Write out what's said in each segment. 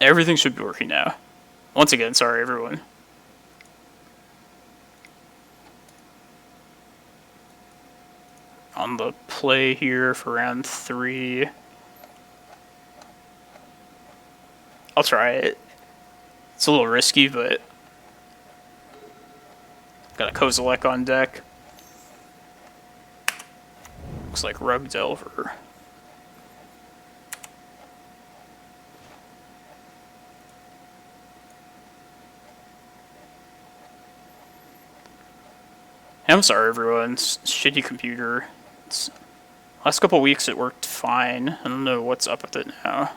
Everything should be working now. Once again, sorry everyone. On the play here for round 3. I'll try it. It's a little risky, but got a Kozilek on deck. Looks like Rug Delver. I'm sorry everyone, it's shitty computer. Last couple weeks it worked fine. I don't know what's up with it now.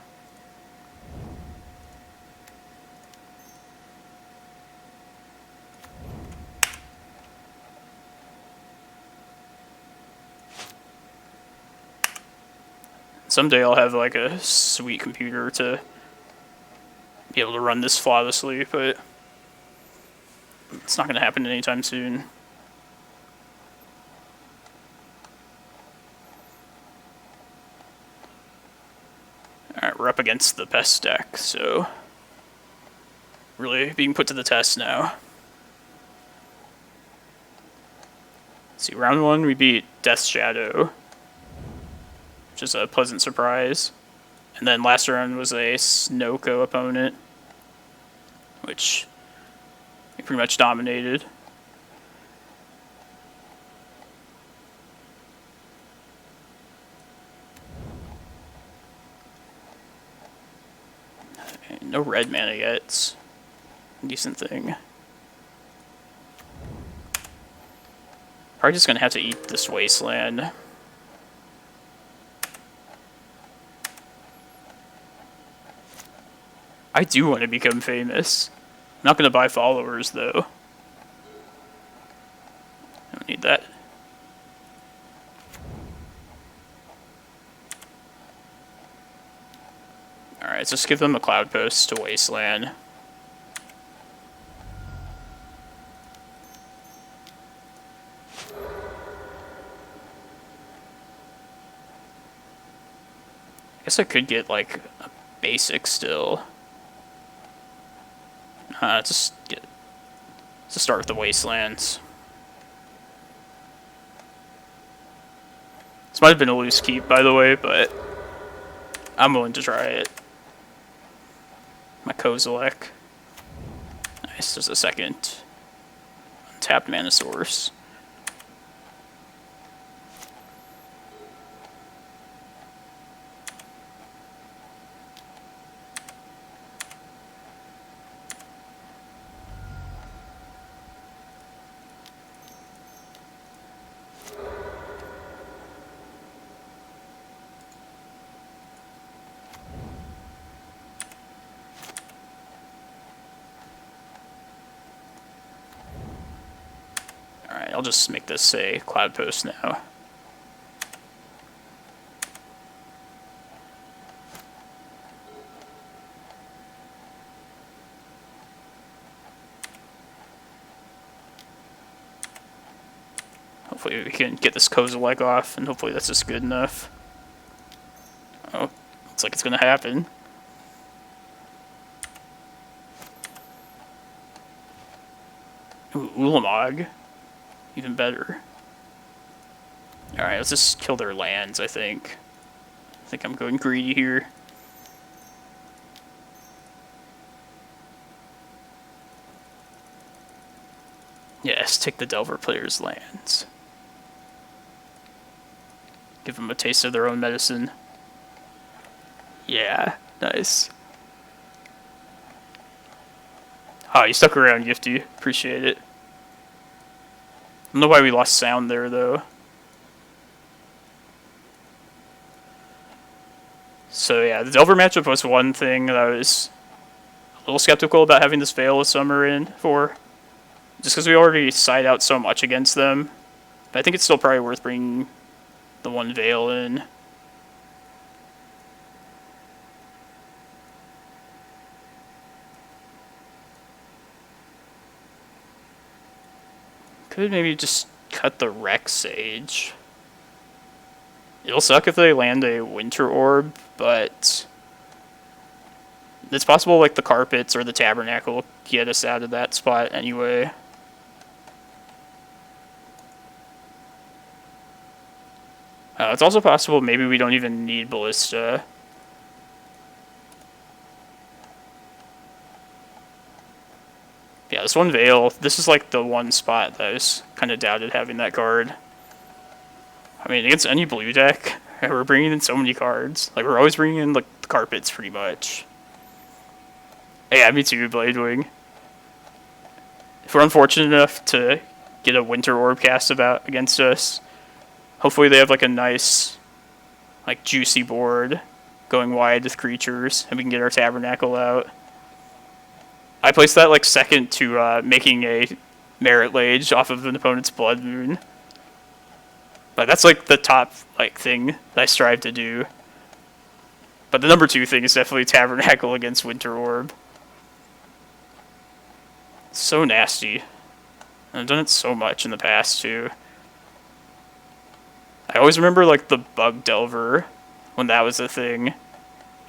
Someday I'll have like a sweet computer to be able to run this flawlessly, but it's not going to happen anytime soon. Alright, we're up against the best deck, so really being put to the test now. Let's see, round 1 we beat Death Shadow, which is a pleasant surprise. And then last round was a Snoko opponent, which we pretty much dominated. No red mana yet. It's a decent thing. Probably just gonna have to eat this wasteland. I do want to become famous. I'm not gonna buy followers though. I don't need that. Alright, let's just give them a Cloudpost to Wasteland. I guess I could get like a basic still. Let's start with the Wastelands. This might have been a loose keep, by the way, but I'm willing to try it. My Kozilek. Nice, there's a second untapped mana source. I'll just make this say Cloudpost now. Hopefully we can get this Kozilek off, and hopefully that's just good enough. Oh, looks like it's gonna happen. Ooh, Ulamog. Even better. Alright, let's just kill their lands, I think. I think I'm going greedy here. Yes, take the Delver player's lands. Give them a taste of their own medicine. Yeah, nice. Ah, you stuck around, Gifty. Appreciate it. I don't know why we lost sound there, though. So yeah, the Delver matchup was one thing that I was a little skeptical about having this Veil of Summer in for. Just because we already side out so much against them. But I think it's still probably worth bringing the one Veil in. Could maybe just cut the Rec Sage. It'll suck if they land a Winter Orb, but it's possible like the carpets or the tabernacle will get us out of that spot anyway. It's also possible maybe we don't even need Ballista. Yeah, this one Veil, this is like the one spot that I was kind of doubted having that card. I mean, against any blue deck, we're bringing in so many cards. Like, we're always bringing in like the carpets pretty much. Yeah, me too, Bladewing. If we're unfortunate enough to get a Winter Orb cast about against us, hopefully they have like a nice, like juicy board going wide with creatures, and we can get our Tabernacle out. I placed that like second to making a Merit Lage off of an opponent's Blood Moon. But that's like the top like thing that I strive to do. But the number 2 thing is definitely Tabernacle against Winter Orb. It's so nasty. And I've done it so much in the past too. I always remember like the Bug Delver when that was a thing.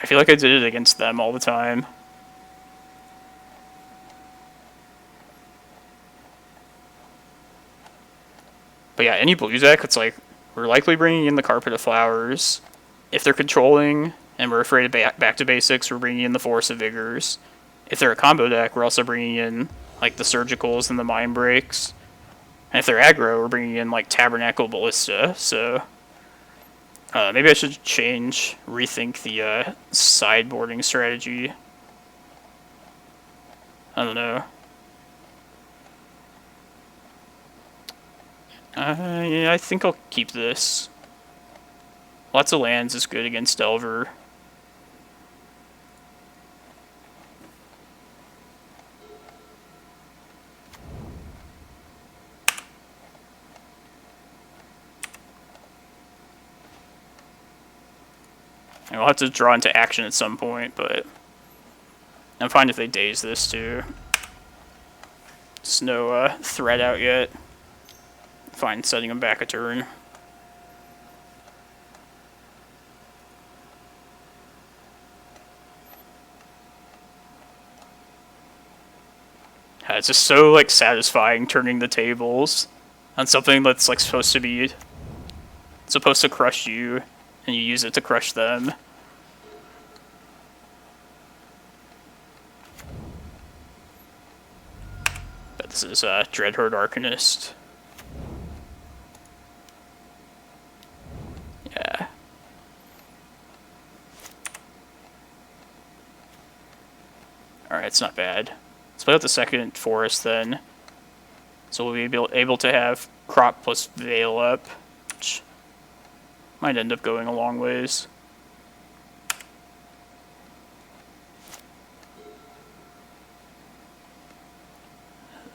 I feel like I did it against them all the time. But yeah, any blue deck, it's like, we're likely bringing in the Carpet of Flowers. If they're controlling, and we're afraid of back to basics, we're bringing in the Force of Vigors. If they're a combo deck, we're also bringing in, like, the Surgicals and the Mind Breaks. And if they're aggro, we're bringing in, like, Tabernacle Ballista, so... maybe I should rethink the, sideboarding strategy. I don't know. Yeah, I think I'll keep this. Lots of lands is good against Delver. And we'll have to draw into action at some point, but I'm fine if they daze this too. There's no threat out yet. Fine setting them back a turn. It's just so like satisfying turning the tables on something that's like supposed to crush you, and you use it to crush them. But this is Dreadhorde Arcanist. Yeah. Alright, it's not bad. Let's play out the second forest then. So we'll be able to have Crop plus Veil up, which might end up going a long ways.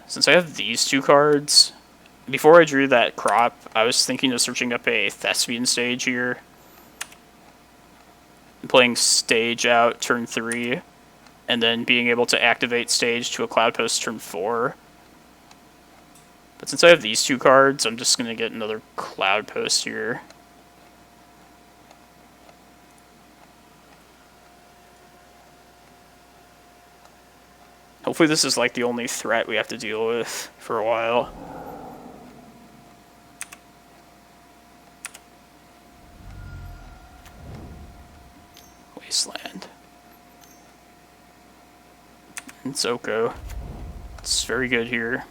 Since I have these 2 cards, before I drew that Crop, I was thinking of searching up a Thespian stage here. And playing Stage out turn 3, and then being able to activate Stage to a Cloudpost turn 4. But since I have these 2 cards, I'm just going to get another Cloudpost here. Hopefully this is like the only threat we have to deal with for a while. Wasteland. And Zoko. It's very good here.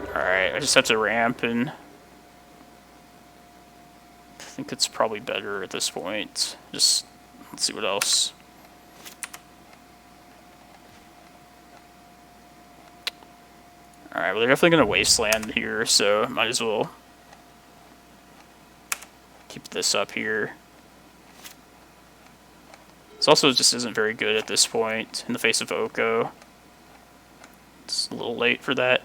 Alright, I just have to ramp, and I think it's probably better at this point. Just, let's see what else. Alright, well they're definitely going to wasteland here, so might as well keep this up here. This also just isn't very good at this point in the face of Oko. It's a little late for that.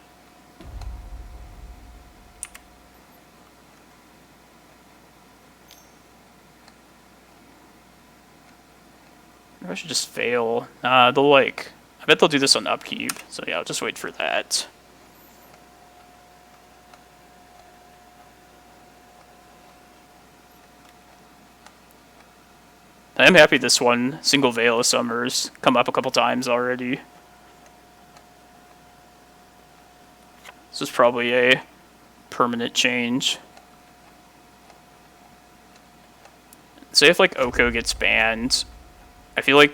Maybe I should just fail. They'll like... I bet they'll do this on upkeep, so yeah, I'll just wait for that. I am happy this one single Veil of Summers come up a couple times already. This is probably a permanent change. Say if like Oko gets banned, I feel like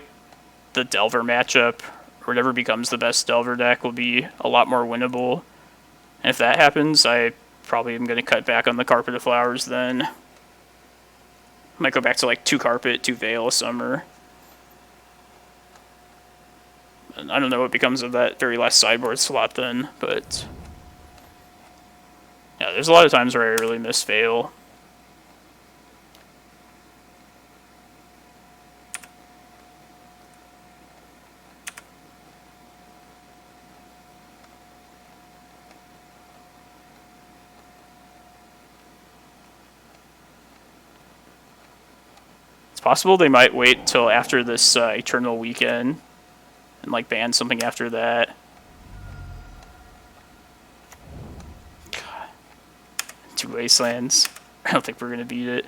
the Delver matchup, or whatever becomes the best Delver deck, will be a lot more winnable. And if that happens, I probably am going to cut back on the Carpet of Flowers then. Might go back to like 2 Carpet, 2 Veil of Summer. And I don't know what becomes of that very last sideboard slot then, but yeah, there's a lot of times where I really miss Veil. Possible they might wait till after this Eternal Weekend and like ban something after that. God. 2 Wastelands. I don't think we're gonna beat it.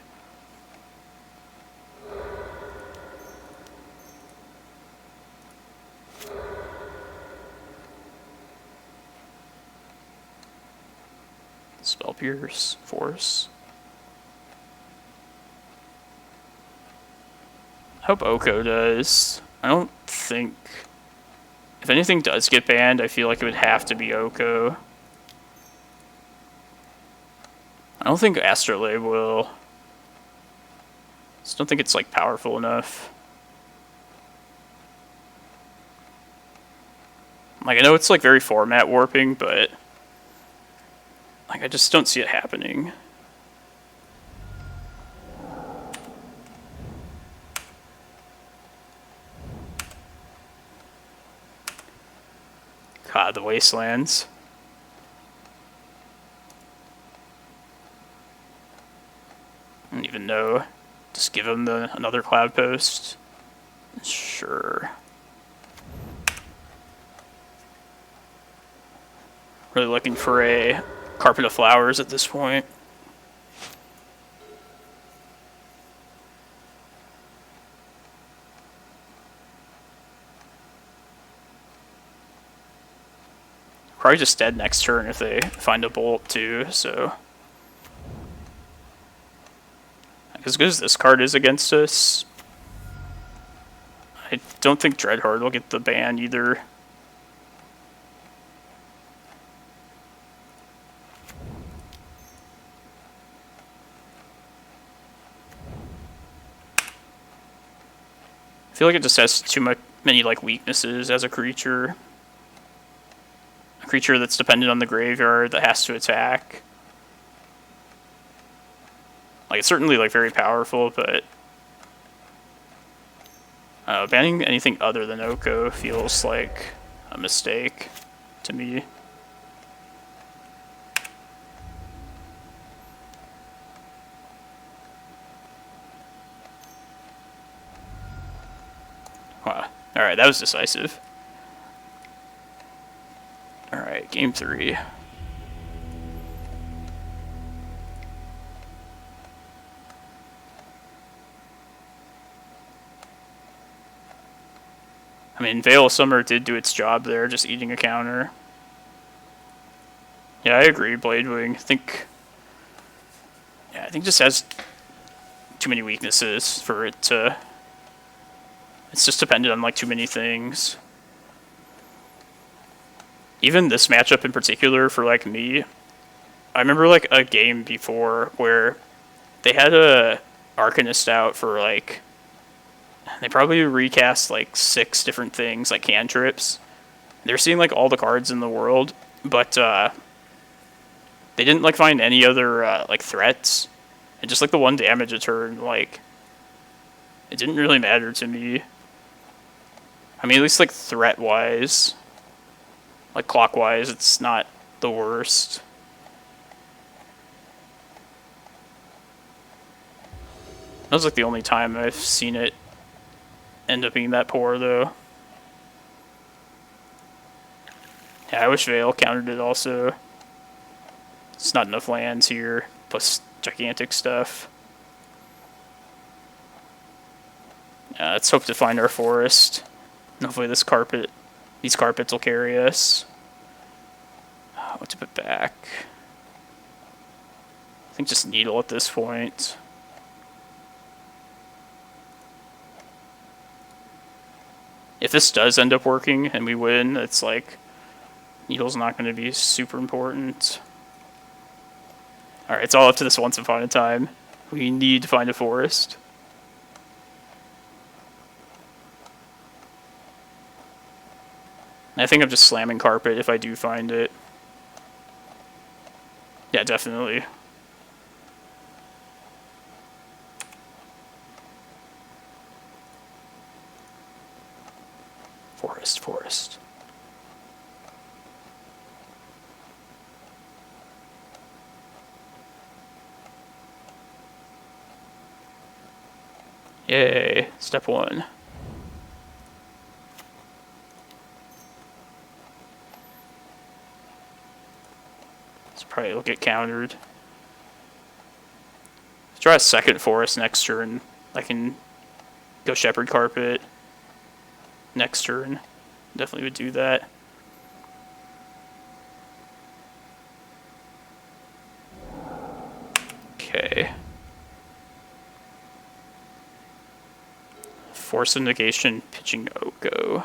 Spell Pierce, Force. I hope Oko does. I don't think... If anything does get banned, I feel like it would have to be Oko. I don't think Astrolabe will. Just don't think it's like powerful enough. Like, I know it's like very format warping, but like I just don't see it happening. God, the Wastelands. I don't even know. Just give him another Cloudpost. Sure. Really looking for a Carpet of Flowers at this point. Probably just dead next turn if they find a bolt too, so. As good as this card is against us, I don't think Dreadhorde will get the ban either. I feel like it just has many like weaknesses as a creature. A creature that's dependent on the graveyard that has to attack. Like, it's certainly like very powerful, but banning anything other than Oko feels like a mistake to me. Wow. Alright, that was decisive. Alright, game 3. I mean, Veil of Summer did do its job there, just eating a counter. Yeah, I agree, Bladewing. I think it just has too many weaknesses for it to... It's just dependent on, like, too many things. Even this matchup in particular, for, like, me, I remember, like, a game before where they had a Arcanist out for, like... They probably recast, like, 6 different things, like cantrips. They're seeing, like, all the cards in the world, but, they didn't, like, find any other, like, threats. And just, like, the 1 damage a turn, like... It didn't really matter to me. I mean, at least, like, threat-wise... Like, clockwise, it's not the worst. That was, like, the only time I've seen it end up being that poor, though. Yeah, I wish Veil countered it also. It's not enough lands here, plus gigantic stuff. Let's hope to find our forest. And hopefully these carpets will carry us. What to put back? I think just Needle at this point. If this does end up working and we win, it's like Needle's not going to be super important. Alright, it's all up to this once upon a time. We need to find a forest. I think I'm just slamming carpet if I do find it. Yeah, definitely. Forest. Yay, step 1. This probably will get countered. Let's try a second forest next turn. I can go Shepherd Carpet next turn. Definitely would do that. Okay. Force of Negation, pitching Oko.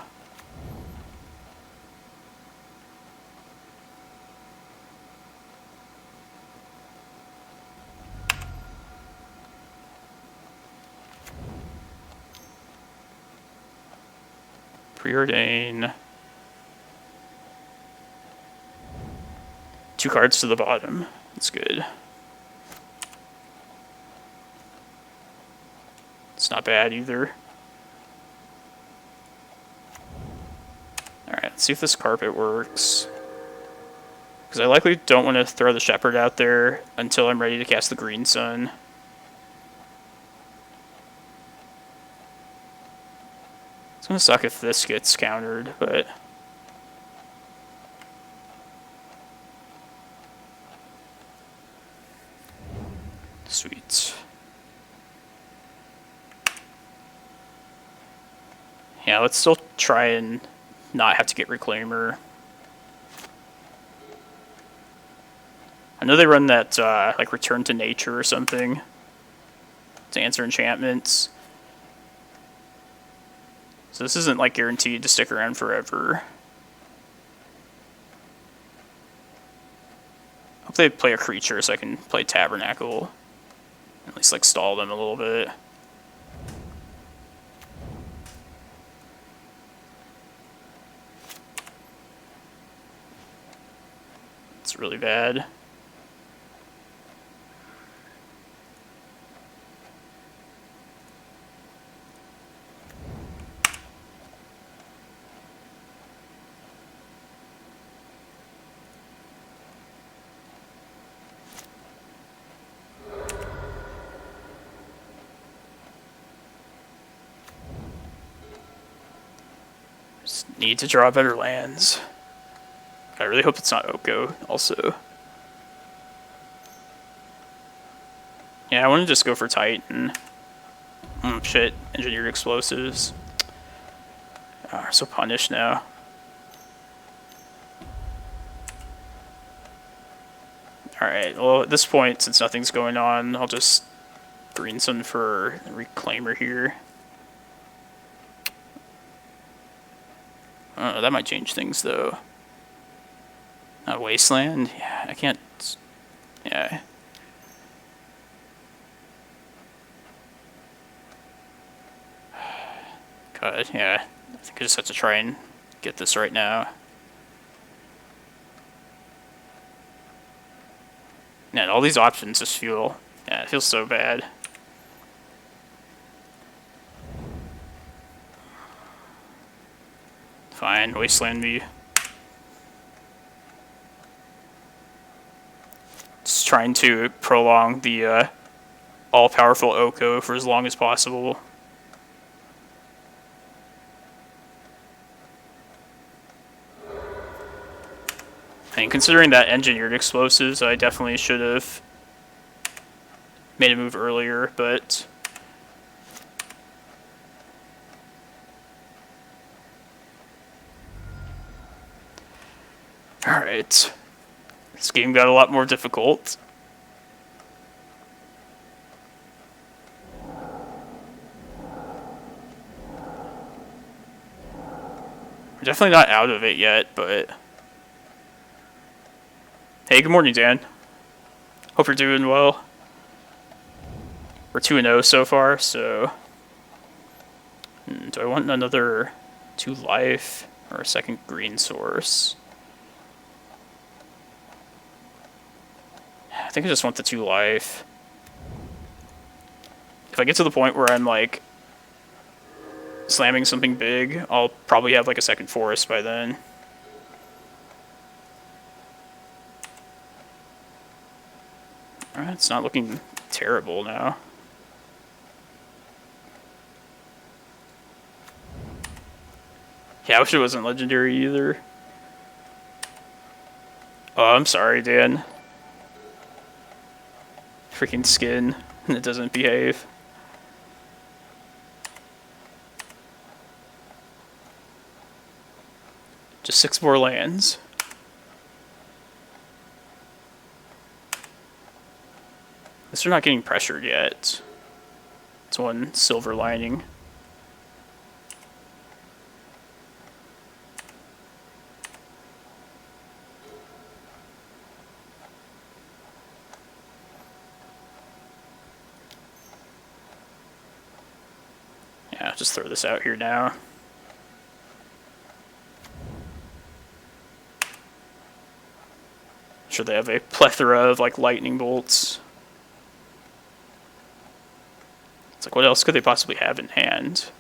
Preordain. 2 cards to the bottom. That's good. It's not bad either. Alright, let's see if this carpet works. Because I likely don't want to throw the Shepherd out there until I'm ready to cast the Green Sun. It's going to suck if this gets countered, but... Sweet. Yeah, let's still try and not have to get Reclaimer. I know they run that, like, Return to Nature or something to answer enchantments. So this isn't, like, guaranteed to stick around forever. Hope they play a creature so I can play Tabernacle. At least, like, stall them a little bit. It's really bad. Just need to draw better lands. I really hope it's not Oko, also. Yeah, I want to just go for Titan. Shit. Engineered Explosives. Oh, we're so punished now. Alright, well, at this point, since nothing's going on, I'll just Green Sun for Reclaimer here. That might change things, though. Wasteland? Yeah, I can't... Yeah. God, yeah. I think I just have to try and get this right now. Man, all these options just feel... Yeah, it feels so bad. Fine, Wasteland me. Just trying to prolong the all-powerful Oko for as long as possible. And considering that Engineered Explosives, I definitely should have made a move earlier, but Alright. This game got a lot more difficult. We're definitely not out of it yet, but... Hey, good morning, Dan. Hope you're doing well. We're 2-0 so far, so... do I want another 2 life or a second green source? I think I just want the 2 life. If I get to the point where I'm like slamming something big, I'll probably have like a second forest by then. Alright, it's not looking terrible now. Yeah, I wish it wasn't legendary either. Oh, I'm sorry, Dan. Freaking skin, and it doesn't behave. Just 6 more lands. At least they're not getting pressured yet. It's one silver lining. Yeah, just throw this out here now. I'm sure they have a plethora of like lightning bolts. It's like, what else could they possibly have in hand?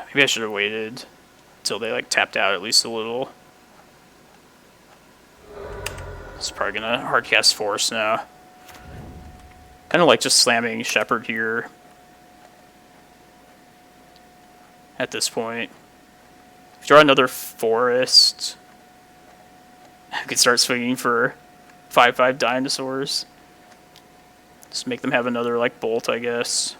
Maybe I should have waited until they like tapped out at least a little. It's probably gonna hardcast Force now. Kind of like just slamming Shepherd here at this point. If you draw another Forest, I could start swinging for 5/5 dinosaurs. Just make them have another like bolt, I guess.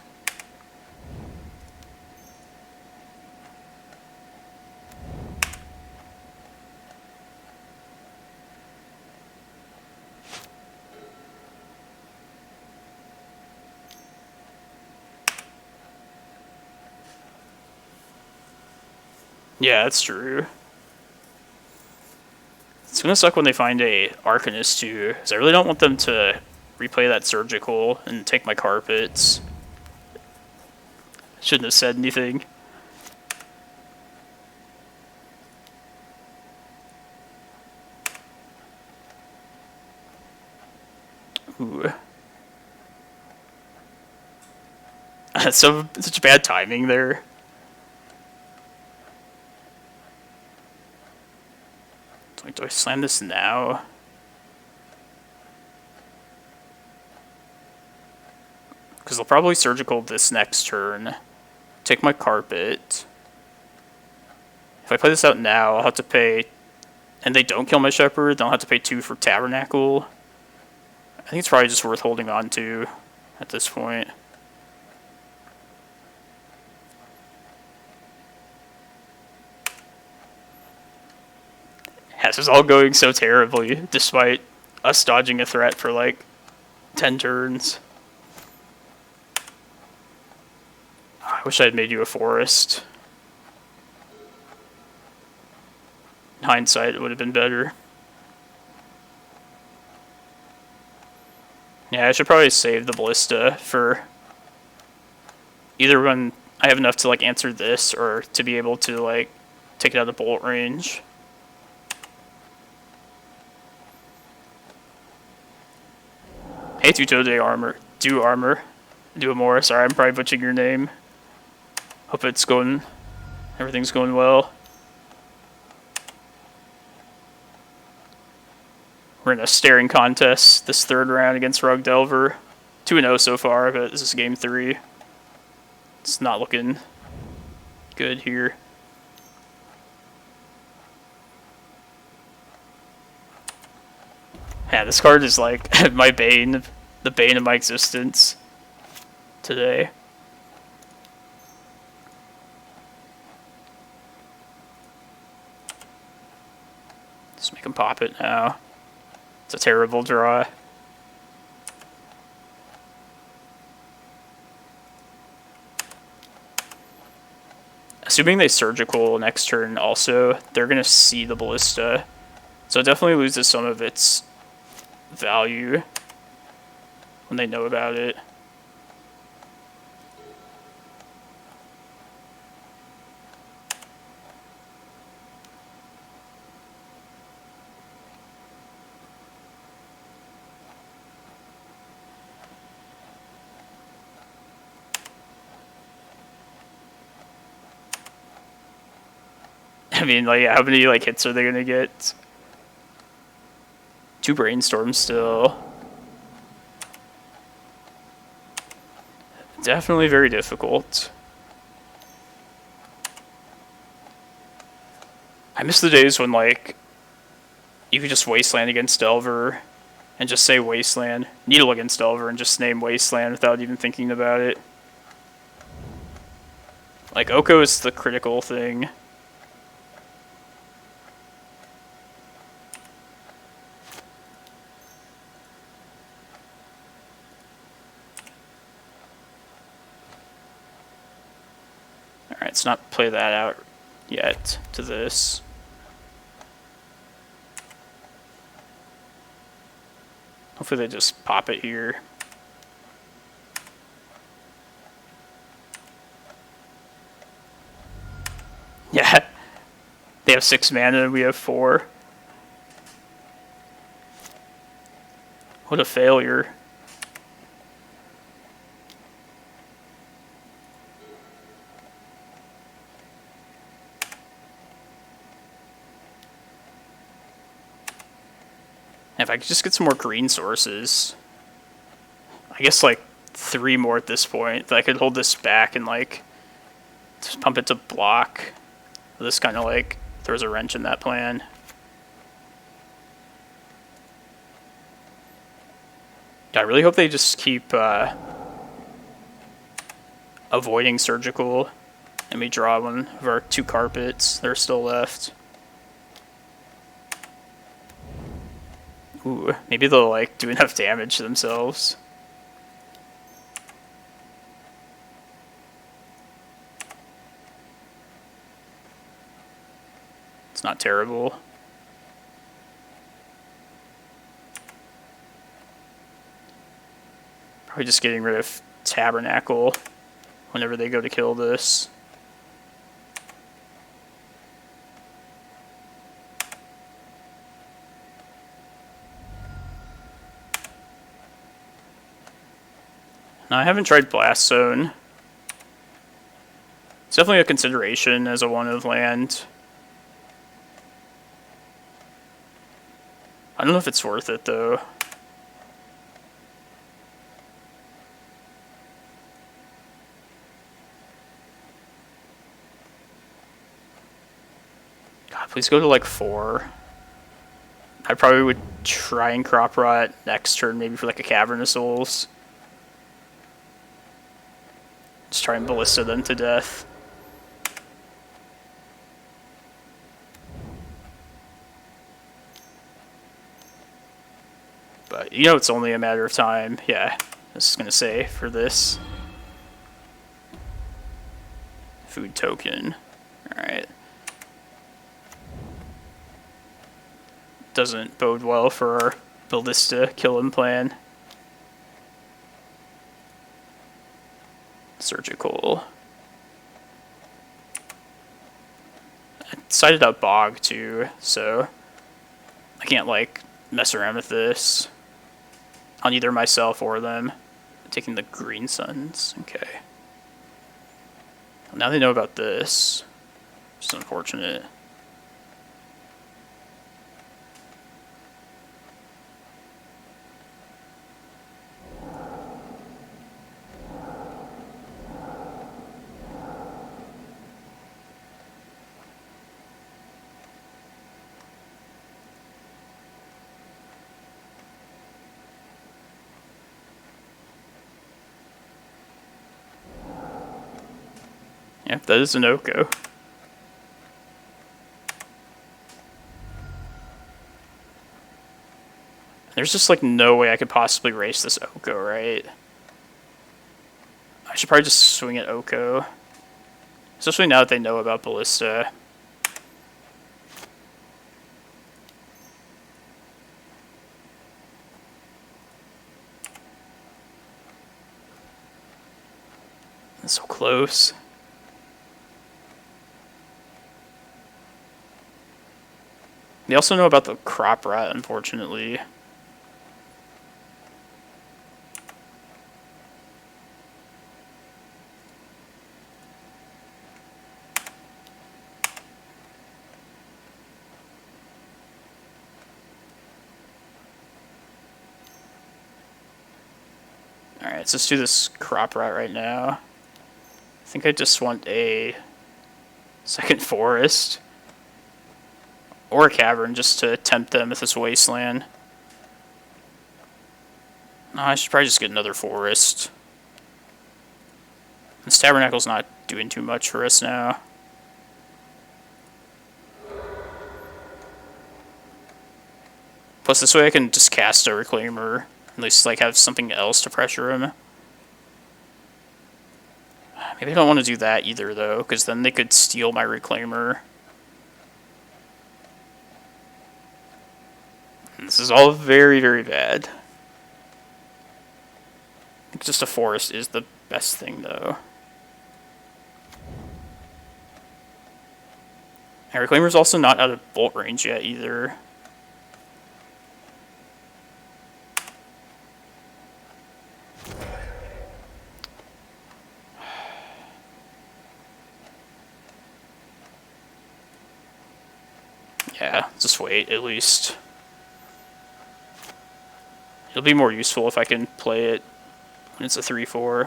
Yeah, that's true. It's gonna suck when they find a Arcanist too, because I really don't want them to replay that Surgical and take my carpets. Shouldn't have said anything. Ooh. Such bad timing there. Do I slam this now? Because they'll probably Surgical this next turn. Take my carpet. If I play this out now, I'll have to pay... And they don't kill my Shepherd, then I'll have to pay 2 for Tabernacle. I think it's probably just worth holding on to at this point. Yeah, this is all going so terribly, despite us dodging a threat for like 10 turns. I wish I had made you a forest. In hindsight, it would have been better. Yeah, I should probably save the Ballista for either when I have enough to like answer this or to be able to like take it out of bolt range. Hey, Tutode Armor. Do more. Sorry, I'm probably butchering your name. Hope it's going... Everything's going well. We're in a staring contest this third round against Rug Delver. 2-0 so far, but this is game 3. It's not looking good here. Yeah, this card is like my bane, the bane of my existence today. Just make him pop it now. It's a terrible draw. Assuming they surgical next turn also, they're going to see the Ballista. So it definitely loses some of its value when they know about it. I mean, like, how many like hits are they gonna get? 2 brainstorms still. Definitely very difficult. I miss the days when like you could just wasteland against Delver and just say wasteland, needle against Delver and just name wasteland without even thinking about it. Like Oko is the critical thing. Alright, let's not play that out yet to this. Hopefully they just pop it here. Yeah, they have 6 mana and we have 4. What a failure. If I could just get some more green sources, I guess like 3 more at this point, I could hold this back and like just pump it to block. This kind of like throws a wrench in that plan. I really hope they just keep avoiding surgical and we draw one of our 2 carpets that are still left. Ooh, maybe they'll like do enough damage to themselves. It's not terrible. Probably just getting rid of Tabernacle whenever they go to kill this. Now, I haven't tried Blast Zone. It's definitely a consideration as a 1-of land. I don't know if it's worth it, though. God, please go to like 4. I probably would try and Crop Rot next turn, maybe for like a Cavern of Souls. Just try and Ballista them to death. But, you know, it's only a matter of time. Yeah, I was going to say for this. Food token. Alright. Doesn't bode well for our Ballista kill him plan. Surgical. I decided out Bog too, so I can't like mess around with this on either myself or them. I'm taking the Green Suns. Okay. Well, now they know about this, which is unfortunate. Yep, that is an Oko. There's just like no way I could possibly race this Oko, right? I should probably just swing at Oko. Especially now that they know about Ballista. That's so close. They also know about the crop rat, unfortunately. Alright, let's just do this crop rat right now. I think I just want a second forest. Or a cavern, just to tempt them with this wasteland. No, I should probably just get another forest. This tabernacle's not doing too much for us now. Plus, this way I can just cast a Reclaimer. At least, like, have something else to pressure him. Maybe I don't want to do that either, though, because then they could steal my Reclaimer. This is all very, very bad. I think just a forest is the best thing, though. And Reclaimer's also not out of bolt range yet, either. Yeah, just wait, at least. It'll be more useful if I can play it when it's a 3-4.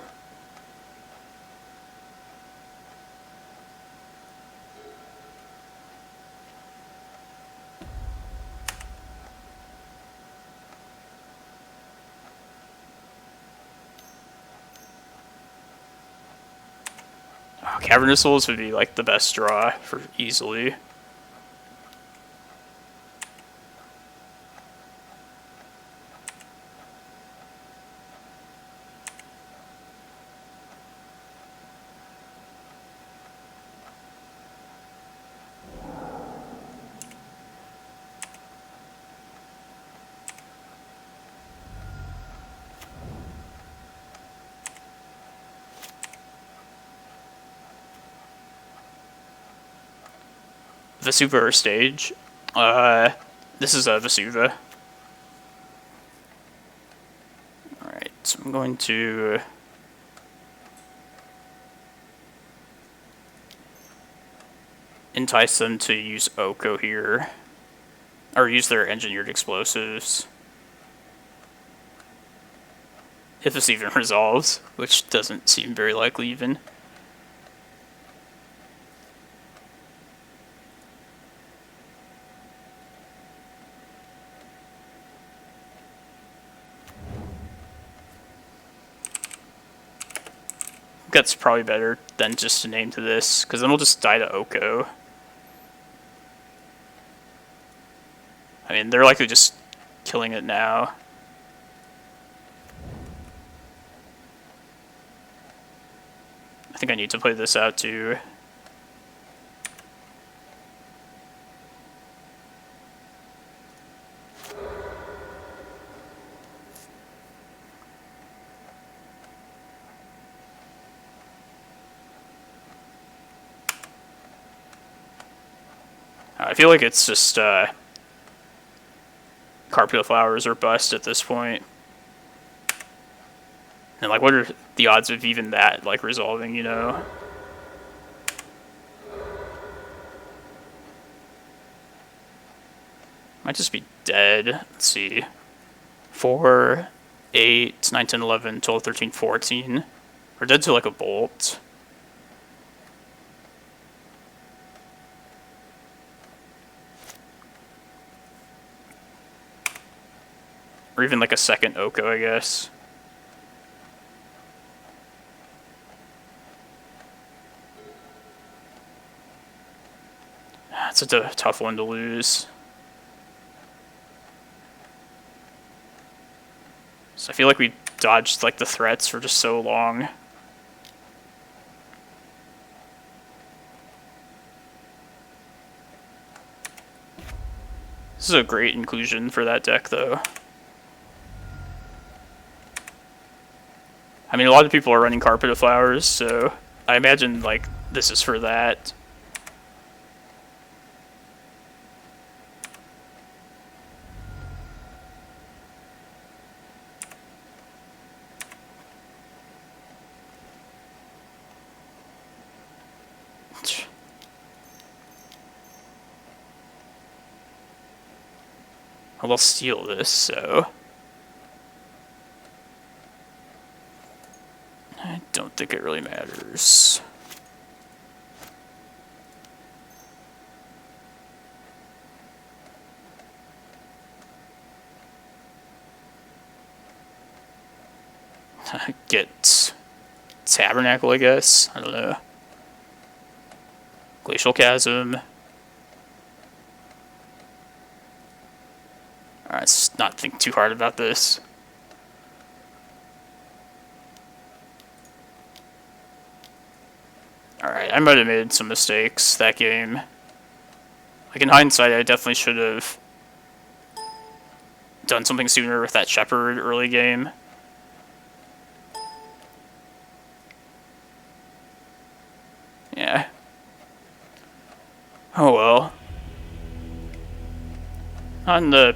Oh, Cavern of Souls would be like the best draw for easily. Vesuva or stage. This is a Vesuva. Alright, so I'm going to entice them to use Oko here. Or use their engineered explosives. If this even resolves, which doesn't seem very likely even. That's probably better than just a name to this, because then we'll just die to Oko. I mean, they're likely just killing it now. I think I need to play this out too. I feel like it's just Carpio Flowers or bust at this point. And like, what are the odds of even that like resolving, you know? Might just be dead. Let's see. 4, 8, 9, 10, 11, 12, 13, 14. We're dead to like a bolt. Or even like a second Oko, I guess. It's a tough one to lose. So I feel like we dodged like the threats for just so long. This is a great inclusion for that deck, though. I mean, a lot of people are running Carpet of Flowers, so I imagine, like, this is for that. I'll steal this, so... I don't think it really matters. Get Tabernacle, I guess. I don't know. Glacial Chasm. Alright, let's not think too hard about this. Alright, I might have made some mistakes that game. Like, in hindsight, I definitely should have done something sooner with that Shepherd early game. Yeah. Oh well. Not in the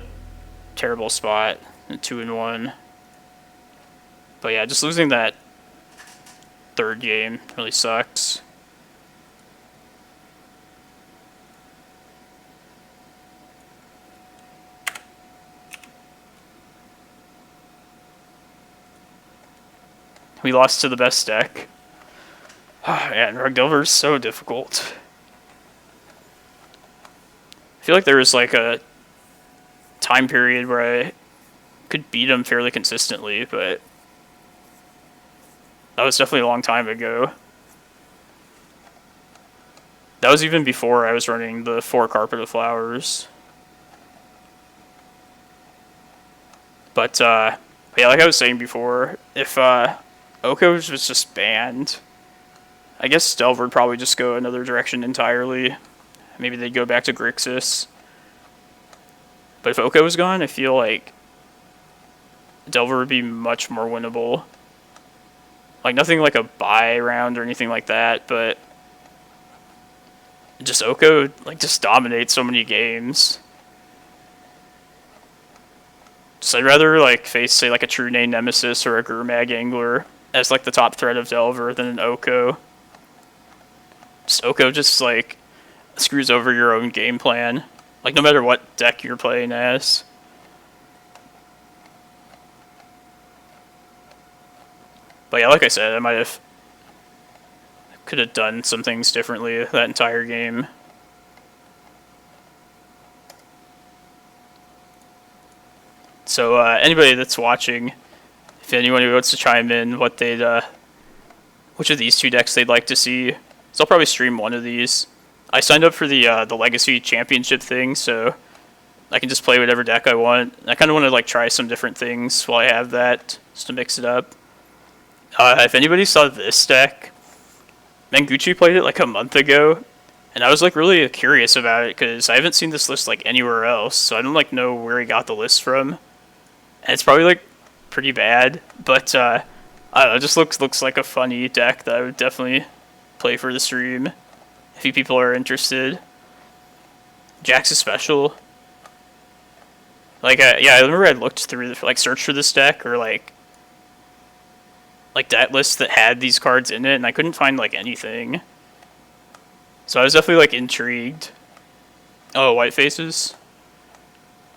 terrible spot, 2-1. But yeah, just losing that third game really sucks. We lost to the best deck. Oh, man, Rug Delver's so difficult. I feel like there was like a time period where I could beat him fairly consistently, but that was definitely a long time ago. That was even before I was running the 4 Carpet of Flowers. But yeah, like I was saying before, if Okos was just banned, I guess Delver would probably just go another direction entirely. Maybe they'd go back to Grixis. But if Oko was gone, I feel like Delver would be much more winnable. Like, nothing like a bye round or anything like that, but just Oko, like, just dominates so many games. So I'd rather, like, face, say, like, a True Name Nemesis or a Gurmag Angler as, like, the top threat of Delver than an Oko. Just Oko just, like, screws over your own game plan. Like, no matter what deck you're playing as. But yeah, like I said, could have done some things differently that entire game. So anybody that's watching, if anyone who wants to chime in what which of these two decks they'd like to see, so I'll probably stream one of these. I signed up for the Legacy Championship thing, so I can just play whatever deck I want. I kind of want to like try some different things while I have that, just to mix it up. If anybody saw this deck, Manguchi played it like a month ago, and I was like really curious about it because I haven't seen this list like anywhere else, so I don't like know where he got the list from. And it's probably like pretty bad, but I don't know, it just looks like a funny deck that I would definitely play for the stream if you people are interested. Jax is special. Like, yeah, I remember I looked through, like, searched for this deck, or, like that list that had these cards in it, and I couldn't find, like, anything. So I was definitely, like, intrigued. Oh, white faces?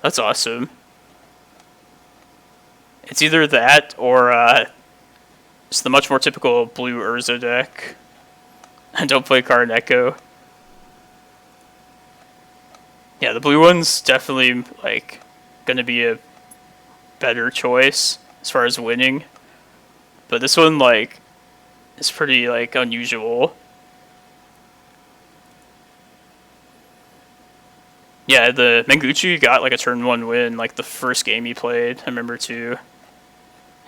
That's awesome. It's either that, or, it's the much more typical blue Urza deck. And don't play Card Echo. Yeah, the blue one's definitely, like, gonna be a better choice as far as winning. But this one, like, is pretty, like, unusual. Yeah, the Menguchi got like a turn 1 win, like the first game he played, I remember too.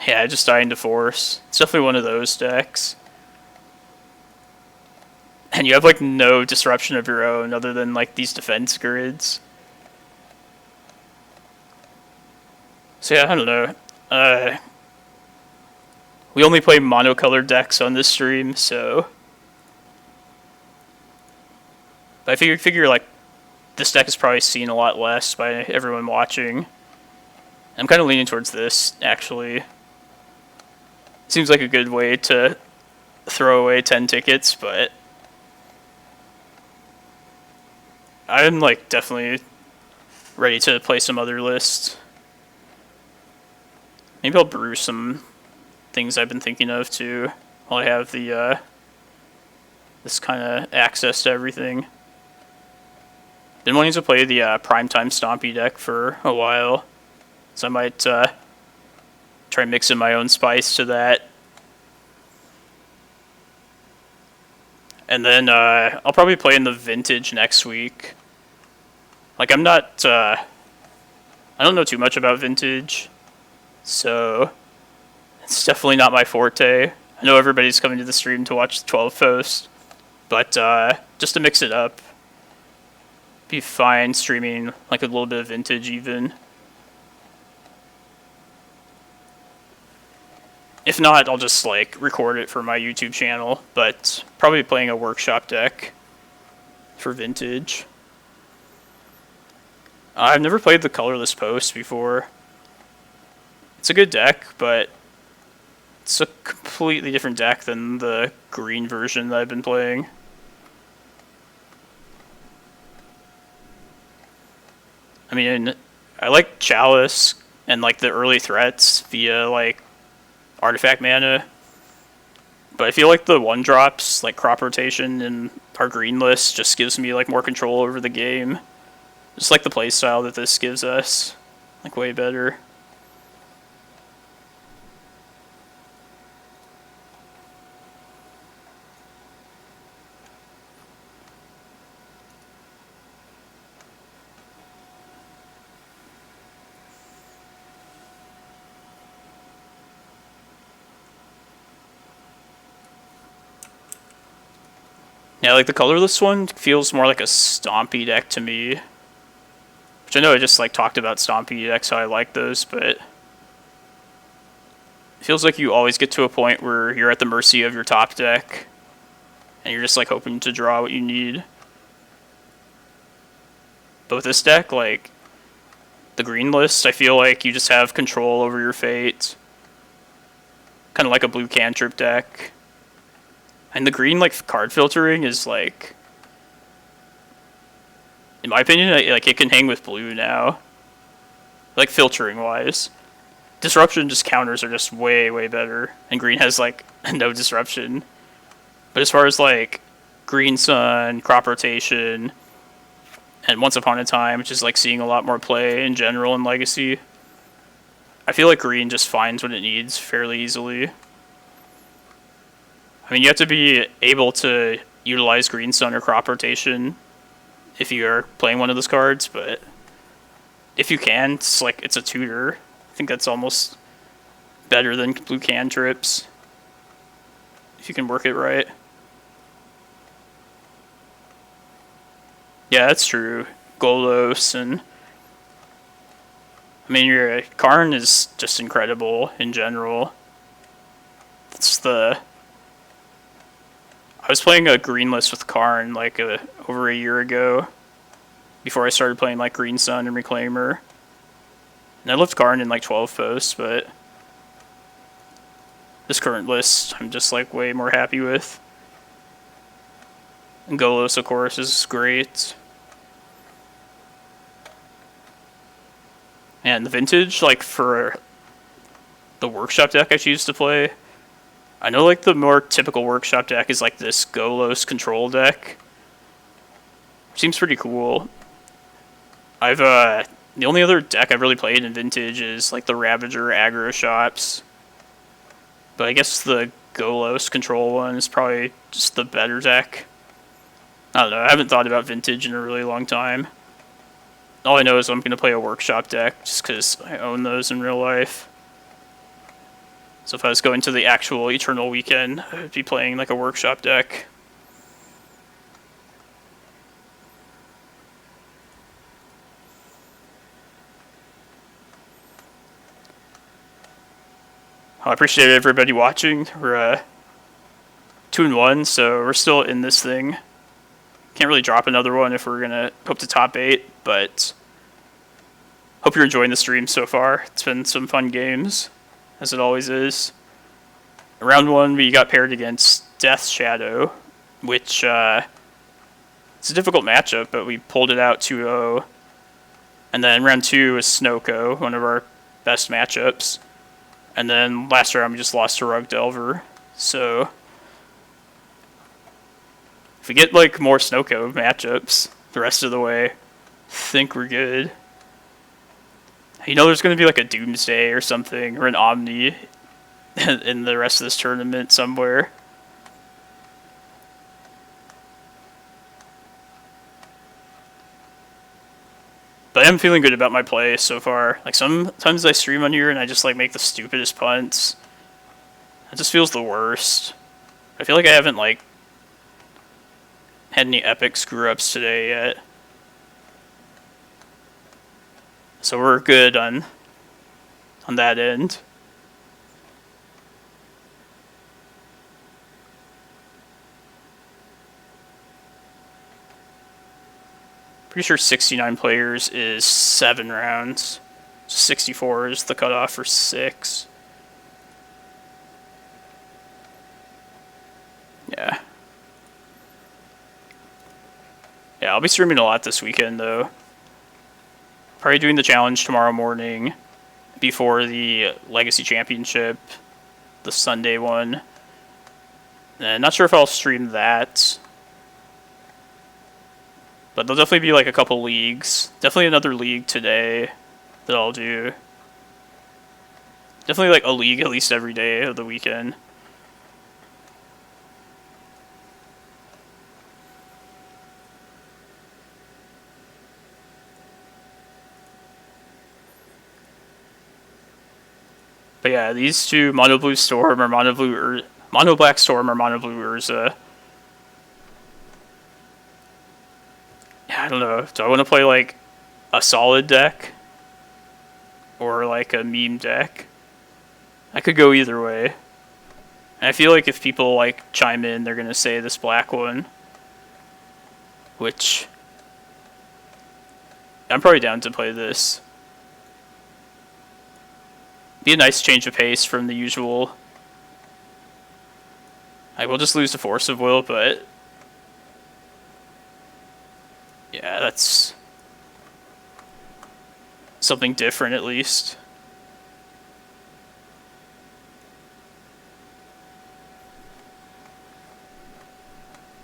Yeah, just dying to Force. It's definitely one of those decks. And you have like no disruption of your own other than like these defense grids. So yeah, I don't know. We only play monocolored decks on this stream, so... But I figure like, this deck is probably seen a lot less by everyone watching. I'm kind of leaning towards this, actually. Seems like a good way to throw away 10 tickets, but... I'm like definitely ready to play some other lists. Maybe I'll brew some things I've been thinking of too, while I have the this kind of access to everything. Been wanting to play the Primetime Stompy deck for a while, so I might try mixing my own spice to that. And then I'll probably play in the Vintage next week. Like, I'm not, I don't know too much about Vintage, so it's definitely not my forte. I know everybody's coming to the stream to watch the 12 post, but just to mix it up, be fine streaming like a little bit of Vintage even. If not, I'll just like record it for my YouTube channel, but probably playing a workshop deck for Vintage. I've never played the Colorless Post before. It's a good deck, but it's a completely different deck than the green version that I've been playing. I mean, I like Chalice and like the early threats via like artifact mana, but I feel like the 1-drops, like crop rotation and our green list, just gives me like more control over the game. Just like the playstyle that this gives us, like way better. Yeah, like the colorless one feels more like a stompy deck to me. Which I know I just like talked about stompy decks, how I like those, but it feels like you always get to a point where you're at the mercy of your top deck, and you're just like hoping to draw what you need. But with this deck, like the green list, I feel like you just have control over your fate. Kind of like a blue cantrip deck. And the green, like, card filtering is, like, in my opinion, like, it can hang with blue now. Like, filtering-wise. Disruption just counters are just way, way better. And green has, like, no disruption. But as far as, like, Green Sun, crop rotation, and Once Upon a Time, which is, like, seeing a lot more play in general in Legacy, I feel like green just finds what it needs fairly easily. I mean, you have to be able to utilize Green Sun or crop rotation if you're playing one of those cards, but if you can, it's like, it's a tutor. I think that's almost better than blue cantrips, if you can work it right. Yeah, that's true. Golos and... I mean, your Karn is just incredible in general. It's the... I was playing a green list with Karn like over a year ago, before I started playing like Green Sun and Reclaimer. And I loved Karn in like 12 posts, but this current list I'm just like way more happy with. And Golos, of course, is great. And the Vintage, like for the workshop deck I choose to play, I know like the more typical workshop deck is like this Golos control deck. Seems pretty cool. I've the only other deck I've really played in Vintage is like the Ravager aggro shops. But I guess the Golos control one is probably just the better deck. I don't know, I haven't thought about Vintage in a really long time. All I know is I'm going to play a workshop deck just because I own those in real life. So if I was going to the actual Eternal Weekend, I would be playing like a workshop deck. I appreciate everybody watching. We're 2-1, so we're still in this thing. Can't really drop another one if we're gonna hope to top 8, but hope you're enjoying the stream so far. It's been some fun games, as it always is. Round 1, we got paired against Death Shadow, which it's a difficult matchup, but we pulled it out 2-0. And then round 2 was Snoko, one of our best matchups. And then last round we just lost to Rug Delver. So if we get like more Snoko matchups the rest of the way, I think we're good. You know there's going to be like a Doomsday or something, or an Omni in the rest of this tournament somewhere. But I am feeling good about my play so far. Like sometimes I stream on here and I just like make the stupidest punts. It just feels the worst. I feel like I haven't like had any epic screw ups today yet. So we're good on that end. Pretty sure 69 players is 7 rounds. 64 is the cutoff for 6. Yeah. Yeah, I'll be streaming a lot this weekend, though. Probably doing the challenge tomorrow morning before the Legacy Championship, the Sunday one. And not sure if I'll stream that. But there'll definitely be like a couple leagues. Definitely another league today that I'll do. Definitely like a league at least every day of the weekend. But yeah, these two, Mono Blue Storm or Mono Black Storm or Mono Blue Urza. I don't know. Do I want to play like a solid deck or like a meme deck? I could go either way. And I feel like if people like chime in, they're gonna say this black one, which I'm probably down to play this. Be a nice change of pace from the usual. I will just lose the Force of Will, but yeah, that's something different at least.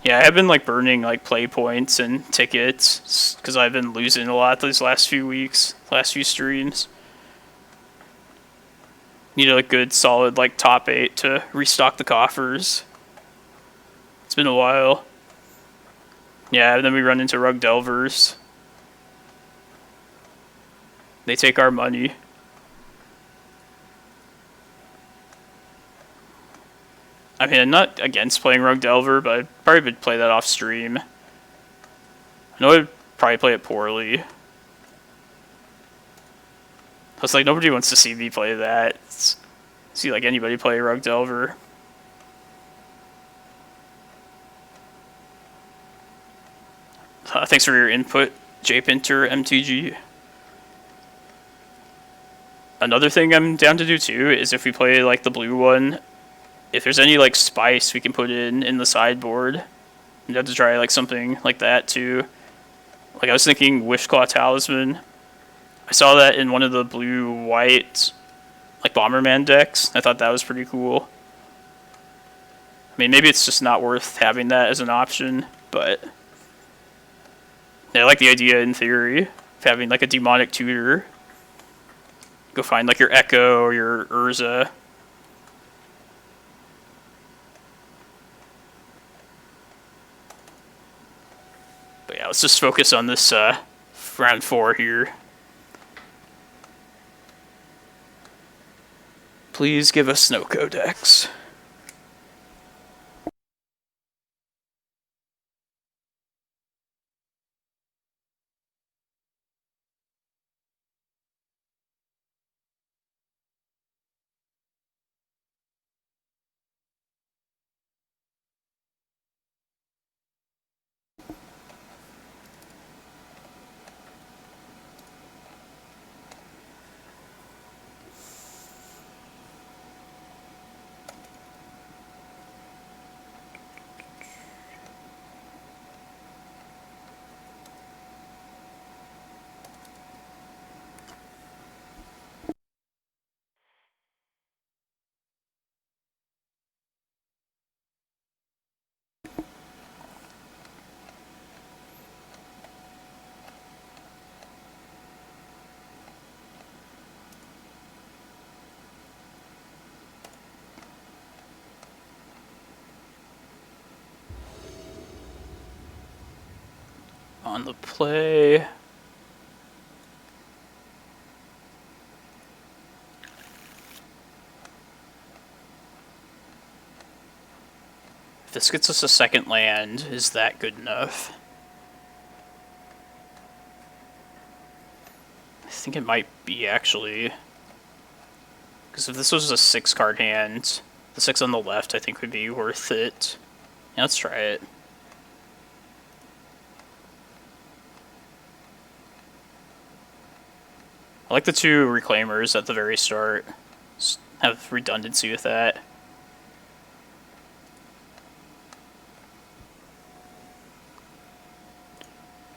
Yeah, I have been like burning like play points and tickets because I've been losing a lot these last few weeks, last few streams. Need a good solid like top 8 to restock the coffers. It's been a while. Yeah, and then we run into Rug Delvers. They take our money. I mean, I'm not against playing Rug Delver, but I probably would play that off stream. I know I'd probably play it poorly. Plus, like, nobody wants to see me play that. See, like, anybody play Rug Delver. Thanks for your input, JPinter MTG. Another thing I'm down to do, too, is if we play, like, the blue one, if there's any, like, spice we can put in the sideboard, I'd have to try, like, something like that, too. Like, I was thinking Wishclaw Talisman. I saw that in one of the blue-white, like, Bomberman decks. I thought that was pretty cool. I mean, maybe it's just not worth having that as an option, but yeah, I like the idea in theory of having, like, a demonic tutor. Go find, like, your Echo or your Urza. But yeah, let's just focus on this round 4 here. Please give us Snow Codex. On the play. If this gets us a second land, is that good enough? I think it might be, actually. Because if this was a 6-card hand, the 6 on the left I think would be worth it. Yeah, let's try it. I like the 2 Reclaimers at the very start. Just have redundancy with that.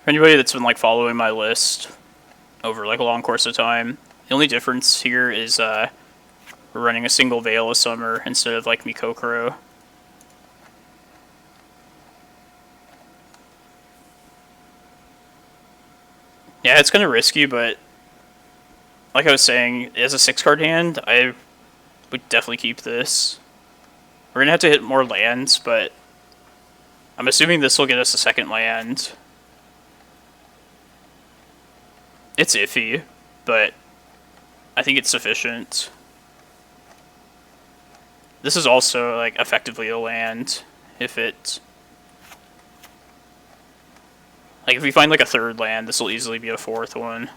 For anybody that's been like following my list over like a long course of time, the only difference here is we're running a single Veil of Summer instead of like Mikokoro. Yeah, it's kind of risky, but like I was saying, as a 6-card hand, I would definitely keep this. We're gonna have to hit more lands, but I'm assuming this will get us a second land. It's iffy, but I think it's sufficient. This is also like effectively a land if it... Like if we find like a 3rd land, this will easily be a 4th one.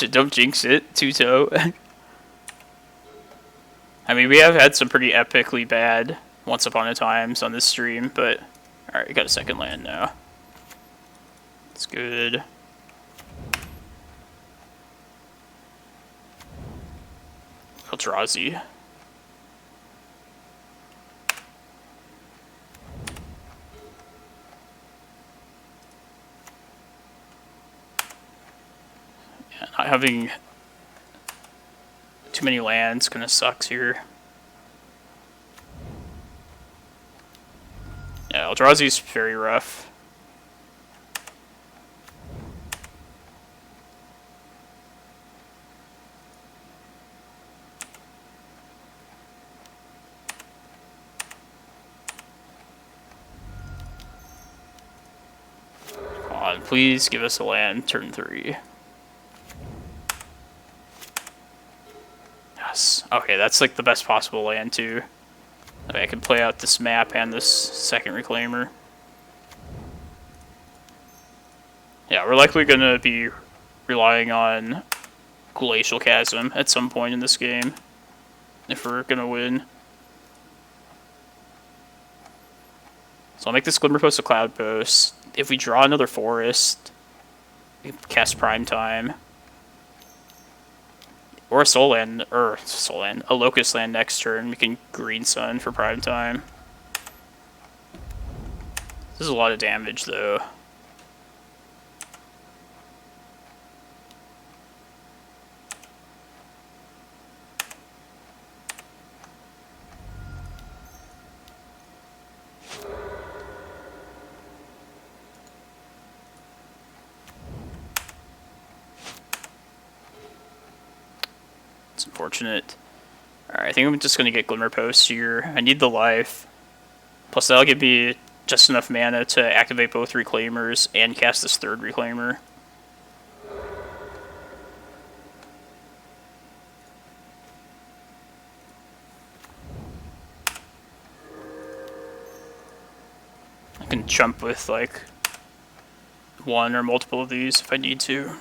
Don't jinx it, Tuto. I mean, we have had some pretty epically bad Once Upon a Times on this stream, but... Alright, we got a second land now. It's good. Eldrazi. Not having too many lands kind of sucks here. Yeah, Eldrazi's very rough. Come on, please give us a land turn 3. Okay, that's like the best possible land too. That way I can play out this map and this second Reclaimer. Yeah, we're likely gonna be relying on Glacial Chasm at some point in this game if we're gonna win. So I'll make this Glimmerpost a Cloudpost. If we draw another forest, we can cast Prime Time. Or a Soul Land, a Locust Land next turn. We can Green Sun for Prime Time. This is a lot of damage, though. unfortunate. Alright, I think I'm just gonna get Glimmerpost here. I need the life. Plus that'll give me just enough mana to activate both Reclaimers and cast this third Reclaimer. I can jump with like one or multiple of these if I need to.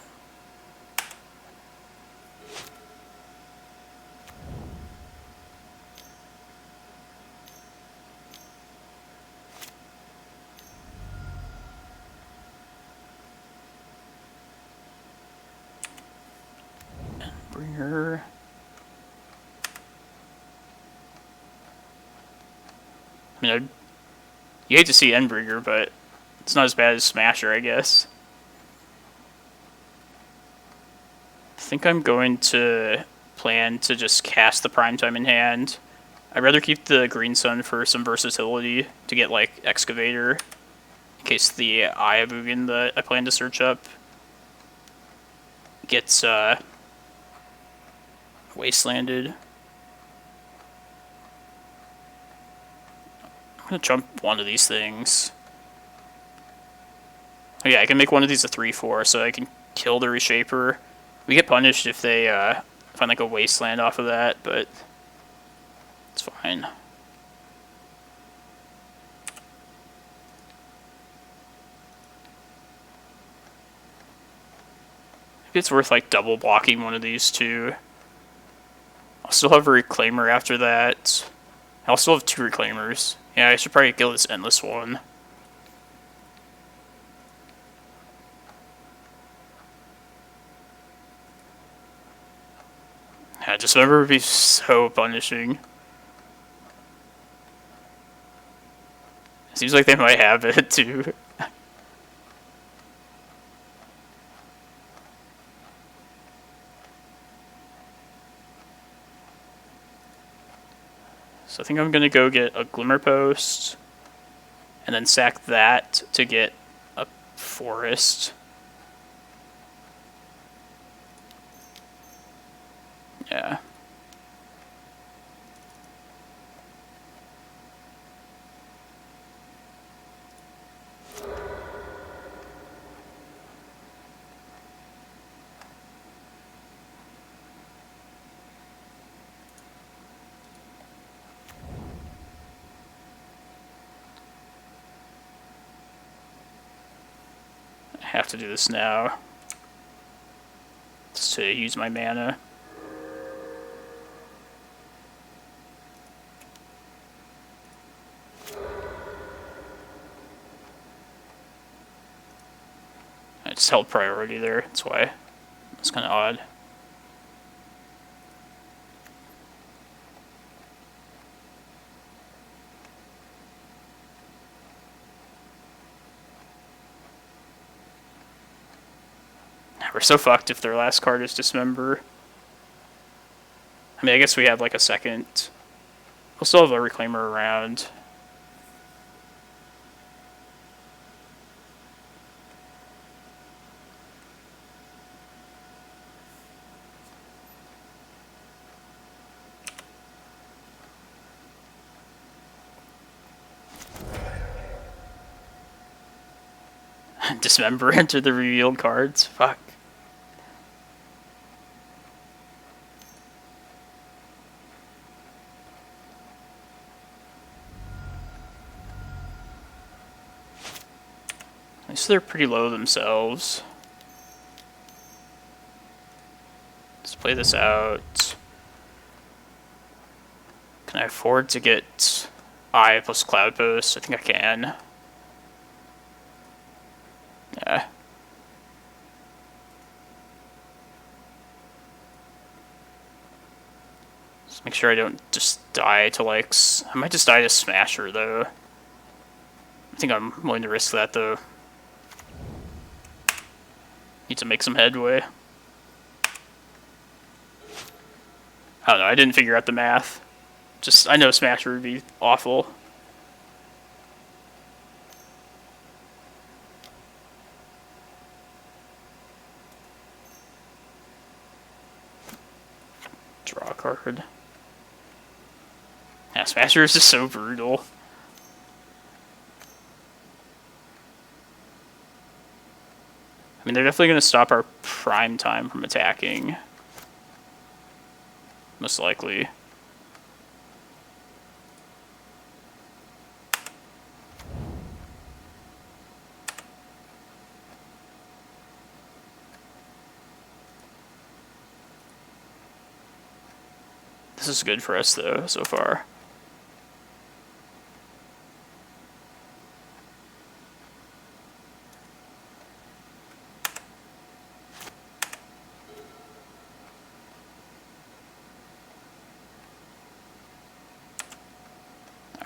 Bringer. I mean, you hate to see Endbringer, but it's not as bad as Smasher, I guess. I think I'm going to plan to just cast the Primetime in hand. I'd rather keep the Green Sun for some versatility to get, like, Excavator, in case the Eye of Ugin that I plan to search up gets wastelanded. I'm gonna jump one of these things. Oh yeah, I can make one of these a 3/4, so I can kill the Reshaper. We get punished if they find like a wasteland off of that, but it's fine. Maybe it's worth like double blocking one of these two. I'll still have a Reclaimer after that. I'll still have 2 Reclaimers. Yeah, I should probably kill this Endless one. Yeah, just remember it would be so punishing. Seems like they might have it too. So I think I'm gonna go get a Glimmerpost, and then sack that to get a Forest. Yeah. I have to do this now, just to use my mana. I just held priority there, that's why. It's kind of odd. We're so fucked if their last card is Dismember. I mean, I guess we have like a second. We'll still have a Reclaimer around. Dismember enter the revealed cards. Fuck. At least they're pretty low themselves. Let's play this out. Can I afford to get Eye plus Cloudpost? I think I can. Yeah. Just make sure I don't just die to like... I might just die to Smasher though. I think I'm willing to risk that though. Need to make some headway. I don't know, I didn't figure out the math. Just, I know Smasher would be awful. Draw a card. Yeah, Smasher is just so brutal. I mean, they're definitely going to stop our prime time from attacking. Most likely. This is good for us, though, so far.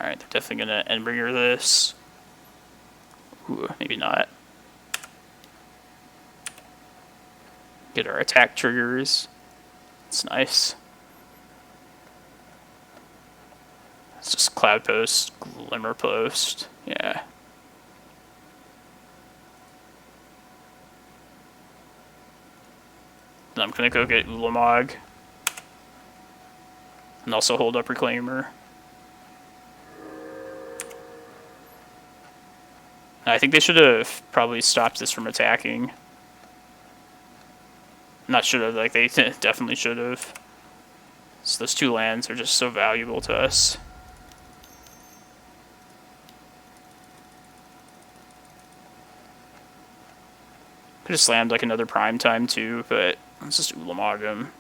Alright, they're definitely going to Endbringer this. Ooh, maybe not. Get our attack triggers. It's nice. It's just Cloudpost, Glimmerpost. Yeah. Then I'm going to go get Ulamog. And also hold up Reclaimer. I think they should have probably stopped this from attacking. Not should have, like, they definitely should have. So those 2 lands are just so valuable to us. Could have slammed, like, another prime time, too, but let's just Ulamog him.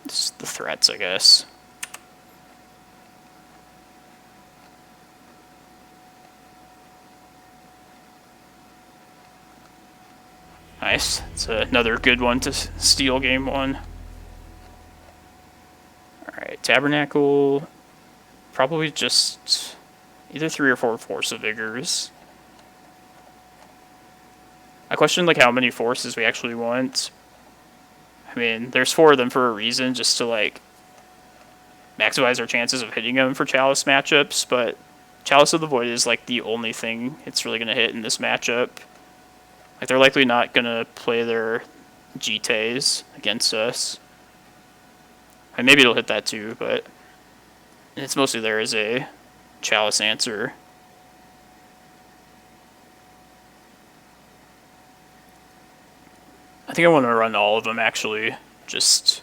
Just the threats, I guess. Nice. It's another good one to steal game 1. Alright, Tabernacle. Probably just either 3 or 4 Force of Vigors. I question, like, how many forces we actually want. I mean, there's 4 of them for a reason, just to, like, maximize our chances of hitting them for Chalice matchups, but Chalice of the Void is, like, the only thing it's really going to hit in this matchup. Like, they're likely not going to play their GTAs against us. And maybe it'll hit that too, but it's mostly there as a Chalice answer. I think I want to run all of them, actually. Just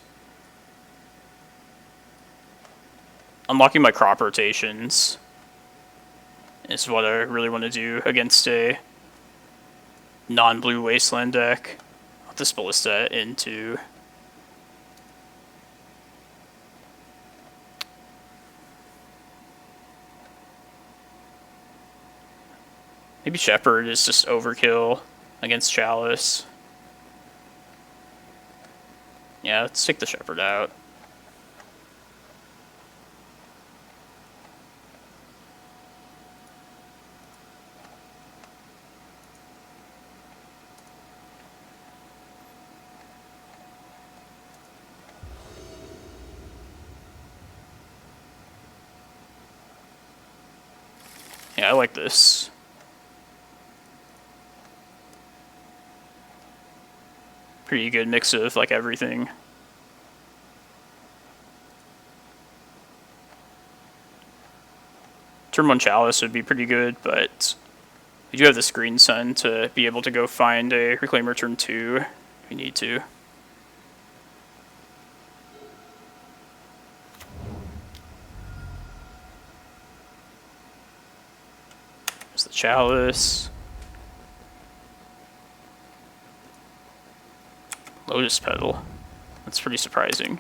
unlocking my crop rotations is what I really want to do against a non-blue Wasteland deck. I'll just Ballista into maybe Shepherd is just overkill against Chalice. Yeah, let's take the Shepherd out. Yeah, I like this. Pretty good mix of, like, everything. Turn 1 Chalice would be pretty good, but we do have this Green Sun to be able to go find a Reclaimer turn 2 if we need to. There's the Chalice. Lotus Petal. That's pretty surprising.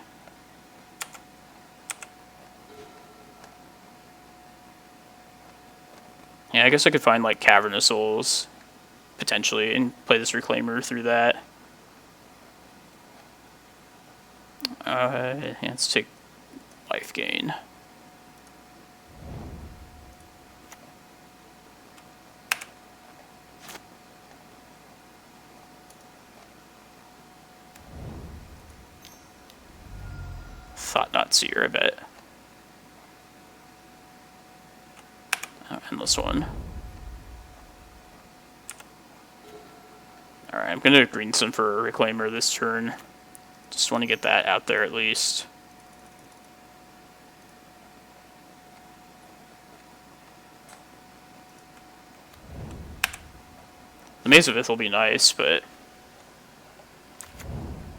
Yeah, I guess I could find, like, Cavern of Souls, potentially, and play this Reclaimer through that. Yeah, let's take life gain. Thought Not Seer, I bet. Oh, Endless One. Alright, I'm gonna Green Sun for a Reclaimer this turn. Just want to get that out there at least. The Maze of Ith will be nice, but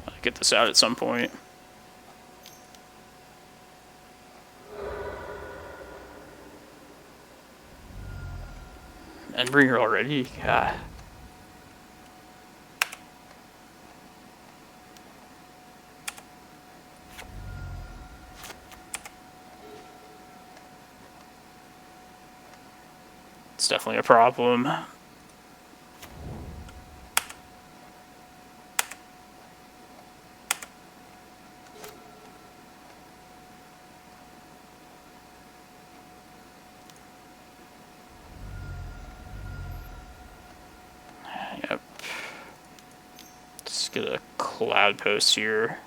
I'll get this out at some point. Endbringer already? God. It's definitely a problem. Yep. Let's get a Cloudpost here.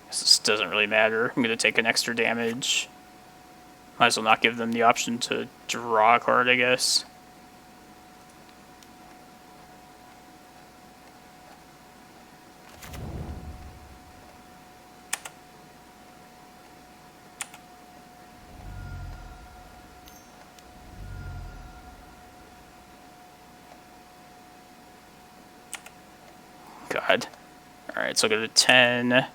This doesn't really matter. I'm going to take an extra damage. Might as well not give them the option to draw a card, I guess. God. Alright, so I'll go to 10. I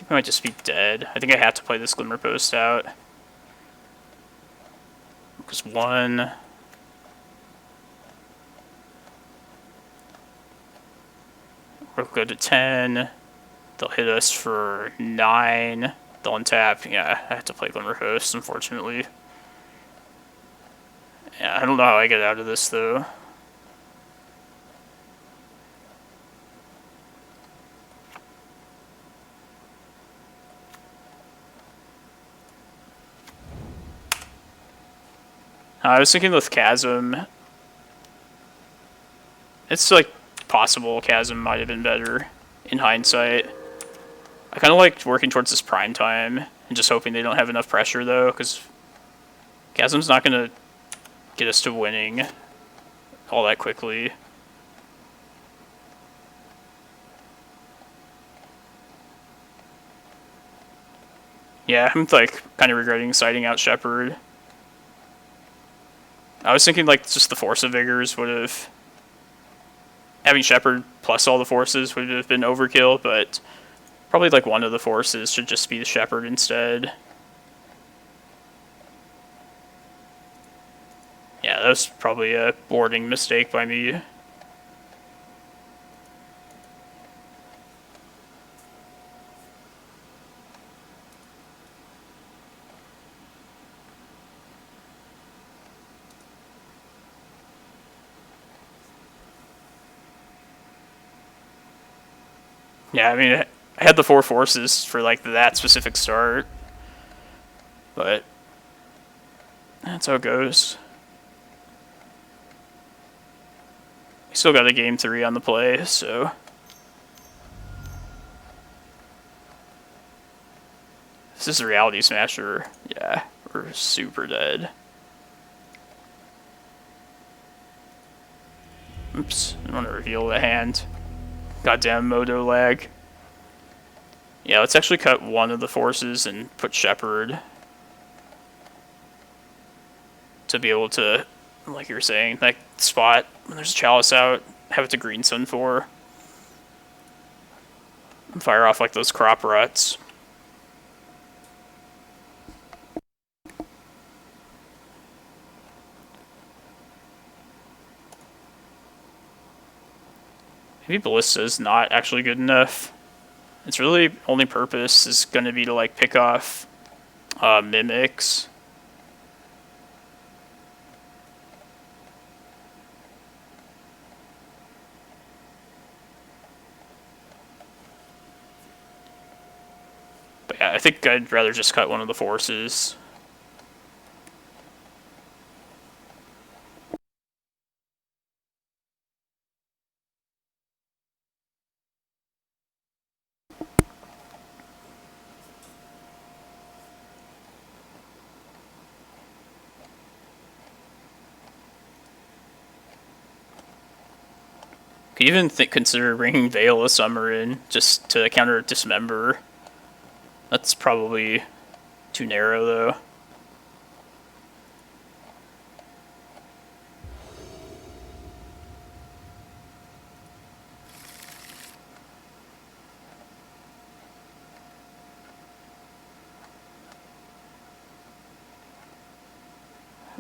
think I might just be dead. I think I have to play this Glimmerpost out. Because 1. We'll go to 10. They'll hit us for 9. They'll untap. Yeah, I have to play Glimmerpost, unfortunately. Yeah, I don't know how I get out of this, though. I was thinking with Chasm, it's like possible Chasm might have been better in hindsight. I kind of liked working towards this prime time and just hoping they don't have enough pressure though, because Chasm's not going to get us to winning all that quickly. Yeah, I'm like kind of regretting siding out Shepherd. I was thinking like just the Force of Vigors would have... Having Shepherd plus all the forces would have been overkill, but probably like one of the forces should just be the Shepherd instead. Yeah, that was probably a boarding mistake by me. Yeah, I mean, I had the 4 forces for like that specific start, but that's how it goes. We still got a game 3 on the play, so this is a Reality Smasher. Yeah, we're super dead. Oops, I want to reveal the hand. Goddamn Modo lag. Yeah, let's actually cut one of the forces and put Shepherd to be able to, like you were saying, that spot when there's a Chalice out, have it to Green Sun for. And fire off like those crop ruts. Maybe Ballista is not actually good enough. Its really only purpose is going to be to like pick off mimics. But yeah, I think I'd rather just cut one of the forces. Could even consider bringing Veil of Summer in, just to counter Dismember. That's probably too narrow, though.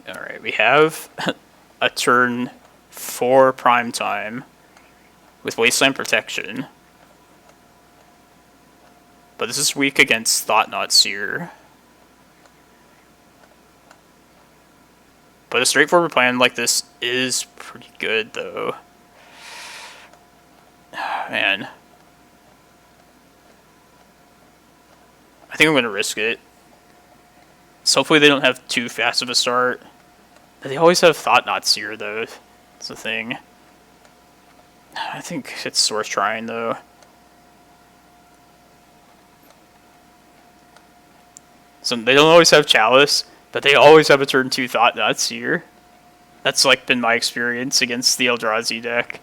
Alright, we have a turn 4 prime time with Wasteland Protection. But this is weak against Thought-Knot Seer. But a straightforward plan like this is pretty good, though. Man. I think I'm going to risk it. So hopefully they don't have too fast of a start. They always have Thought-Knot Seer, though. That's the thing. I think it's worth trying, though. So they don't always have Chalice, but they always have a turn 2 Thought-Knot Seer. That's like been my experience against the Eldrazi deck.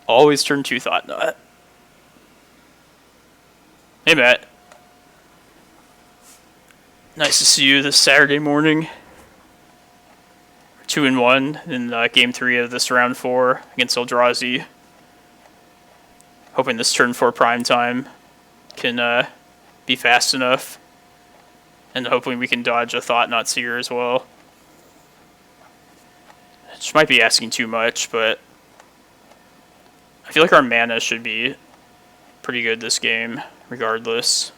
Always turn 2 Thought-Knot. Hey, Matt. Nice to see you this Saturday morning. 2-1 in Game 3 of this Round 4 against Eldrazi. Hoping this turn 4 prime time can be fast enough. And hopefully we can dodge a Thought-Knot Seer as well. Which might be asking too much, but I feel like our mana should be pretty good this game, regardless.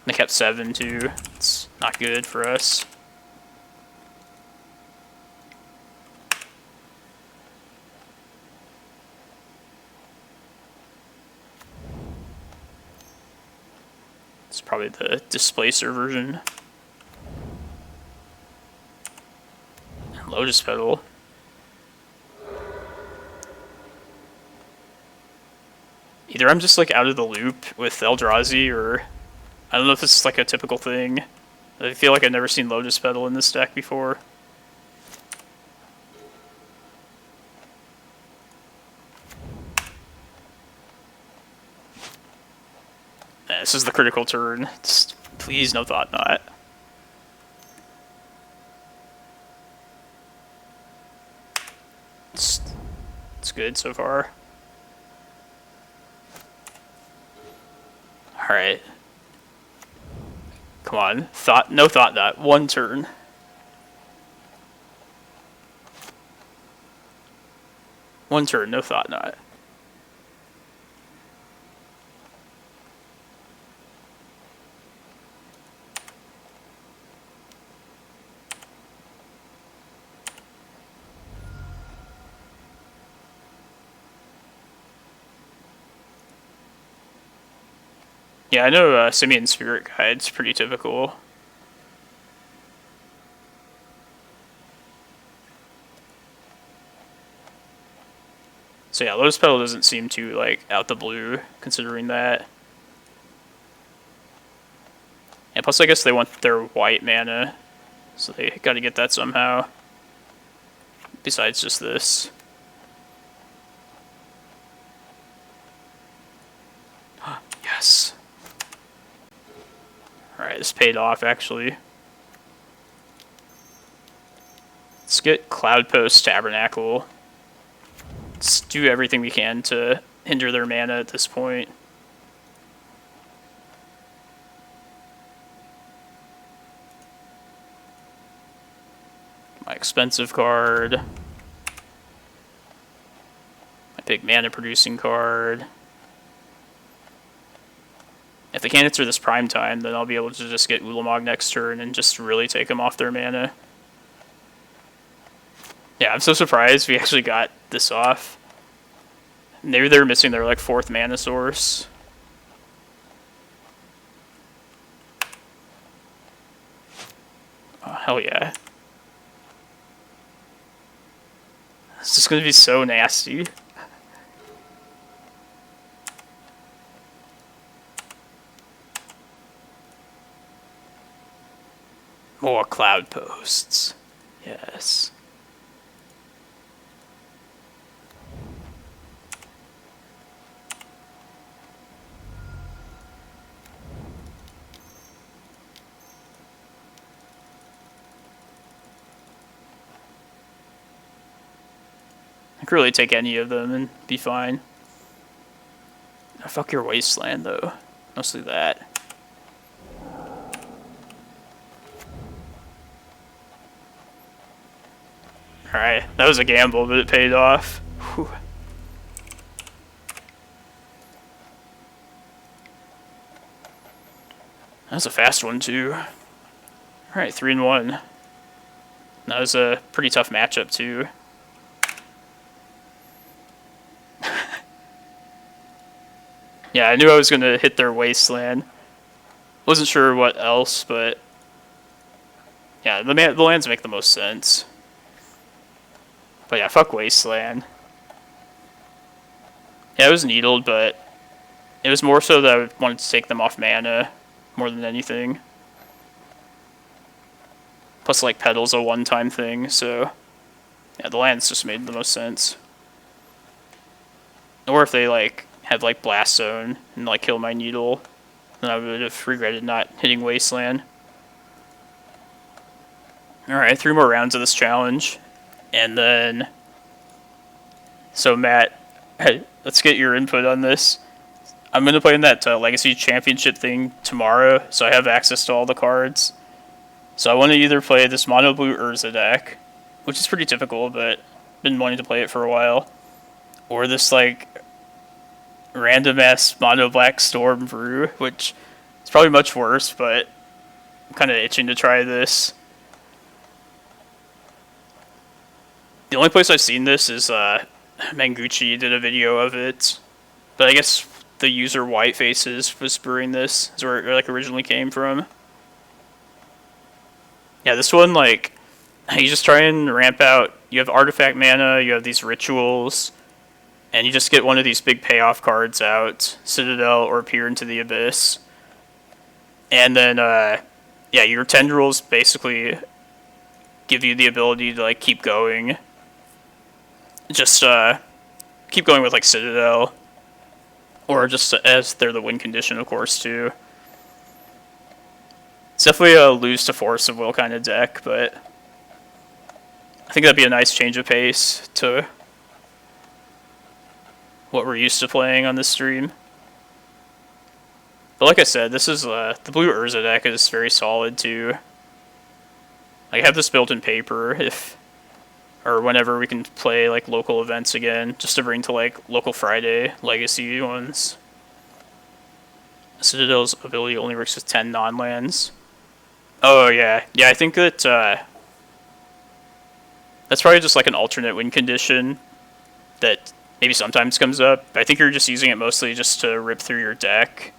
They kept 7 too. It's not good for us. It's probably the Displacer version. Lotus Petal. Either I'm just like out of the loop with Eldrazi, or I don't know if this is like a typical thing. I feel like I've never seen Lotus Petal in this deck before. This is the critical turn. Just, please, no Thought-Knot. It's good so far. Alright. Come on. No Thought-Knot. One turn. One turn, no Thought-Knot. Yeah, I know Simian Spirit Guide's pretty typical. So yeah, Lotus Petal doesn't seem too, like, out the blue, considering that. And plus I guess they want their white mana, so they gotta get that somehow. Besides just this. Yes! Alright, this paid off, actually. Let's get Cloudpost Tabernacle. Let's do everything we can to hinder their mana at this point. My expensive card. My big mana producing card. If they can't answer this prime time, then I'll be able to just get Ulamog next turn and just really take them off their mana. Yeah, I'm so surprised we actually got this off. Maybe they're missing their like 4th mana source. Oh, hell yeah. This is gonna be so nasty. More Cloudposts. Yes. I could really take any of them and be fine. Oh, fuck your wasteland, though. Mostly that. Alright, that was a gamble, but it paid off. Whew. That was a fast one, too. Alright, 3-1. That was a pretty tough matchup, too. Yeah, I knew I was going to hit their wasteland. Wasn't sure what else, but yeah, the lands make the most sense. But yeah, fuck wasteland. Yeah, it was needled, but it was more so that I wanted to take them off mana more than anything. Plus, like, Petal's a one-time thing, so yeah, the lands just made the most sense. Or if they, like, had, like, Blast Zone and, like, kill my Needle, then I would have regretted not hitting Wasteland. Alright, 3 more rounds of this challenge. And then... So, Matt, let's get your input on this. I'm going to play in that Legacy Championship thing tomorrow, so I have access to all the cards. So I want to either play this Mono Blue Urza deck, which is pretty typical, but been wanting to play it for a while. Or this, like, random-ass Mono Black Storm Brew, which is probably much worse, but I'm kind of itching to try this. The only place I've seen this is Manguchi did a video of it, but I guess the user White Faces was brewing this, is where it like originally came from. Yeah, this one, like, you just try and ramp out, you have artifact mana, you have these rituals, and you just get one of these big payoff cards out, Citadel or Peer into the Abyss. And then, yeah, your tendrils basically give you the ability to, like, keep going. Just, keep going with, like, Citadel. Or just as they're the win condition, of course, too. It's definitely a lose to Force of Will kind of deck, but I think that'd be a nice change of pace to what we're used to playing on this stream. But like I said, this is, the Blue Urza deck is very solid, too. I have this built in paper, or whenever we can play, like, local events again, just to bring to, like, Local Friday Legacy ones. Citadel's ability only works with 10 non-lands. Oh, yeah. Yeah, I think that, that's probably just, like, an alternate win condition that maybe sometimes comes up. I think you're just using it mostly just to rip through your deck.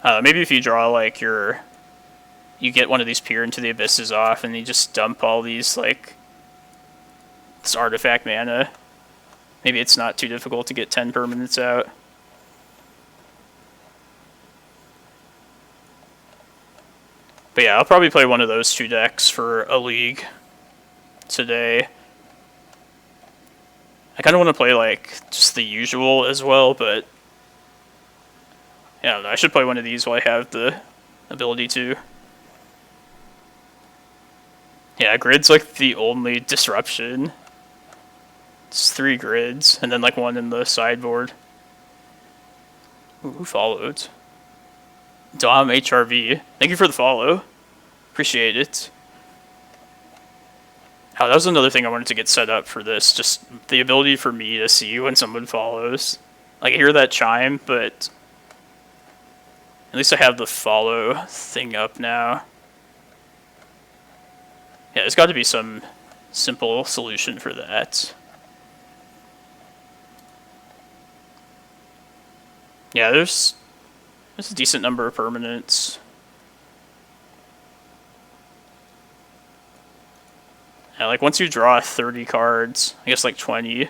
Maybe if you draw, like, you get one of these Peer into the Abysses off, and you just dump all these, like, this artifact mana. Maybe it's not too difficult to get 10 permanents out. But yeah, I'll probably play one of those two decks for a league today. I kind of want to play, like, just the usual as well, but yeah, I don't know, I should play one of these while I have the ability to. Yeah, grid's like the only disruption. It's 3 grids, and then like 1 in the sideboard. Ooh, who followed? Dom HRV. Thank you for the follow. Appreciate it. Oh, that was another thing I wanted to get set up for this. Just the ability for me to see when someone follows. Like, I hear that chime, but at least I have the follow thing up now. Yeah, there's got to be some simple solution for that. Yeah, there's a decent number of permanents. Yeah, like once you draw 30 cards, I guess like 20,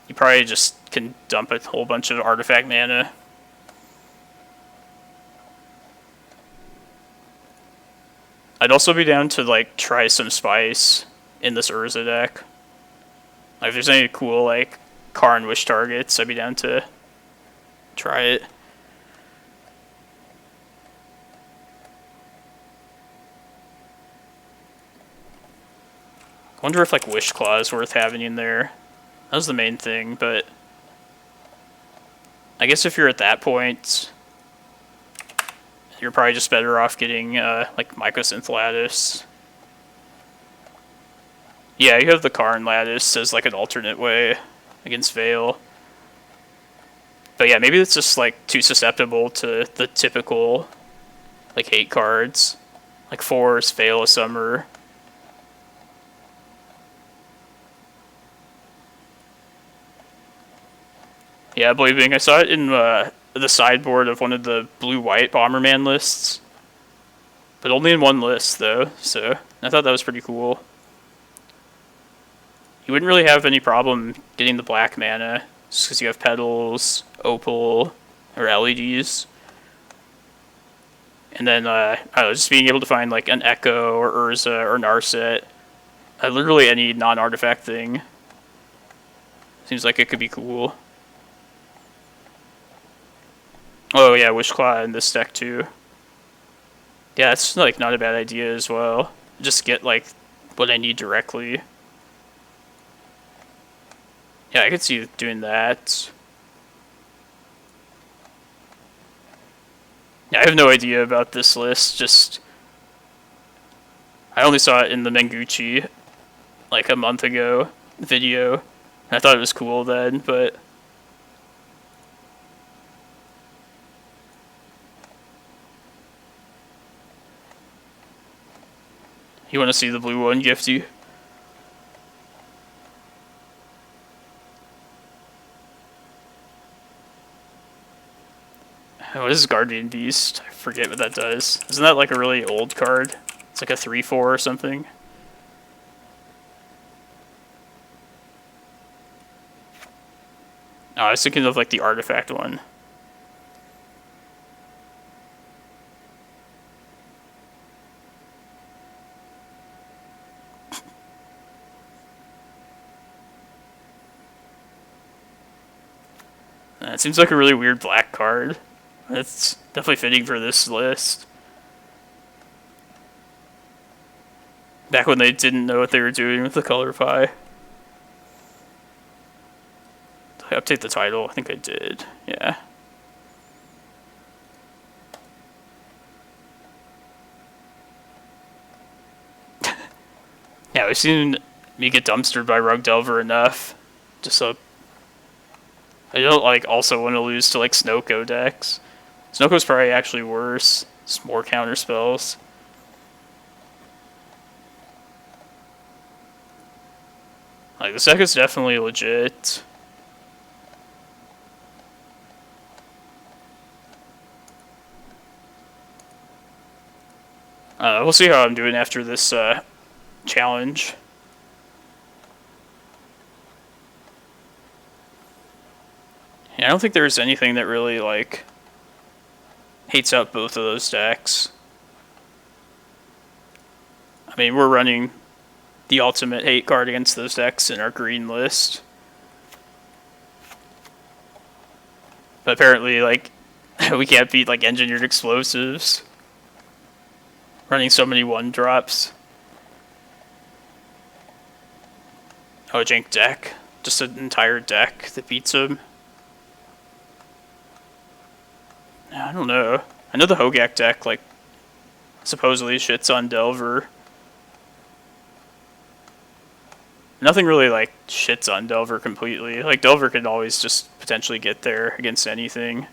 you probably just can dump a whole bunch of artifact mana. I'd also be down to like try some spice in this Urza deck. Like if there's any cool like Karn Wish targets, I'd be down to try it. I wonder if like Wish Claw is worth having in there. That was the main thing, but I guess if you're at that point, you're probably just better off getting like Mycosynth Lattice. Yeah, you have the Karn Lattice as like an alternate way against Veil. But yeah, maybe it's just like too susceptible to the typical like hate cards. Like Force, Veil of Summer. Yeah, Believing. I saw it in the sideboard of one of the blue-white Bomberman lists. But only in one list, though, so I thought that was pretty cool. You wouldn't really have any problem getting the black mana, just because you have Petals, Opal, or LEDs. And then, I don't know, just being able to find like an Echo, or Urza, or Narset. Literally any non-artifact thing. Seems like it could be cool. Oh yeah, Wishclaw in this deck too. Yeah, that's like not a bad idea as well. Just get like what I need directly. Yeah, I could see doing that. Yeah, I have no idea about this list, just I only saw it in the Menguchi like a month ago video. I thought it was cool then, but you want to see the blue one, Gifty? What is Guardian Beast? I forget what that does. Isn't that like a really old card? It's like a 3/4 or something. Oh, I was thinking of like the artifact one. It seems like a really weird black card. It's definitely fitting for this list. Back when they didn't know what they were doing with the color pie. Did I update the title? I think I did. Yeah. Yeah, we've seen me get dumpstered by Rug Delver enough. Just so I don't like also want to lose to like Snoko decks. Snoko's probably actually worse. It's more counter spells. Like this deck is definitely legit. We'll see how I'm doing after this challenge. Yeah, I don't think there's anything that really like hates out both of those decks. I mean, we're running the ultimate hate card against those decks in our green list. But apparently, like, we can't beat, like, engineered explosives. Running so many 1-drops. Oh, a jank deck. Just an entire deck that beats them. I don't know. I know the Hogak deck, like, supposedly shits on Delver. Nothing really, like, shits on Delver completely. Like, Delver could always just potentially get there against anything.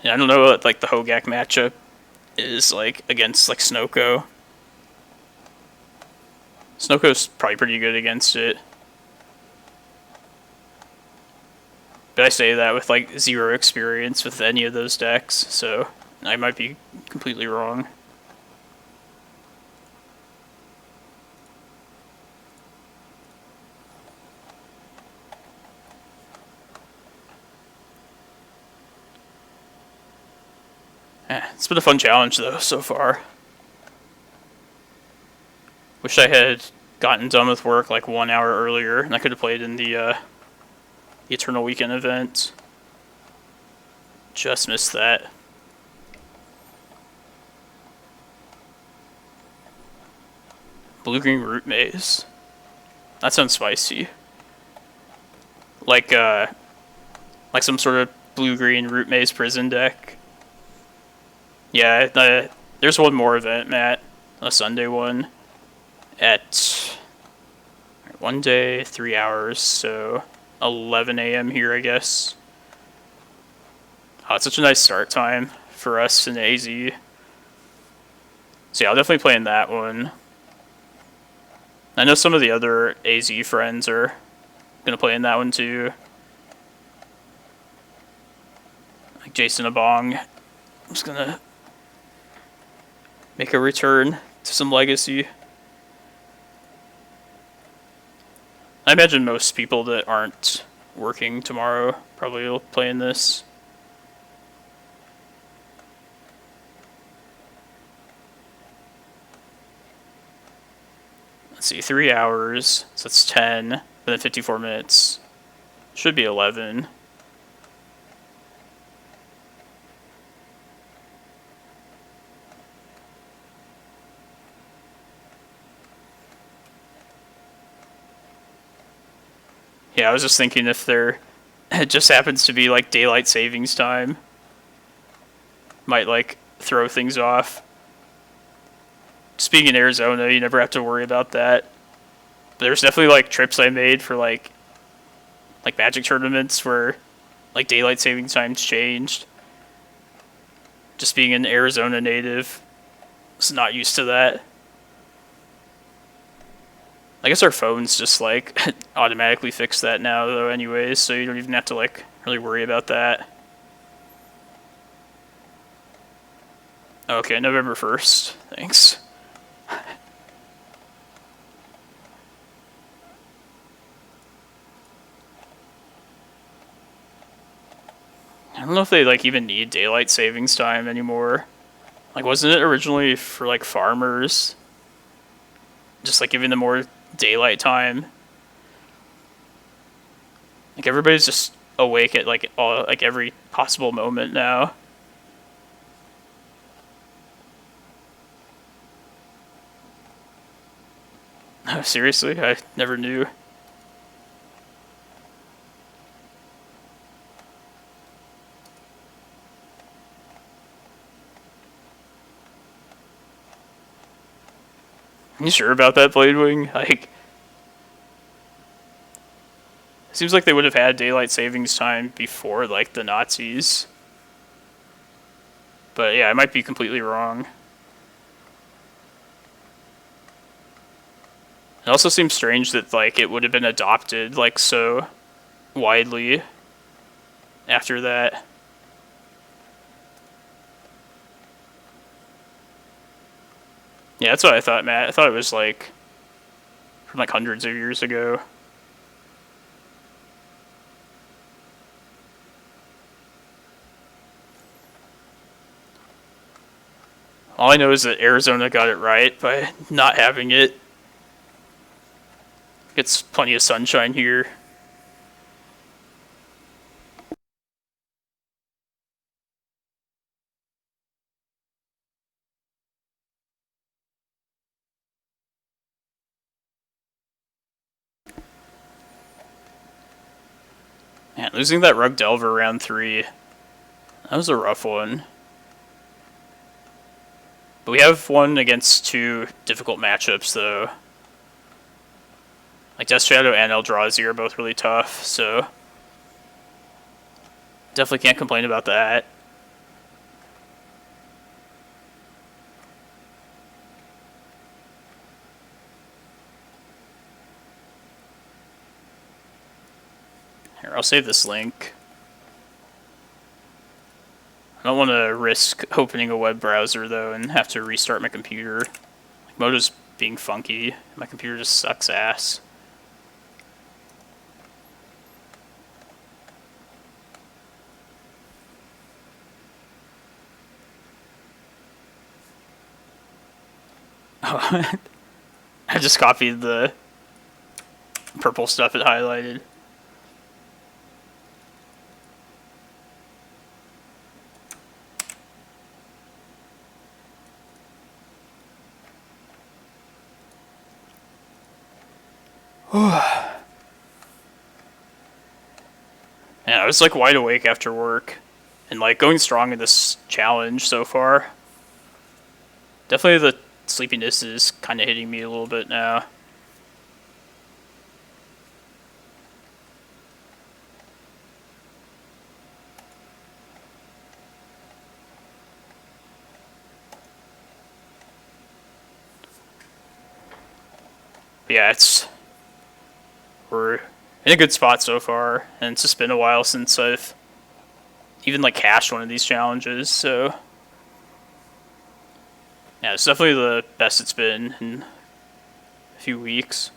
Yeah, I don't know what, like, the Hogak matchup is, like, against, like, Snoko. Snoko's probably pretty good against it. But I say that with, like, 0 experience with any of those decks, so I might be completely wrong. It's been a fun challenge though so far. Wish I had gotten done with work like 1 hour earlier, and I could have played in the Eternal Weekend event. Just missed that. Blue-green root maze. That sounds spicy. Like some sort of blue-green root maze prison deck. Yeah, there's one more event, Matt. A Sunday one. At 1 day, 3 hours, so 11 a.m. here, I guess. Oh, it's such a nice start time for us in AZ. So yeah, I'll definitely play in that one. I know some of the other AZ friends are gonna play in that one too. Like Jason Abong. I'm just gonna make a return to some Legacy. I imagine most people that aren't working tomorrow probably will play in this. Let's see, 3 hours, so that's 10, and then 54 minutes. Should be 11. Yeah, I was just thinking if it just happens to be like daylight savings time, might like throw things off. Just being in Arizona, you never have to worry about that. But there's definitely like trips I made for like Magic tournaments where like daylight savings times changed. Just being an Arizona native, was not used to that. I guess our phones just like automatically fix that now though anyways, so you don't even have to like really worry about that. Okay, November 1st. Thanks. I don't know if they like even need daylight savings time anymore. Like, wasn't it originally for like farmers? Just like giving them more daylight time. Like everybody's just awake at like every possible moment now. Oh, seriously? I never knew. You sure about that, Bladewing? Like, seems like they would have had daylight savings time before, like, the Nazis. But yeah, I might be completely wrong. It also seems strange that, like, it would have been adopted, like, so widely after that. Yeah, that's what I thought, Matt. I thought it was, like, from, like, hundreds of years ago. All I know is that Arizona got it right by not having it. Gets plenty of sunshine here. Man, losing that Rug Delver round 3, that was a rough one. But we have won against 2 difficult matchups, though. Like, Death Shadow and Eldrazi are both really tough, so definitely can't complain about that. Here, I'll save this link. I don't want to risk opening a web browser, though, and have to restart my computer. Like, Moto's being funky. My computer just sucks ass. I just copied the purple stuff it highlighted. And I was like wide awake after work and like going strong in this challenge so far. Definitely the sleepiness is kind of hitting me a little bit now. But yeah, we're in a good spot so far, and it's just been a while since I've even like cashed one of these challenges, so yeah, it's definitely the best it's been in a few weeks.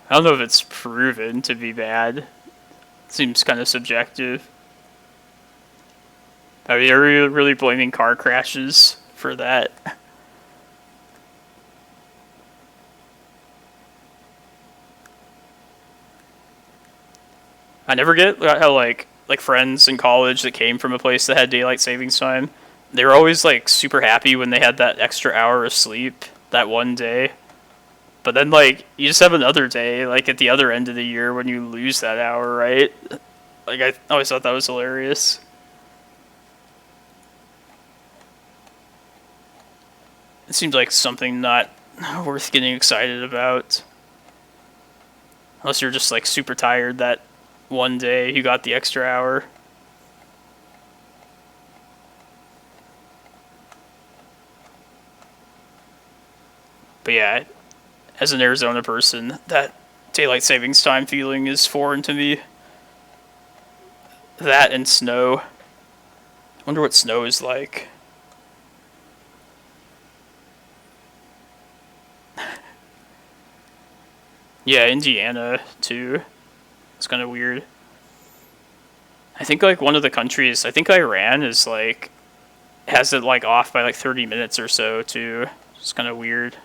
I don't know if it's proven to be bad. It seems kind of subjective. I mean, are you really blaming car crashes for that? I never get how like friends in college that came from a place that had daylight savings time, they were always like super happy when they had that extra hour of sleep that one day. But then like you just have another day like at the other end of the year when you lose that hour, right? Like I always thought that was hilarious. It seems like something not worth getting excited about. Unless you're just like super tired that one day you got the extra hour. But yeah, as an Arizona person, that daylight savings time feeling is foreign to me. That and snow. I wonder what snow is like. Yeah, Indiana too. It's kind of weird. I think like one of the countries, I think Iran is like has it like off by like 30 minutes or so too. It's kind of weird.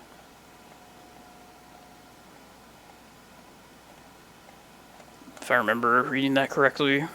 If I remember reading that correctly.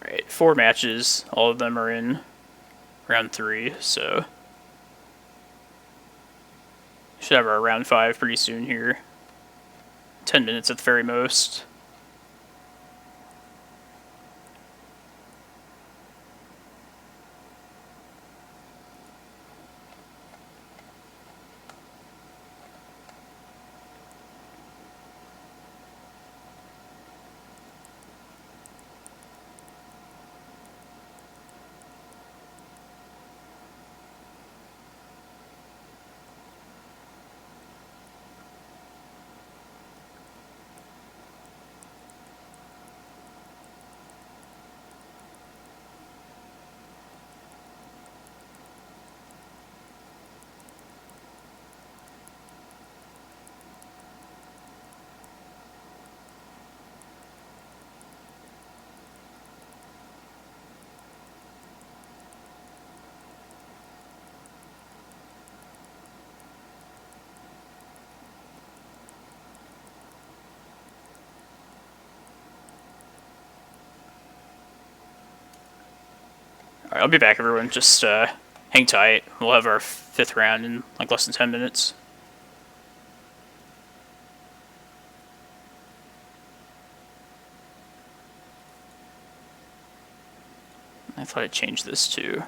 Alright, 4 matches. All of them are in round 3, so should have our round 5 pretty soon here. 10 minutes at the very most. I'll be back, everyone. Just hang tight. We'll have our 5th round in like less than 10 minutes. I thought I changed this too.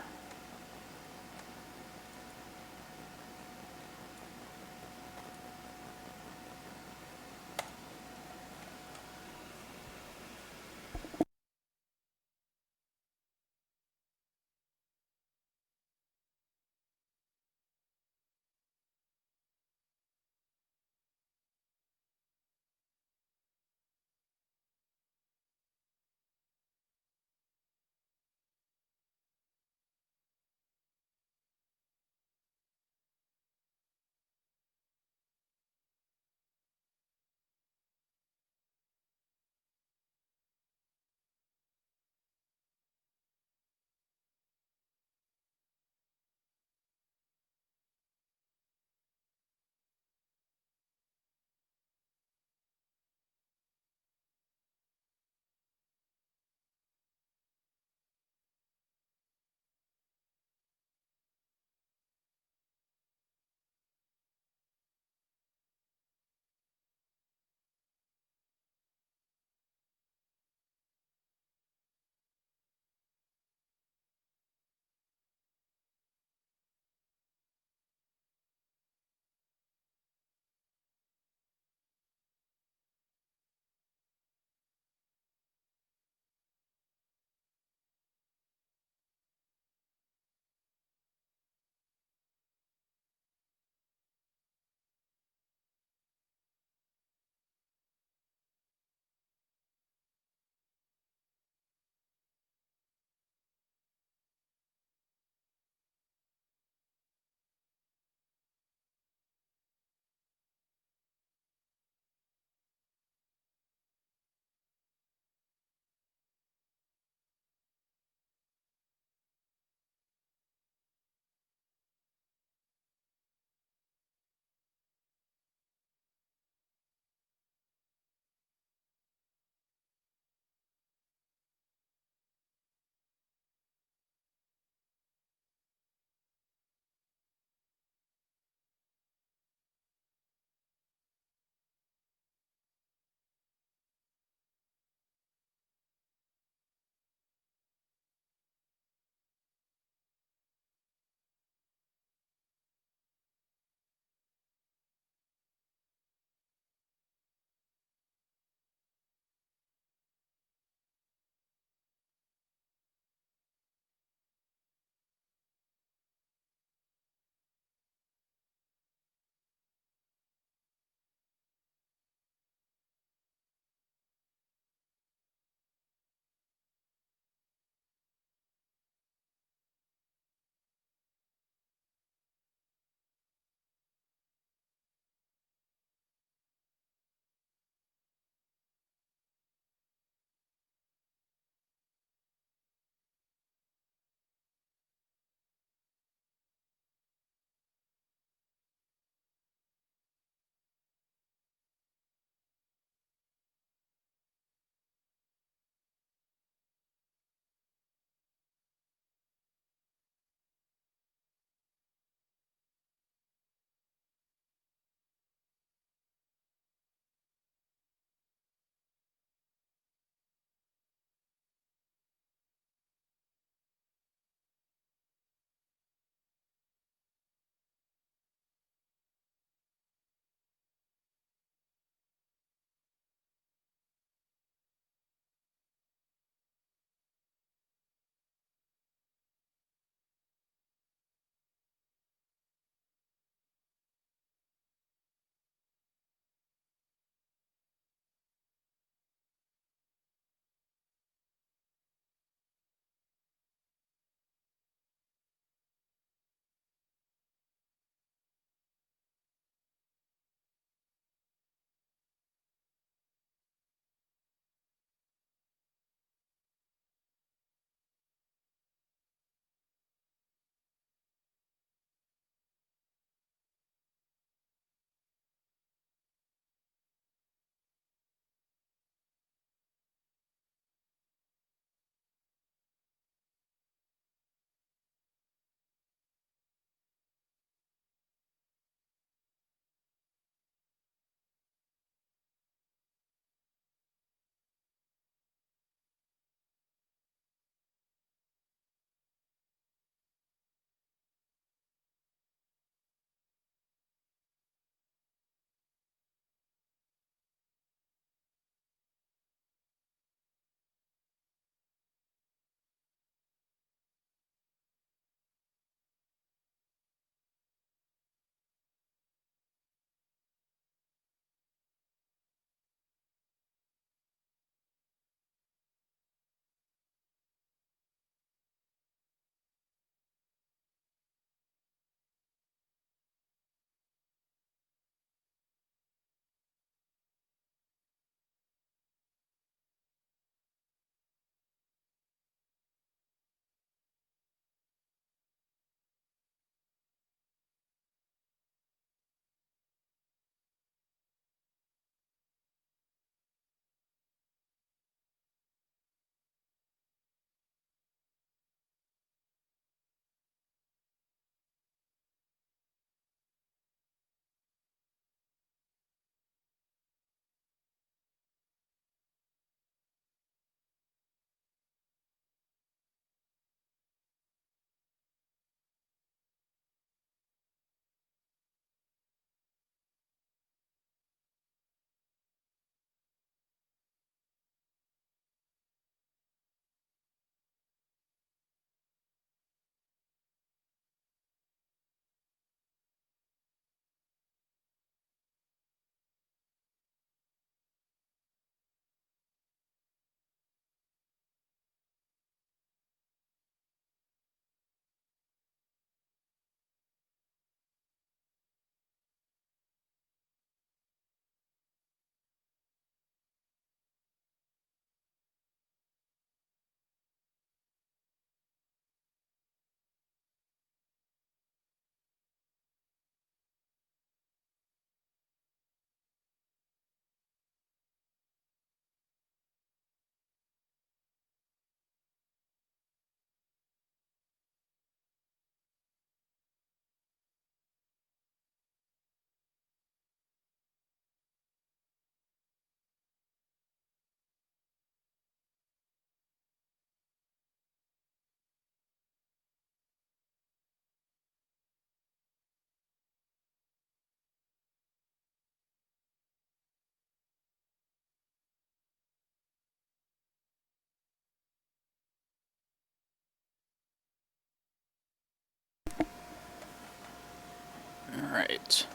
Alright.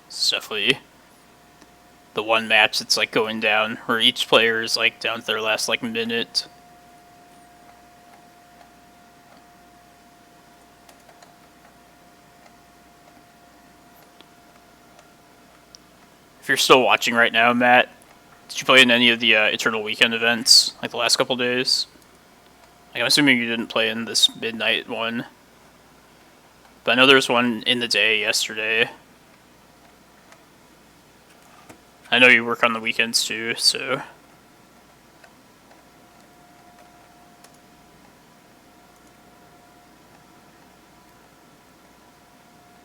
It's definitely the one match that's like going down, where each player is like down to their last like minute. If you're still watching right now, Matt, did you play in any of the Eternal Weekend events, like the last couple days? Like, I'm assuming you didn't play in this midnight one. But I know there was one in the day yesterday. I know you work on the weekends too, so...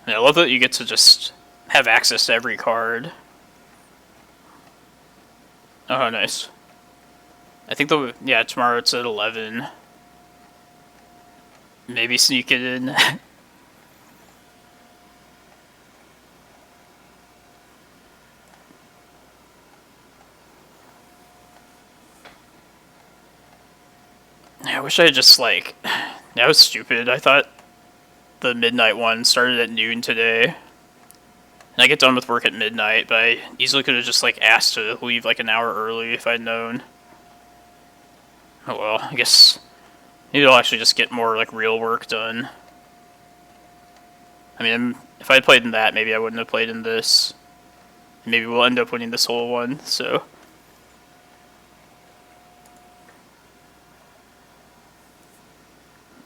And I love that you get to just have access to every card. Oh, nice. I think tomorrow it's at 11. Maybe sneak it in. I wish I had just, like... That was stupid. I thought the midnight one started at noon today. And I get done with work at midnight, but I easily could have just, like, asked to leave, like, an hour early if I'd known. Oh well, I guess... Maybe I'll actually just get more, like, real work done. I mean, if I had played in that, maybe I wouldn't have played in this. Maybe we'll end up winning this whole one, so...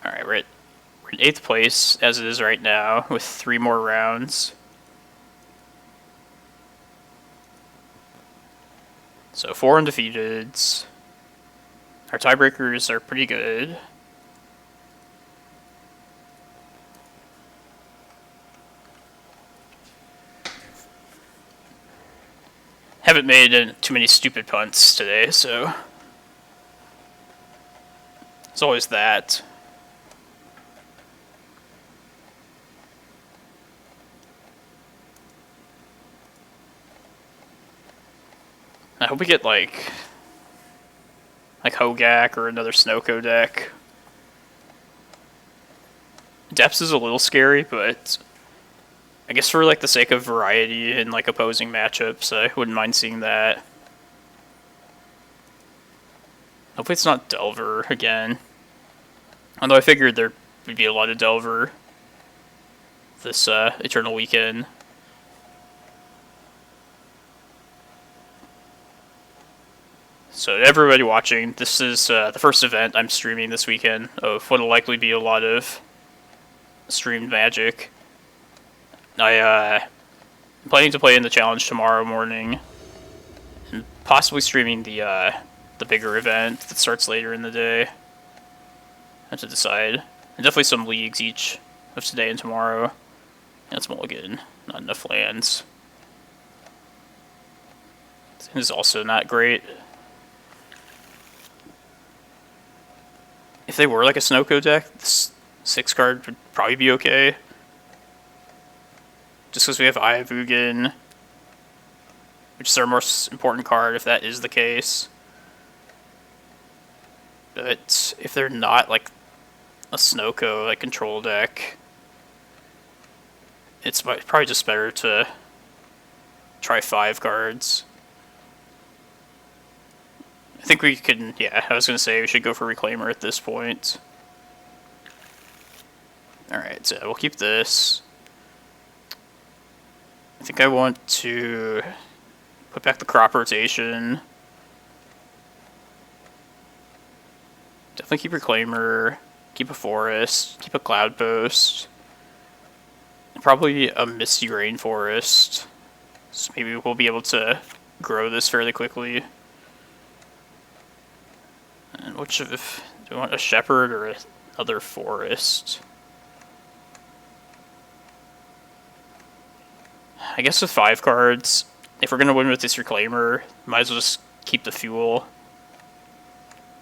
Alright, we're in 8th place, as it is right now, with 3 more rounds. So 4 undefeateds. Our tiebreakers are pretty good. Haven't made too many stupid punts today, so... There's always that. I hope we get, like Hogak or another Snowco deck. Depths is a little scary, but I guess for, like, the sake of variety and, like, opposing matchups, I wouldn't mind seeing that. Hopefully it's not Delver again. Although I figured there would be a lot of Delver this Eternal Weekend. So to everybody watching, this is the first event I'm streaming this weekend of what will likely be a lot of streamed Magic. I'm planning to play in the challenge tomorrow morning, and possibly streaming the bigger event that starts later in the day. I have to decide. And definitely some leagues each of today and tomorrow. That's mulligan. Not enough lands. This is also not great. If they were like a Snowco deck, this 6 card would probably be okay. Just because we have Eye of Ugin, which is our most important card if that is the case. But if they're not like a Snowco like control deck, it's probably just better to try 5 cards. I think we can, yeah, I was going to say we should go for Reclaimer at this point. Alright, so we'll keep this. I think I want to put back the crop rotation. Definitely keep Reclaimer, keep a Forest, keep a Cloudpost. And probably a Misty Rainforest. So maybe we'll be able to grow this fairly quickly. And which of, do we want a Shepherd or another Forest? I guess with 5 cards, if we're going to win with this Reclaimer, might as well just keep the fuel.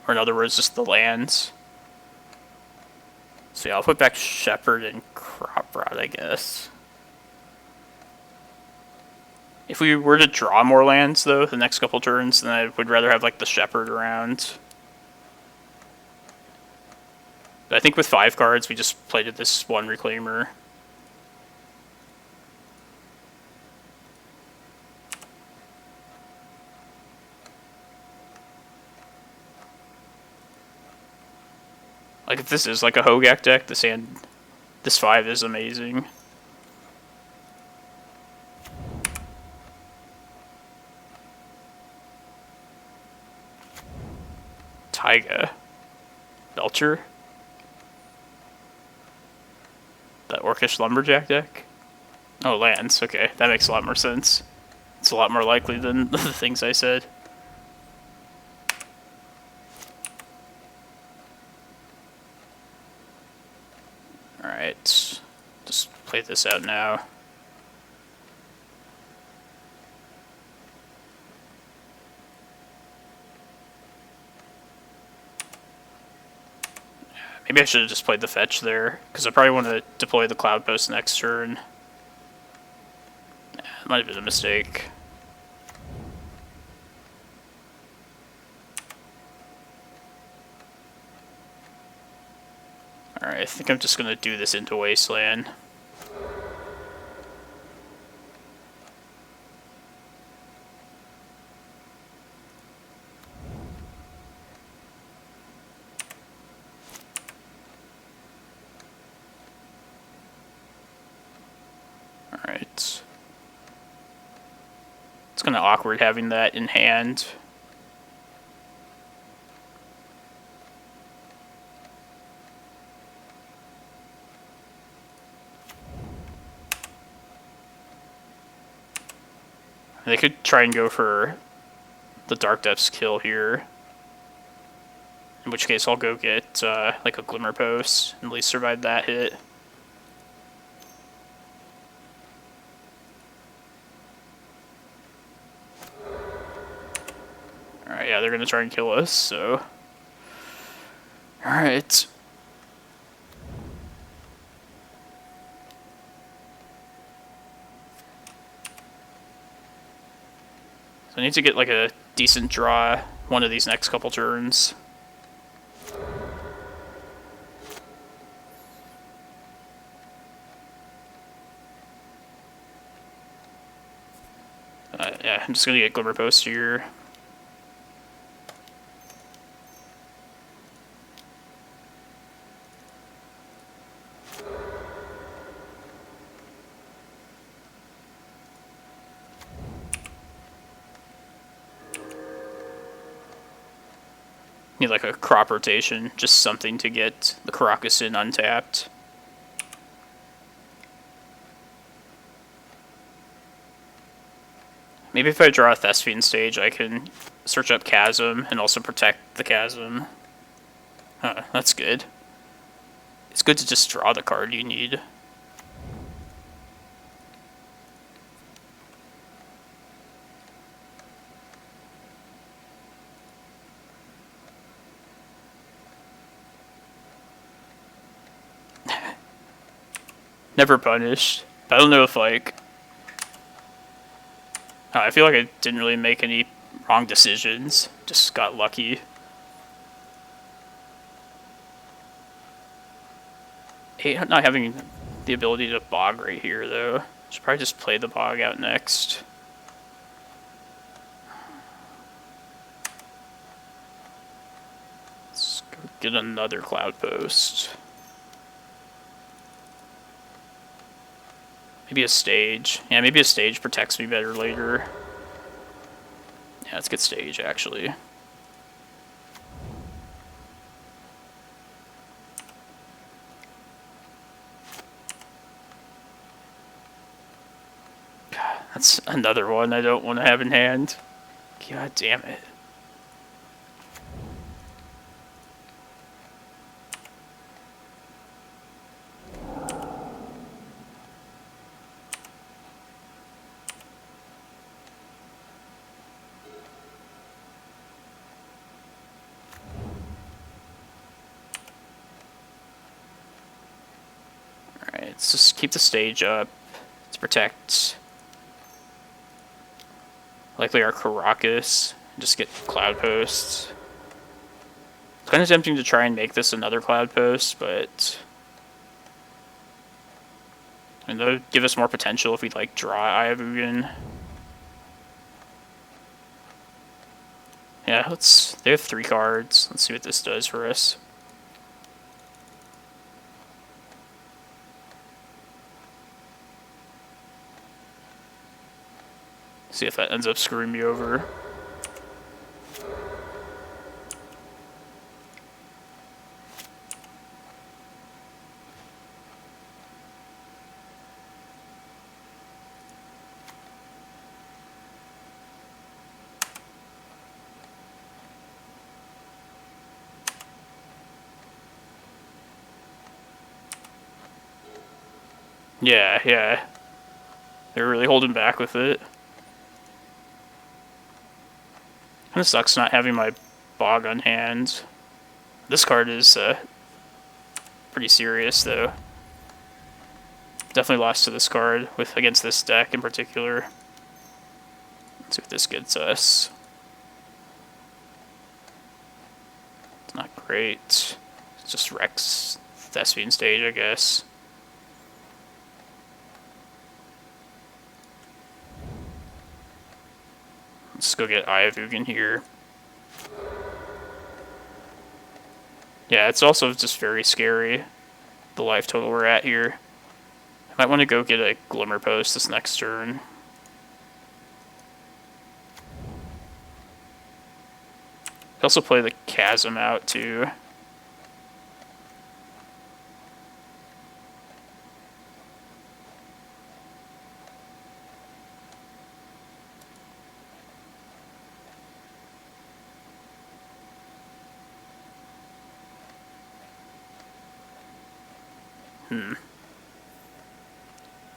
Or in other words, just the lands. So yeah, I'll put back Shepherd and Crop Rot, I guess. If we were to draw more lands, though, the next couple turns, then I would rather have, like, the Shepherd around. But I think with 5 cards, we just played this one Reclaimer. Like, if this is like a Hogak deck, this 5 is amazing. Taiga. Belcher. That Orcish Lumberjack deck? Oh, lands. Okay, that makes a lot more sense. It's a lot more likely than the things I said. Alright, just play this out now. Maybe I should have just played the fetch there, because I probably want to deploy the Cloudpost next turn. It might have been a mistake. Alright, I think I'm just going to do this into Wasteland. Alright. It's kind of awkward having that in hand. They could try and go for the Dark Depths kill here. In which case I'll go get like a Glimmerpost and at least survive that hit. Alright, yeah, they're gonna try and kill us, so... Alright. So I need to get like a decent draw one of these next couple turns. Yeah, I'm just gonna get Glimmerpost here. Need like a crop rotation, just something to get the Karakas in untapped. Maybe if I draw a Thespian stage, I can search up Chasm and also protect the Chasm. Huh, that's good. It's good to just draw the card you need. Never punished. I don't know if, like... I feel like I didn't really make any wrong decisions. Just got lucky. Not having the ability to bog right here, though. Should probably just play the bog out next. Let's go get another Cloudpost. Maybe a stage. Yeah, maybe a stage protects me better later. Yeah, let's get stage, actually. God, that's another one I don't want to have in hand. God damn it. Let's just keep the stage up to protect likely our Karakas. Just get Cloudposts. It's kind of tempting to try and make this another Cloudpost, but I mean, that would give us more potential if we like draw Eye of Ugin. Yeah, they have 3 cards. Let's see what this does for us. See if that ends up screwing me over. Yeah. They're really holding back with it. Kinda sucks not having my Bog on hand. This card is pretty serious, though. Definitely lost to this card against this deck in particular. Let's see what this gets us. It's not great. It's just Rex Thespian stage, I guess. Let's go get Eye of Ugin here. Yeah, it's also just very scary, the life total we're at here. I might want to go get a Glimmerpost this next turn. Also play the Chasm out too.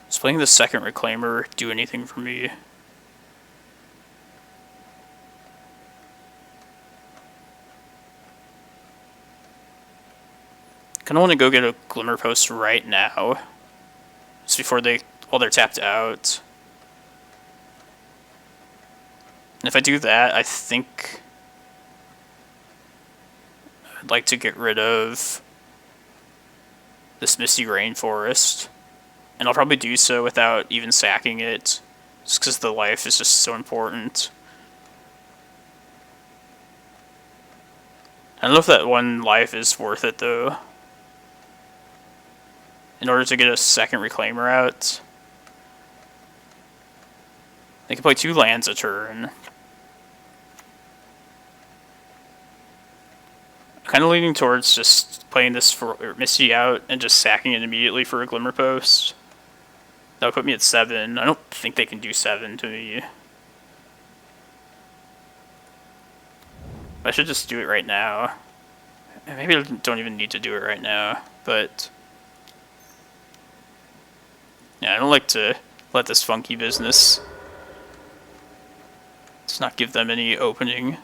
Does playing the second Reclaimer do anything for me? Kinda want to go get a Glimmerpost right now. Just before while they're tapped out. And if I do that, I think I'd like to get rid of this Misty Rainforest. And I'll probably do so without even sacking it, just because the life is just so important. I don't know if that one life is worth it, though. In order to get a second Reclaimer out, they can play 2 lands a turn. Kind of leaning towards just playing this for Misty out and just sacking it immediately for a Glimmerpost. That would put me at 7. I don't think they can do 7 to me. I should just do it right now. Maybe I don't even need to do it right now, but yeah, I don't like to let this funky business just not give them any opening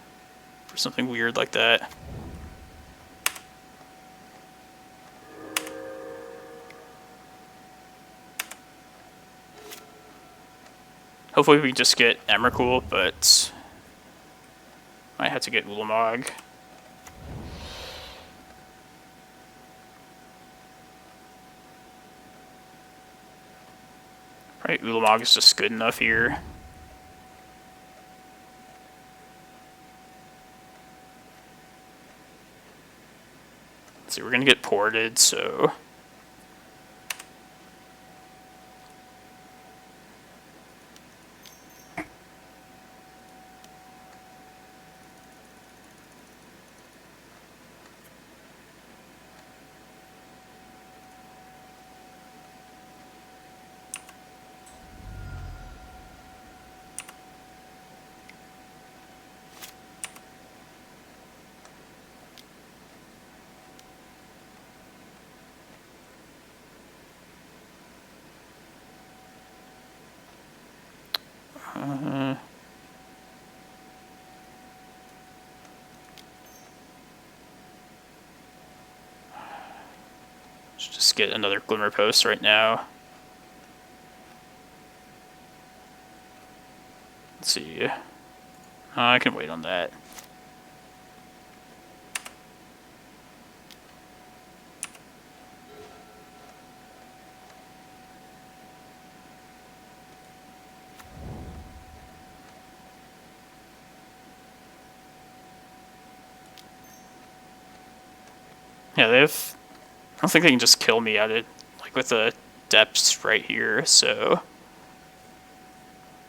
for something weird like that. Hopefully we can just get Emrakul, but I have to get Ulamog. Right, Ulamog is just good enough here. Let's see, we're gonna get ported, so let's just get another Glimmerpost right now. Let's see. I can wait on that. Yeah, I don't think they can just kill me at it, like with the depths right here, so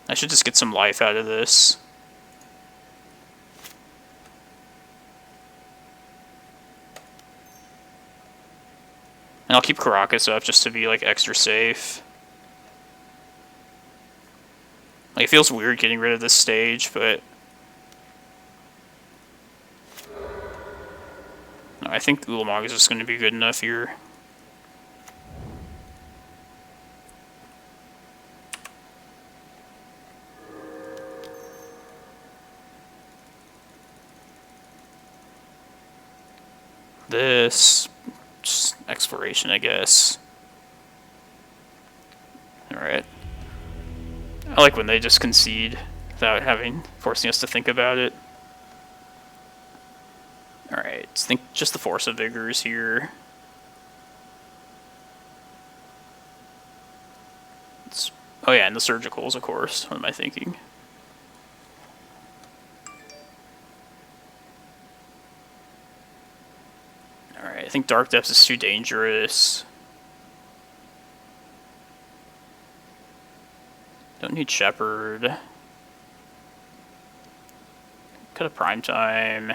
I should just get some life out of this. And I'll keep Karakas up just to be like extra safe. Like, it feels weird getting rid of this stage, but no, I think Ulamog is just going to be good enough here. This just exploration, I guess. Alright. I like when they just concede without forcing us to think about it. Alright, I think just the Force of Vigor is here. Oh yeah, and the Surgicals, of course. What am I thinking? Alright, I think Dark Depths is too dangerous. Don't need Shepherd. Cut a Prime Time.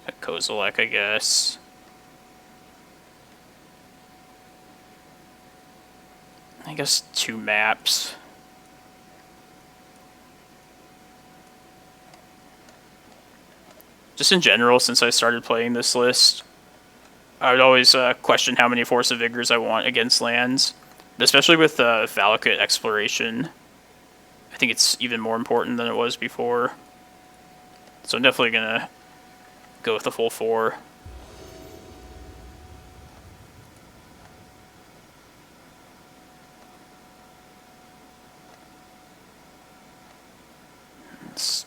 Cut Kozilek, I guess. I guess 2 maps. Just in general, since I started playing this list, I would always question how many Force of Vigors I want against lands. Especially with Valakut Exploration. I think it's even more important than it was before. So I'm definitely going to go with the full 4.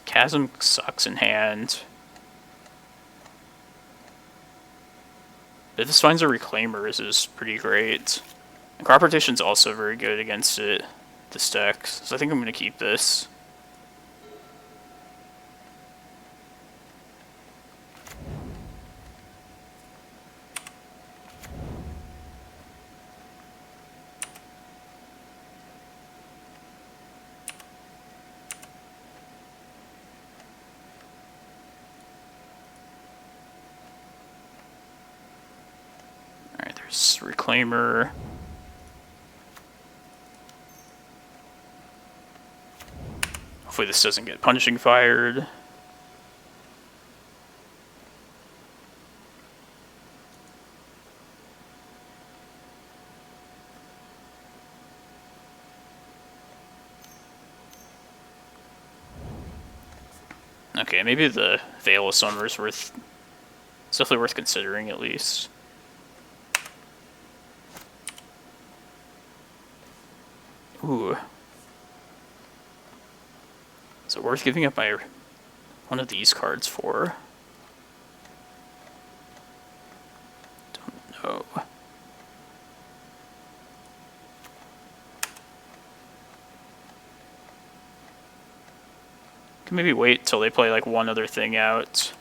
Chasm sucks in hand. But if this finds a Reclaimer, this is pretty great. And Crop Rotation's also very good against it, this deck, so I think I'm going to keep this. Alright, there's Reclaimer. Hopefully this doesn't get Punishing Fired. Okay, maybe the Veil of Summer is worth... It's definitely worth considering, at least. Ooh. Is it worth giving up one of these cards for? Don't know. Can maybe wait till they play like one other thing out.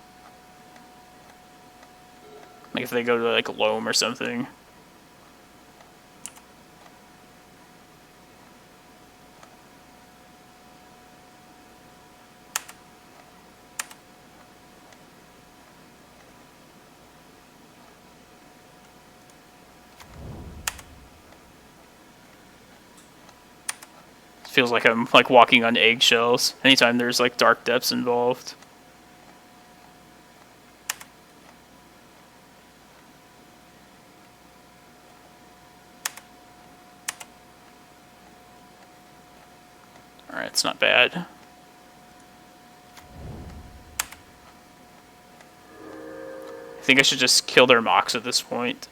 Like if they go to like Loam or something. Feels like I'm like walking on eggshells anytime there's like Dark Depths involved. Alright, it's not bad. I think I should just kill their Mox at this point.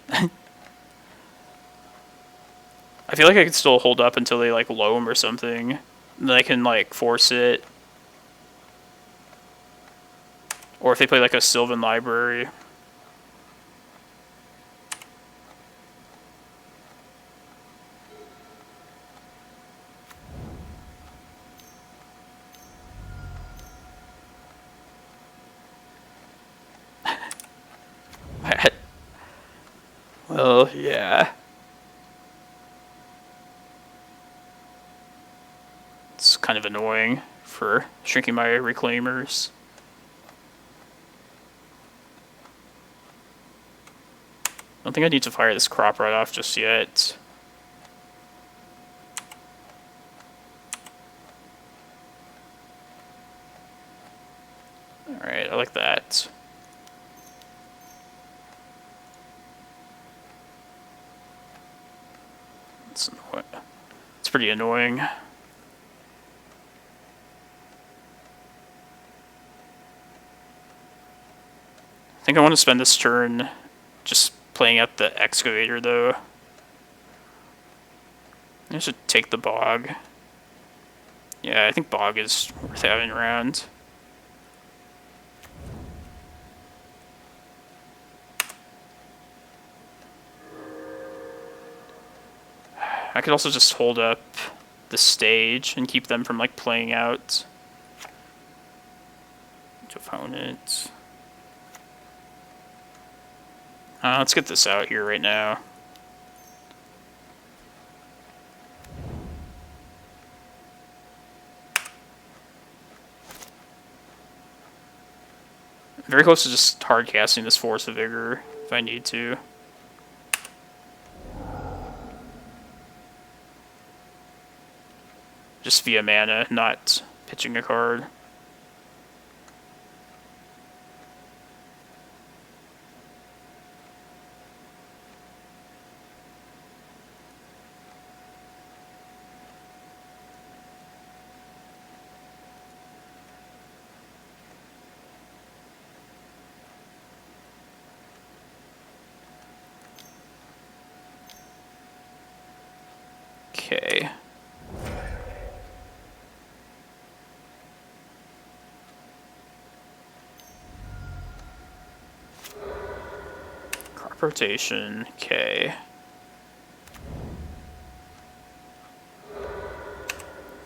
I feel like I could still hold up until they like Loam or something. And then I can like force it. Or if they play like a Sylvan Library. Well, yeah. kind of annoying for shrinking my Reclaimers. I don't think I need to fire this crop right off just yet. Alright, I like that. It's pretty annoying. I think I want to spend this turn just playing out the Excavator, though. I should take the Bog. Yeah, I think Bog is worth having around. I could also just hold up the stage and keep them from like playing out to opponent. Let's get this out here right now. I'm very close to just hard casting this Force of Vigor if I need to. Just via mana, not pitching a card. Okay. Crop rotation, okay.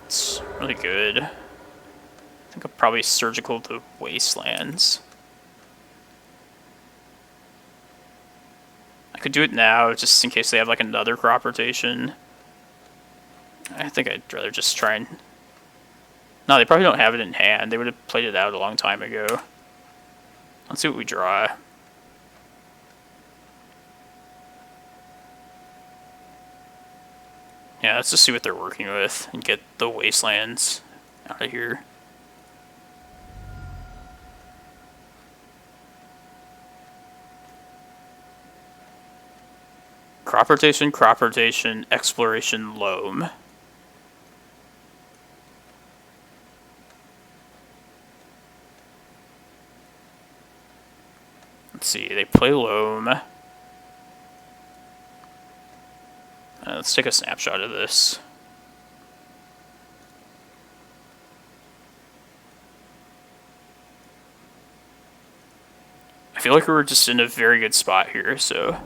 It's really good. I think I'll probably surgical the Wastelands. I could do it now just in case they have like another crop rotation. I think I'd rather just try and... No, they probably don't have it in hand. They would have played it out a long time ago. Let's see what we draw. Yeah, let's just see what they're working with and get the Wastelands out of here. Crop rotation, exploration, loam. Let's see, they play loam. Let's take a snapshot of this. I feel like we're just in a very good spot here, so...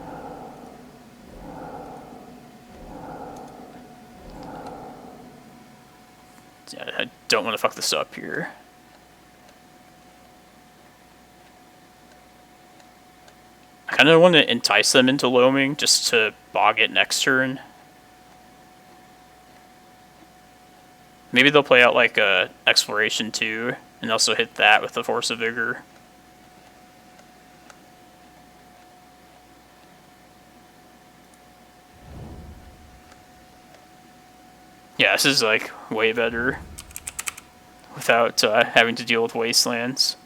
Yeah, I don't want to fuck this up here. I kind of want to entice them into loaming just to bog it next turn. Maybe they'll play out like a exploration too, and also hit that with the Force of Vigor. Yeah, this is like way better without having to deal with Wastelands.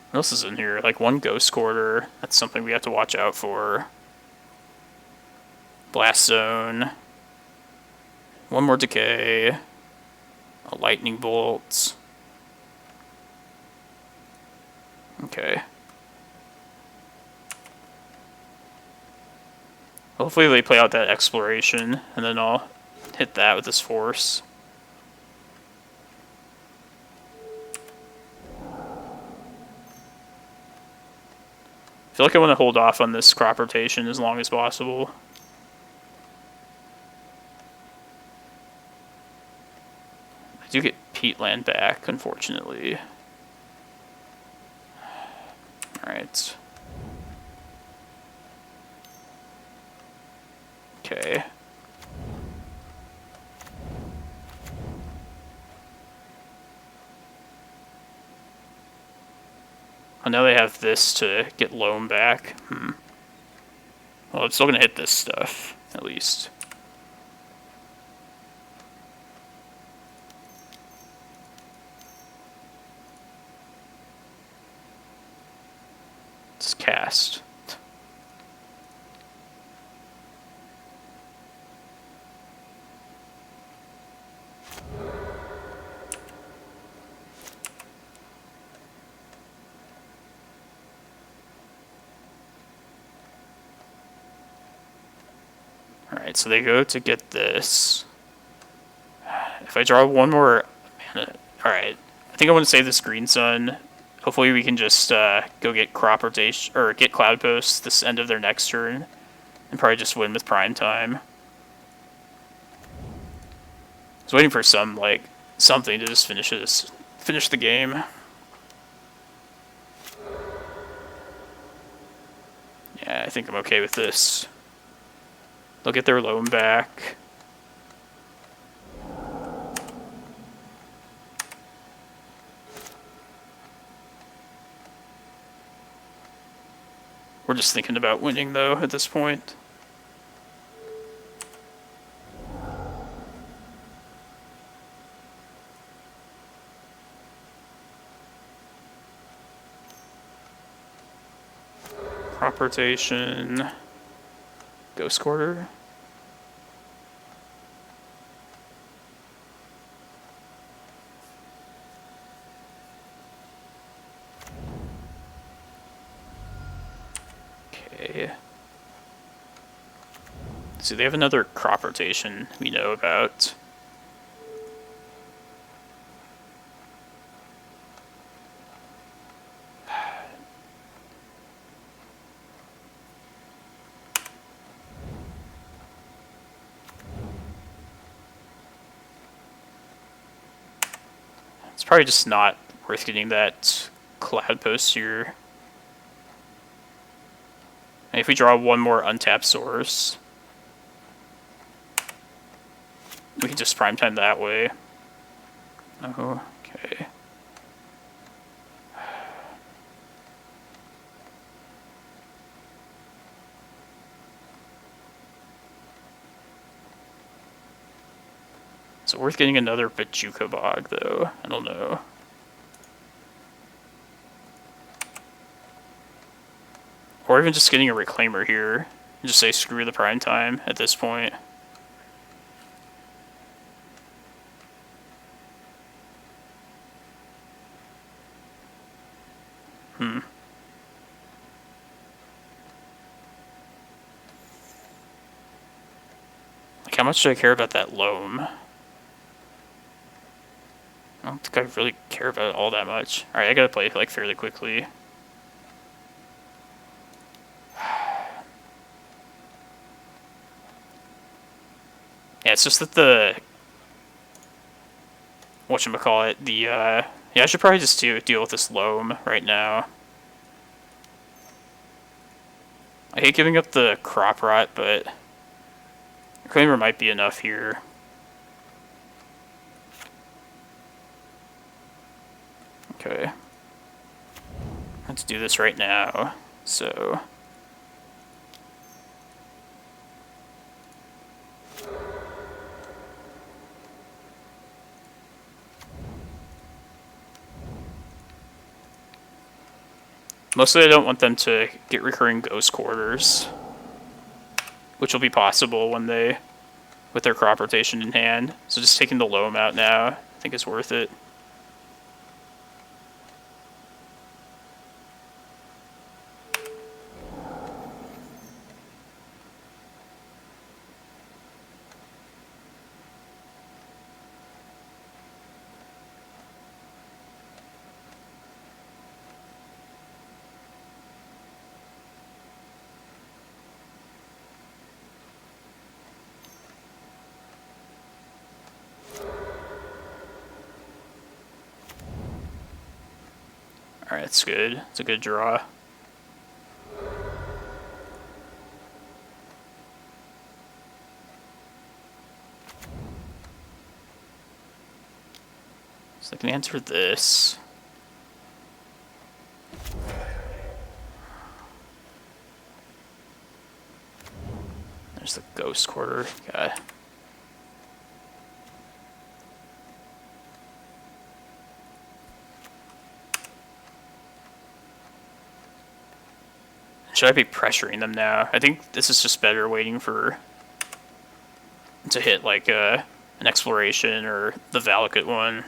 What else is in here? Like one Ghost Quarter. That's something we have to watch out for. Blast Zone. One more Decay. A Lightning Bolt. Okay. Hopefully they play out that Exploration, and then I'll hit that with this Force. I feel like I want to hold off on this crop rotation as long as possible. I do get peatland back, unfortunately. Alright. Okay. Oh, now they have this to get loam back. Well, I'm still gonna hit this stuff, at least. Let's cast. Alright, so they go to get this. If I draw one more mana... Alright, I think I want to save this Green Sun. Hopefully we can just go get crop rotation, or get Cloudpost this end of their next turn. And probably just win with Prime Time. I was waiting for some, like, something to just finish the game. Yeah, I think I'm okay with this. They'll get their loam back. We're just thinking about winning, though, at this point. Crop rotation. Ghost Quarter. Okay. So they have another crop rotation we know about. It's probably just not worth getting that Cloudpost here. And if we draw one more untapped source, we can just prime time that way. Oh, okay. Is it worth getting another Bojuka Bog, though? I don't know. Or even just getting a Reclaimer here. And just say screw the prime time at this point. Like, how much do I care about that loam? I don't think I really care about it all that much. Alright, I gotta play like fairly quickly. Yeah, it's just that the... whatchamacallit, the, yeah, I should probably just deal with this loam right now. I hate giving up the crop rot, but... Reclaimer might be enough here. Okay. Let's do this right now. So... Mostly I don't want them to get recurring ghost quarters, which will be possible when they, with their crop rotation in hand. So just taking the loam out now, I think is worth it. Alright, that's good. It's a good draw. So I can answer this. There's the Ghost Quarter. God. Should I be pressuring them now? I think this is just better waiting for to hit like an exploration or the Valakut one.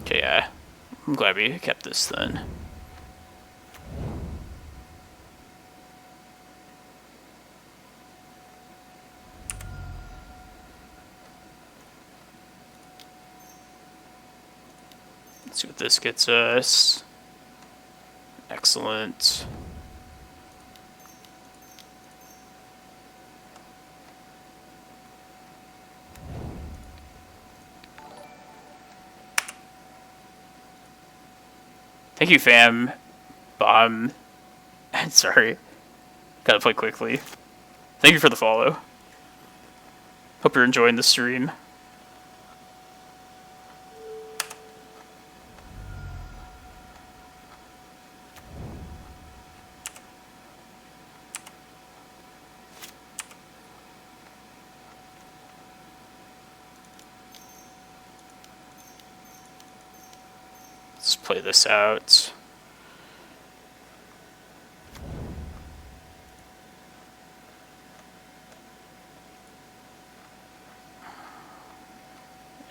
Okay, yeah. I'm glad we kept this then. Let's see what this gets us. Excellent. Thank you, fam. Bomb. Sorry. Gotta play quickly. Thank you for the follow. Hope you're enjoying the stream. Let's play this out.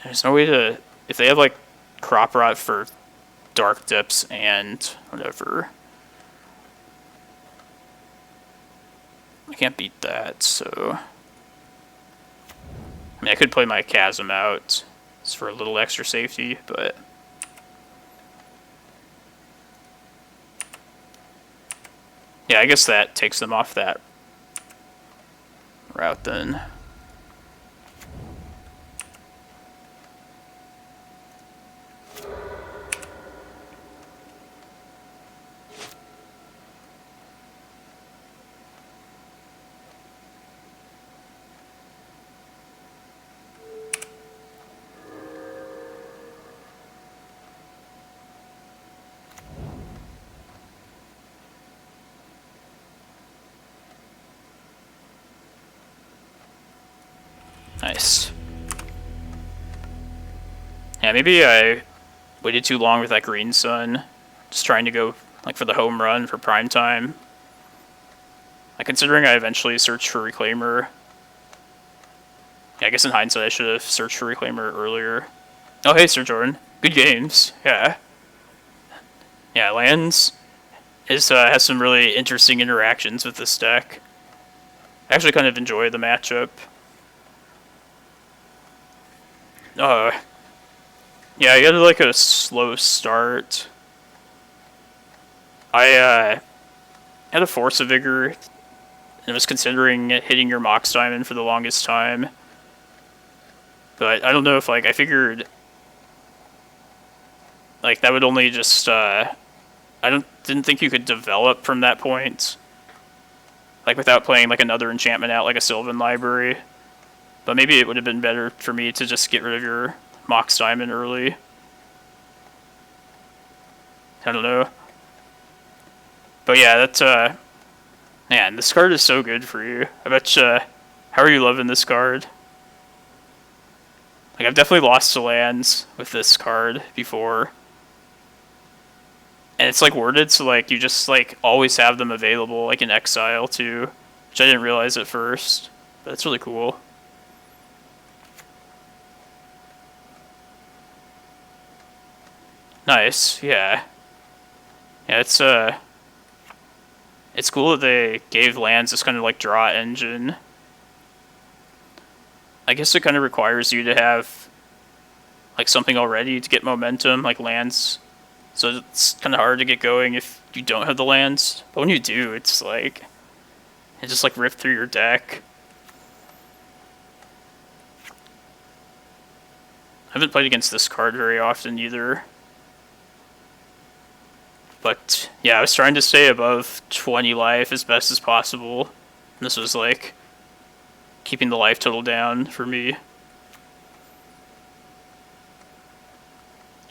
There's no way to... If they have, like, Crop Rot for Dark Depths and whatever... I can't beat that, so... I mean, I could play my Chasm out just for a little extra safety, but... Yeah, I guess that takes them off that route then. Nice. Yeah, maybe I waited too long with that Green Sun. Just trying to go like for the home run for prime time. Like considering I eventually searched for Reclaimer. Yeah, I guess in hindsight I should have searched for Reclaimer earlier. Oh hey Sir Jordan. Good games. Yeah. Yeah, lands is has some really interesting interactions with this deck. I actually kind of enjoy the matchup. Yeah, I had like a slow start. I had a Force of Vigor and was considering hitting your Mox Diamond for the longest time. But I don't know if like I figured like that would only just didn't think you could develop from that point. Like without playing like another enchantment out like a Sylvan Library. But maybe it would have been better for me to just get rid of your Mox Diamond early. I don't know. But yeah, that's, man, this card is so good for you. I bet you, how are you loving this card? Like, I've definitely lost to lands with this card before. And it's, like, worded so, like, you just, like, always have them available, like, in exile, too. Which I didn't realize at first. But it's really cool. Nice, yeah. Yeah, it's cool that they gave lands this kind of like draw engine. I guess it kind of requires you to have like something already to get momentum, like lands. So it's kind of hard to get going if you don't have the lands. But when you do, it's like it just like rip through your deck. I haven't played against this card very often either. But yeah, I was trying to stay above 20 life as best as possible. And this was like keeping the life total down for me.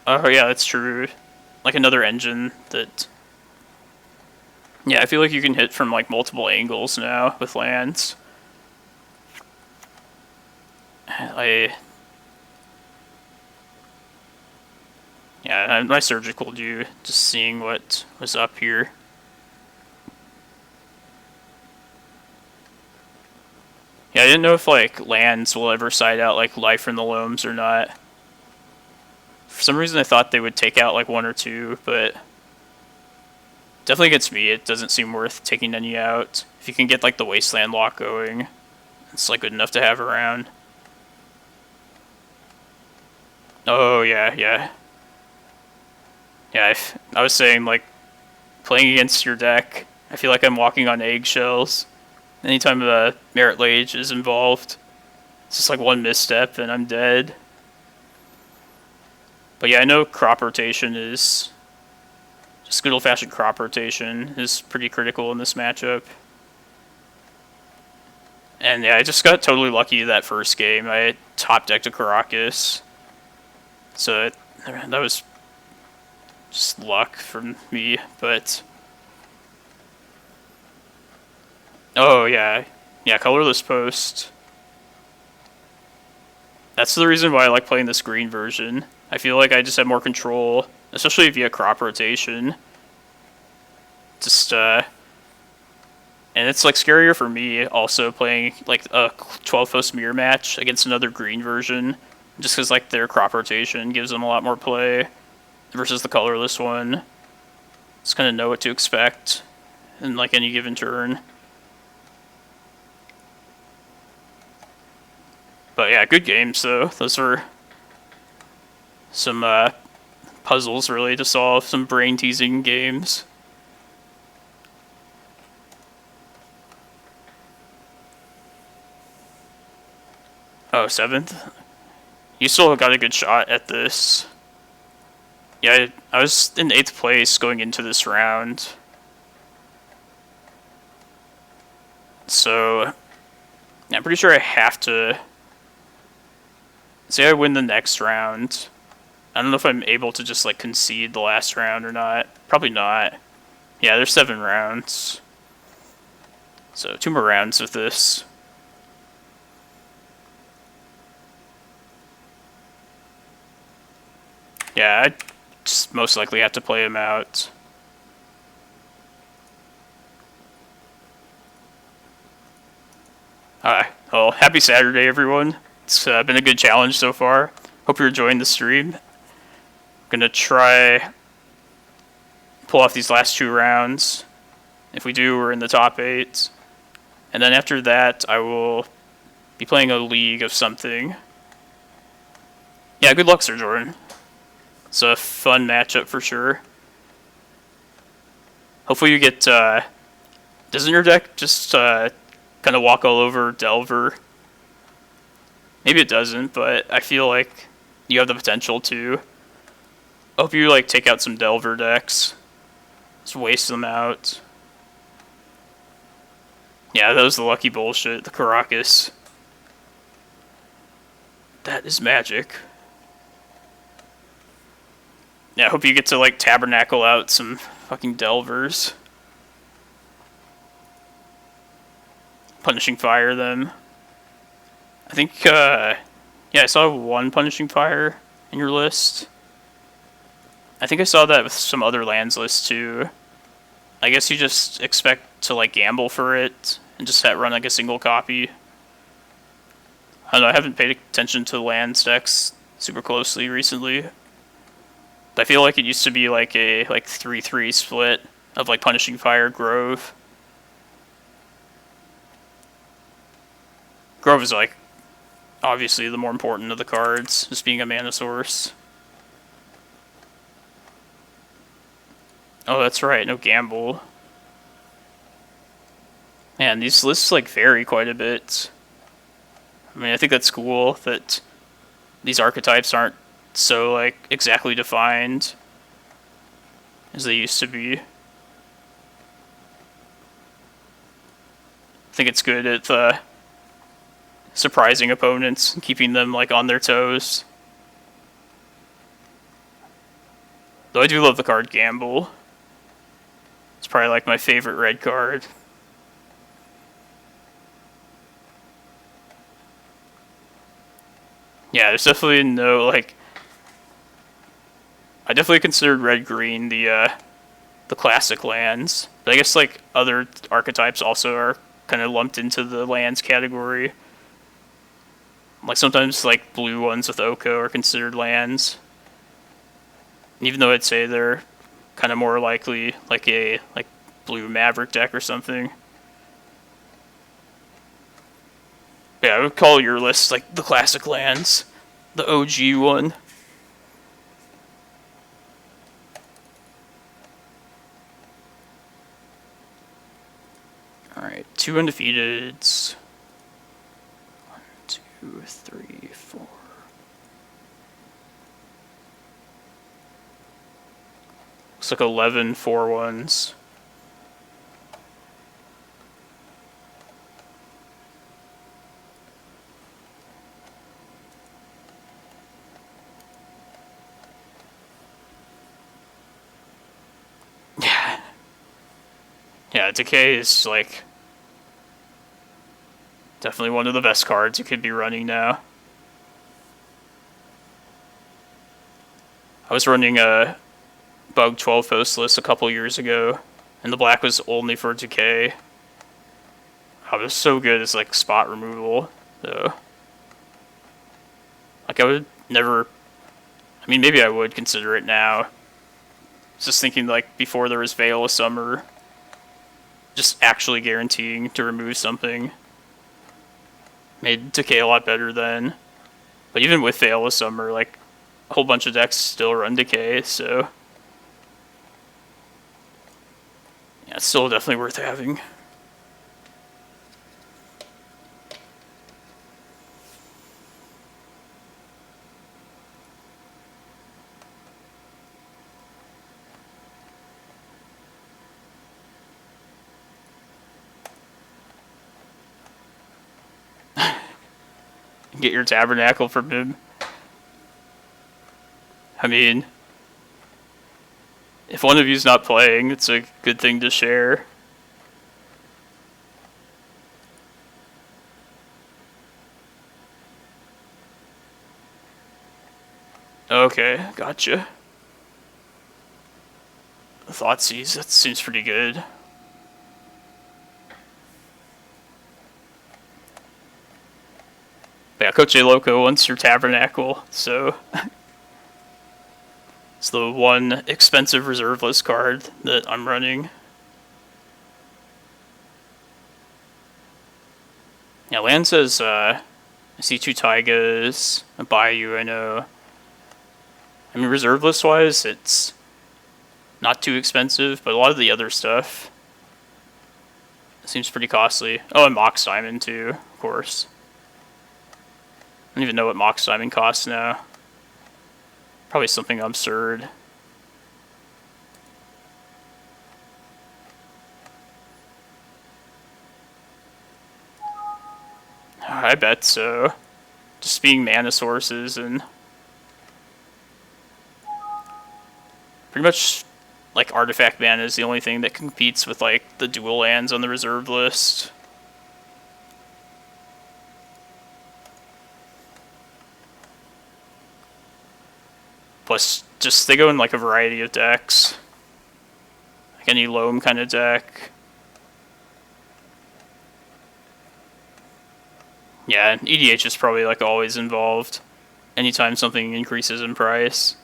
Oh yeah, that's true. Like another engine that... Yeah, I feel like you can hit from like multiple angles now with lands. Yeah, my surgical due, just seeing what was up here. Yeah, I didn't know if like lands will ever side out like life from the loams or not. For some reason I thought they would take out like one or two, but definitely against me it doesn't seem worth taking any out. If you can get like the Wasteland lock going, it's like good enough to have around. Oh yeah, yeah. Yeah, I was saying, like, playing against your deck, I feel like I'm walking on eggshells. Anytime a Merit Lage is involved, it's just like one misstep and I'm dead. But yeah, I know crop rotation is... Just good old-fashioned crop rotation is pretty critical in this matchup. And yeah, I just got totally lucky that first game. I top-decked a Karakas. So that was... just luck from me, but... Oh, yeah. Yeah, colorless post. That's the reason why I like playing this green version. I feel like I just have more control, especially via crop rotation. Just, and it's, like, scarier for me also playing, like, a 12-post mirror match against another green version. Just because, like, their crop rotation gives them a lot more play versus the colorless one. Just kind of know what to expect in like any given turn. But yeah, good games though. Those were some puzzles really to solve, some brain teasing games. Oh, 7th? You still got a good shot at this. Yeah, I was in 8th place going into this round. So, I'm pretty sure I have to... Say I win the next round. I don't know if I'm able to just, like, concede the last round or not. Probably not. Yeah, there's 7 rounds. So, 2 more rounds with this. Yeah, I'd just most likely have to play him out. Well, happy Saturday, everyone. It's been a good challenge so far. Hope you're enjoying the stream. Gonna try pull off these last 2 rounds. If we do, we're in the top 8. And then after that, I will be playing a league of something. Yeah, good luck, Sir Jordan. It's a fun matchup for sure. Hopefully you get... doesn't your deck just kind of walk all over Delver? Maybe it doesn't, but I feel like you have the potential to. I hope you like take out some Delver decks. Just waste them out. Yeah, that was the lucky bullshit, the Karakas. That is magic. Yeah, I hope you get to like tabernacle out some fucking Delvers. Punishing Fire them. I think, yeah, I saw 1 Punishing Fire in your list. I think I saw that with some other lands lists too. I guess you just expect to like gamble for it and just run like a single copy. I don't know, I haven't paid attention to the land decks super closely recently. But I feel like it used to be like a 3-3 split of like Punishing Fire, Grove. Grove is like obviously the more important of the cards, just being a mana source. Oh, that's right, no gamble. Man, these lists like vary quite a bit. I mean, I think that's cool that these archetypes aren't so like exactly defined. as they used to be. I think it's good at surprising opponents and keeping them like on their toes. Though I do love the card Gamble. It's probably like my favorite red card. Yeah, there's definitely no like. I definitely considered red-green the classic lands, but I guess like other archetypes also are kind of lumped into the lands category. Like sometimes like blue ones with Oko are considered lands, even though I'd say they're kind of more likely like a blue Maverick deck or something. Yeah, I would call your list like the classic lands, the OG one. Alright, 2 undefeateds. 1, 2, 3, 4. Looks like 11 4-1s. Yeah, Decay is like definitely one of the best cards you could be running now. I was running a Bug 12 postless a couple years ago, and the black was only for Decay. Oh, it was so good as like spot removal, though. Like I would never. I mean, maybe I would consider it now. Just thinking like before there was Veil of Summer, just actually guaranteeing to remove something made Decay a lot better then. But even with Veil of Summer, like a whole bunch of decks still run Decay, so yeah, it's still definitely worth having. Get your Tabernacle from him. I mean, if one of you's not playing, it's a good thing to share. Okay, gotcha. Thoughtseize, that seems pretty good. Yeah, Coach Loco wants your Tabernacle, so it's the one expensive reserve list card that I'm running. Yeah, land says, I see 2 Taigas, a Bayou, I know. I mean, reserve list wise, it's not too expensive, but a lot of the other stuff seems pretty costly. Oh, and Mox Diamond too, of course. I don't even know what Mox Diamond costs now. Probably something absurd. I bet so. Just being mana sources and pretty much like artifact mana is the only thing that competes with like the dual lands on the reserve list. Plus, just they go in like a variety of decks. Like any Loam kind of deck. Yeah, EDH is probably like always involved. Anytime something increases in price.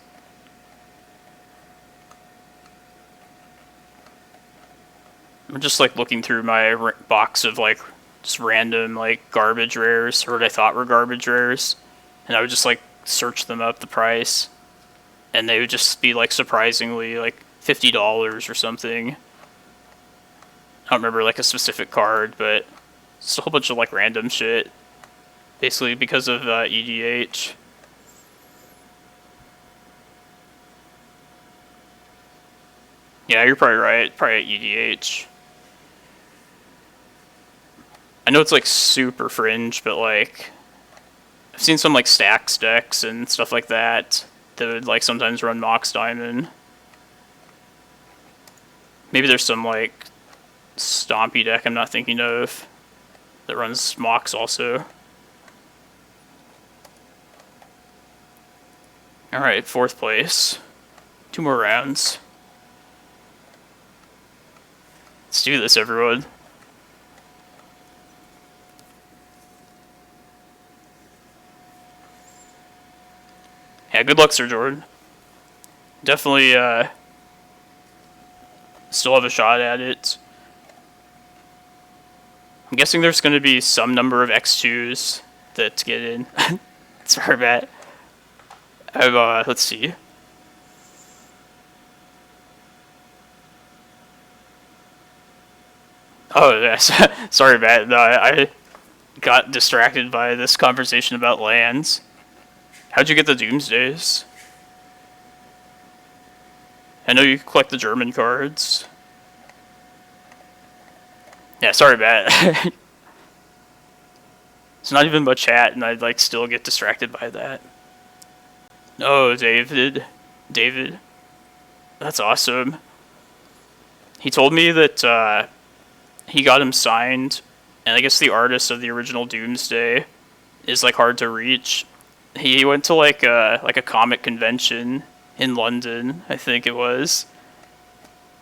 I'm just like looking through my box of like just random like garbage rares, or what I thought were garbage rares, and I would just like search them up the price, and they would just be like surprisingly like $50 or something. I don't remember like a specific card, but it's a whole bunch of like random shit, basically because of EDH. Yeah, you're probably right. Probably at EDH. I know it's like super fringe, but like I've seen some like stacks decks and stuff like that that would like sometimes run Mox Diamond. Maybe there's some like stompy deck I'm not thinking of that runs Mox also. Alright, 4th place. 2 more rounds. Let's do this, everyone. Yeah, good luck, Sir Jordan. Definitely, still have a shot at it. I'm guessing there's going to be some number of X2s that get in. Sorry, Matt. Let's see. Oh, yes. Sorry, Matt. No, I got distracted by this conversation about lands. How'd you get the Doomsdays? I know you collect the German cards. Yeah, sorry, Matt. It's not even much chat, and I'd like still get distracted by that. Oh, David. That's awesome. He told me that he got him signed, and I guess the artist of the original Doomsday is like hard to reach. He went to like a comic convention in London, I think it was,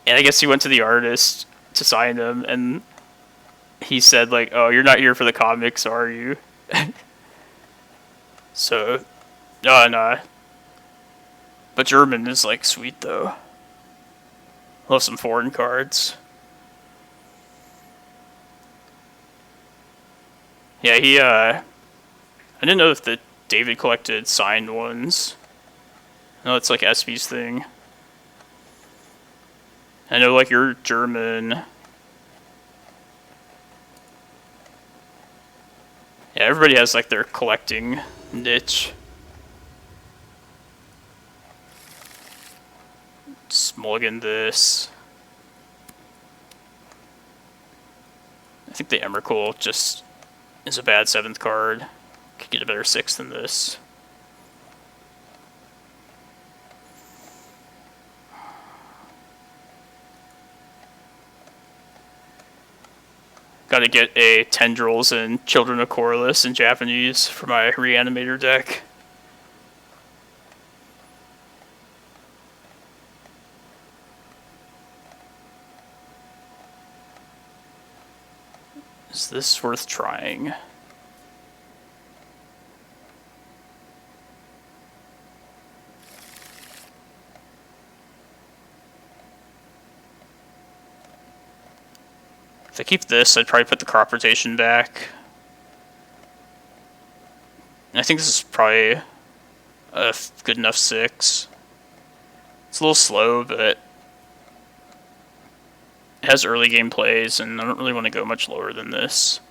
and I guess he went to the artist to sign him, and he said like, "Oh, you're not here for the comics, are you?" So, no. But German is like sweet though. Love some foreign cards. Yeah, I didn't know if David collected signed ones. No, it's like SB's thing. I know like you're German. Yeah, everybody has like their collecting niche. Just mulligan this. I think the Emrakul just is a bad 7th card. Could get a better 6th than this. Gotta get a Tendrils and Children of Corliss in Japanese for my Reanimator deck. Is this worth trying? If I keep this, I'd probably put the crop rotation back. And I think this is probably a good enough 6. It's a little slow, but it has early game plays, and I don't really want to go much lower than this.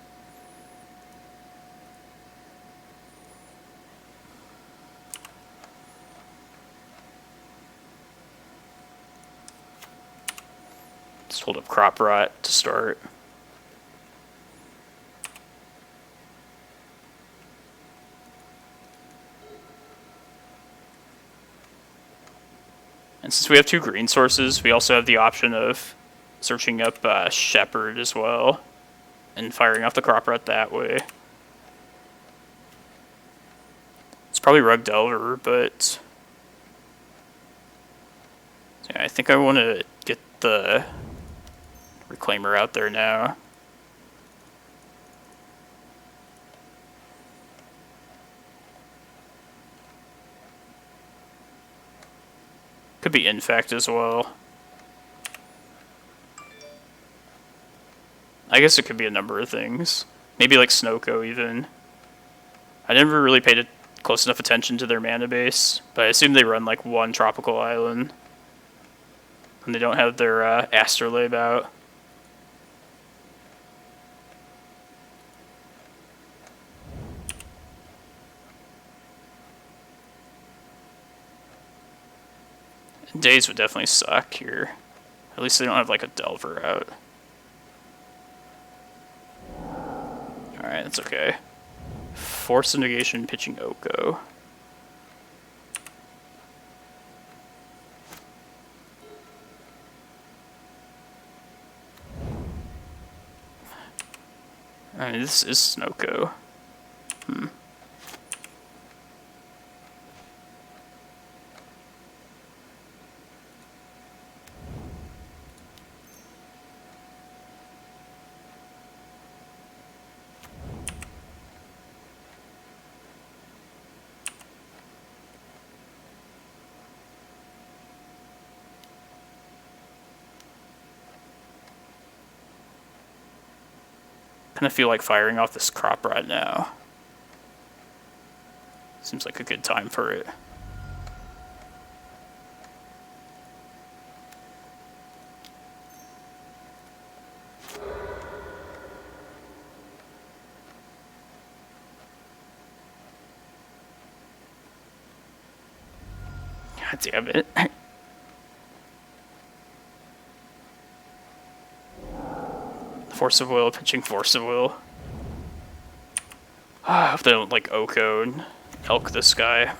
Just hold up Crop Rot to start. And since we have 2 green sources, we also have the option of searching up Shepherd as well and firing off the Crop Rot that way. It's probably Rug Delver, but yeah, I think I want to get the Reclaimer out there now. Could be Infect as well. I guess it could be a number of things. Maybe like Snoko even. I never really paid close enough attention to their mana base, but I assume they run like 1 tropical island. And they don't have their Astrolabe out. Days would definitely suck here. At least they don't have like a Delver out. Alright, that's okay. Force of Negation pitching Oko. I mean, this is Snoko. Kind of feel like firing off this crop right now. Seems like a good time for it. God damn it. Force of Will, pitching Force of Will. I hope they don't like Oko and elk this guy.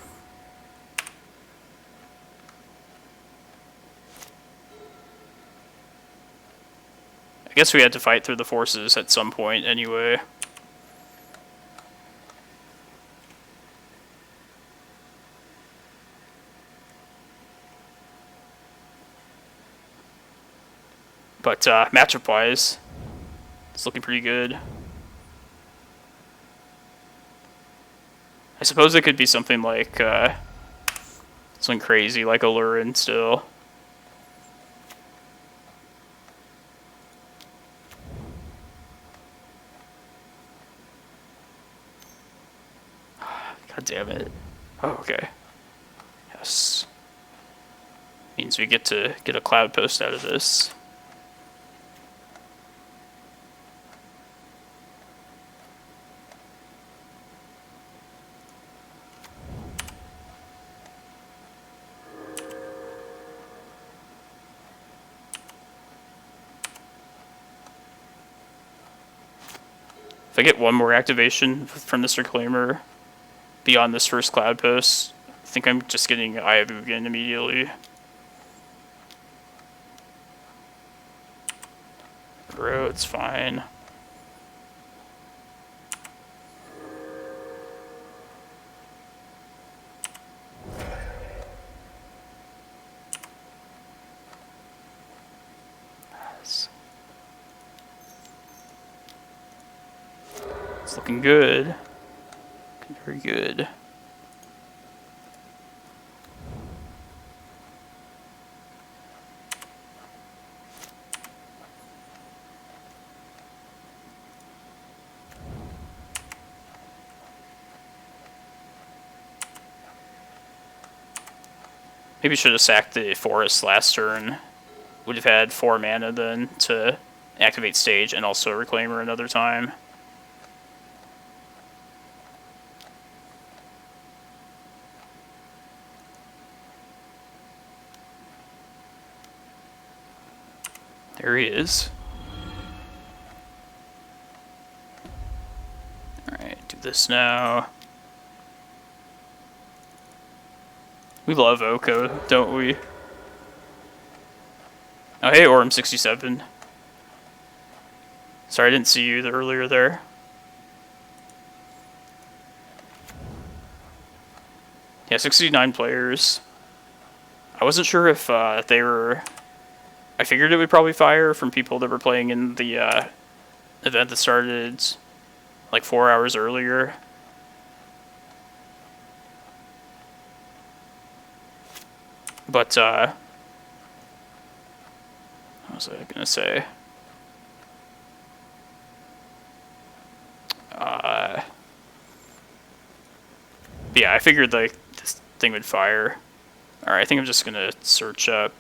I guess we had to fight through the forces at some point anyway. But matchup-wise, it's looking pretty good. I suppose it could be something like something crazy like Alurin still. God damn it. Oh, okay. Yes. Means we get to get a Cloudpost out of this. If I get one more activation from this Reclaimer beyond this first Cloudpost, I think I'm just getting Eye of Ugin immediately. Bro, it's fine. It's looking good. Looking very good. Maybe should have sacked the forest last turn. Would have had 4 mana then to activate stage and also Reclaimer another time. There he is. Alright, do this now. We love Oko, don't we? Oh, hey, Orm67. Sorry, I didn't see you earlier there. Yeah, 69 players. I wasn't sure if they were... I figured it would probably fire from people that were playing in the event that started like 4 hours earlier. But, what was I gonna say? Yeah, I figured like this thing would fire. Alright, I think I'm just gonna search up.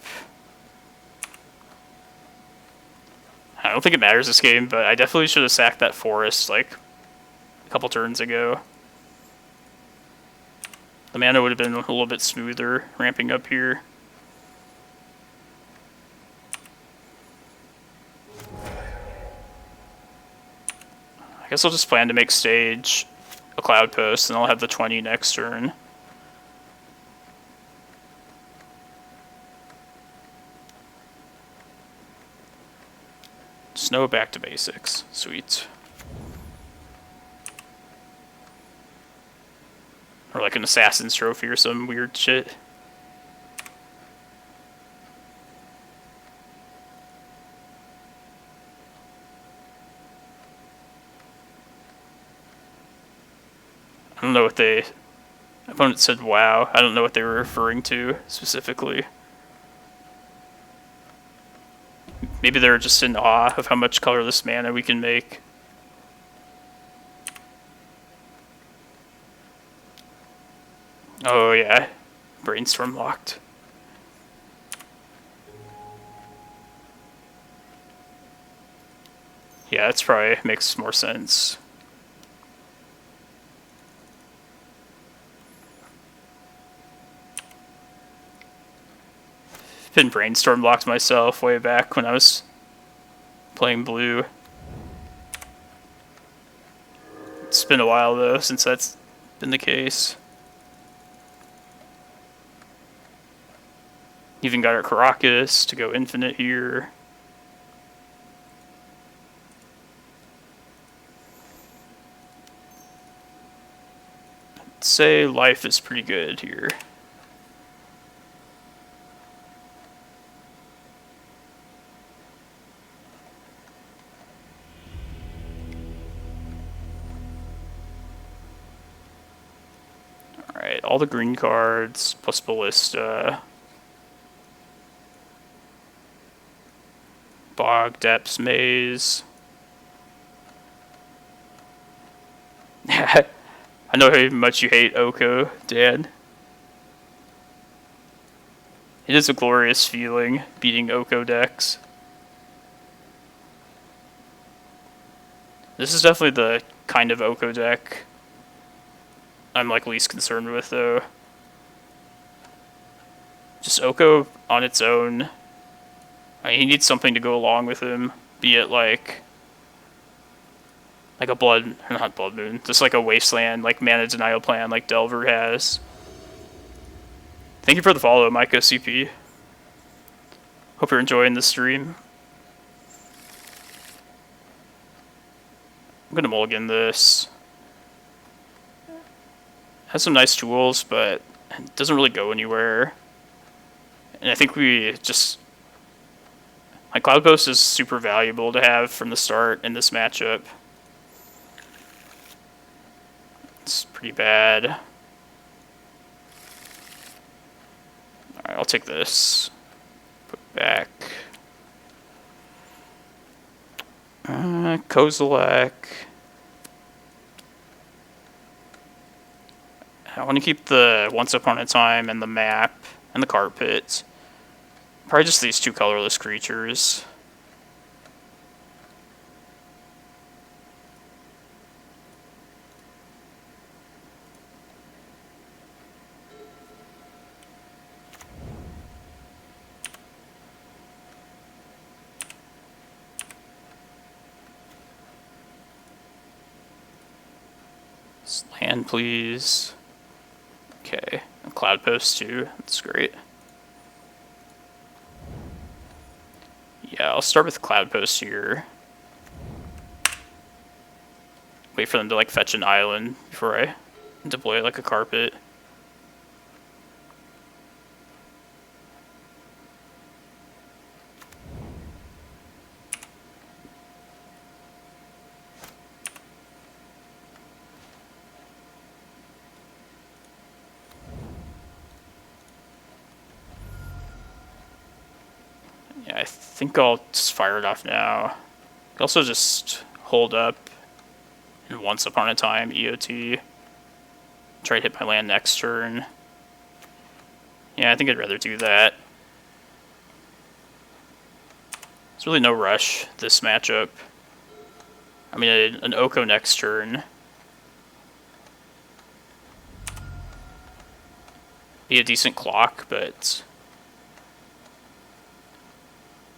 I don't think it matters this game, but I definitely should have sacked that forest like a couple turns ago. The mana would have been a little bit smoother ramping up here. guess I'll just plan to make stage a Cloudpost, and I'll have the 20 next turn. Snow back to basics. Sweet. Or like an Assassin's Trophy or some weird shit. I don't know what they... Opponent said wow. I don't know what they were referring to specifically. Maybe they're just in awe of how much colorless mana we can make. Oh yeah, Brainstorm locked. Yeah, that's probably makes more sense. Been Brainstorm locked myself way back when I was playing blue. It's been a while though since that's been the case. Even got our Karakas to go infinite here. I'd say life is pretty good here. Alright, all the green cards plus Ballista. Bog, Depths, Maze. I know how much you hate Oko, Dan. It is a glorious feeling, beating Oko decks. This is definitely the kind of Oko deck I'm like least concerned with, though. Just Oko on its own. I mean, he needs something to go along with him, be it like a not Blood Moon, just like a Wasteland, like mana denial plan like Delver has. Thank you for the follow, Micah CP. Hope you're enjoying the stream. I'm gonna mulligan this. Has some nice tools, but it doesn't really go anywhere. And I think we just... Like, Cloudpost is super valuable to have from the start in this matchup. It's pretty bad. Alright, I'll take this. Put it back. Kozilek. I want to keep the Once Upon a Time and the map and the carpet. Probably just these two colorless creatures. Land, please. Okay, a Cloudpost too. That's great. Yeah, I'll start with Cloudpost here. Wait for them to like fetch an island before I deploy it like a carpet. Yeah, I think I'll just fire it off now. Also just hold up and Once Upon a Time EOT. Try to hit my land next turn. Yeah, I think I'd rather do that. There's really no rush this matchup. I mean, an Oko next turn. Be a decent clock, but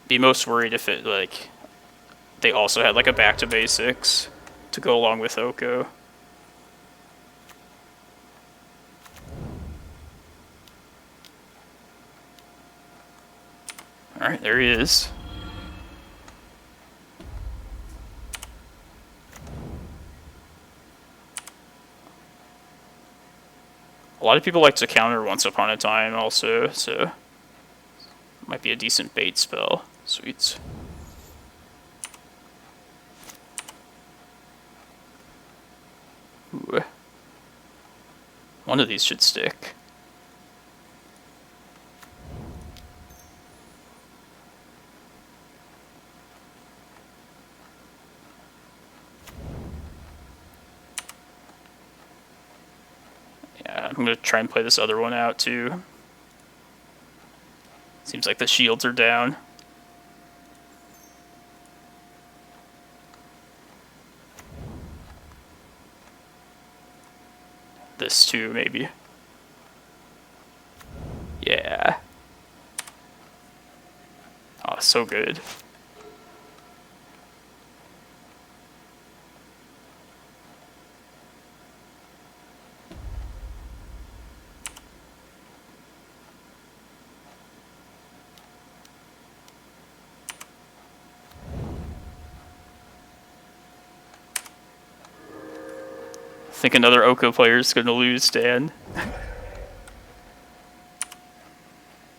be most worried if it like they also had like a back to basics. to go along with Oko. Alright, there he is. A lot of people like to counter Once Upon a Time also, so might be a decent bait spell. Sweet. Ooh. One of these should stick. Yeah, I'm gonna try and play this other one out too. Seems like the shields are down. This too, maybe. Yeah. Oh, so good. I think another Oko player is going to lose, Dan.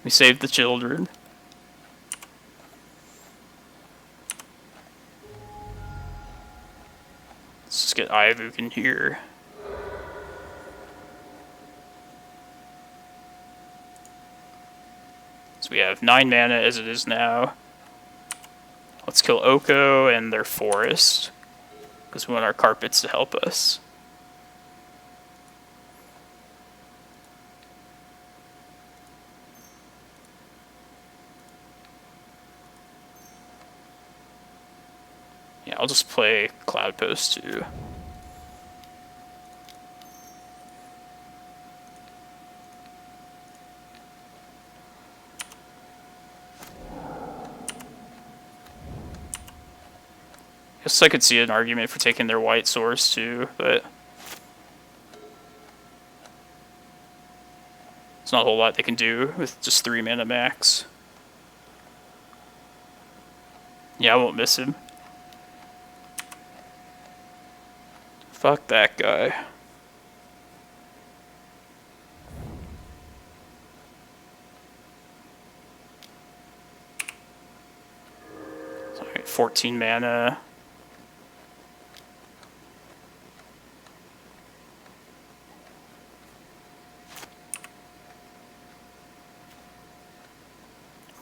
We saved the children. Let's just get Eye of Ugin here. So we have 9 mana as it is now. Let's kill Oko and their forest, because we want our carpets to help us. Yeah, I'll just play Cloudpost too. Guess I could see an argument for taking their white source too, but there's not a whole lot they can do with just 3 mana max. Yeah, I won't miss him. Fuck that guy. Sorry, 14 mana.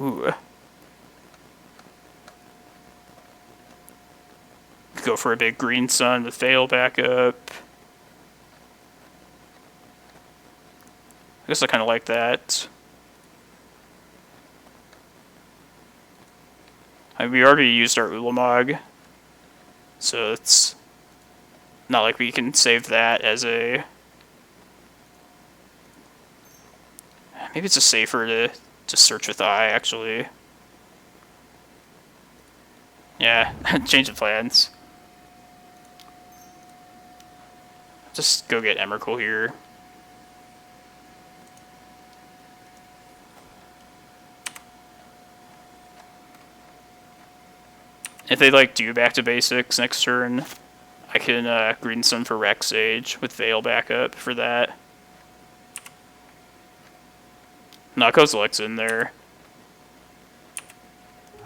Ooh. Go for a big green sun with Veil backup. I guess I kind of like that. I mean, we already used our Ulamog, so it's not like we can save that as a... Maybe it's just safer to search with Eye, actually. Yeah, change of plans. Just go get Emrakul here. If they like do back to basics next turn, I can green sun for Reclamation Sage with Veil backup for that. No, Kozilek's in there.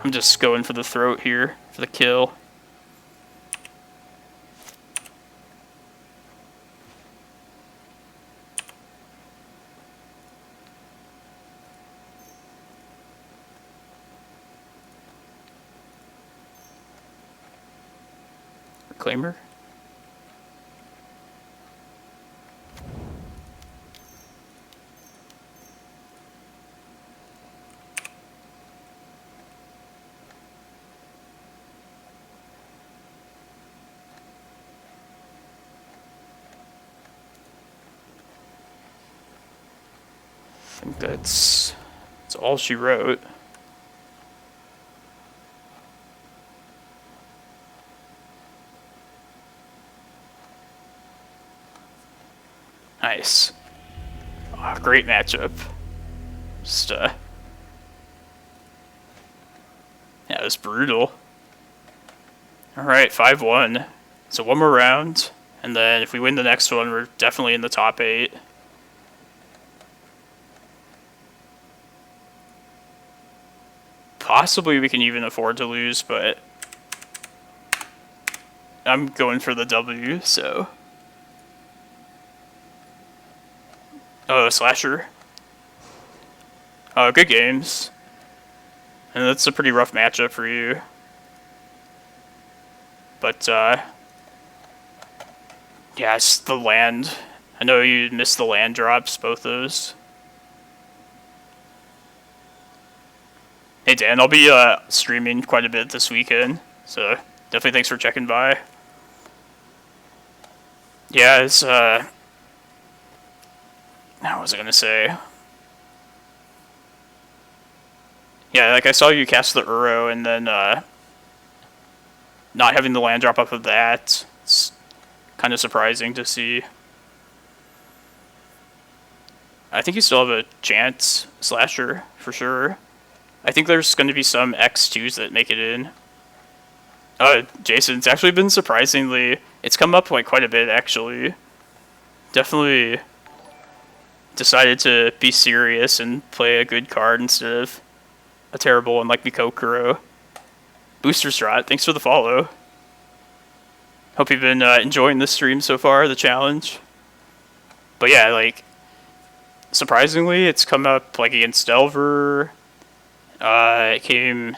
I'm just going for the throat here for the kill. Reclaimer. I think that's all she wrote. Nice. Oh, great matchup. Just, yeah, it was brutal. Alright, 5-1. So one more round, and then if we win the next one, we're definitely in the top 8. Possibly we can even afford to lose, but I'm going for the W, so... Oh, Slasher. Oh, good games. And that's a pretty rough matchup for you. But, yeah, it's the land. I know you missed the land drops, both those. Hey Dan, I'll be streaming quite a bit this weekend, so definitely thanks for checking by. Yeah, it's, what was I gonna say? Yeah, like I saw you cast the Uro and then, not having the land drop off of that, it's kind of surprising to see. I think you still have a chance, Slasher, for sure. I think there's going to be some X2s that make it in. Jason, it's actually been surprisingly... It's come up like quite a bit, actually. Definitely decided to be serious and play a good card instead of a terrible one like Mikokuro. Booster Strat, thanks for the follow. Hope you've been enjoying this stream so far, the challenge. But yeah, like, surprisingly, it's come up like against Delver. It came...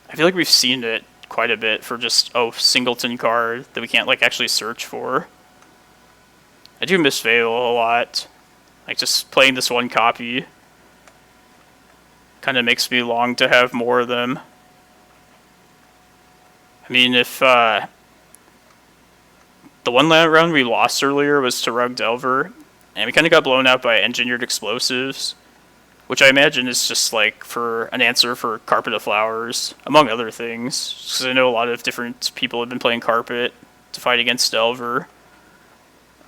I feel like we've seen it quite a bit for just, singleton card that we can't like actually search for. I do miss Veil a lot. Like, just playing this one copy kind of makes me long to have more of them. I mean, if, the one round we lost earlier was to Rug Delver, and we kind of got blown out by Engineered Explosives, which I imagine is just, like, for an answer for Carpet of Flowers, among other things, because I know a lot of different people have been playing Carpet to fight against Delver.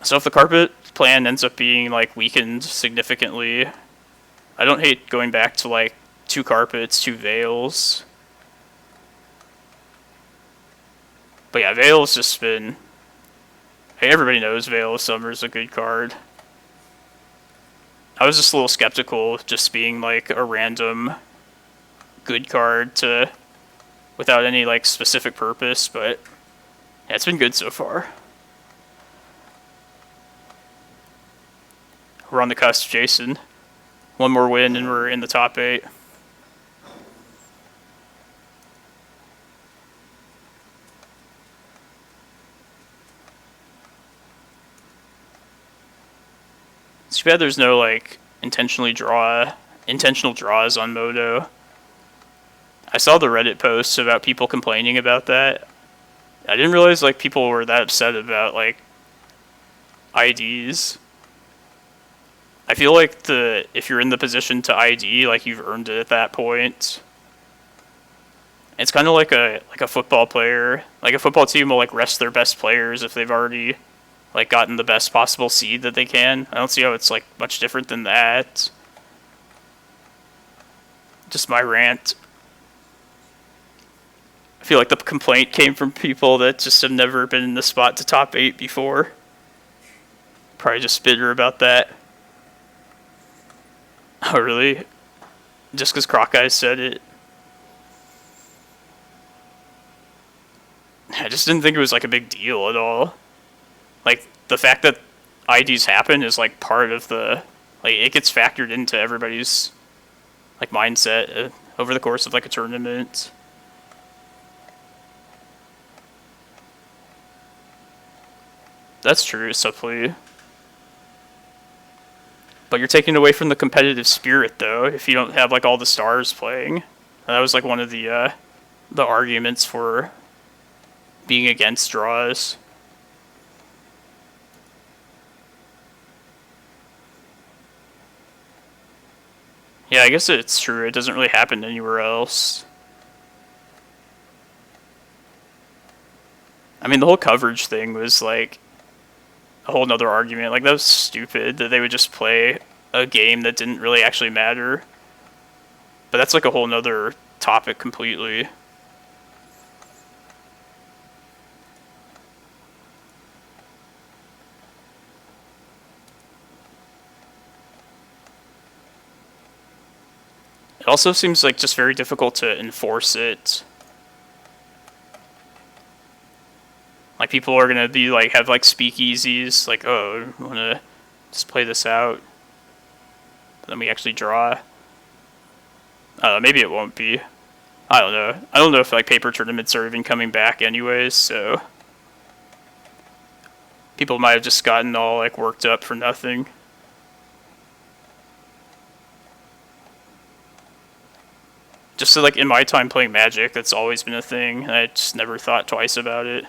So if the Carpet plan ends up being, like, weakened significantly, I don't hate going back to, like, 2 Carpets, 2 Veils. But yeah, Veil's just been... Hey, everybody knows Veil of Summer's a good card. I was just a little skeptical of just being like a random good card to without any like specific purpose, but yeah, it's been good so far. We're on the cusp, Jason. One more win and we're in the top 8. It's too bad there's no like intentional draws on Moto. I saw the Reddit posts about people complaining about that. I didn't realize like people were that upset about like IDs. I feel like if you're in the position to ID, like you've earned it at that point. It's kind of like a football player. Like a football team will like rest their best players if they've already like gotten the best possible seed that they can. I don't see how it's like much different than that. Just my rant. I feel like the complaint came from people that just have never been in the spot to top 8 before. Probably just bitter about that. Oh really? Just because Karakas said it? I just didn't think it was like a big deal at all. Like, the fact that IDs happen is, like, part of the... Like, it gets factored into everybody's, like, mindset over the course of, like, a tournament. That's true, Supply. But you're taking away from the competitive spirit, though, if you don't have, like, all the stars playing. That was, like, one of the arguments for being against draws. Yeah, I guess it's true. It doesn't really happen anywhere else. I mean, the whole coverage thing was, like... a whole nother argument. Like, that was stupid that they would just play a game that didn't really actually matter. But that's like a whole nother topic completely. It also seems like just very difficult to enforce it. Like, people are gonna be like, have like speakeasies, like, oh, I wanna just play this out. But then we actually draw. Maybe it won't be. I don't know. I don't know if like paper tournaments are even coming back anyways, so people might have just gotten all like worked up for nothing. Just so, like, in my time playing Magic, that's always been a thing, and I just never thought twice about it.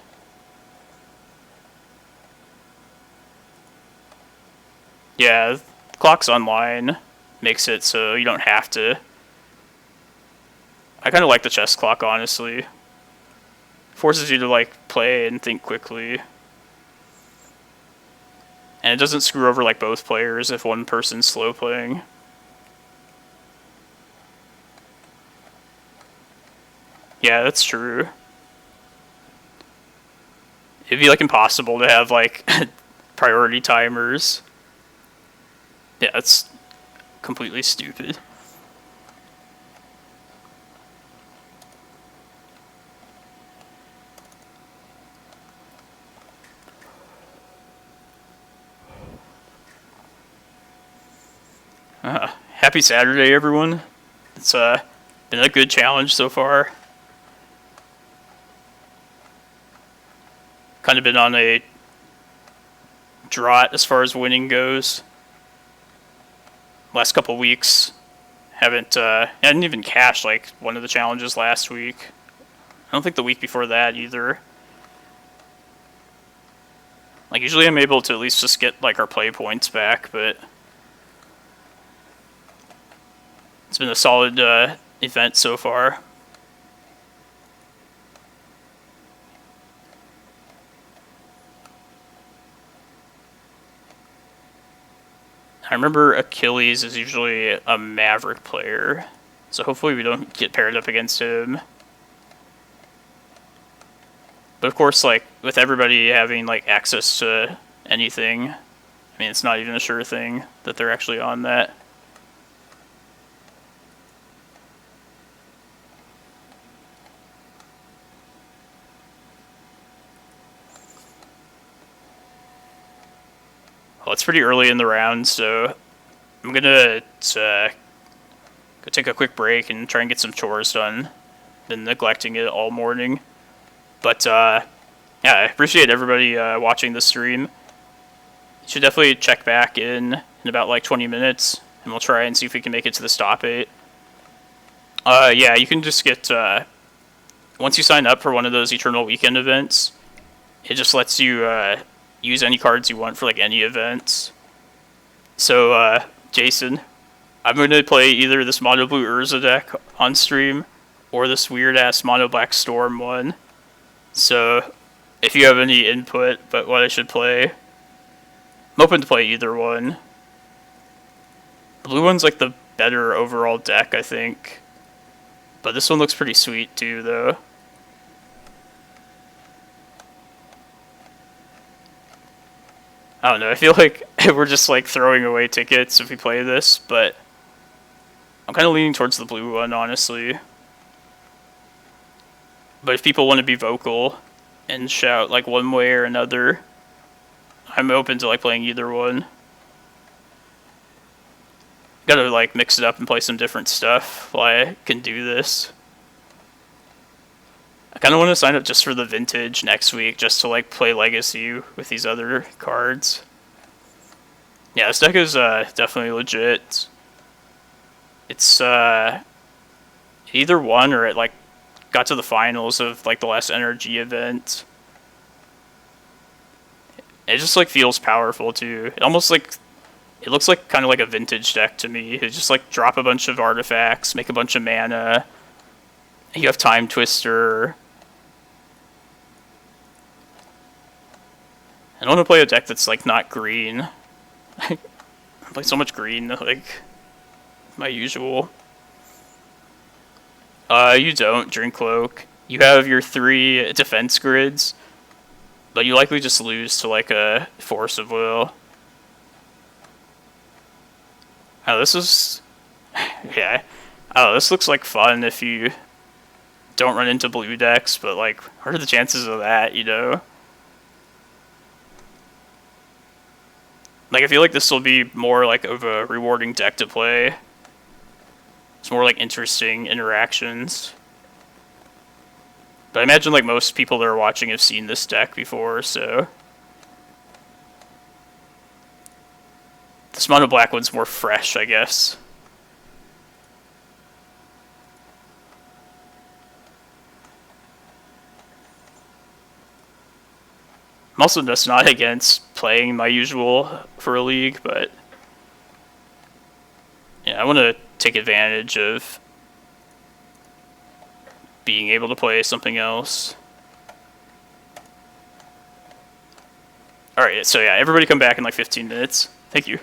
Yeah, clocks online makes it so you don't have to. I kind of like the chess clock, honestly. Forces you to, like, play and think quickly. And it doesn't screw over, like, both players if one person's slow playing. Yeah, that's true. It'd be, like, impossible to have, like, priority timers. Yeah, that's completely stupid. Happy Saturday, everyone. It's been a good challenge so far. Kind of been on a drought as far as winning goes. Last couple weeks, I didn't even cash like one of the challenges last week. I don't think the week before that either. Like, usually I'm able to at least just get like our play points back, but it's been a solid event so far. I remember Achilles is usually a Maverick player, so hopefully we don't get paired up against him. But of course, like, with everybody having like access to anything, I mean, it's not even a sure thing that they're actually on that. Well, it's pretty early in the round, so I'm gonna go take a quick break and try and get some chores done. Been neglecting it all morning. But, yeah, I appreciate everybody watching the stream. You should definitely check back in about like 20 minutes, and we'll try and see if we can make it to the stop 8. Yeah, you can just get, once you sign up for one of those Eternal Weekend events, it just lets you use any cards you want for like any events. So, Jason, I'm going to play either this Mono Blue Urza deck on stream or this weird-ass Mono Black Storm one. So, if you have any input about what I should play, I'm open to play either one. The blue one's like the better overall deck, I think. But this one looks pretty sweet too, though. I don't know, I feel like we're just like throwing away tickets if we play this, but I'm kind of leaning towards the blue one, honestly. But if people want to be vocal and shout like one way or another, I'm open to like playing either one. Gotta like mix it up and play some different stuff while I can do this. I kind of want to sign up just for the Vintage next week, just to like play Legacy with these other cards. Yeah, this deck is definitely legit. It's either won or it like got to the finals of like the last Energy event. It just like feels powerful too. It almost like, it looks like kind of like a Vintage deck to me. It just like drop a bunch of artifacts, make a bunch of mana. You have Time Twister. And I want to play a deck that's like not green. I play so much green, like my usual. You don't drink cloak. You have your 3 defense grids, but you likely just lose to like a force of will. Oh, this is, yeah. Oh, this looks like fun if you don't run into blue decks, but like, what are the chances of that, you know? Like, I feel like this will be more like of a rewarding deck to play. It's more like interesting interactions. But I imagine like most people that are watching have seen this deck before, so this mono black one's more fresh, I guess. I'm also just not against playing my usual for a league, but yeah, I want to take advantage of being able to play something else. Alright, so yeah, everybody come back in like 15 minutes. Thank you.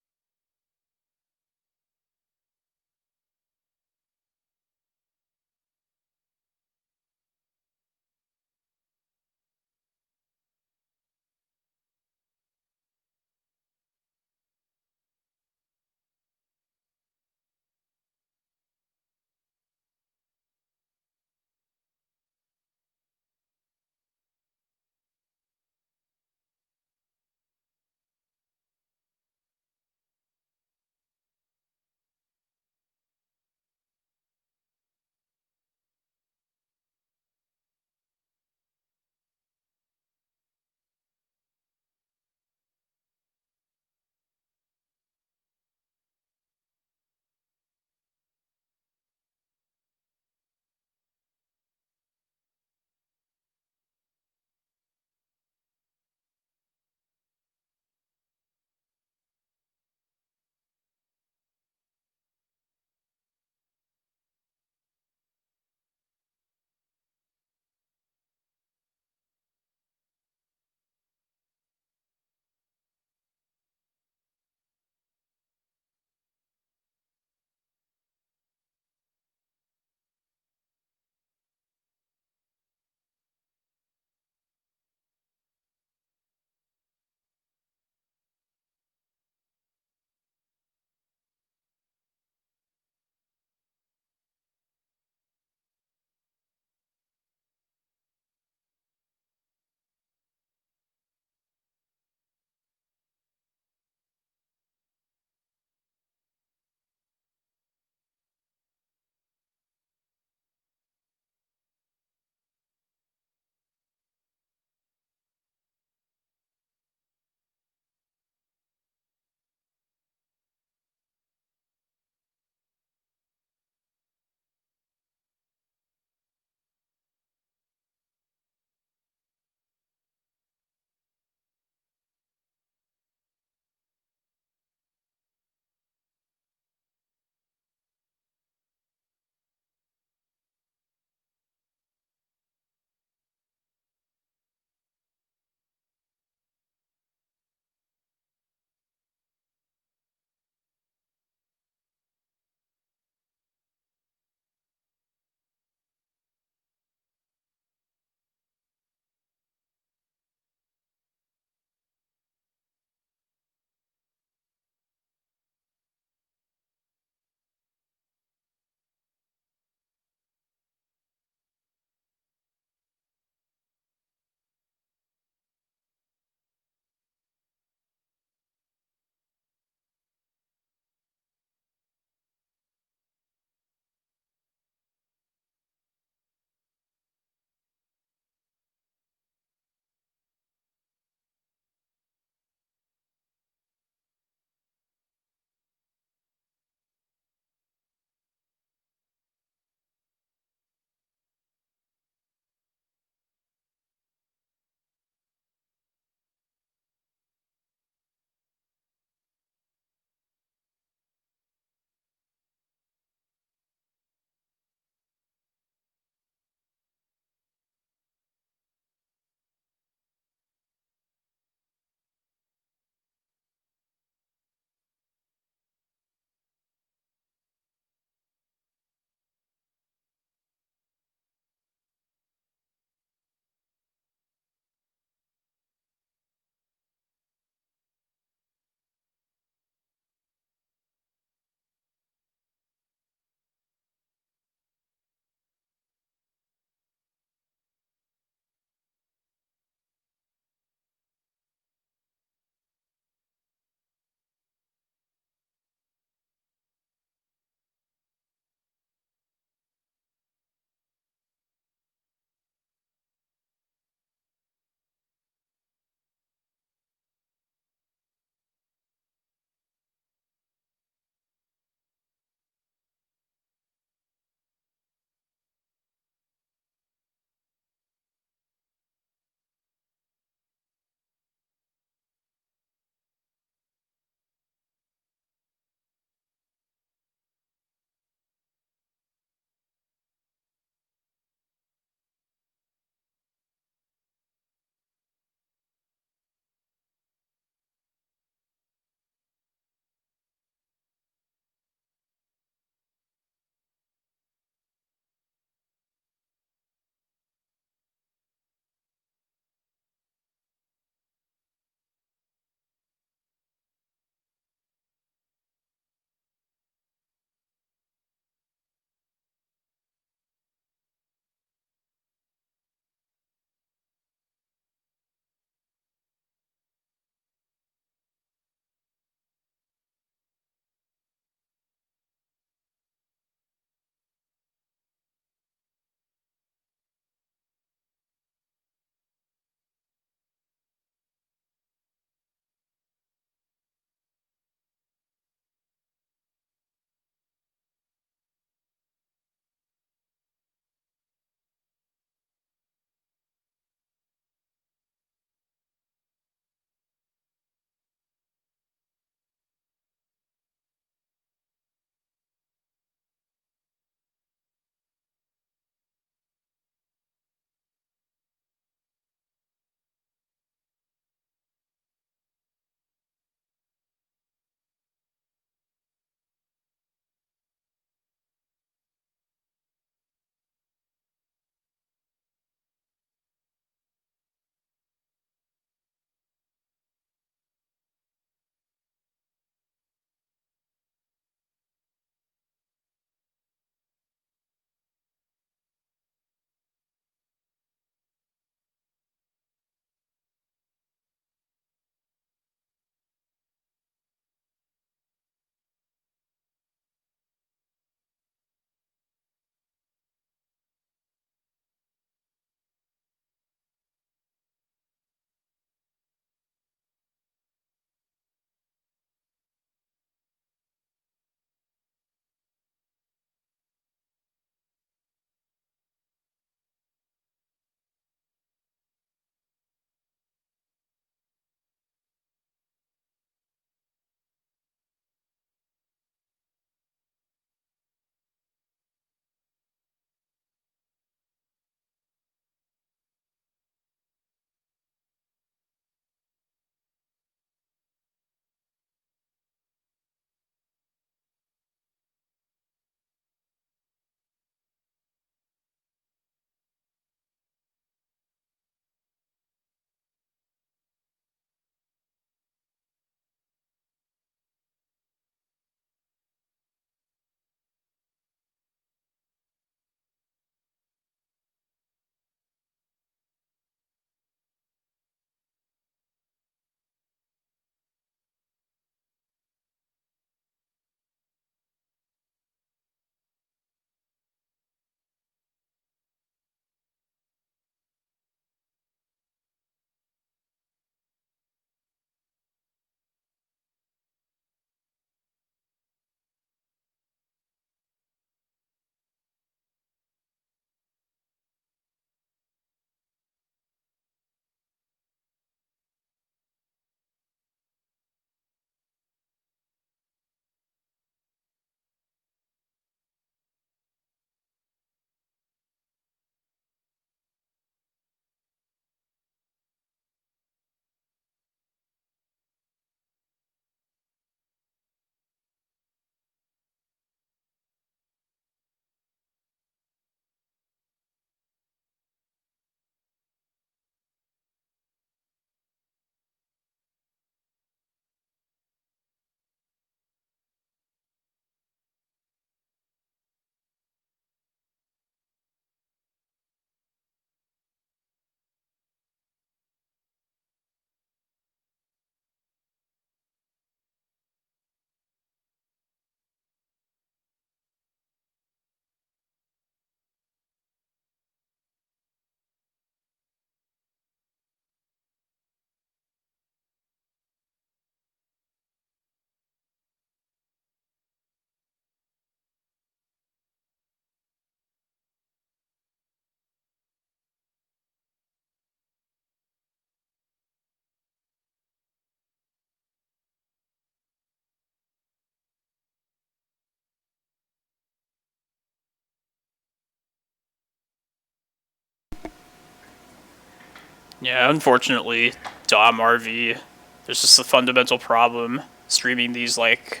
Yeah, unfortunately, Dom RV, there's just a fundamental problem streaming these, like,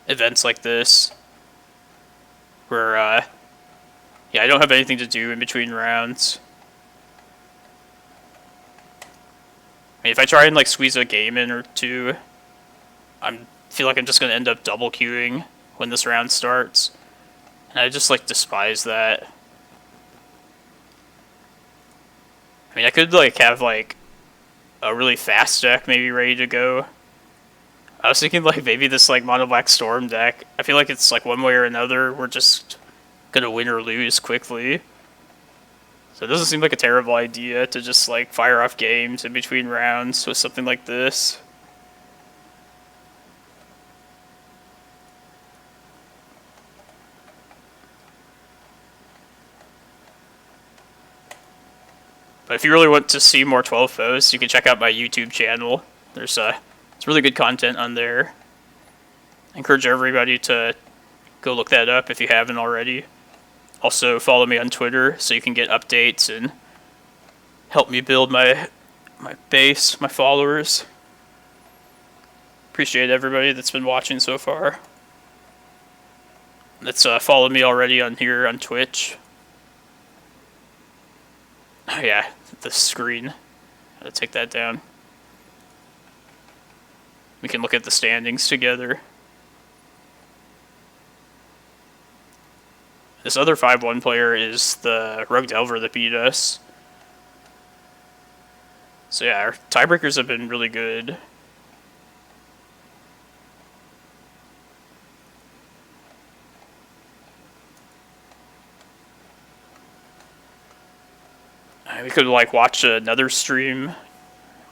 events like this. Where, yeah, I don't have anything to do in between rounds. I mean, if I try and, like, squeeze a game in or two, I feel like I'm just going to end up double queuing when this round starts. And I just, like, despise that. I mean, I could, like, have, like, a really fast deck maybe ready to go. I was thinking, like, maybe this, like, Mono Black Storm deck. I feel like it's, like, one way or another, we're just gonna win or lose quickly. So it doesn't seem like a terrible idea to just, like, fire off games in between rounds with something like this. But if you really want to see more 12 posts, you can check out my YouTube channel. There's it's really good content on there. I encourage everybody to go look that up if you haven't already. Also, follow me on Twitter so you can get updates and help me build my base, my followers. Appreciate everybody that's been watching so far. That's followed me already on here on Twitch. Oh yeah, the screen. Gotta take that down. We can look at the standings together. This other 5-1 player is the Rogue Delver that beat us. So yeah, our tiebreakers have been really good. We could, like, watch another stream.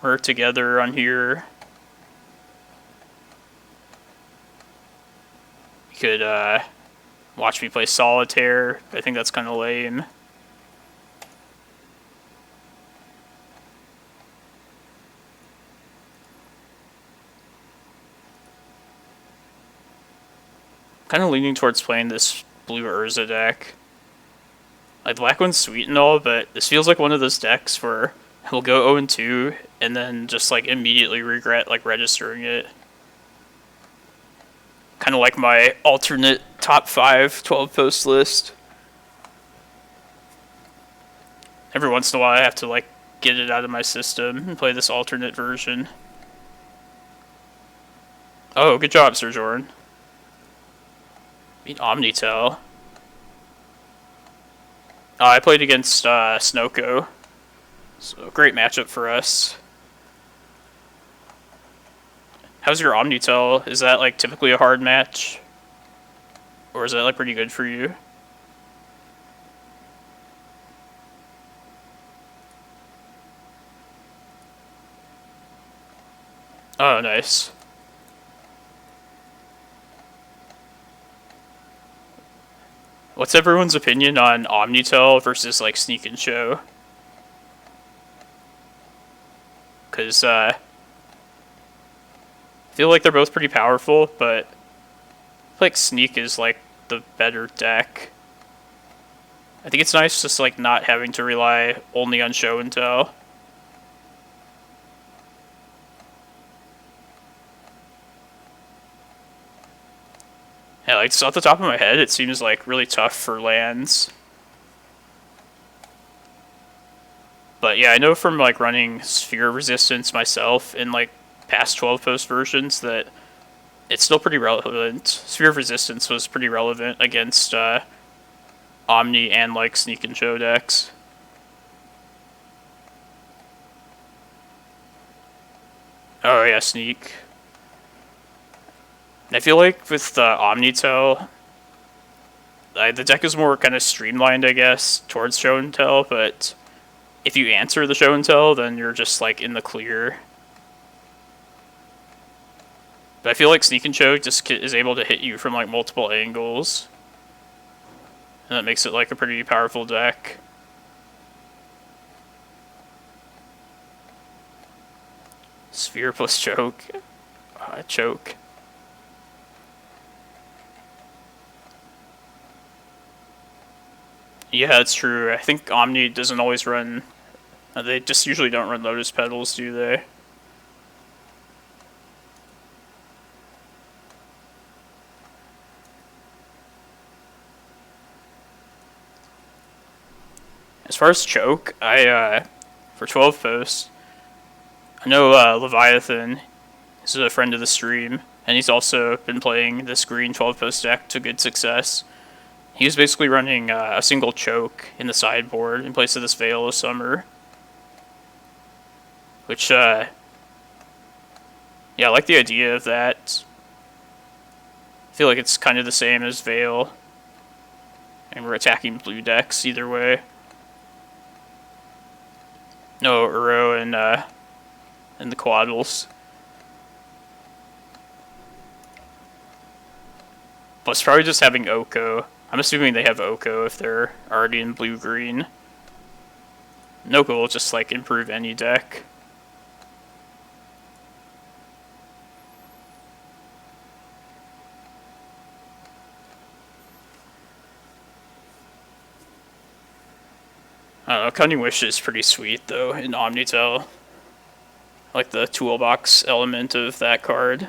We're together on here. You could watch me play Solitaire. I think that's kind of lame. Kind of leaning towards playing this blue Urza deck. Like, the black one's sweet and all, but this feels like one of those decks where he'll go 0-2 and then just, like, immediately regret, like, registering it. Kind of like my alternate top 5 12 post list. Every once in a while I have to, like, get it out of my system and play this alternate version. Oh, good job, Sir Jordan. Beat Omnitel. I played against Snoko, so great matchup for us. How's your Omnitel? Is that, like, typically a hard match? Or is that, like, pretty good for you? Oh, nice. What's everyone's opinion on Omnitel versus, like, Sneak and Show? Because, I feel like they're both pretty powerful, but I feel like Sneak is, like, the better deck. I think it's nice just, like, not having to rely only on Show and Tell. Yeah, like, just off the top of my head, it seems, like, really tough for lands. But yeah, I know from, like, running Sphere Resistance myself in, like, past 12 post versions that it's still pretty relevant. Sphere of Resistance was pretty relevant against Omni and, like, Sneak and Show decks. Oh yeah, Sneak. I feel like with Omnitel, the deck is more kind of streamlined, I guess, towards Show and Tell, but if you answer the Show and Tell, then you're just, like, in the clear. But I feel like Sneak and Show just is able to hit you from, like, multiple angles. And that makes it, like, a pretty powerful deck. Sphere plus Choke. Choke. Yeah, that's true. I think Omni doesn't always run They just usually don't run Lotus Petals, do they? As far as choke, for 12 posts, I know Leviathan is a friend of the stream, and he's also been playing this green 12 post deck to good success. He was basically running a single choke in the sideboard in place of this Veil of Summer. Which, yeah, I like the idea of that. I feel like it's kind of the same as Veil. And we're attacking blue decks either way. No Uro and the Quaddles. Plus, probably just having Oko. I'm assuming they have Oko if they're already in blue-green. Oko will just, like, improve any deck. I don't know, Cunning Wish is pretty sweet, though, in Omnitel. I like the toolbox element of that card.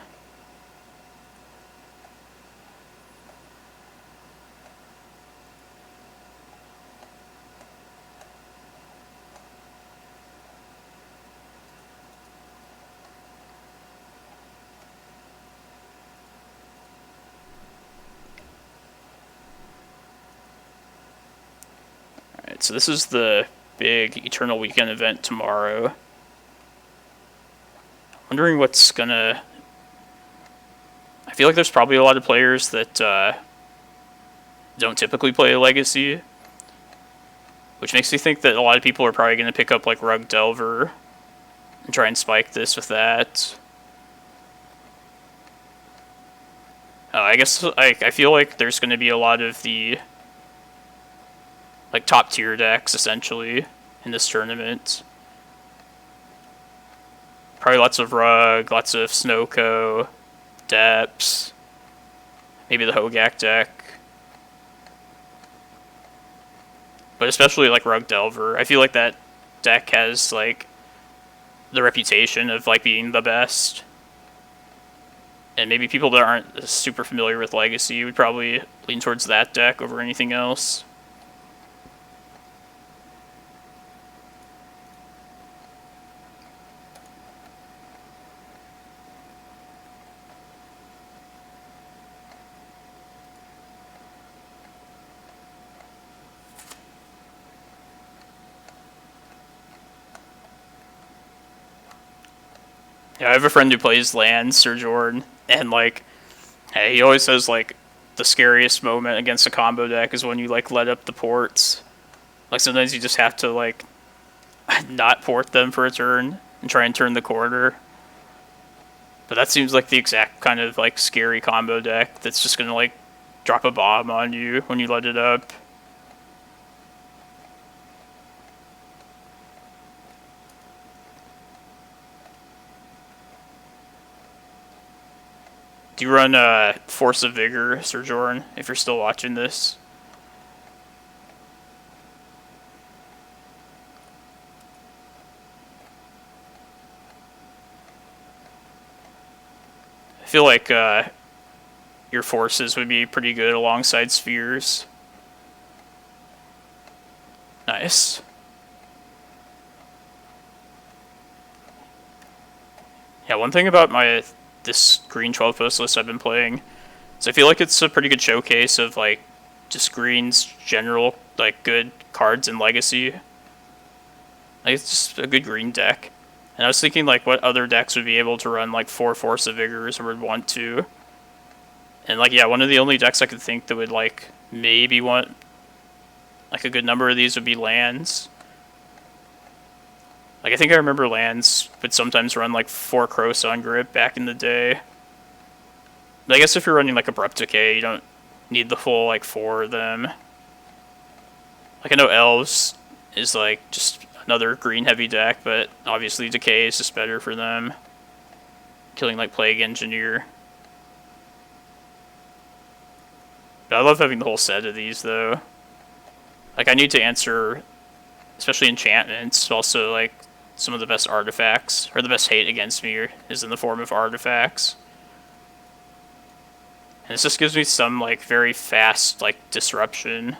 Alright, so this is the big Eternal Weekend event tomorrow. Wondering what's gonna... I feel like there's probably a lot of players that don't typically play Legacy, which makes me think that a lot of people are probably going to pick up like Rug Delver and try and spike this with that. I guess I feel like there's going to be a lot of the like top tier decks essentially in this tournament. Probably lots of Rug, lots of Snowco, Depths, maybe the Hogak deck. But especially like Rug Delver. I feel like that deck has like the reputation of like being the best. And maybe people that aren't super familiar with Legacy would probably lean towards that deck over anything else. Yeah, I have a friend who plays lands, Sir Jordan, and like, hey, he always says like the scariest moment against a combo deck is when you like let up the ports. Like sometimes you just have to like not port them for a turn and try and turn the corner. But that seems like the exact kind of like scary combo deck that's just gonna like drop a bomb on you when you let it up. Do you run Force of Vigor, Sir Jordan, if you're still watching this? I feel like your forces would be pretty good alongside spheres. Nice. Yeah, one thing about this green 12 post list I've been playing is I feel like it's a pretty good showcase of like just green's general like good cards in Legacy. Like it's just a good green deck. And I was thinking like what other decks would be able to run like 4 Force of Vigors or would want to. And like yeah, one of the only decks I could think that would like maybe want like a good number of these would be lands. Like, I think I remember lands would sometimes run, like, 4 Croson Grip back in the day. But I guess if you're running, like, Abrupt Decay, you don't need the full, like, 4 of them. Like, I know Elves is, like, just another green-heavy deck, but obviously Decay is just better for them. Killing, like, Plague Engineer. But I love having the whole set of these, though. Like, I need to answer especially enchantments. Also, like, some of the best artifacts, or the best hate against me is in the form of artifacts. And this just gives me some, like, very fast, like, disruption.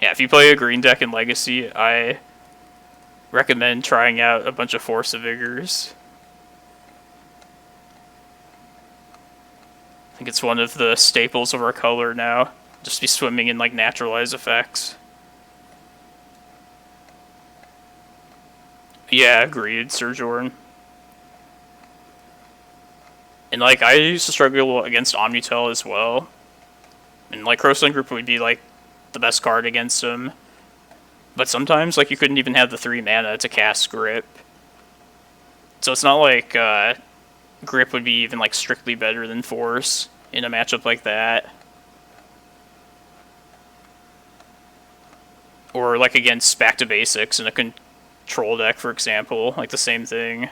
Yeah, if you play a green deck in Legacy, I recommend trying out a bunch of Force of Vigors. I think it's one of the staples of our color now. Just be swimming in, like, naturalize effects. Yeah, agreed, Sir Jordan. And, like, I used to struggle against Omnitel as well. And, like, Crowstone Group would be, like, the best card against him. But sometimes, like, you couldn't even have the 3 mana to cast Grip. So it's not like Grip would be even, like, strictly better than Force in a matchup like that. Or, like, against Back to Basics in a control deck, for example. Like, the same thing.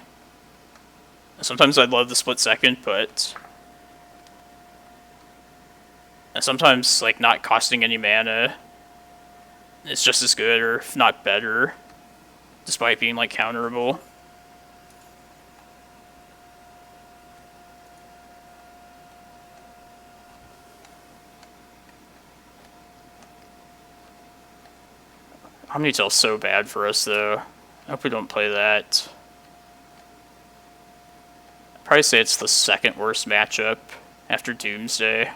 Sometimes I'd love the split second, but sometimes, like, not costing any mana is just as good, or if not better, despite being, like, counterable. Omnitel's so bad for us, though. I hope we don't play that. I'd probably say it's the second worst matchup after Doomsday.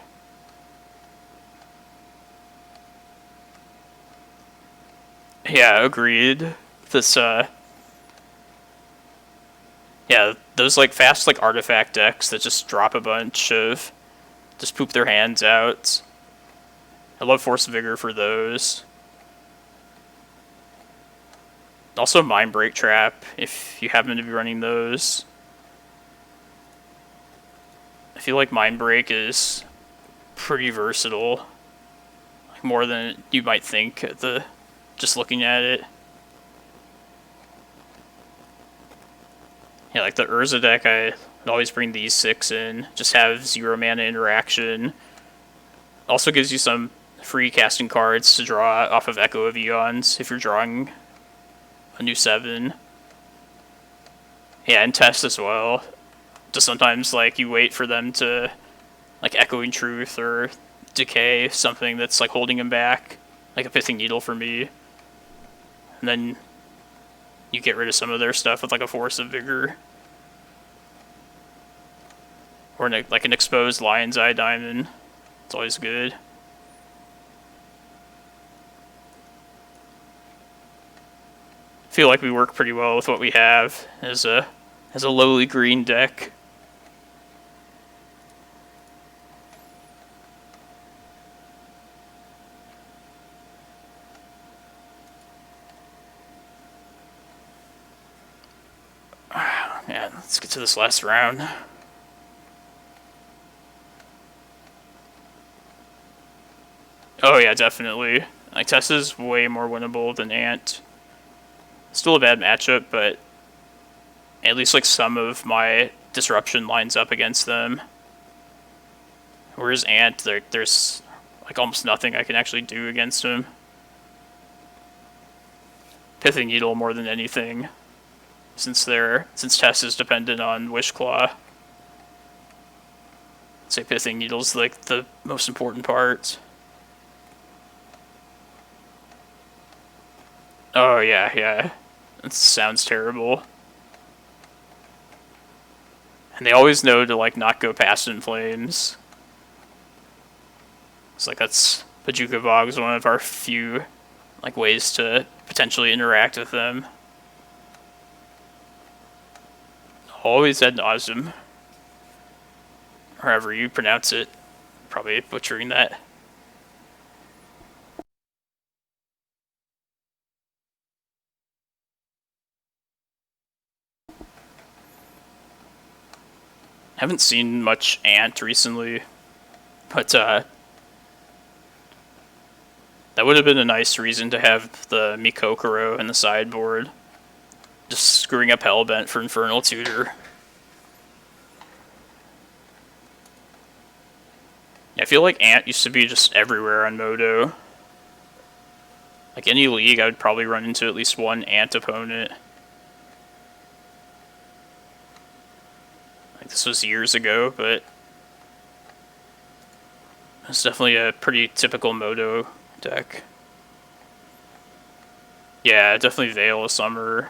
Yeah, agreed. This, yeah, those, like, fast, like, artifact decks that just drop a bunch of, just poop their hands out. I love Force of Vigor for those. Also Mindbreak Trap, if you happen to be running those. I feel like Mindbreak is pretty versatile. Like, more than you might think just looking at it. Yeah, like the Urza deck, I'd always bring these 6 in. Just have 0 mana interaction. Also gives you some free casting cards to draw off of Echo of Aeons if you're drawing a new 7. Yeah, and test as well. Just sometimes, like, you wait for them to, like, Echoing Truth or Decay, something that's, like, holding them back. Like a Pithing Needle for me. And then you get rid of some of their stuff with, like, a Force of Vigor. Or, like, an exposed Lion's Eye Diamond. It's always good. Feel like we work pretty well with what we have as a lowly green deck. Yeah, let's get to this last round. Oh yeah, definitely. Like, Tessa's way more winnable than Ant. Still a bad matchup, but at least, like, some of my disruption lines up against them. Whereas Ant, there's like almost nothing I can actually do against him. Pithing Needle more than anything, since Tess is dependent on Wishclaw. I'd say Pithing Needle's, like, the most important part. Oh yeah. That sounds terrible. And they always know to, like, not go past In Flames. It's like that's Bojuka Bog is one of our few, like, ways to potentially interact with them. Always ad nauseam. However you pronounce it. Probably butchering that. Haven't seen much Ant recently, but that would have been a nice reason to have the Mikokoro in the sideboard. Just screwing up Hellbent for Infernal Tutor. I feel like Ant used to be just everywhere on Moto. Like any league, I would probably run into at least one Ant opponent. Like this was years ago, but it's definitely a pretty typical Moto deck. Yeah, definitely Veil of Summer.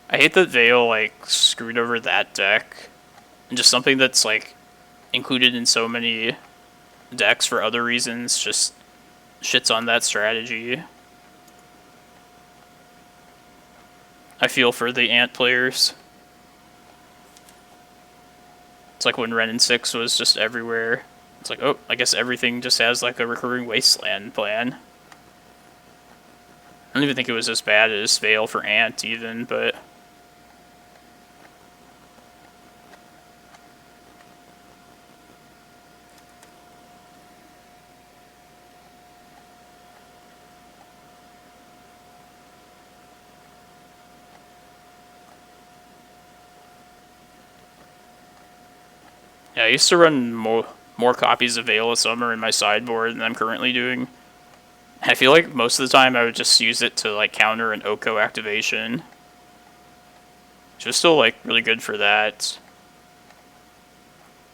I hate that Veil like screwed over that deck, and just something that's like included in so many decks for other reasons just shits on that strategy. I feel for the Ant players. It's like when Ren and 6 was just everywhere. It's like, oh, I guess everything just has like a recurring wasteland plan. I don't even think it was as bad as Veil for Ant even, but yeah, I used to run more copies of Veil of Summer in my sideboard than I'm currently doing. I feel like most of the time I would just use it to like counter an Oko activation, which was still like really good for that.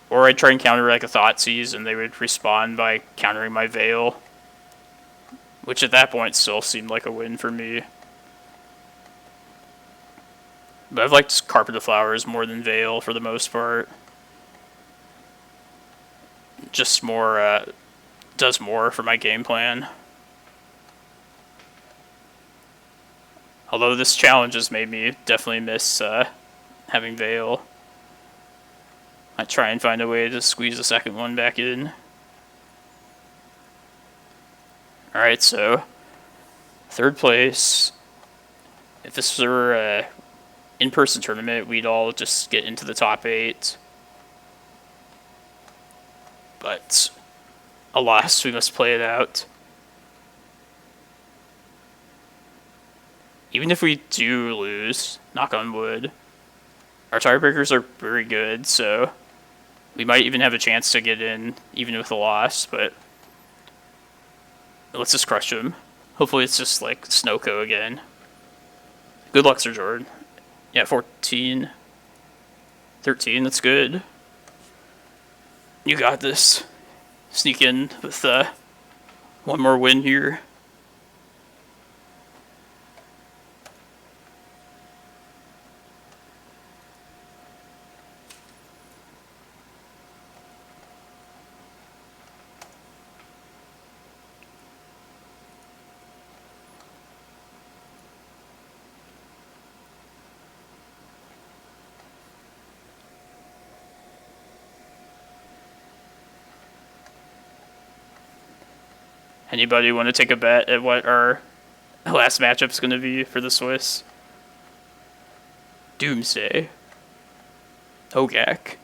Or I'd try and counter like a Thoughtseize and they would respond by countering my Veil, which at that point still seemed like a win for me. But I've liked Carpet of Flowers more than Veil for the most part. Just more, does more for my game plan. Although this challenge has made me definitely miss having Veil. I try and find a way to squeeze a second one back in. Alright, so third place. If this were an in-person tournament, we'd all just get into the top 8. But alas, we must play it out. Even if we do lose, knock on wood, our tiebreakers are very good, so we might even have a chance to get in, even with a loss, but let's just crush them. Hopefully it's just like Snowco again. Good luck, Sir Jordan. Yeah, 14. 13, that's good. You got this. Sneak in with one more win here. Anybody want to take a bet at what our last matchup's going to be for the Swiss? Doomsday. Ogak.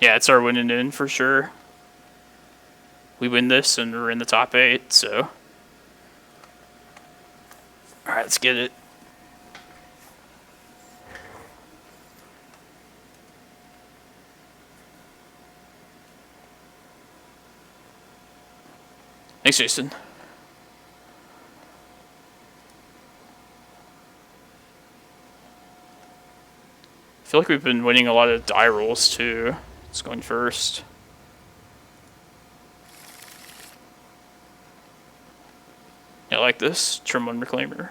Yeah, it's our winning in for sure. We win this and we're in the top 8, so. Alright, let's get it. Thanks, Jason. I feel like we've been winning a lot of die rolls too. It's going first. Yeah, I like this. Trim 1 Reclaimer.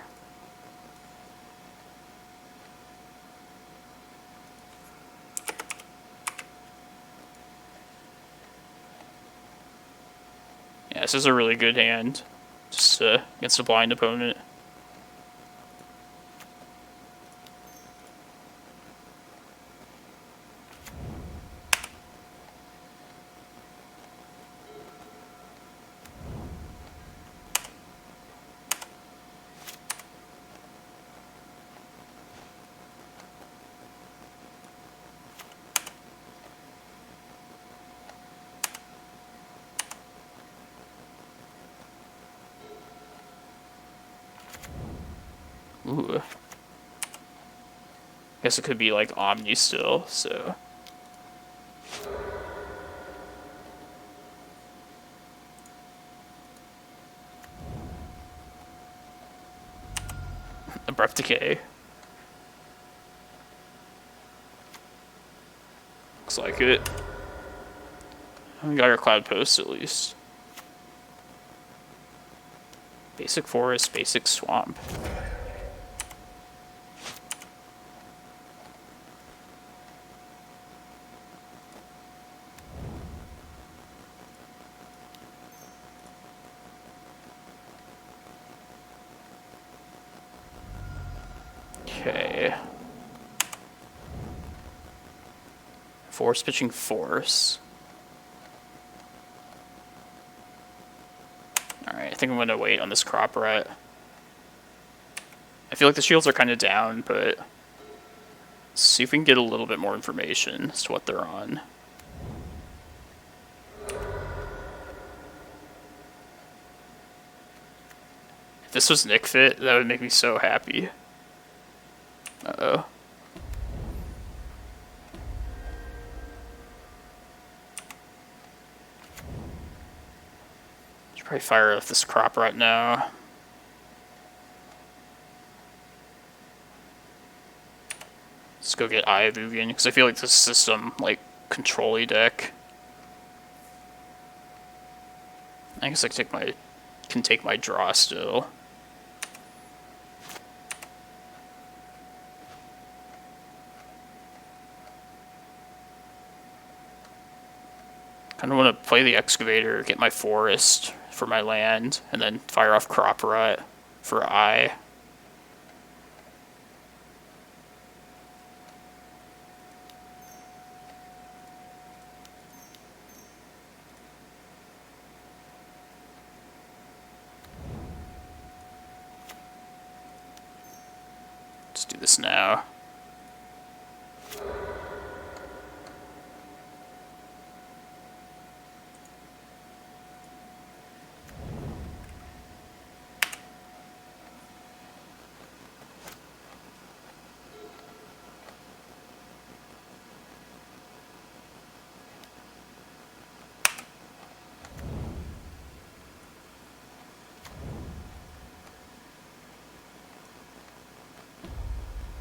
Yeah, this is a really good hand. Just against a blind opponent. Ooh. Guess it could be like Omni still, so. Abrupt Decay. Looks like it. We got our Cloudpost at least. Basic Forest, Basic Swamp. Okay. Force pitching Force. Alright, I think I'm gonna wait on this Crop Rat. I feel like the shields are kind of down, but let's see if we can get a little bit more information as to what they're on. If this was Nick Fit, that would make me so happy. Uh-oh. Should probably fire off this Crop Rat now. Let's go get Eye of Ugin, because I feel like this is some, like, control-y deck. I guess I can take my draw still. Kind of want to play the Excavator, get my Forest for my land, and then fire off Crop Rot for Eye. Let's do this now.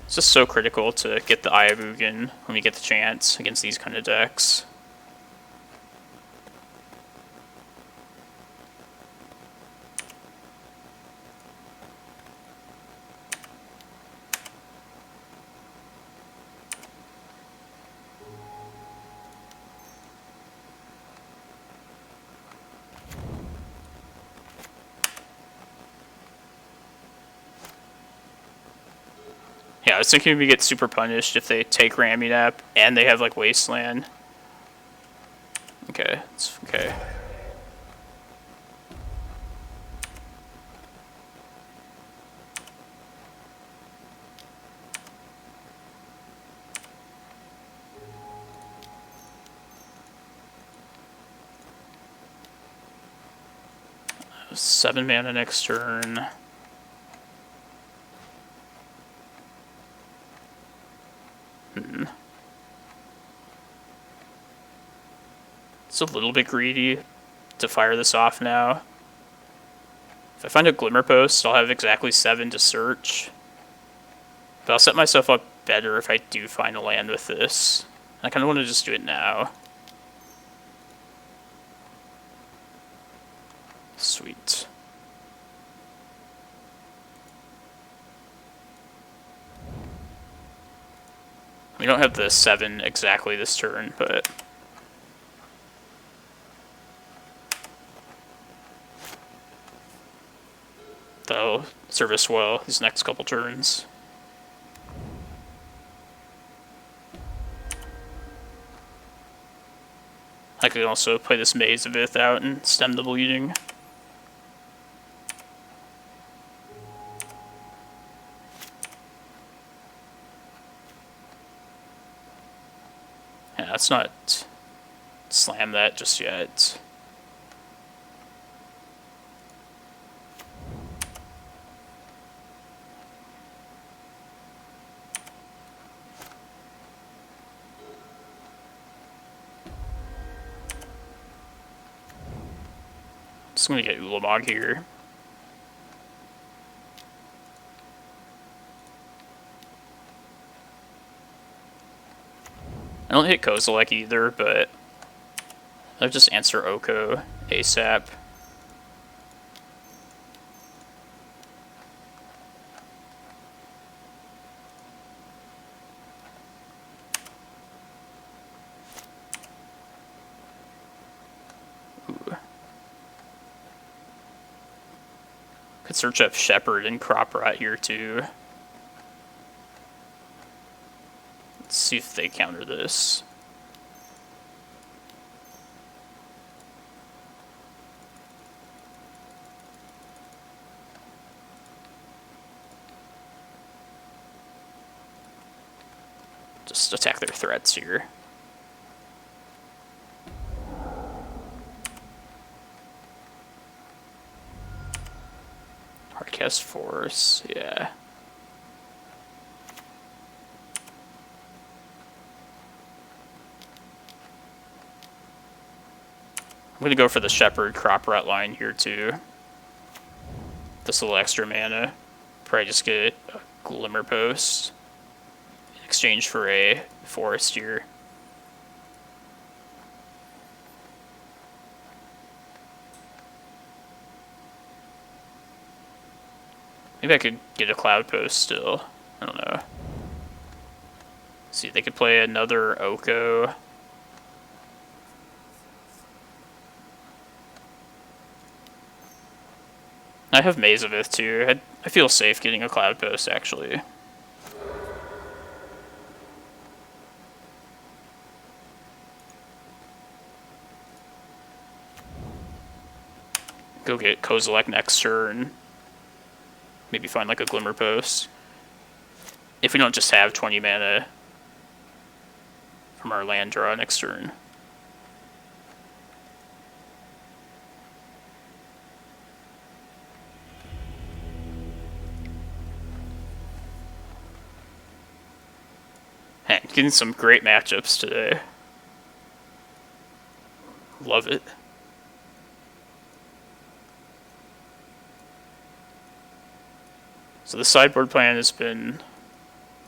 It's just so critical to get the Eye of Ugin when we get the chance against these kind of decks. Yeah, I was thinking we get super punished if they take Ramunap and they have like Wasteland. Okay, it's okay. Seven mana next turn. It's a little bit greedy to fire this off now. If I find a Glimmerpost, I'll have exactly 7 to search. But I'll set myself up better if I do find a land with this. I kind of want to just do it now. Sweet. We don't have the 7 exactly this turn, but that'll serve us well these next couple turns. I could also play this Maze of Ith out and stem the bleeding. Yeah, let's not slam that just yet. just gonna get Ulamog here. I don't hit Kozilek either, but I'll just answer Oko ASAP. Ooh. Could search up Shepherd and Crop Rot here too. Let's see if they counter this. Just attack their threats here. Hardcast Force, yeah. I'm gonna go for the Shepherd Crop Rot line here too. This little extra mana. Probably just get a Glimmerpost in exchange for a Forest here. Maybe I could get a Cloudpost still. I don't know. See, they could play another Oko. I have Maze of Ith too. I feel safe getting a Cloudpost actually. Go get Kozilek next turn. Maybe find like a Glimmerpost. If we don't just have 20 mana from our land draw next turn. Man, getting some great matchups today. Love it. So the sideboard plan has been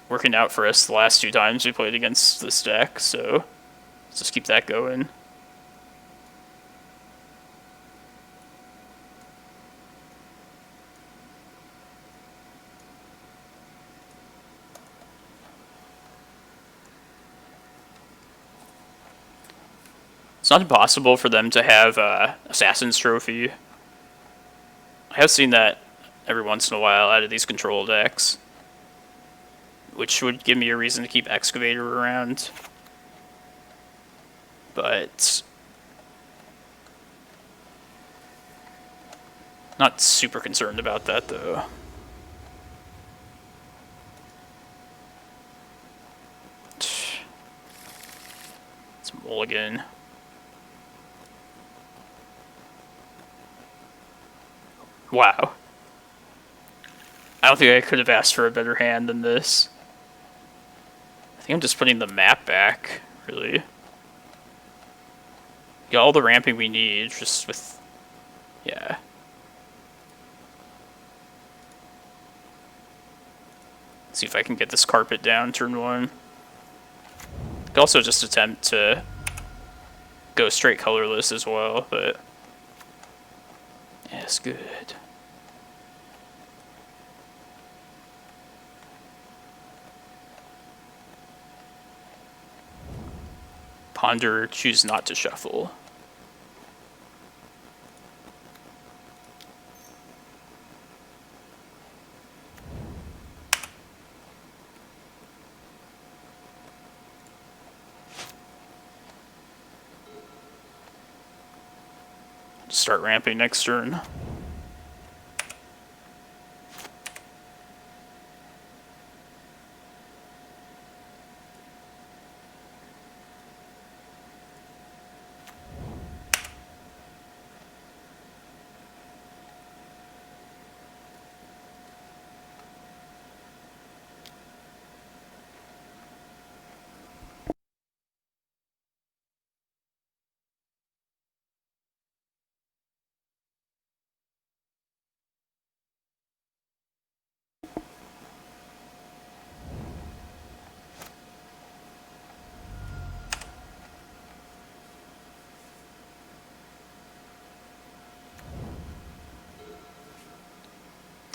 working out for us the last 2 times we played against this deck, so let's just keep that going. It's not impossible for them to have Assassin's Trophy. I have seen that every once in a while out of these control decks, which would give me a reason to keep Excavator around. But not super concerned about that though. It's a mulligan. Wow. I don't think I could have asked for a better hand than this. I think I'm just putting the map back, really. Got all the ramping we need, just with... yeah. See if I can get this carpet down turn 1. Could also just attempt to go straight colorless as well, but... yeah, it's good. Ponder, choose not to shuffle. Start ramping next turn.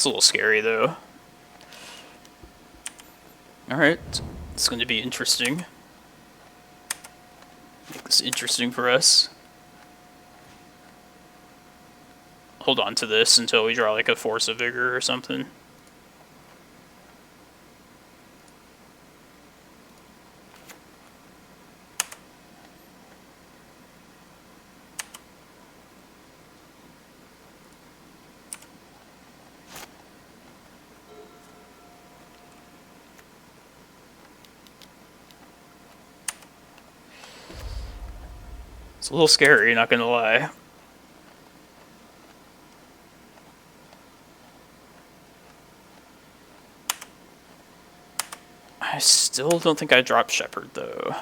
It's a little scary, though. Alright, it's going to be interesting. Make this interesting for us. Hold on to this until we draw like a Force of Vigor or something. It's a little scary, not gonna lie. I still don't think I dropped Shepherd, though.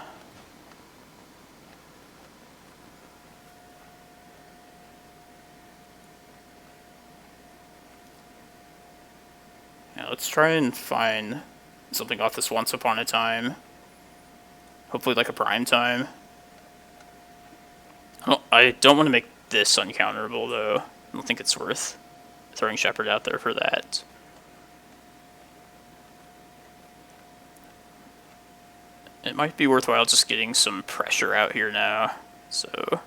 Yeah, let's try and find something off this Once Upon a Time. Hopefully like a Prime Time. I don't want to make this uncounterable, though. I don't think it's worth throwing Shepherd out there for that. It might be worthwhile just getting some pressure out here now, so...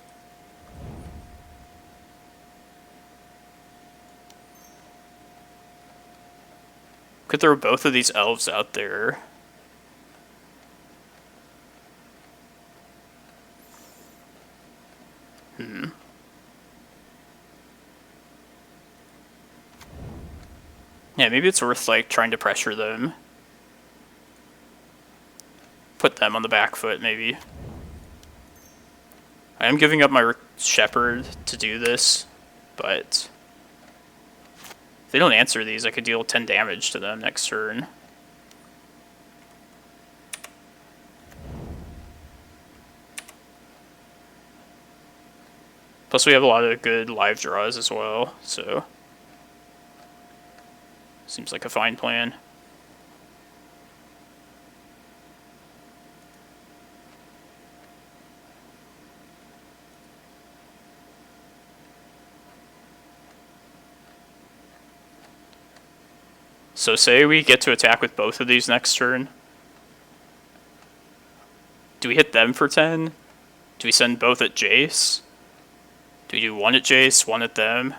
Could throw both of these elves out there. Yeah, maybe it's worth, like, trying to pressure them. Put them on the back foot, maybe. I am giving up my Shepherd to do this, but... if they don't answer these, I could deal 10 damage to them next turn. Plus we have a lot of good live draws as well, so... seems like a fine plan. So say we get to attack with both of these next turn. Do we hit them for 10? Do we send both at Jace? Do we do one at Jace, one at them?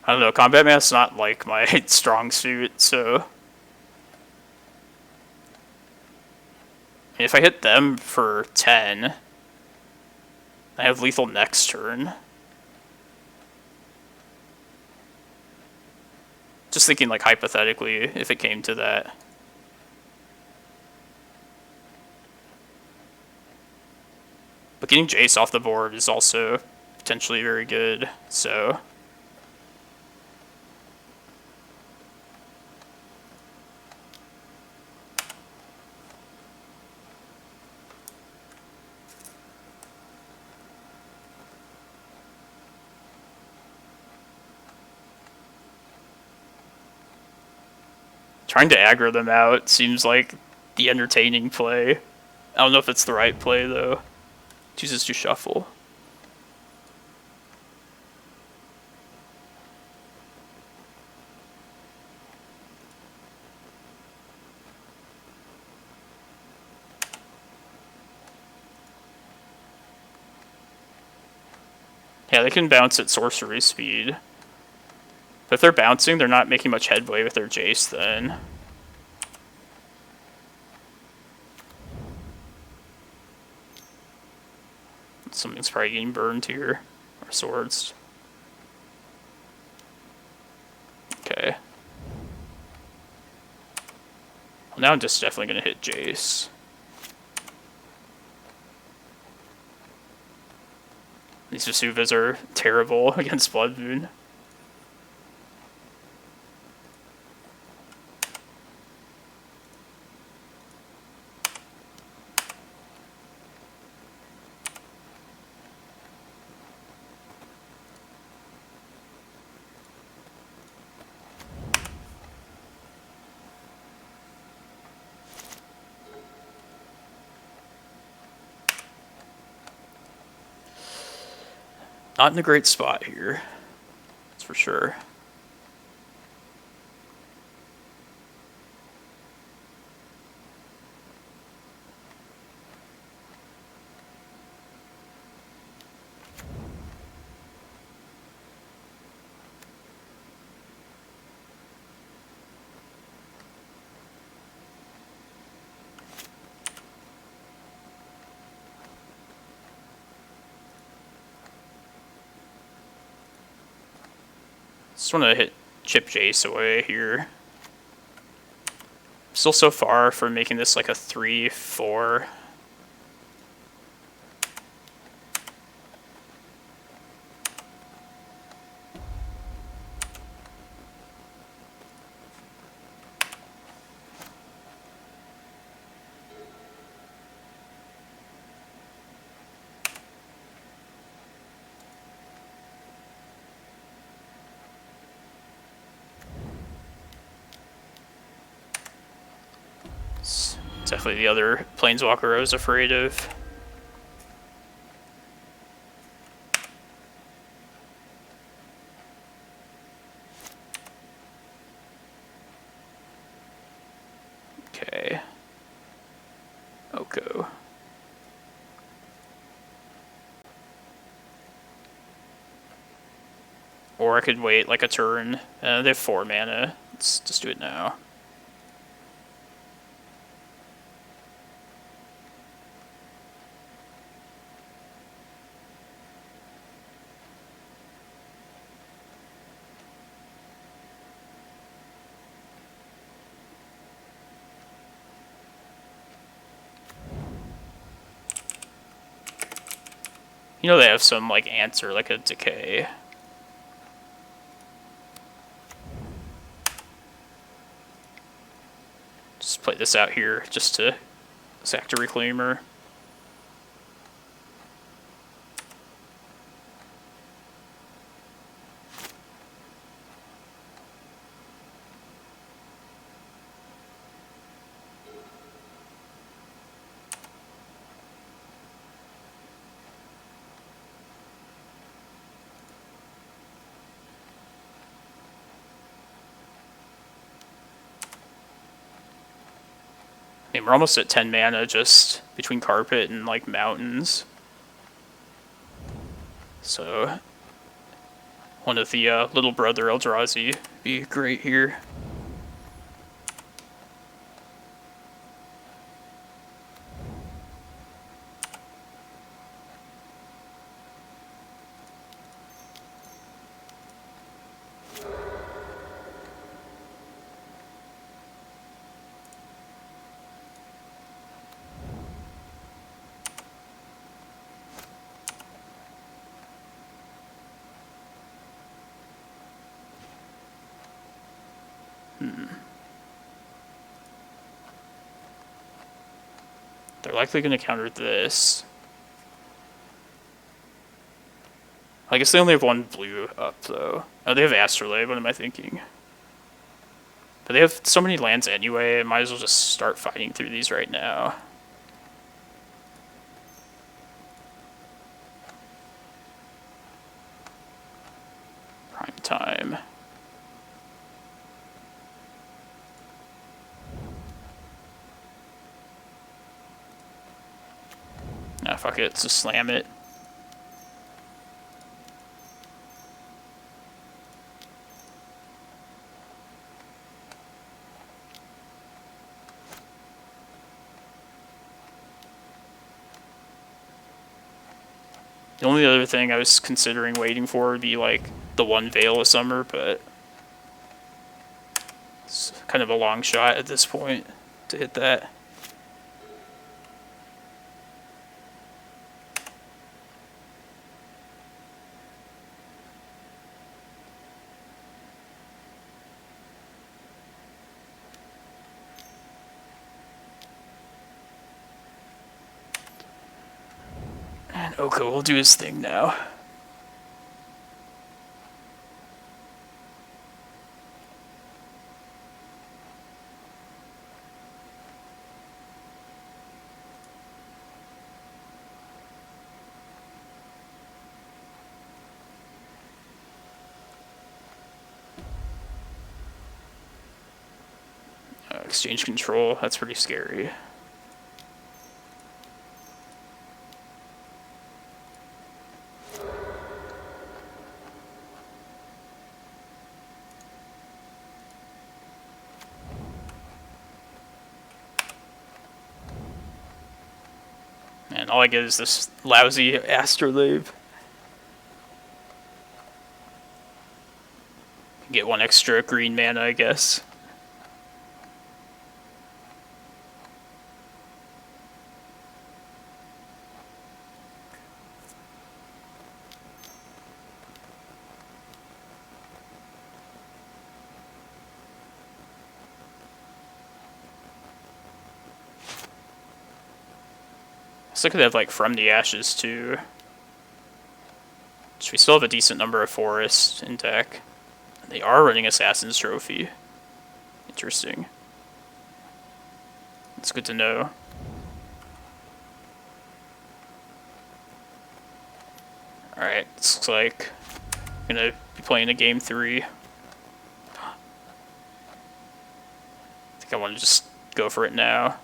I don't know, combat math's not like my strong suit, so... if I hit them for 10, I have lethal next turn. Just thinking, like, hypothetically, if it came to that. But getting Jace off the board is also potentially very good, so... trying to aggro them out seems like the entertaining play. I don't know if it's the right play, though. Chooses to shuffle. Yeah, they can bounce at sorcery speed. But if they're bouncing, they're not making much headway with their Jace then. Something's probably getting burned here. Our swords. Okay. Well, now I'm just definitely going to hit Jace. These Vesuvas are terrible against Blood Moon. Not in a great spot here. That's for sure. Just want to hit chip Jace away here. Still so far from making this like a 3-4. Definitely the other planeswalker I was afraid of. Okay. Oko. Or I could wait like a turn. They have 4 mana. Let's just do it now. You know they have some like answer, like a decay. Just play this out here just to sack to Reclaimer. I mean, we're almost at 10 mana just between Carpet and, like, Mountains. So, one of the little brother Eldrazi would be great here. They're likely going to counter this. I guess they only have 1 blue up, though. Oh, they have Astrolabe. What am I thinking? But they have so many lands anyway, I might as well just start fighting through these right now. Prime time. Nah, fuck it, let's just slam it. The only other thing I was considering waiting for would be like the 1 Veil of Summer, but it's kind of a long shot at this point to hit that. And Oko will do his thing now. exchange control. That's pretty scary. And all I get is this lousy Astrolabe. Get one extra green mana, I guess. So I could have like From the Ashes too. So we still have a decent number of forests in deck. They are running Assassin's Trophy. Interesting. It's good to know. Alright, this looks like I'm gonna be playing a game 3. I think I want to just go for it now.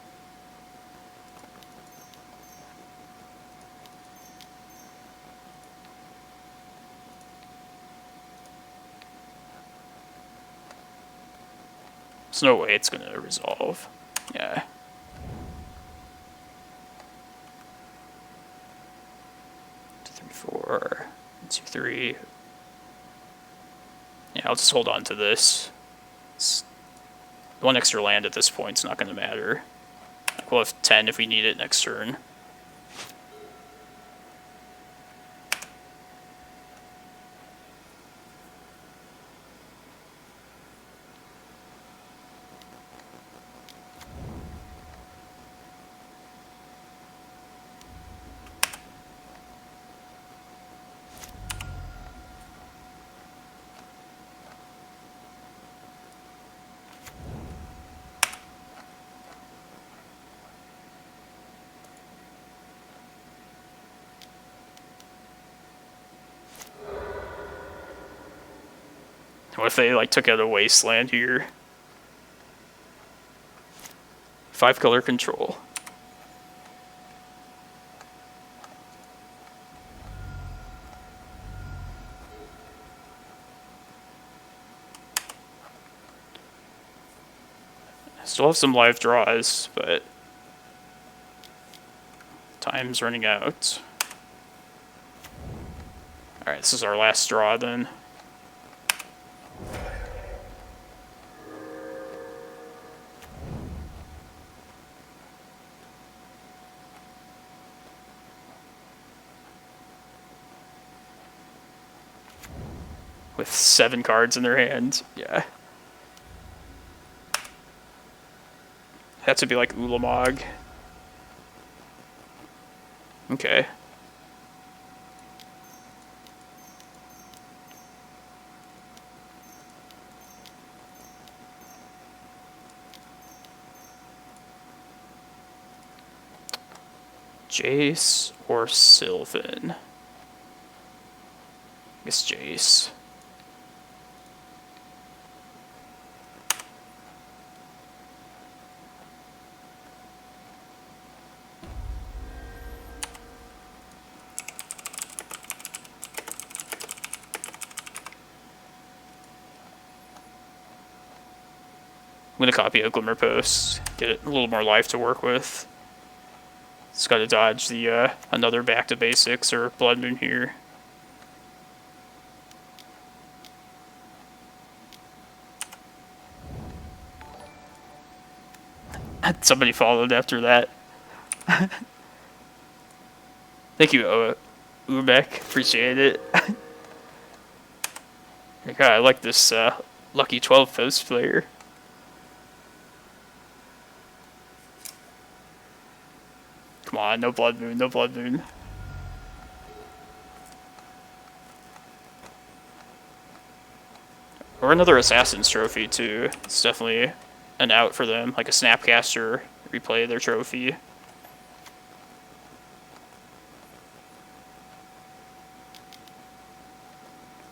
There's no way it's gonna resolve. Yeah. Two, three, 4. 2, 3. Yeah, I'll just hold on to this. One extra land at this point is not gonna matter. Like we'll have 10 if we need it next turn. What if they like took out a wasteland here? 5 color control. Still have some live draws, but time's running out. Alright, this is our last draw then. With 7 cards in their hand, yeah. Had to be like Ulamog. Okay. Jace or Sylvan? I guess Jace. I'm going to copy a Glimmerpost, get it a little more life to work with. Just got to dodge the another back to basics or Blood Moon here. Somebody followed after that. Thank you, Ubek. Appreciate it. God, I like this Lucky 12 post player. Come on, no Blood Moon, no Blood Moon. Or another Assassin's Trophy, too. It's definitely an out for them, like a Snapcaster, replay their trophy.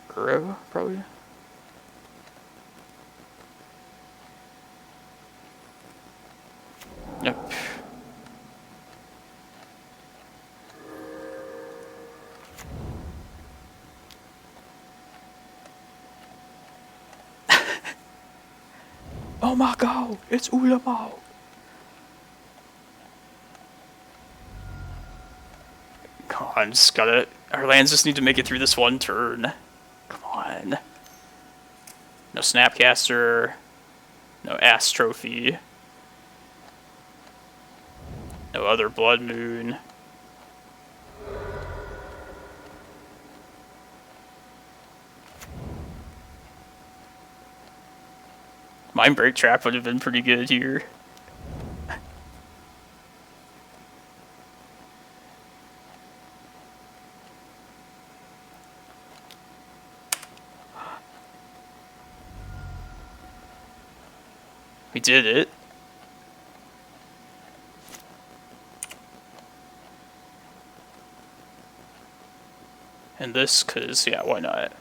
Grow, probably. Yep. Oh my god, it's Ulamog. Come on, just gotta... Our lands just need to make it through this one turn. Come on. No Snapcaster. No Ass Trophy. No other Blood Moon. Mindbreak Trap would have been pretty good here. We did it. And this, cause yeah, why not?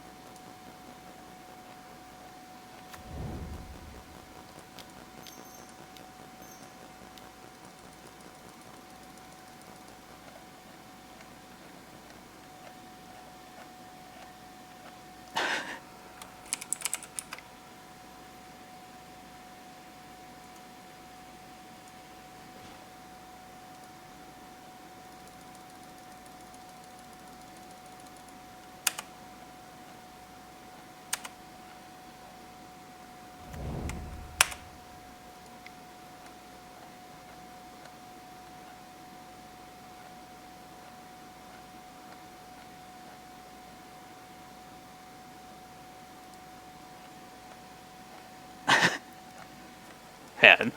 Man,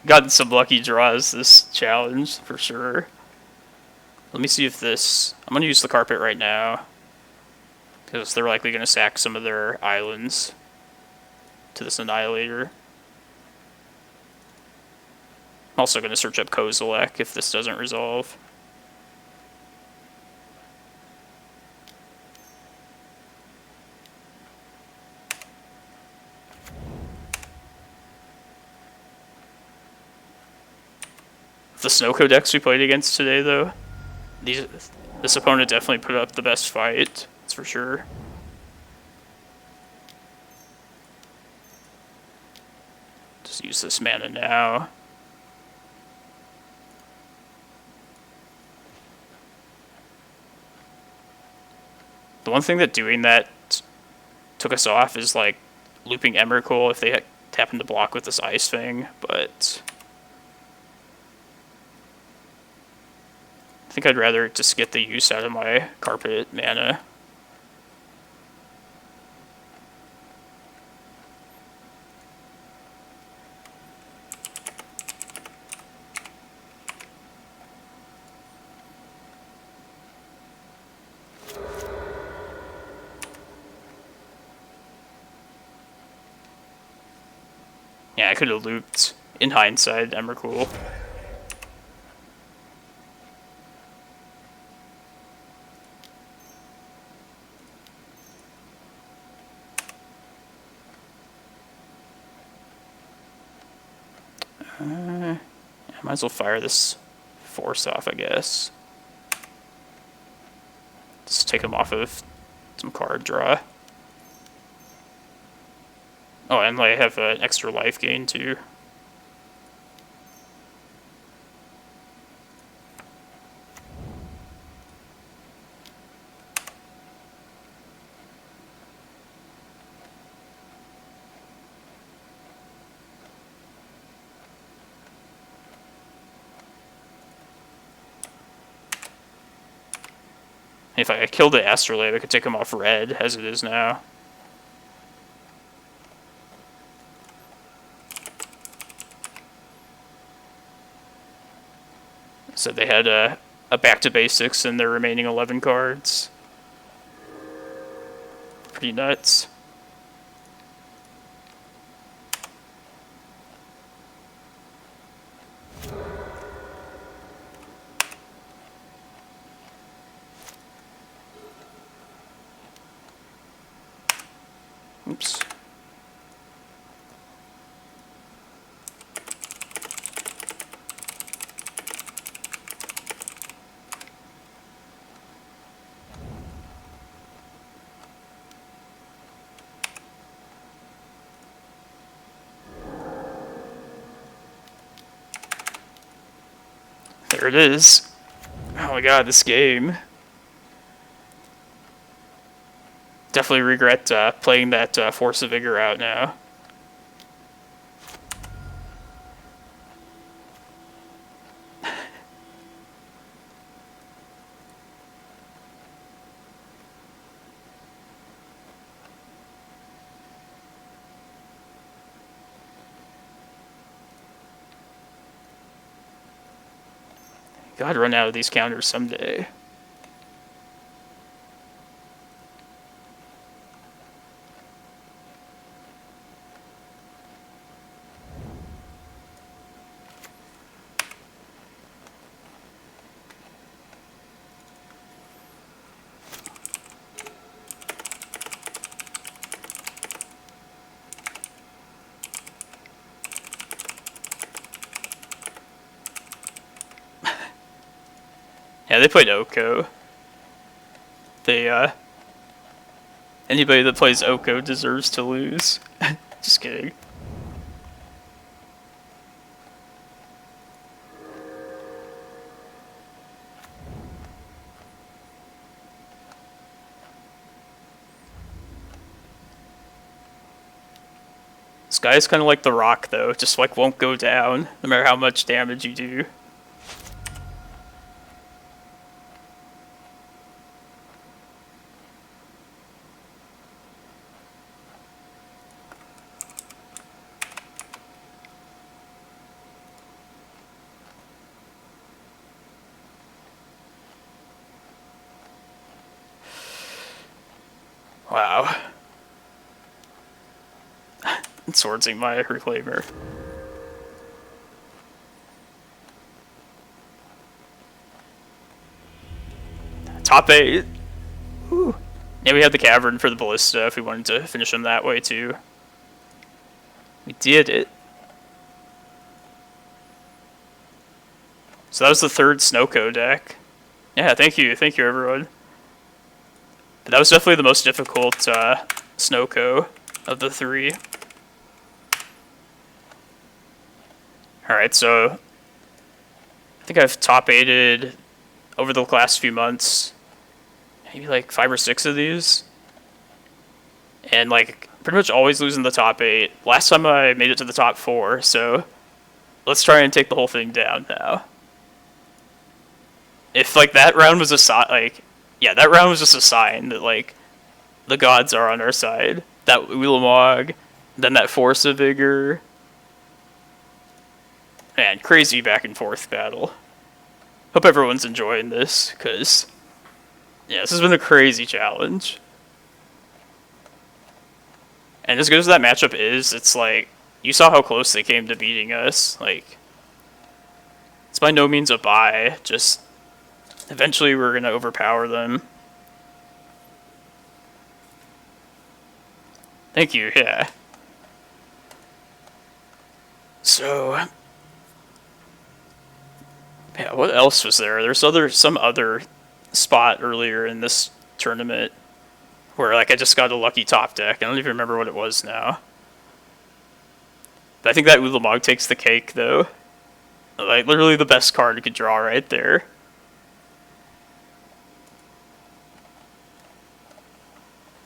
gotten some lucky draws this challenge, for sure. Let me see if this... I'm going to use the carpet right now, because they're likely going to sack some of their islands to this Annihilator. I'm also going to search up Kozilek if this doesn't resolve. The Snowco decks we played against today, though, this opponent definitely put up the best fight, that's for sure. Just use this mana now. The one thing that doing that took us off is like looping Emrakul if they happen to block with this ice thing, but I think I'd rather just get the use out of my carpet mana. Yeah, I could have looped, in hindsight, Emrakul. I might as well fire this force off, I guess. Just take him off of some card draw. Oh, and I have an extra life gain too. If I killed the Astrolabe, I could take him off red, as it is now. So they had a back to basics in their remaining 11 cards. Pretty nuts. Oops. There it is. Oh my god, this game. Definitely regret playing that Force of Vigor out now. Gotta run out of these counters someday. Yeah, they played Oko. Anybody that plays Oko deserves to lose. Just kidding. This guy is kind of like the Rock, though. Just like won't go down, no matter how much damage you do. Wow. Swordsing my Reclaimer. Top 8. Ooh. Yeah, we had the Cavern for the Ballista if we wanted to finish them that way too. We did it. So that was the 3rd Snowco deck. Yeah, thank you everyone. But that was definitely the most difficult Snowco of the 3. Alright, so I think I've top 8'd over the last few months, maybe like 5 or 6 of these. And like pretty much always losing the top 8. Last time I made it to the top 4, so let's try and take the whole thing down now. If like that round was a that round was just a sign that like the gods are on our side. That Ulamog, then that Force of Vigor. Man, crazy back and forth battle. Hope everyone's enjoying this, because yeah, this has been a crazy challenge. And as good as that matchup is, it's like, you saw how close they came to beating us. Like, it's by no means a bye, just eventually we're going to overpower them. Thank you, yeah. So, yeah, what else was there? There's some other spot earlier in this tournament where like I just got a lucky top deck. I don't even remember what it was now. But I think that Ulamog takes the cake though. Like literally the best card you could draw right there.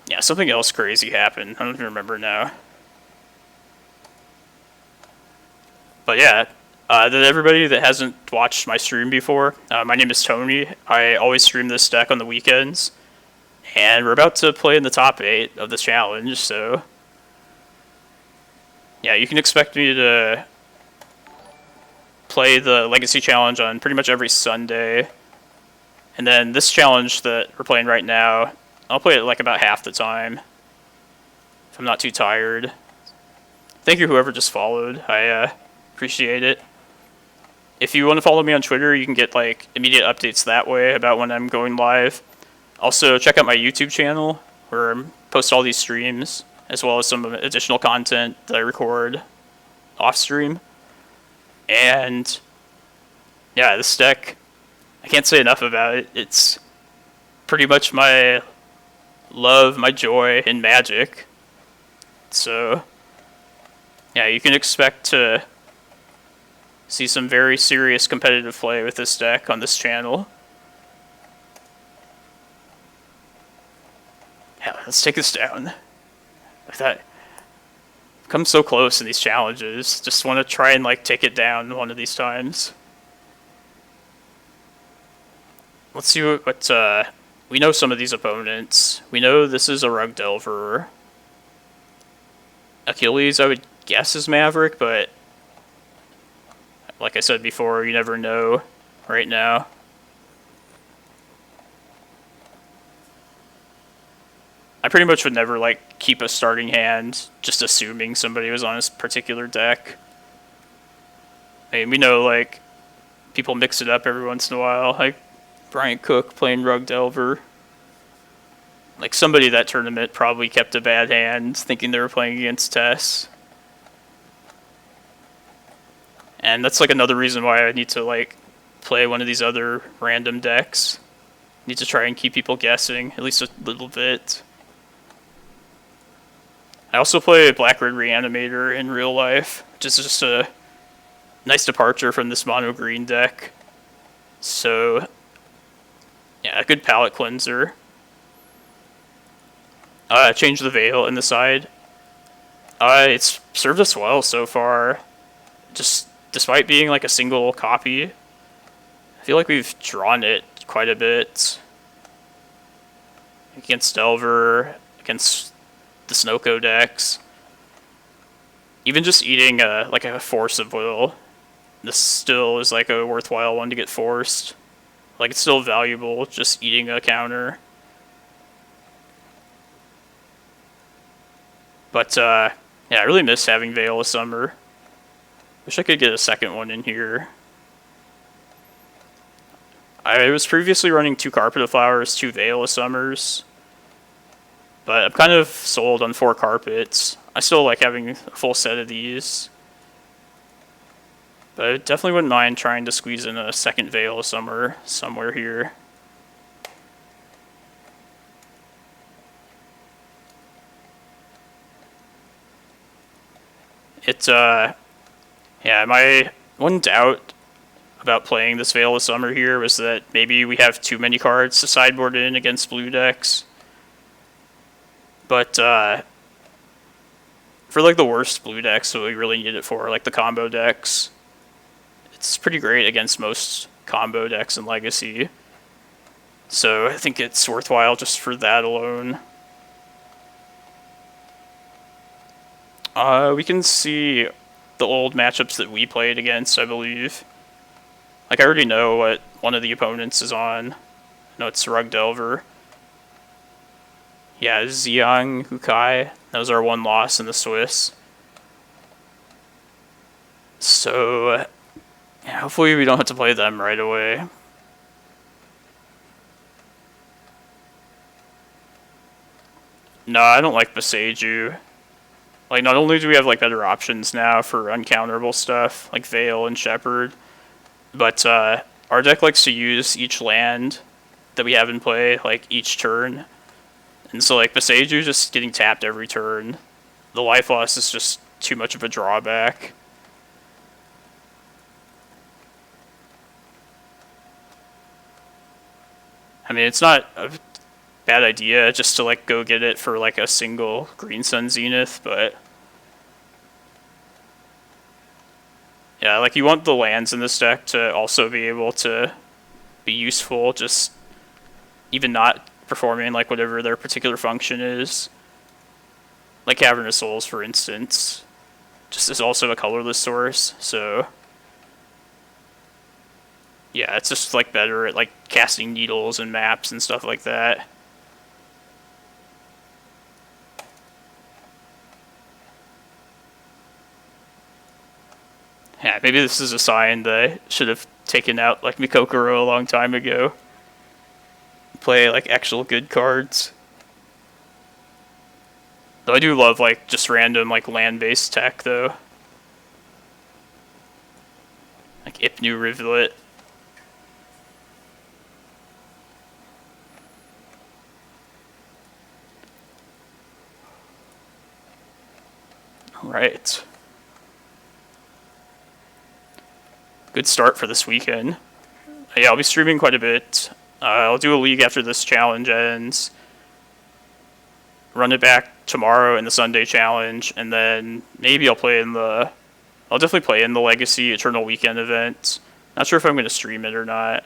Yeah, something else crazy happened. I don't even remember now. But yeah, to everybody that hasn't watched my stream before, my name is Tony. I always stream this deck on the weekends. And we're about to play in the top 8 of the challenge, so yeah, you can expect me to play the Legacy Challenge on pretty much every Sunday. And then this challenge that we're playing right now, I'll play it like about half the time, if I'm not too tired. Thank you whoever just followed, I appreciate it. If you want to follow me on Twitter, you can get like immediate updates that way about when I'm going live. Also, check out my YouTube channel, where I post all these streams, as well as some additional content that I record off-stream. And yeah, this deck, I can't say enough about it. It's pretty much my love, my joy in Magic. So yeah, you can expect to See some very serious competitive play with this deck on this channel. Yeah, let's take this down. I thought, I've come so close in these challenges. Just want to try and like take it down one of these times. Let's see what we know some of these opponents. We know this is a Rug Delver. Achilles, I would guess, is Maverick, but like I said before, you never know right now. I pretty much would never like keep a starting hand just assuming somebody was on a particular deck. I mean, we know like people mix it up every once in a while, like Bryant Cook playing Rug Delver. Like somebody that tournament probably kept a bad hand thinking they were playing against Tess. And that's like another reason why I need to like play one of these other random decks. Need to try and keep people guessing, at least a little bit. I also play Black Red Reanimator in real life, which is just a nice departure from this mono green deck. So, yeah, a good palette cleanser. Change the Veil in the side. It's served us well so far. Just despite being like a single copy, I feel like we've drawn it quite a bit. Against Delver, against the Snoko decks. Even just eating like a Force of Will, this still is like a worthwhile one to get forced. Like it's still valuable just eating a counter. But yeah, I really miss having Veil of Summer. Wish I could get a second one in here. I was previously running 2 Carpet of Flowers, 2 Veil of Summers. But I'm kind of sold on 4 carpets. I still like having a full set of these. But I definitely wouldn't mind trying to squeeze in a second Veil of Summer somewhere here. Yeah, my one doubt about playing this Veil of Summer here was that maybe we have too many cards to sideboard in against blue decks. But for like the worst blue decks that we really need it for, like the combo decks, it's pretty great against most combo decks in Legacy. So I think it's worthwhile just for that alone. We can see the old matchups that we played against, I believe. Like I already know what one of the opponents is on. I know it's Rug Delver. Yeah, Xiang Hukai. That was our one loss in the Swiss. So, yeah, hopefully we don't have to play them right away. No, I don't like Beseiju. Like, not only do we have like better options now for uncounterable stuff, like Veil and Shepherd, but our deck likes to use each land that we have in play, like, each turn. And so, like, Beseiju just getting tapped every turn. The life loss is just too much of a drawback. I mean, it's not a bad idea just to, like, go get it for, like, a single Green Sun Zenith, but yeah, like, you want the lands in this deck to also be able to be useful, just even not performing, like, whatever their particular function is. Like Cavern of Souls, for instance, just is also a colorless source, so yeah, it's just, like, better at, like, casting needles and maps and stuff like that. Yeah, maybe this is a sign that I should have taken out, like, Mikokoro a long time ago. Play, like, actual good cards. Though I do love, like, just random, like, land-based tech, though. Like Ipnu Rivulet. Right. good start for this weekend. Yeah, I'll be streaming quite a bit. I'll do a league after this challenge ends. Run it back tomorrow in the Sunday challenge, and then maybe I'll definitely play in the Legacy Eternal Weekend event. Not sure if I'm going to stream it or not.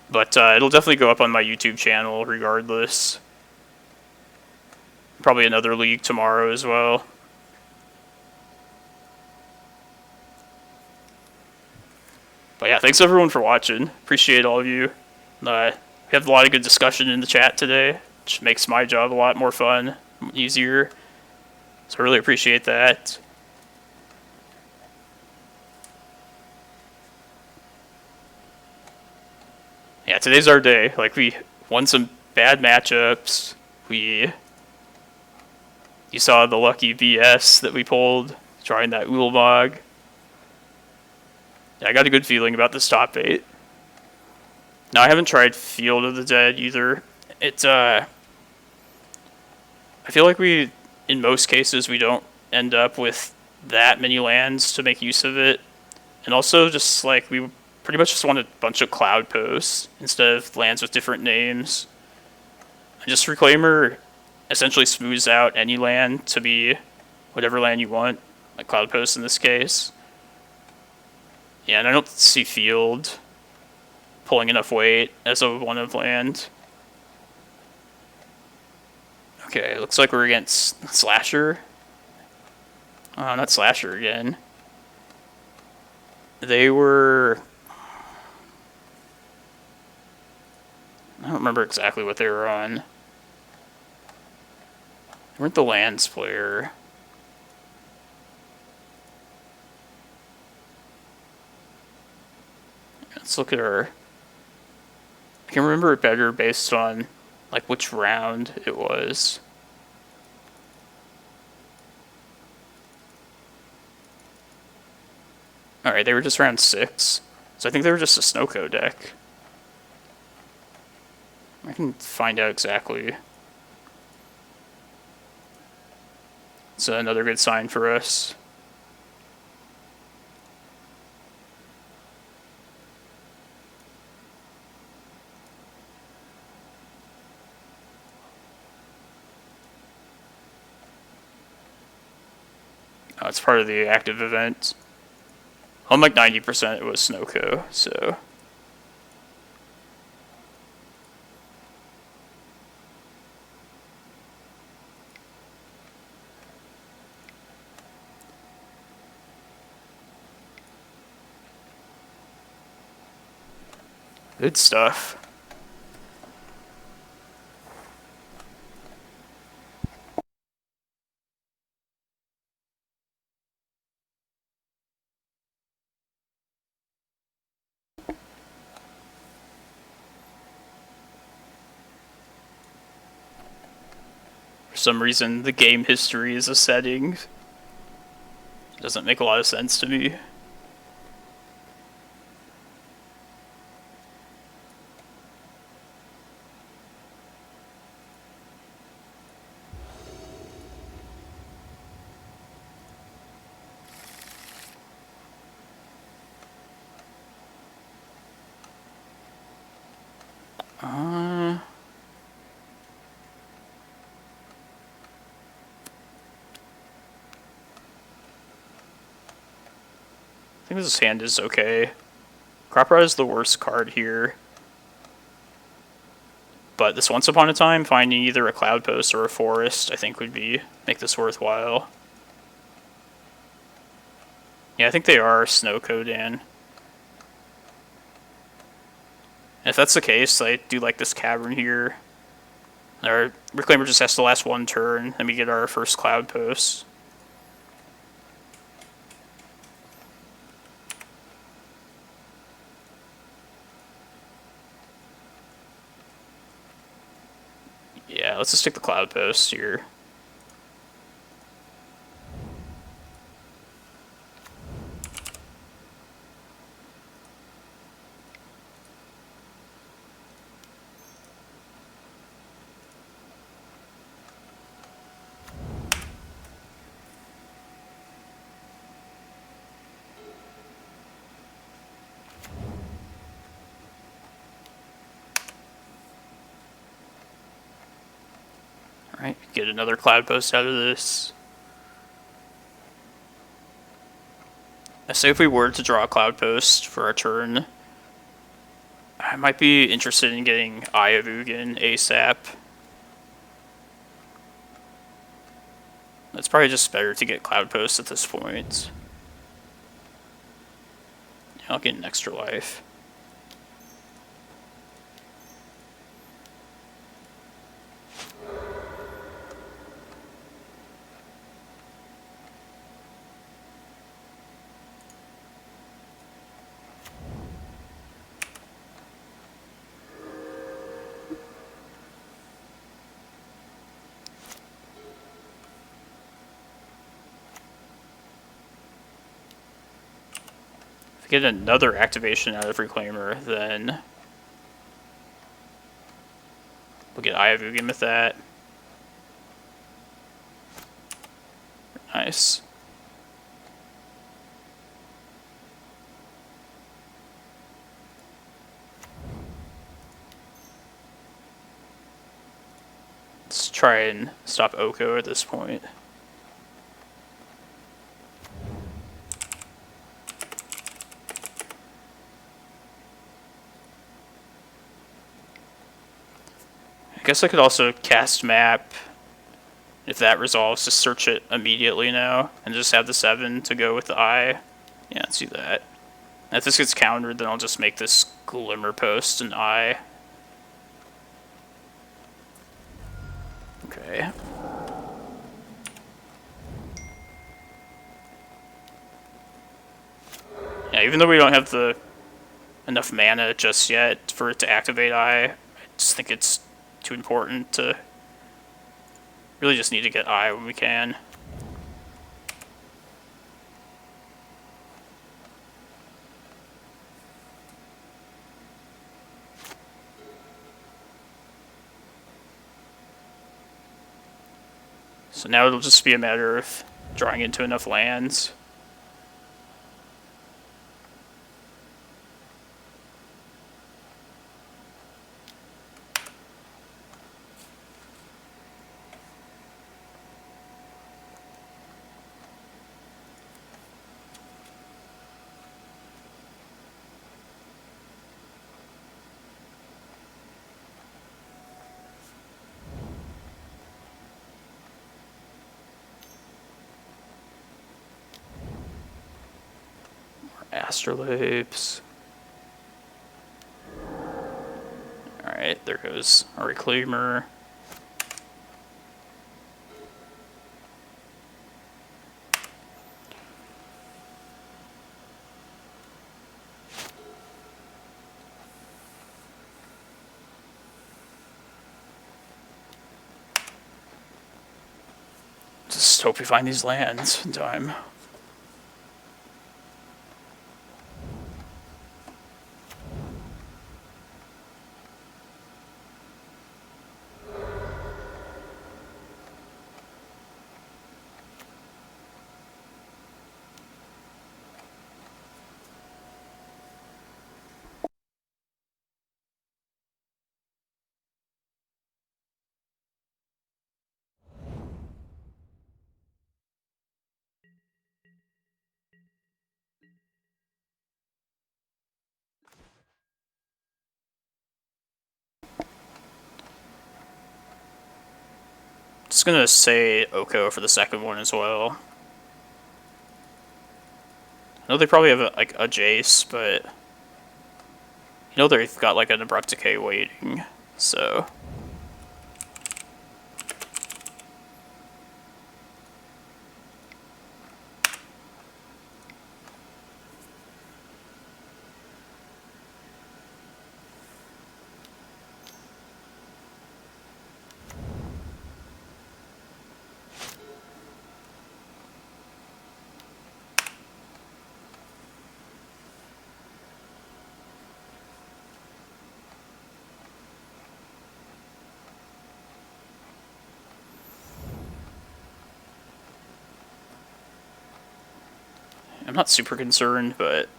But it'll definitely go up on my YouTube channel regardless. Probably another league tomorrow as well. But yeah, thanks everyone for watching. Appreciate all of you. We had a lot of good discussion in the chat today, which makes my job a lot more fun, easier. So I really appreciate that. Yeah, today's our day. Like, we won some bad matchups. You saw the lucky BS that we pulled, trying that Ulamog. Yeah, I got a good feeling about this top 8. Now, I haven't tried Field of the Dead either. I feel like in most cases, we don't end up with that many lands to make use of it. And also, just like, we pretty much just want a bunch of Cloudposts instead of lands with different names. And just Reclaimer essentially smooths out any land to be whatever land you want, like Cloudpost in this case. Yeah, and I don't see Field pulling enough weight as a one-of land. Okay, looks like we're against Slasher. Not Slasher again. They were... I don't remember exactly what they were on. They weren't the lands player. Let's look at our... I can remember it better based on like which round it was. Alright, they were just round 6. So I think they were just a Snowco deck. I can find out exactly. It's another good sign for us. Oh, it's part of the active event. I'm like 90% it was Snowco, so... Good stuff. For some reason, the game history is a setting. Doesn't make a lot of sense to me. I think this hand is okay. Crop Rot is the worst card here. But this Once Upon a Time, finding either a Cloudpost or a Forest, I think would make this worthwhile. Yeah, I think they are Snowco, Dan. If that's the case, I do like this Cavern here. Our Reclaimer just has to last one turn, and we get our first Cloudpost. Yeah, let's just stick the Cloudpost here. Alright, get another Cloudpost out of this. I say if we were to draw a Cloudpost for our turn, I might be interested in getting Eye of Ugin ASAP. It's probably just better to get Cloudpost at this point. I'll get an extra life. Get another activation out of Reclaimer, then we'll get Eye of Ugin with that. Nice. Let's try and stop Oko at this point. I guess I could also cast map, if that resolves, to search it immediately now, and just have the 7 to go with the eye. Yeah, let's do that. And if this gets countered, then I'll just make this Glimmerpost an eye. Okay. Yeah, even though we don't have enough mana just yet for it to activate eye, I just think it's too important to really just need to get eye when we can. So now it'll just be a matter of drawing into enough lands. Astrolapes. Alright, there goes our Reclaimer. Just hope we find these lands in time. Just gonna say Oko for the second one as well. I know they probably have like a Jace, but you know they've got like an Abrupt Decay waiting, so. I'm not super concerned, but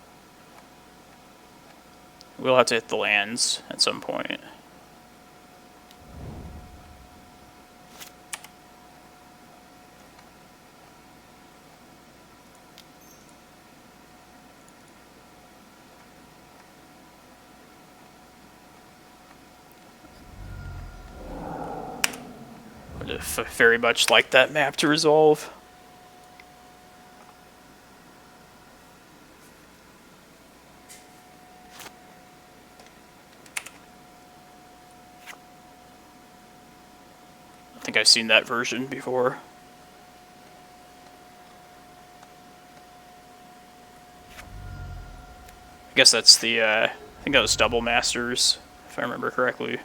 we'll have to hit the lands at some point. Would have very much liked that map to resolve. I think I've seen that version before. I guess that's the, I think that was double masters, if I remember correctly.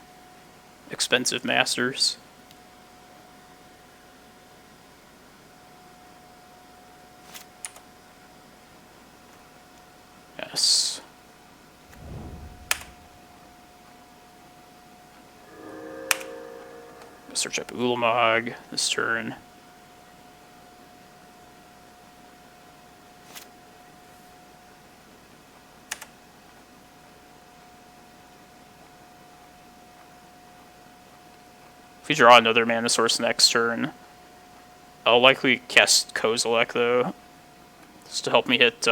Expensive masters. Yes. Search up Ulamog this turn. If we draw another mana source next turn, I'll likely cast Kozilek though, just to help me hit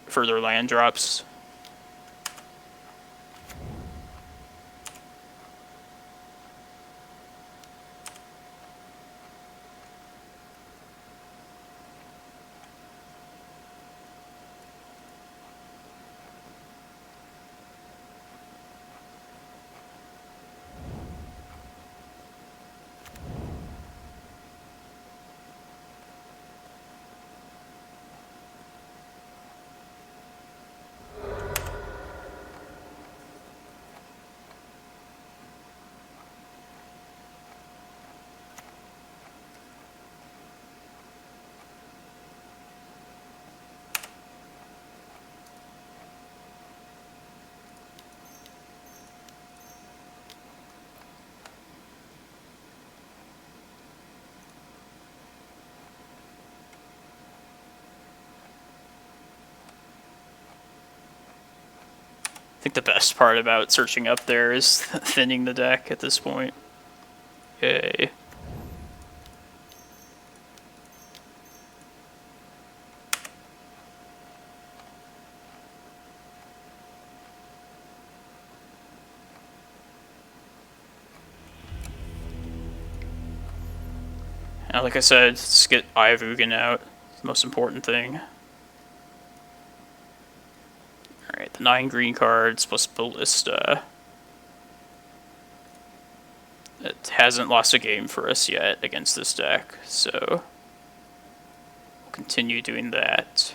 further land drops. I think the best part about searching up there is thinning the deck at this point. Yay. Now, like I said, let's get Eye of Ugin out. It's the most important thing. Alright, the 9 green cards plus Ballista. It hasn't lost a game for us yet against this deck, so we'll continue doing that.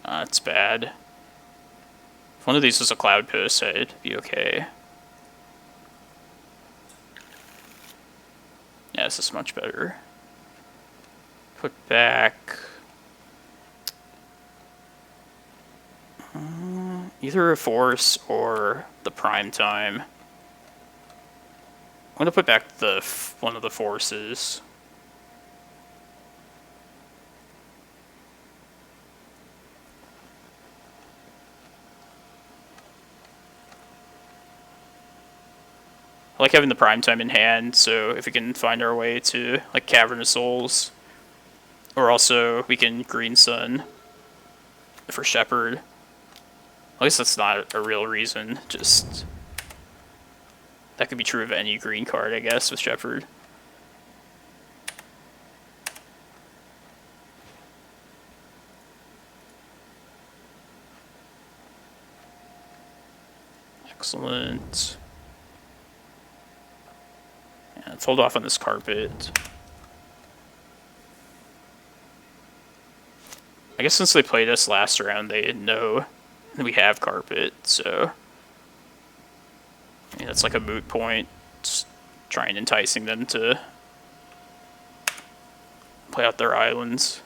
That's bad. If one of these was a Cloudpost, it'd be okay. Yeah, this is much better. Put back... either a Force or the Prime Time. I'm gonna put back the one of the Forces. I like having the Prime Time in hand, so if we can find our way to like Cavern of Souls, or also we can Green Sun for Shepherd. I guess that's not a real reason, just that could be true of any green card, I guess, with Shepherd. Excellent. Yeah, let's hold off on this carpet. I guess since they played us last round, they know that we have carpet, so I mean, that's like a moot point. Just trying enticing them to play out their islands.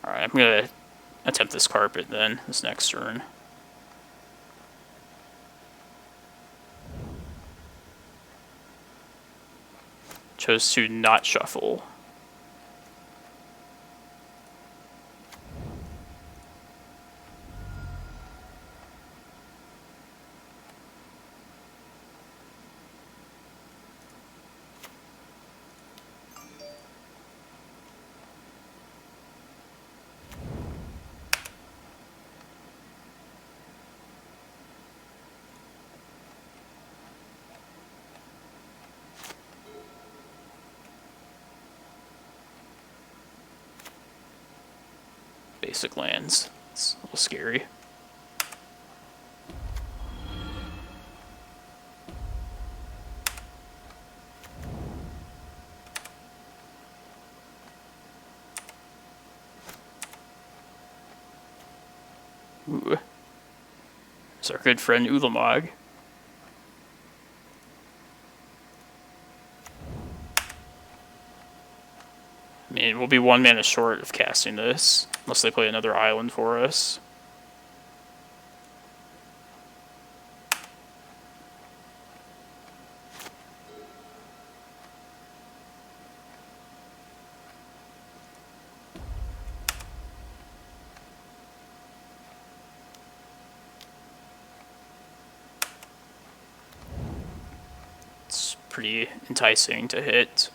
Alright, I'm gonna attempt this carpet then, this next turn. Chose to not shuffle. Basic lands. It's a little scary. Ooh. It's our good friend Ulamog. I mean, we'll be 1 mana short of casting this, unless they play another island for us. It's pretty enticing to hit.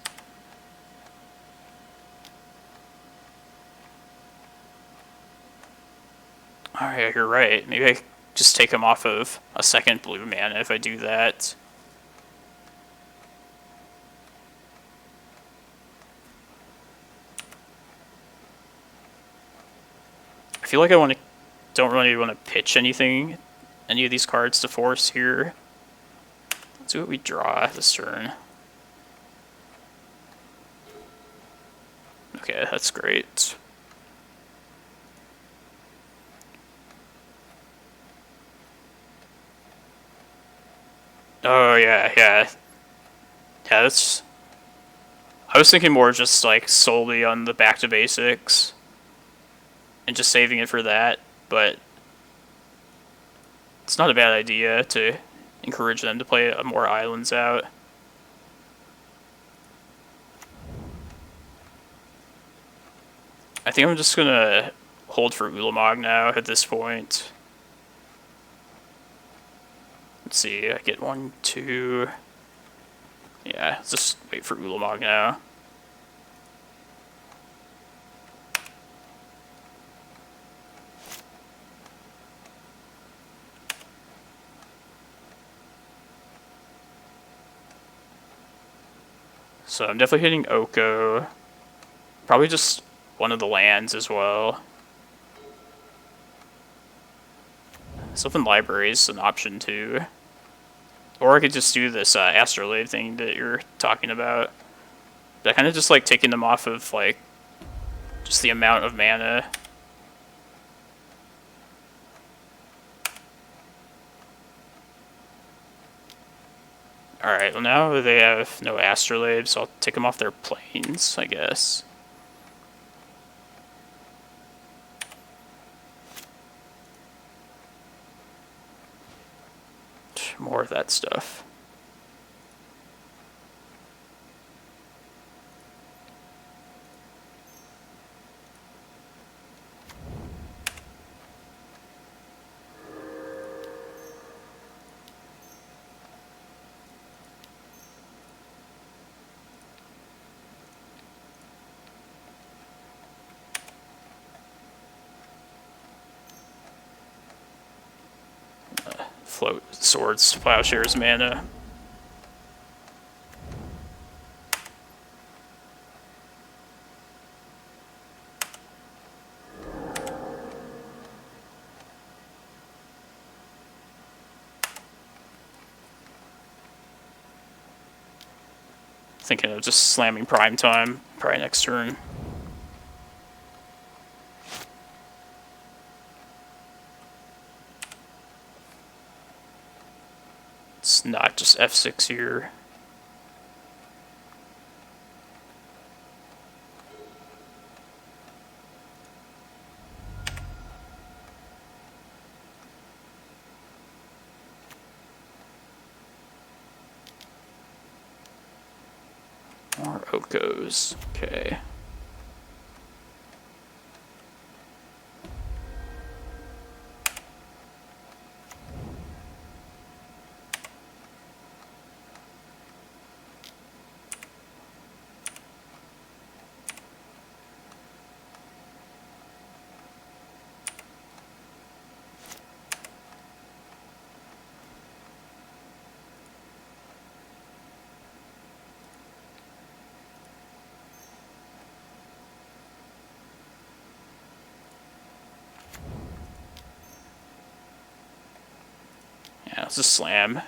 Alright, you're right. Maybe I just take him off of a second blue mana if I do that. I feel like don't really want to pitch any of these cards to force here. Let's see what we draw this turn. Okay, that's great. Oh, yeah. Yeah, that's... I was thinking more just, like, solely on the back to basics. And just saving it for that, but... It's not a bad idea to encourage them to play more islands out. I think I'm just gonna hold for Ulamog now at this point. Let's see, I get 1, 2... Yeah, let's just wait for Ulamog now. So I'm definitely hitting Oko. Probably just one of the lands as well. Sylvan Library is an option too. Or I could just do this Astrolabe thing that you're talking about. But I kind of just like taking them off of like just the amount of mana. Alright, well now they have no Astrolabe, so I'll take them off their planes, I guess. More of that stuff. Float Swords, Plowshares mana. Thinking of just slamming Prime Time probably next turn. It's not just F6 here. Okos. Okay. Yeah, it's a slam.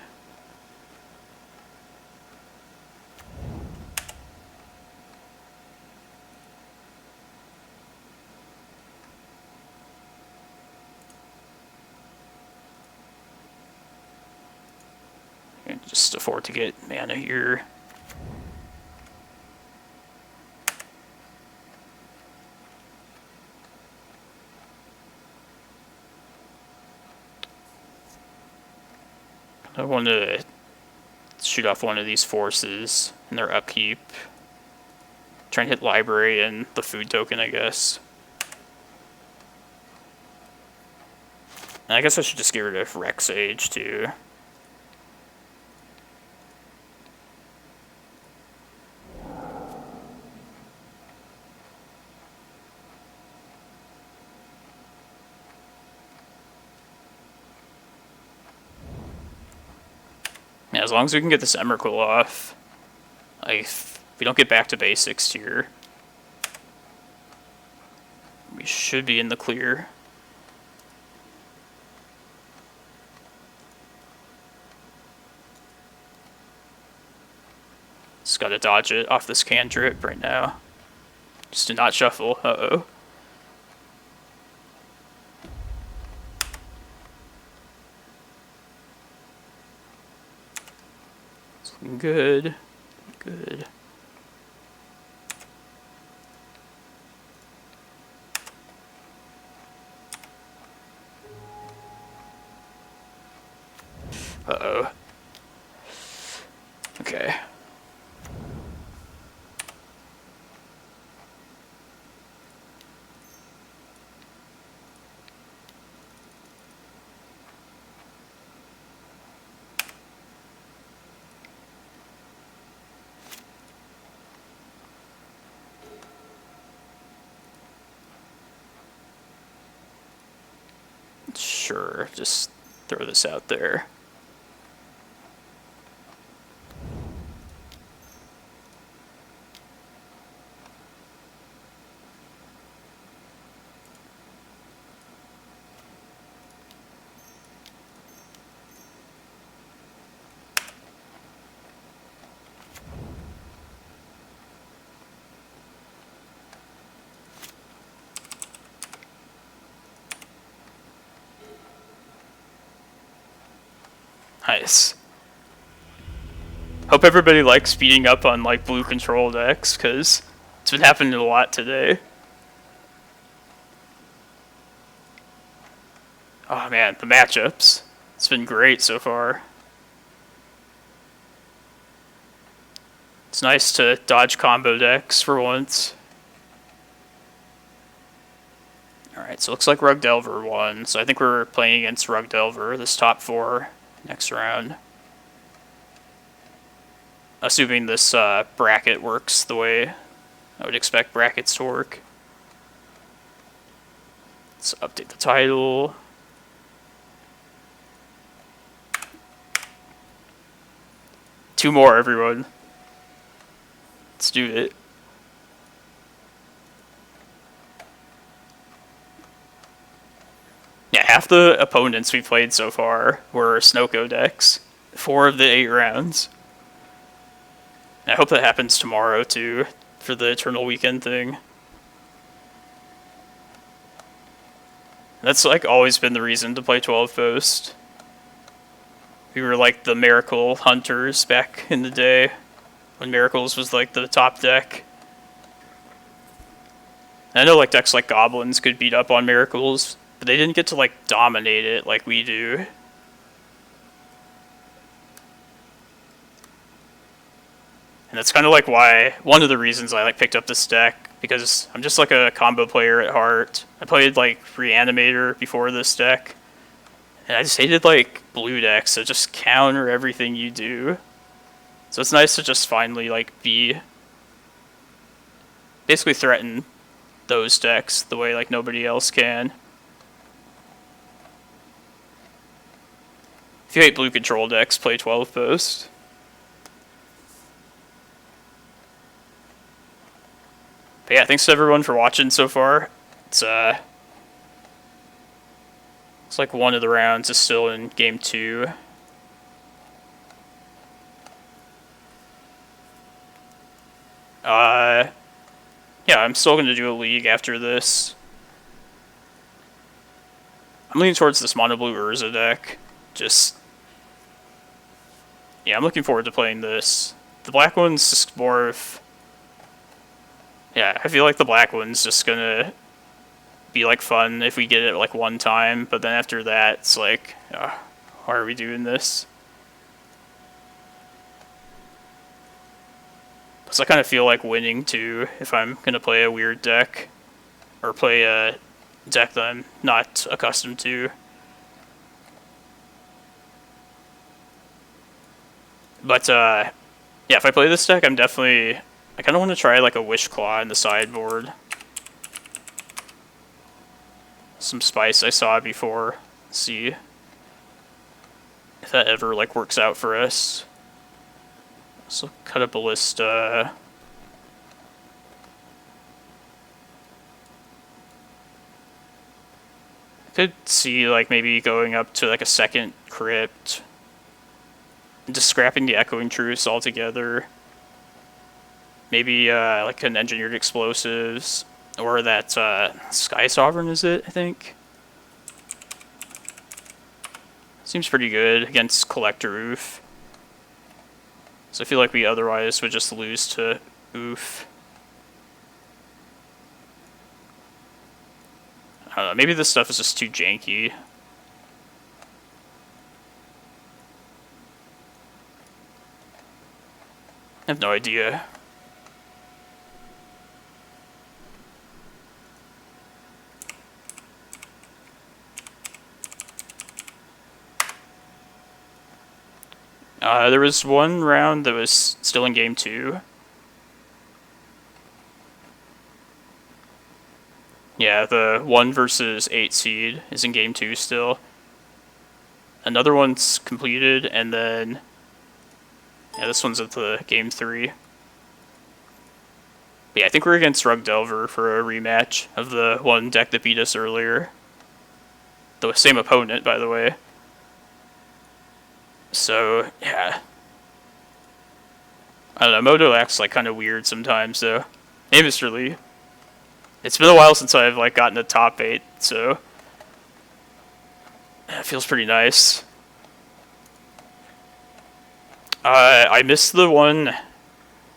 And just afford to get mana here. I want to shoot off one of these forces in their upkeep. Try and hit library and the food token, I guess. And I guess I should just get rid of Rec Sage too. Yeah, as long as we can get this Emrakul off. Like, if we don't get back to basics here, we should be in the clear. Just gotta dodge it off this cantrip right now. Just do not shuffle. Uh-oh. It's looking good. Good. Uh-oh. Okay. Sure, just throw this out there. Nice. Hope everybody likes speeding up on like blue control decks, because it's been happening a lot today. Oh man, the matchups. It's been great so far. It's nice to dodge combo decks for once. Alright, so it looks like Rug Delver won, so I think we're playing against Rug Delver, this top 4, next round. Assuming this bracket works the way I would expect brackets to work. Let's update the title. Two more, everyone. Let's do it. Yeah, half the opponents we played so far were Snoko decks. 4 of the 8 rounds. And I hope that happens tomorrow too, for the Eternal Weekend thing. That's like always been the reason to play 12 Post. We were like the Miracle Hunters back in the day, when Miracles was like the top deck. And I know like decks like Goblins could beat up on Miracles, but they didn't get to like dominate it like we do. And that's kind of like why, one of the reasons I like picked up this deck, because I'm just like a combo player at heart. I played like Reanimator before this deck, and I just hated like blue decks that just counter everything you do. So it's nice to just finally like basically threaten those decks the way like nobody else can. If you hate blue control decks, play 12 Post. But yeah, thanks to everyone for watching so far. It's like one of the rounds is still in game 2. Yeah, I'm still going to do a league after this. I'm leaning towards this Mono Blue Urza deck. Yeah, I'm looking forward to playing this. The black one's just more of... Yeah, I feel like the black one's just gonna be like fun if we get it like one time, but then after that, it's like, why are we doing this? Plus, I kind of feel like winning too if I'm gonna play a weird deck, or play a deck that I'm not accustomed to. But yeah, if I play this deck, I kind of want to try like a Wish Claw in the sideboard. Some Spice I saw before. See if that ever like works out for us. So cut a Ballista. I could see like maybe going up to like a second Crypt. And just scrapping the Echoing Truce altogether. Maybe like an Engineered Explosives, or that Sky Sovereign, is it, I think? Seems pretty good against Collector Oof. So I feel like we otherwise would just lose to Oof. I don't know, maybe this stuff is just too janky. I have no idea. There was one round that was still in game 2. Yeah, the 1 versus 8 seed is in game 2 still. Another one's completed, and then... Yeah, this one's at the game 3. But yeah, I think we're against Rug Delver for a rematch of the one deck that beat us earlier. The same opponent, by the way. So, yeah. I don't know, Moto acts like kind of weird sometimes, though. Hey, Mr. Lee. It's been a while since I've like gotten a top 8, so... It feels pretty nice. I missed the one...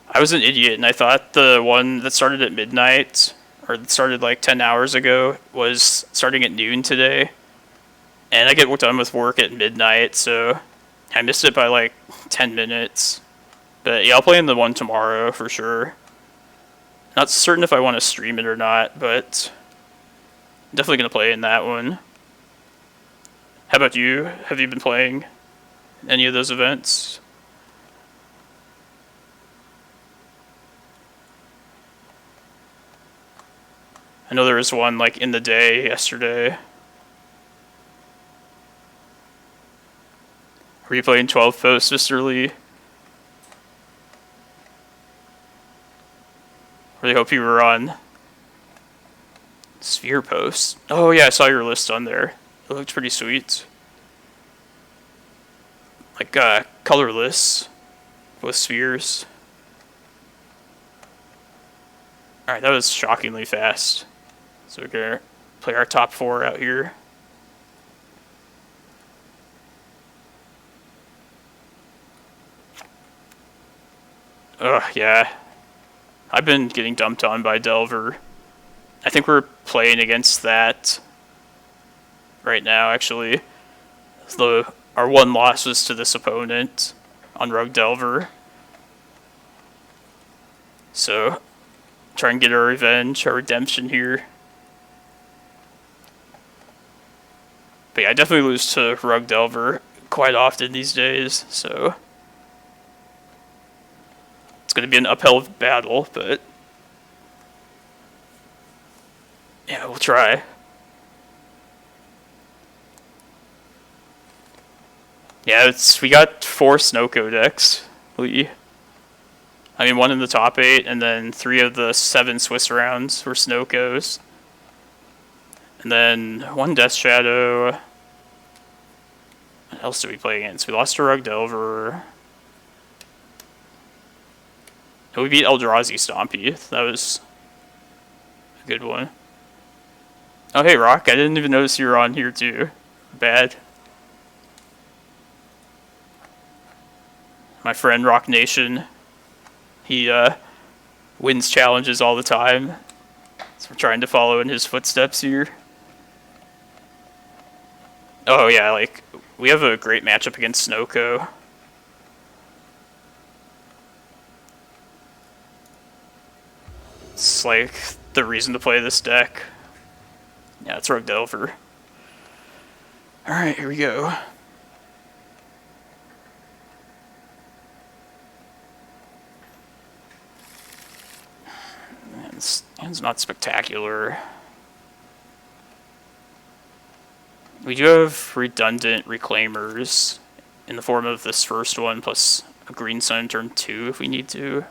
I was an idiot, and I thought the one that started at midnight, or that started like 10 hours ago, was starting at noon today. And I get done with work at midnight, so... I missed it by like 10 minutes. But yeah, I'll play in the one tomorrow for sure. Not certain if I want to stream it or not, but I'm definitely going to play in that one. How about you? Have you been playing any of those events? I know there was one like in the day yesterday. Were you playing 12 Post, Mr. Lee? Really hope you were on Sphere Post. Oh yeah, I saw your list on there. It looked pretty sweet. Like colorless with spheres. Alright, that was shockingly fast. So we're gonna play our top 4 out here. Ugh, yeah. I've been getting dumped on by Delver. I think we're playing against that right now, actually. Our one loss was to this opponent on Rogue Delver. So, try and get our revenge, our redemption here. But yeah, I definitely lose to Rug Delver quite often these days, so it's going to be an uphill battle, but yeah, we'll try. Yeah, we got 4 Snowco decks. I mean, 1 in the top 8, and then 3 of the 7 Swiss rounds were Snowcos. And then 1 Death Shadow. What else did we play against? We lost to Rug Delver. And we beat Eldrazi Stompy. That was a good one. Oh, hey, Rock. I didn't even notice you were on here, too. Bad. My friend Rock Nation. He wins challenges all the time. So we're trying to follow in his footsteps here. Oh, yeah, like, we have a great matchup against Snowco. It's like the reason to play this deck. Yeah, it's Rug Delver. Alright, here we go. This hand's not spectacular. We do have redundant Reclaimers in the form of this first one, plus a green sun turn 2 if we need to.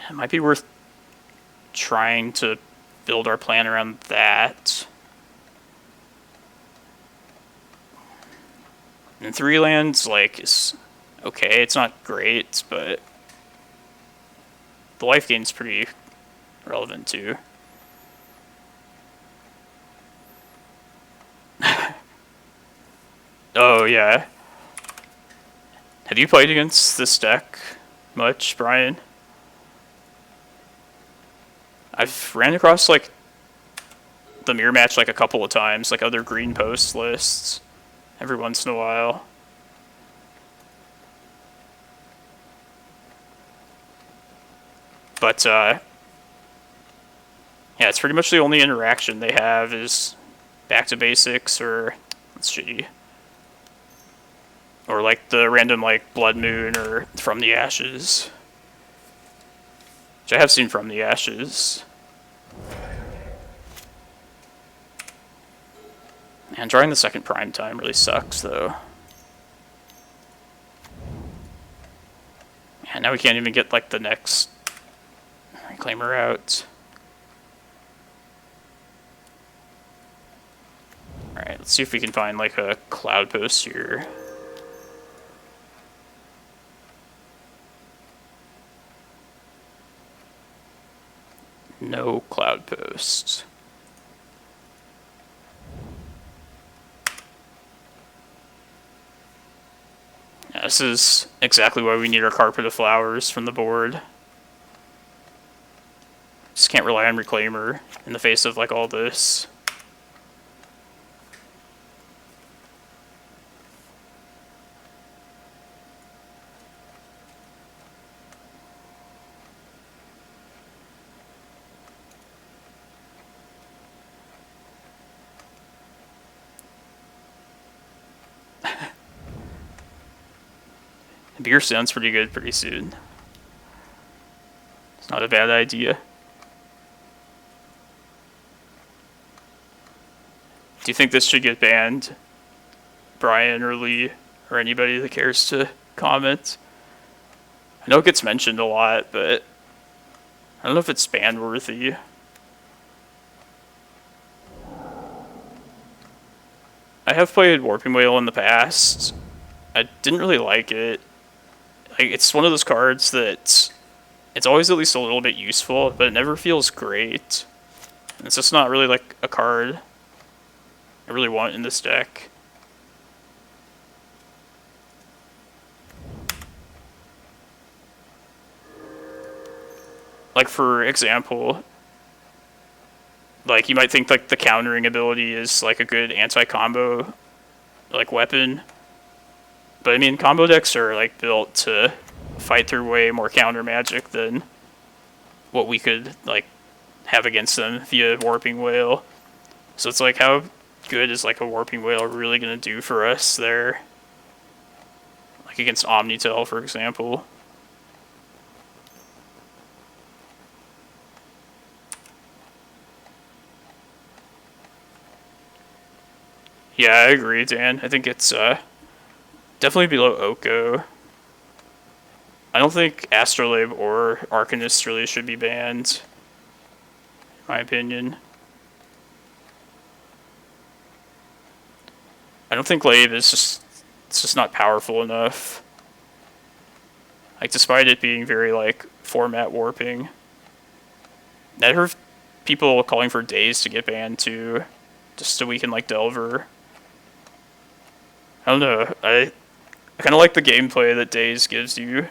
It might be worth trying to build our plan around that. And 3 lands, like, is okay. It's not great, but the life gain's pretty relevant too. Oh, yeah. Have you played against this deck much, Brian? I've ran across, like, the mirror match, like, a couple of times, like, other green post lists, every once in a while. But, yeah, it's pretty much the only interaction they have is back to basics, or, that's shitty. Or, like, the random, like, Blood Moon, or From the Ashes. Which I have seen From the Ashes. And drawing the second prime time really sucks, though. And now we can't even get, like, the next Reclaimer out. Alright, let's see if we can find, like, a Cloudpost here. No Cloudpost. Yeah, this is exactly why we need our Carpet of Flowers from the board. Just can't rely on Reclaimer in the face of, like, all this. Beer sounds pretty good pretty soon. It's not a bad idea. Do you think this should get banned, Brian or Lee, or anybody that cares to comment? I know it gets mentioned a lot, but I don't know if it's ban worthy. I have played Warping Whale in the past. I didn't really like it. Like, it's one of those cards that it's always at least a little bit useful, but it never feels great. And it's just not really like a card I really want in this deck. Like, for example, like, you might think, like, the countering ability is, like, a good anti-combo, like, weapon. But I mean, combo decks are like built to fight through way more counter magic than what we could like have against them via Warping Whale. So it's like, how good is like a Warping Whale really gonna do for us there? Like against Omnitel, for example. Yeah, I agree, Dan. I think it's definitely below Oko. I don't think Astrolabe or Arcanist really should be banned, in my opinion. I don't think Lave is it's just not powerful enough. Like, despite it being very, like, format warping. I heard people calling for Daze to get banned too, just to weaken, like, Delver. I don't know, I kind of like the gameplay that Daze gives you.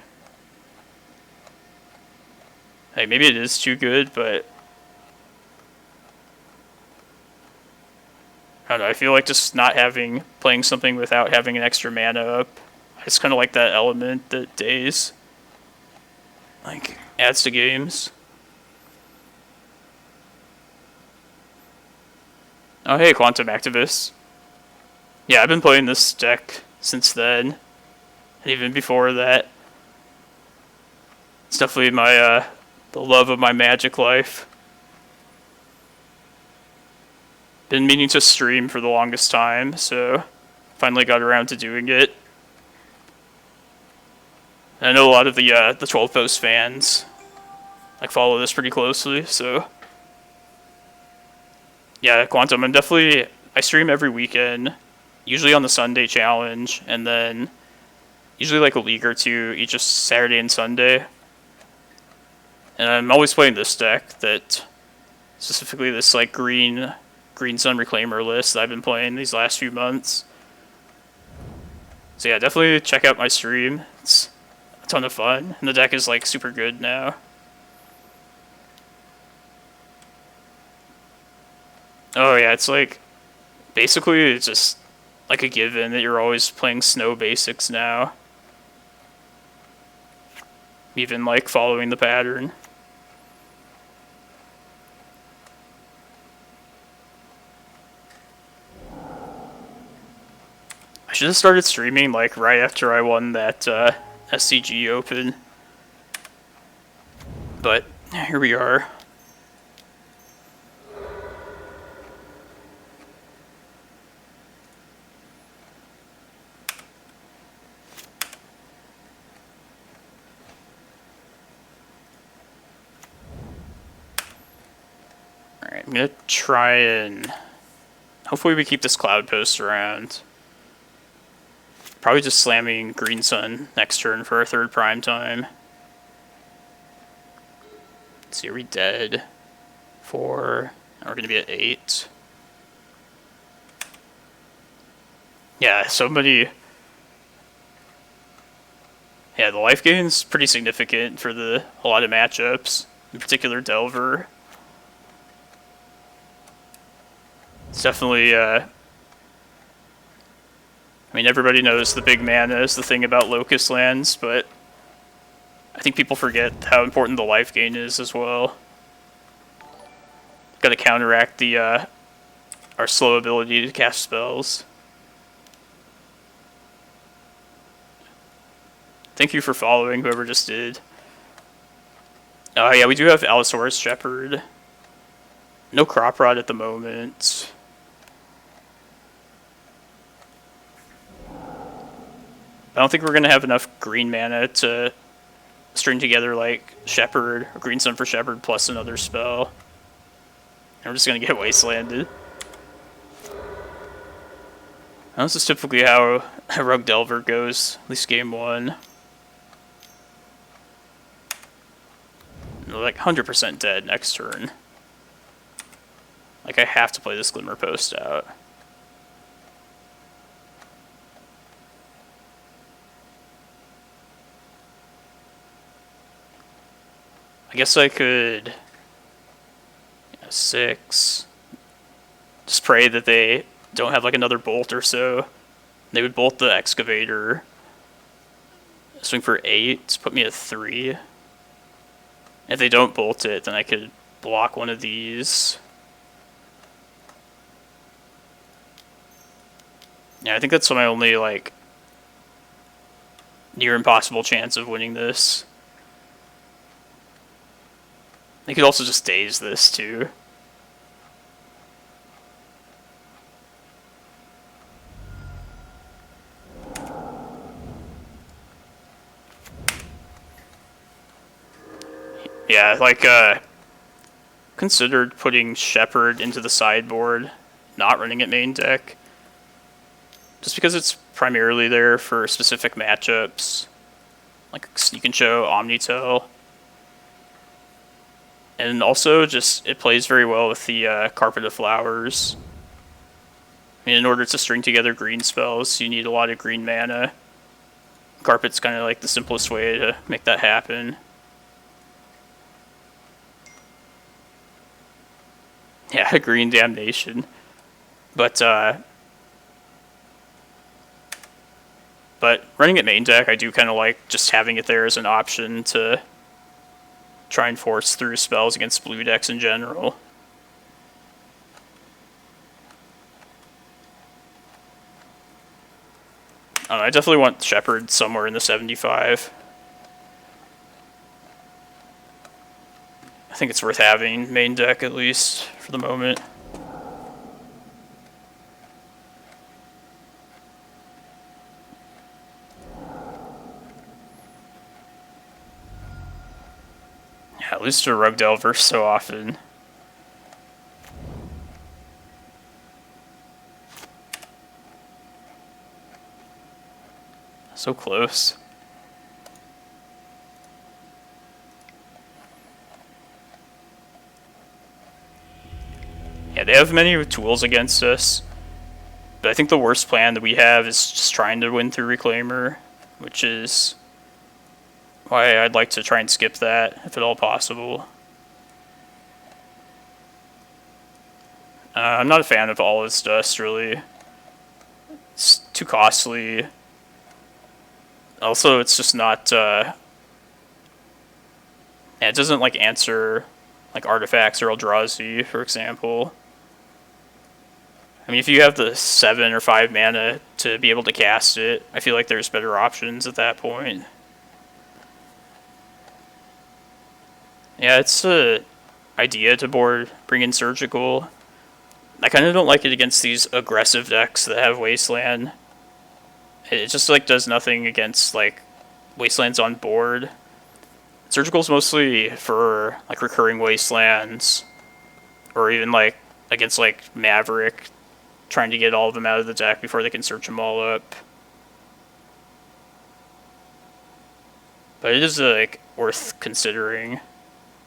Like, maybe it is too good, but I don't know, I feel like just not playing something without having an extra mana up. I just kind of like that element that Daze, like, adds to games. Oh hey, Quantum Activist. Yeah, I've been playing this deck since then, and even before that. It's definitely my, the love of my Magic life. Been meaning to stream for the longest time, so finally got around to doing it. And I know a lot of the Cloudpost fans like follow this pretty closely, so yeah, Quantum. I stream every weekend, usually on the Sunday challenge, and then usually like a league or two each Saturday and Sunday. And I'm always playing this deck, that specifically this like green Sun Reclaimer list that I've been playing these last few months. So yeah, definitely check out my stream. It's a ton of fun, and the deck is like super good now. Oh yeah, it's like, basically it's just like a given that you're always playing snow basics now. Even like following the pattern. I should have started streaming like right after I won that SCG Open. But here we are. Alright, I'm gonna try and hopefully we keep this Cloudpost around. Probably just slamming Green Sun next turn for our third prime time. Let's see, are we dead? 4. We're gonna be at 8. Yeah, so many. Yeah, the life gain's pretty significant for a lot of matchups, in particular Delver. It's definitely, I mean, everybody knows the big mana is the thing about Locust lands, but I think people forget how important the life gain is as well. Got to counteract our slow ability to cast spells. Thank you for following, whoever just did. Oh yeah, we do have Allosaurus Shepherd. No Crop Rod at the moment. I don't think we're going to have enough green mana to string together like Shepherd, or Green Sun for Shepherd plus another spell. And we're just going to get wastelanded. And this is typically how Rogue Delver goes, at least game 1. We're like 100% dead next turn. Like, I have to play this Glimmerpost out. I guess I could 6. Just pray that they don't have like another bolt or so. They would bolt the Excavator, Swing for 8, put me at 3. If they don't bolt it, then I could block one of these. Yeah, I think that's my only, like, near impossible chance of winning this. They could also just daze this, too. Yeah, like, considered putting Shepherd into the sideboard, not running it main deck. Just because it's primarily there for specific matchups. Like Sneak and Show, Omnitel. And also, just, it plays very well with the Carpet of Flowers. I mean, in order to string together green spells, you need a lot of green mana. Carpet's kind of like the simplest way to make that happen. Yeah, Green Damnation. But running it main deck, I do kind of like just having it there as an option to try and force through spells against blue decks in general. I don't know, I definitely want Shepherd somewhere in the 75. I think it's worth having main deck, at least, for the moment. Yeah, at least a Rug Delver so often. So close. Yeah, they have many tools against us. But I think the worst plan that we have is just trying to win through Reclaimer, which is why I'd like to try and skip that, if at all possible. I'm not a fan of all this dust, really. It's too costly. Also, it's just not... yeah, it doesn't, like, answer, like, artifacts or Eldrazi, for example. I mean, if you have the 7 or 5 mana to be able to cast it, I feel like there's better options at that point. Yeah, it's a idea to bring in Surgical. I kind of don't like it against these aggressive decks that have Wasteland. It just, like, does nothing against, like, Wastelands on board. Surgical's mostly for, like, recurring Wastelands, or even, like, against, like, Maverick, trying to get all of them out of the deck before they can search them all up. But it is, like, worth considering.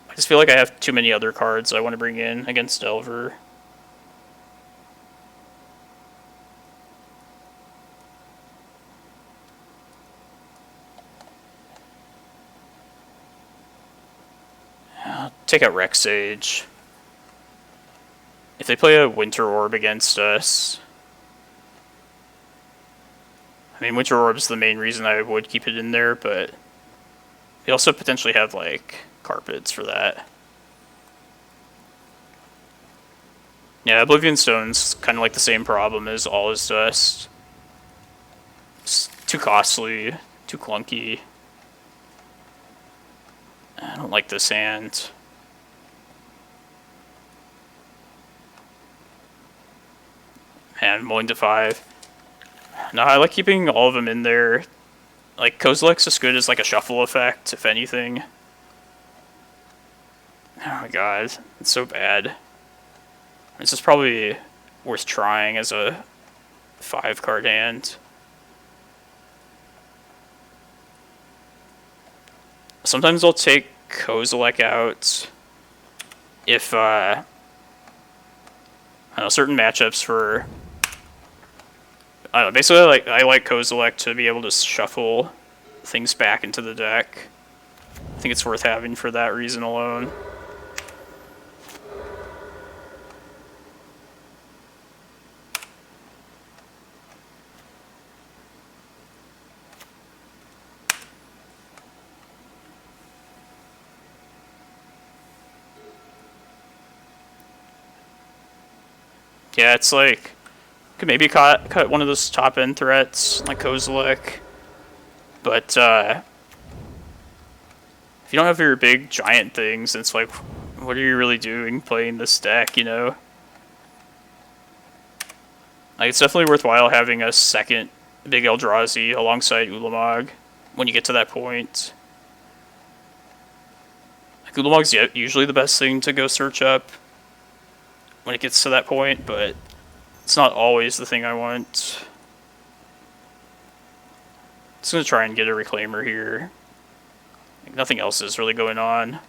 I just feel like I have too many other cards I want to bring in against Delver. I'll take out Rex Sage. If they play a Winter Orb against us... I mean, Winter Orb's the main reason I would keep it in there, but... they also potentially have, like, carpets for that. Yeah, Oblivion Stone's kind of like the same problem as All Is Dust. It's too costly, too clunky. I don't like this hand. And mulling to 5. No, I like keeping all of them in there. Like, Kozilek's as good as, like, a shuffle effect, if anything. Oh my god, it's so bad. This is probably worth trying as a 5-card hand. Sometimes I'll take Kozilek out if, I don't know, certain matchups for... I don't know, basically I like Kozilek to be able to shuffle things back into the deck. I think it's worth having for that reason alone. Yeah, it's like could maybe cut one of those top end threats like Kozilek, but if you don't have your big giant things, it's like, what are you really doing playing this deck? You know, like it's definitely worthwhile having a second big Eldrazi alongside Ulamog when you get to that point. Like Ulamog's usually the best thing to go search up when it gets to that point, but it's not always the thing I want. Just gonna try and get a Reclaimer here. Like nothing else is really going on.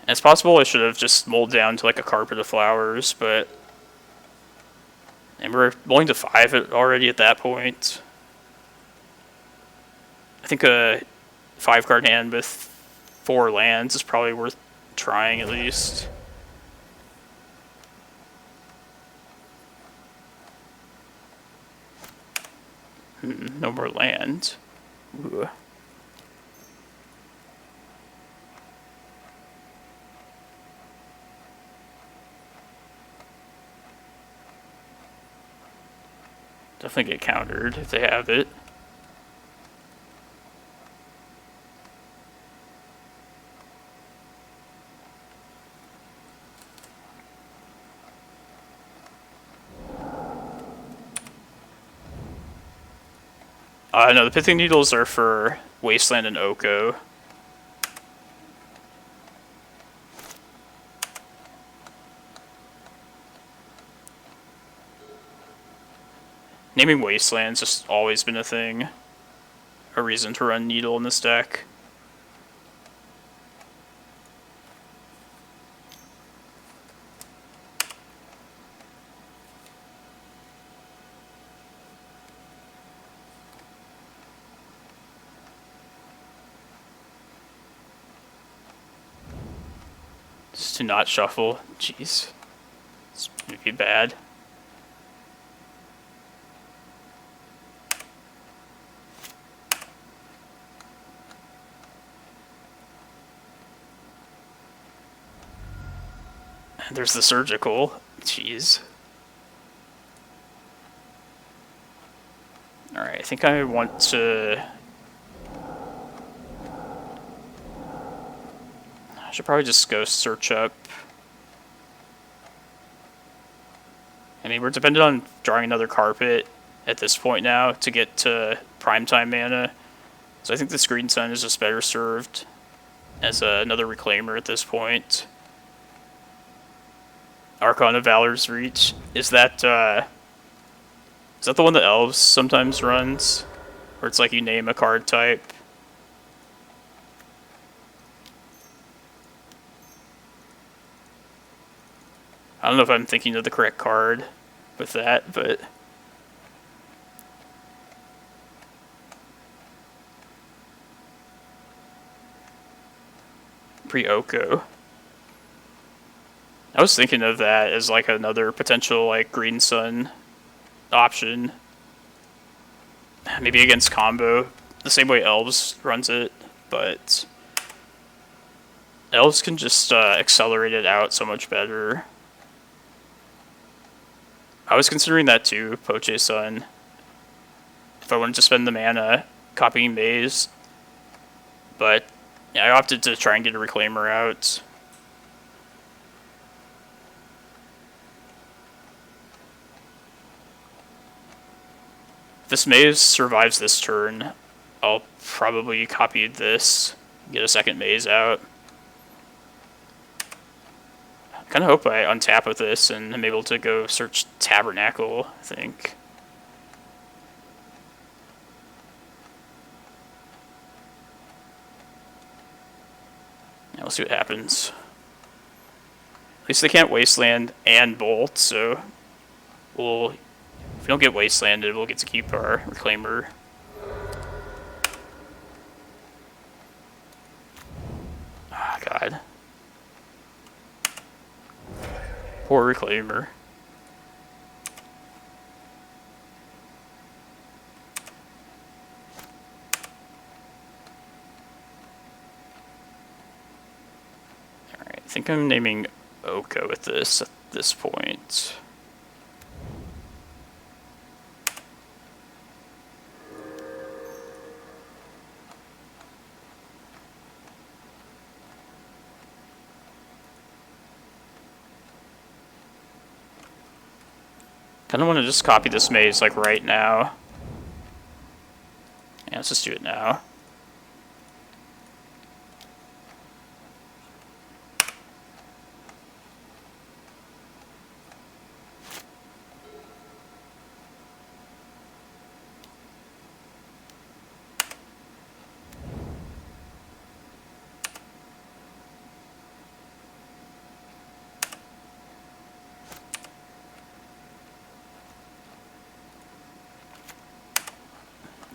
And it's possible I should have just mulled down to like a Carpet of Flowers, but and we're willing to 5 it already at that point. I think a 5-card hand with 4 lands is probably worth trying at least. No more land. Ooh. Definitely get countered if they have it. No, the Pithing Needles are for Wasteland and Oko. Naming Wasteland's just always been a thing. A reason to run Needle in this deck. Just to not shuffle. Jeez. This would be bad. There's the Surgical. Jeez. Alright, I think I want to... I should probably just go search up. I mean, we're dependent on drawing another Carpet at this point now to get to primetime mana. So I think the Screen Sun is just better served as another Reclaimer at this point. Archon of Valor's Reach. Is that the one that Elves sometimes runs? Where it's like you name a card type? I don't know if I'm thinking of the correct card with that, but... Pre-Oko. I was thinking of that as like another potential like Green Sun option. Maybe against combo, the same way Elves runs it, but Elves can just accelerate it out so much better. I was considering that too, Poche Sun. If I wanted to spend the mana copying Maze, but yeah, I opted to try and get a Reclaimer out. If this Maze survives this turn, I'll probably copy this, get a second Maze out. I kind of hope I untap with this and I'm able to go search Tabernacle, I think. Yeah, we'll see what happens. At least they can't Wasteland and Bolt, so we'll... If we don't get Wastelanded, we'll get to keep our Reclaimer. Ah, God. Poor Reclaimer. I think I'm naming Oko with this at this point. Kind of want to just copy this maze like right now. Yeah, let's just do it now.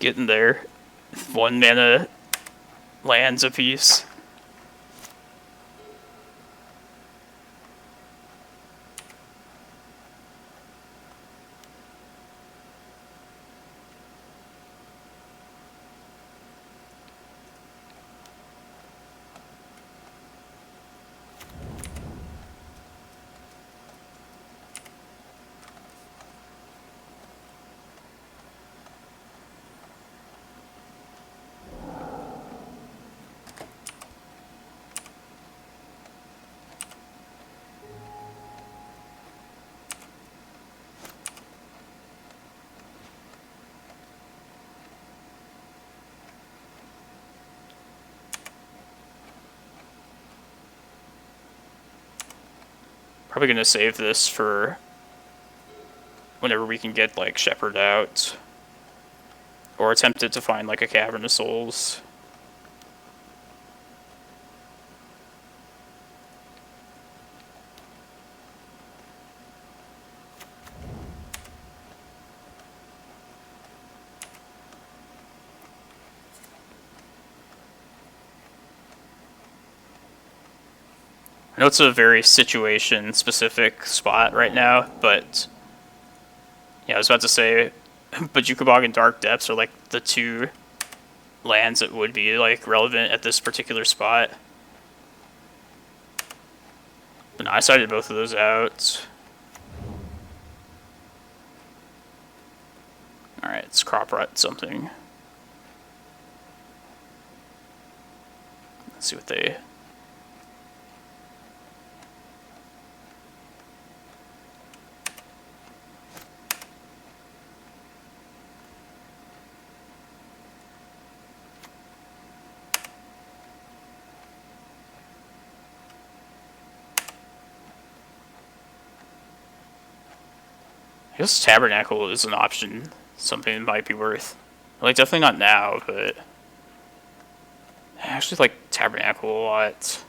Getting there. 1 mana lands apiece. Probably gonna save this for whenever we can get like Shepherd out, or attempt to find like a Cavern of Souls. I know it's a very situation-specific spot right now, but yeah, I was about to say, Bojuka Bog and Dark Depths are like the 2 lands that would be like relevant at this particular spot. But no, I cited both of those out. Alright, let's crop rut something. Let's see what they... I guess Tabernacle is an option, something that might be worth. Like, definitely not now, but I actually like Tabernacle a lot.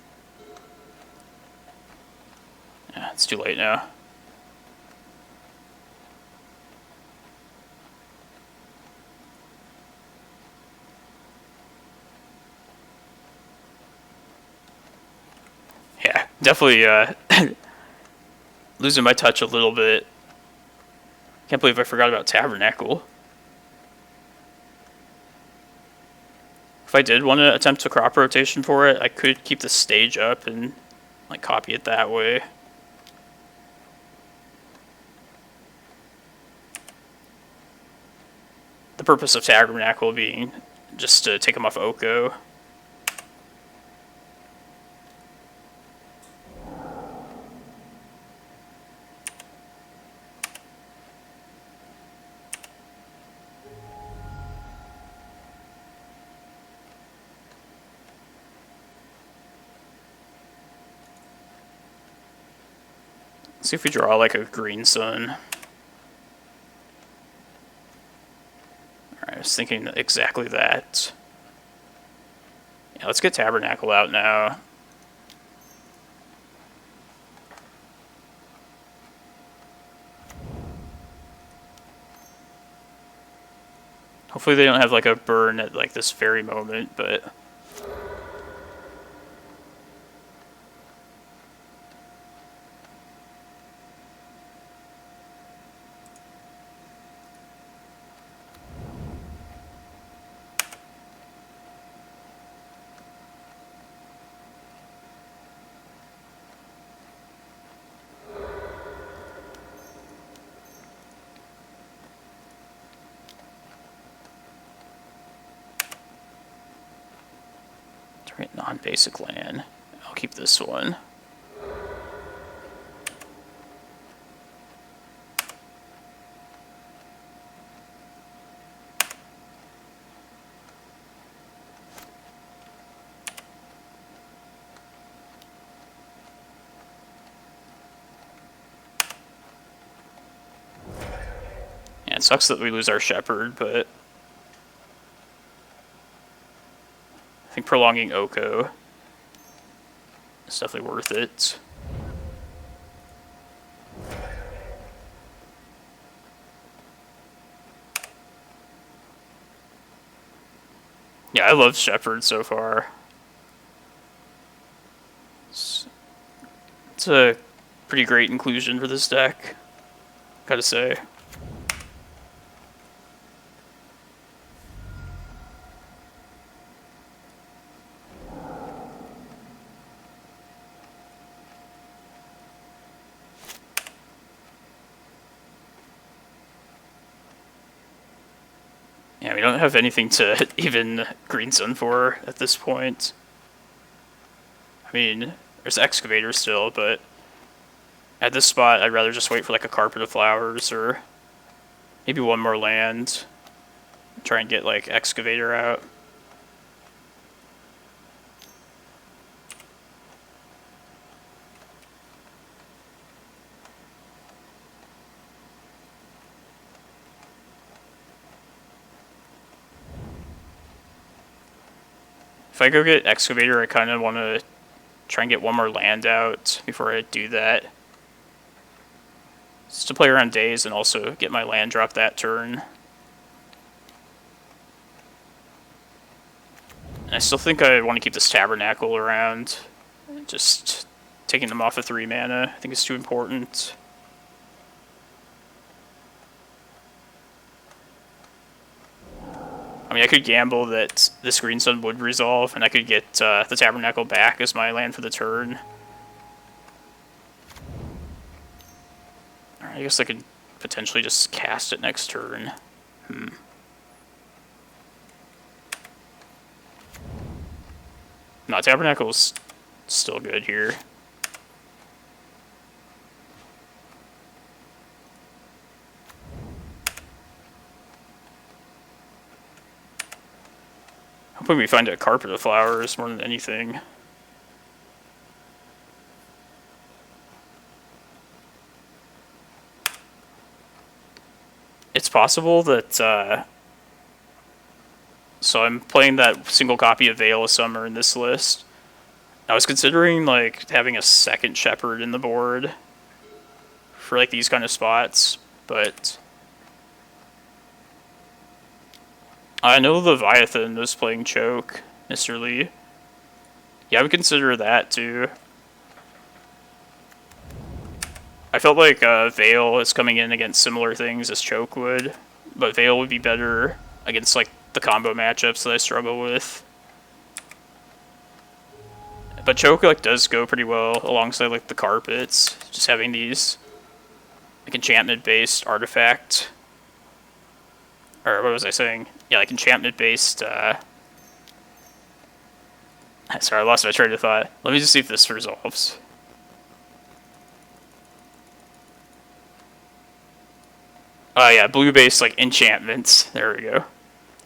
Yeah, it's too late now. Yeah, definitely losing my touch a little bit. Can't believe I forgot about Tabernacle. If I did want to attempt a crop rotation for it, I could keep the stage up and like copy it that way. The purpose of Tabernacle being just to take him off Oko. Let's see if we draw like a green sun. Alright, I was thinking exactly that. Yeah, let's get Tabernacle out now. Hopefully they don't have like a burn at like this very moment, but... Target non-basic land. I'll keep this one. Yeah, it sucks that we lose our Shepherd, but I think prolonging Oko is definitely worth it. Yeah, I love Shepherd so far. It's a pretty great inclusion for this deck, gotta say. Yeah, we don't have anything to even Green Sun for at this point. I mean, there's Excavator still, but at this spot, I'd rather just wait for like a Carpet of Flowers or maybe one more land. Try and get like Excavator out. If I go get Excavator, I kind of want to try and get one more land out before I do that. Just to play around days and also get my land drop that turn. And I still think I want to keep this Tabernacle around. Just taking them off of 3 mana, I think it's too important. I mean, I could gamble that this Green Sun would resolve, and I could get the Tabernacle back as my land for the turn. I guess I could potentially just cast it next turn. No, Tabernacle's still good here. Hoping we find a Carpet of Flowers more than anything. It's possible that, so I'm playing that single copy of Veil of Summer in this list. I was considering, like, having a second Shepherd in the board for, like, these kind of spots, but I know Leviathan was playing Choke, Mr. Lee. Yeah, I would consider that, too. I felt like Veil is coming in against similar things as Choke would, but Veil would be better against, like, the combo matchups that I struggle with. But Choke, like, does go pretty well alongside, like, the carpets, just having these, like, enchantment-based artifact. Or what was I saying? Yeah, like enchantment-based, sorry, I lost my train of thought. Let me just see if this resolves. Oh yeah, blue-based, like, enchantments. There we go.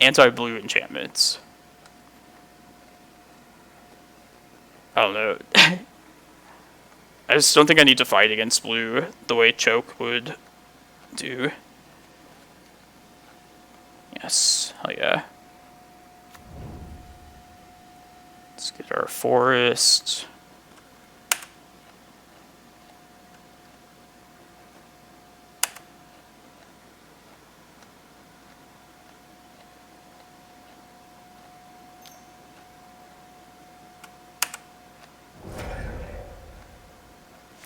Anti-blue enchantments. I don't know. I just don't think I need to fight against blue the way Choke would do. Yes, oh yeah. Let's get our forest.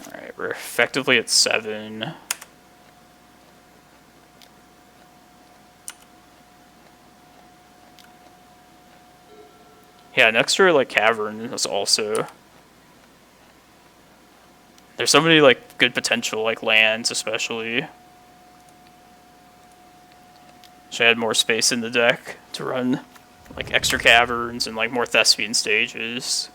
Alright, we're effectively at 7. Yeah, next to like Cavern is also. There's so many like good potential like lands, especially. Should add more space in the deck to run like extra caverns and like more Thespian stages.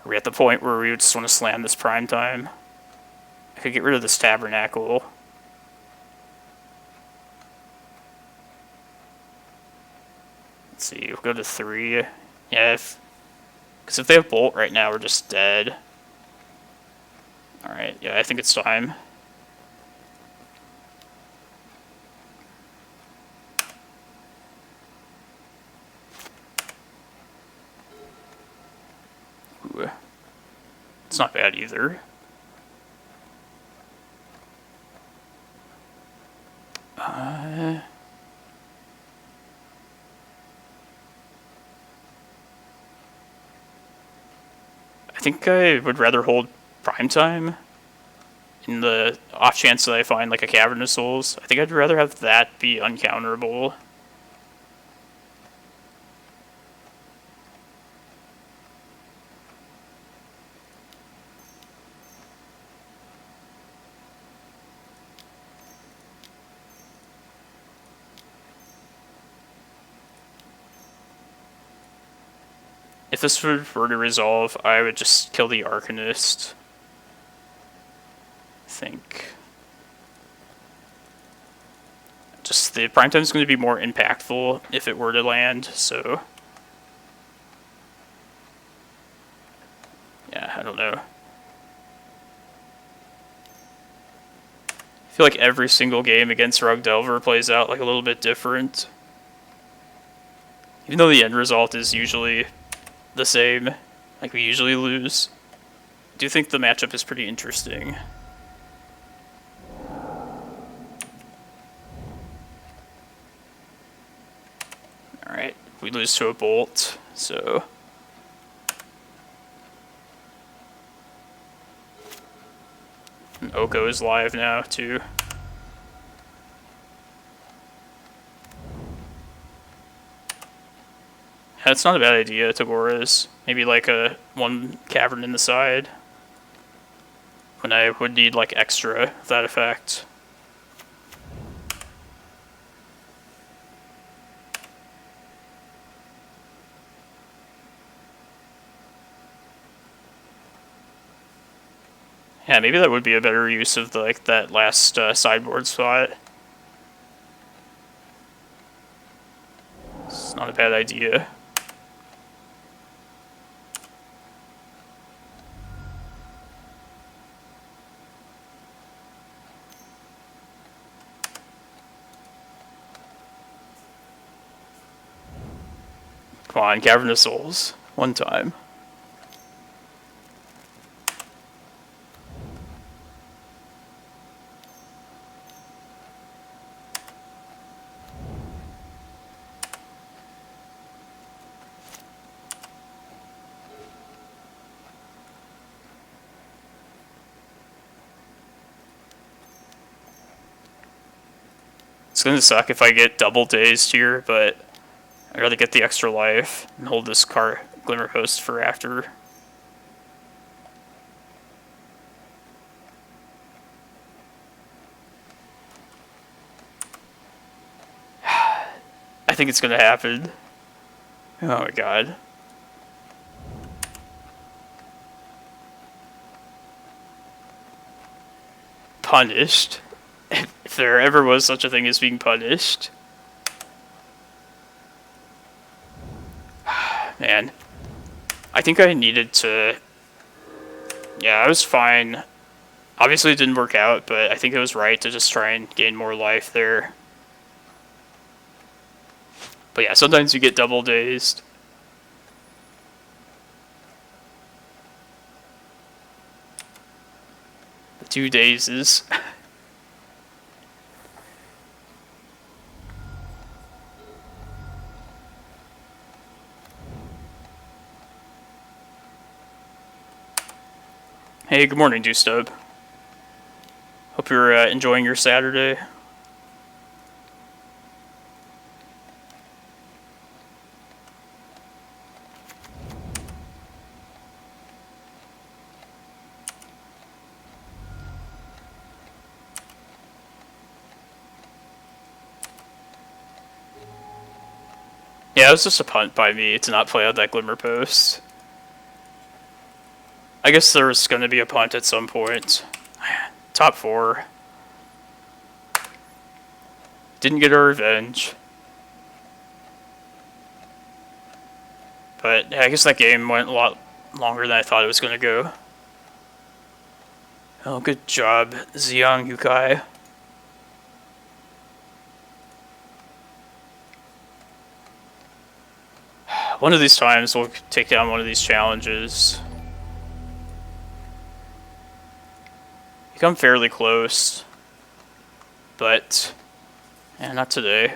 Are we at the point where we just want to slam this prime time? I could get rid of this tabernacle. Let's see, we'll go to 3. Yeah, because if they have bolt right now, we're just dead. Alright, yeah, I think it's time. Ooh. It's not bad either. I think I would rather hold Primetime in the off chance that I find like a Cavern of Souls. I think I'd rather have that be uncounterable. If this were to resolve, I would just kill the Arcanist. I think. Just the Primetime is going to be more impactful if it were to land, so. Yeah, I don't know. I feel like every single game against Rug Delver plays out like a little bit different. Even though the end result is usually the same, like we usually lose. I do think the matchup is pretty interesting. Alright, we lose to a bolt, so. And Oko is live now, too. That's not a bad idea, Tagoras. Maybe like a one cavern in the side. When I would need like extra of that effect. Yeah, maybe that would be a better use of the, like that last sideboard spot. It's not a bad idea. Come on, Cavern of Souls. One time. It's gonna suck if I get double dazed here, but I'd rather get the extra life and hold this Glimmerpost for after. I think it's gonna happen. Oh my god. Punished. If there ever was such a thing as being punished. Man. I think I needed to... Yeah, I was fine. Obviously it didn't work out, but I think it was right to just try and gain more life there. But yeah, sometimes you get double dazed. The 2 dazes. Hey, good morning, Dewstub. Hope you're enjoying your Saturday. Yeah, it was just a punt by me to not play out that Glimmerpost. I guess there's going to be a punt at some point. Top 4. Didn't get our revenge. But yeah, I guess that game went a lot longer than I thought it was going to go. Oh, good job, Xiang Yukai. One of these times we'll take down one of these challenges. You come fairly close, but yeah, not today.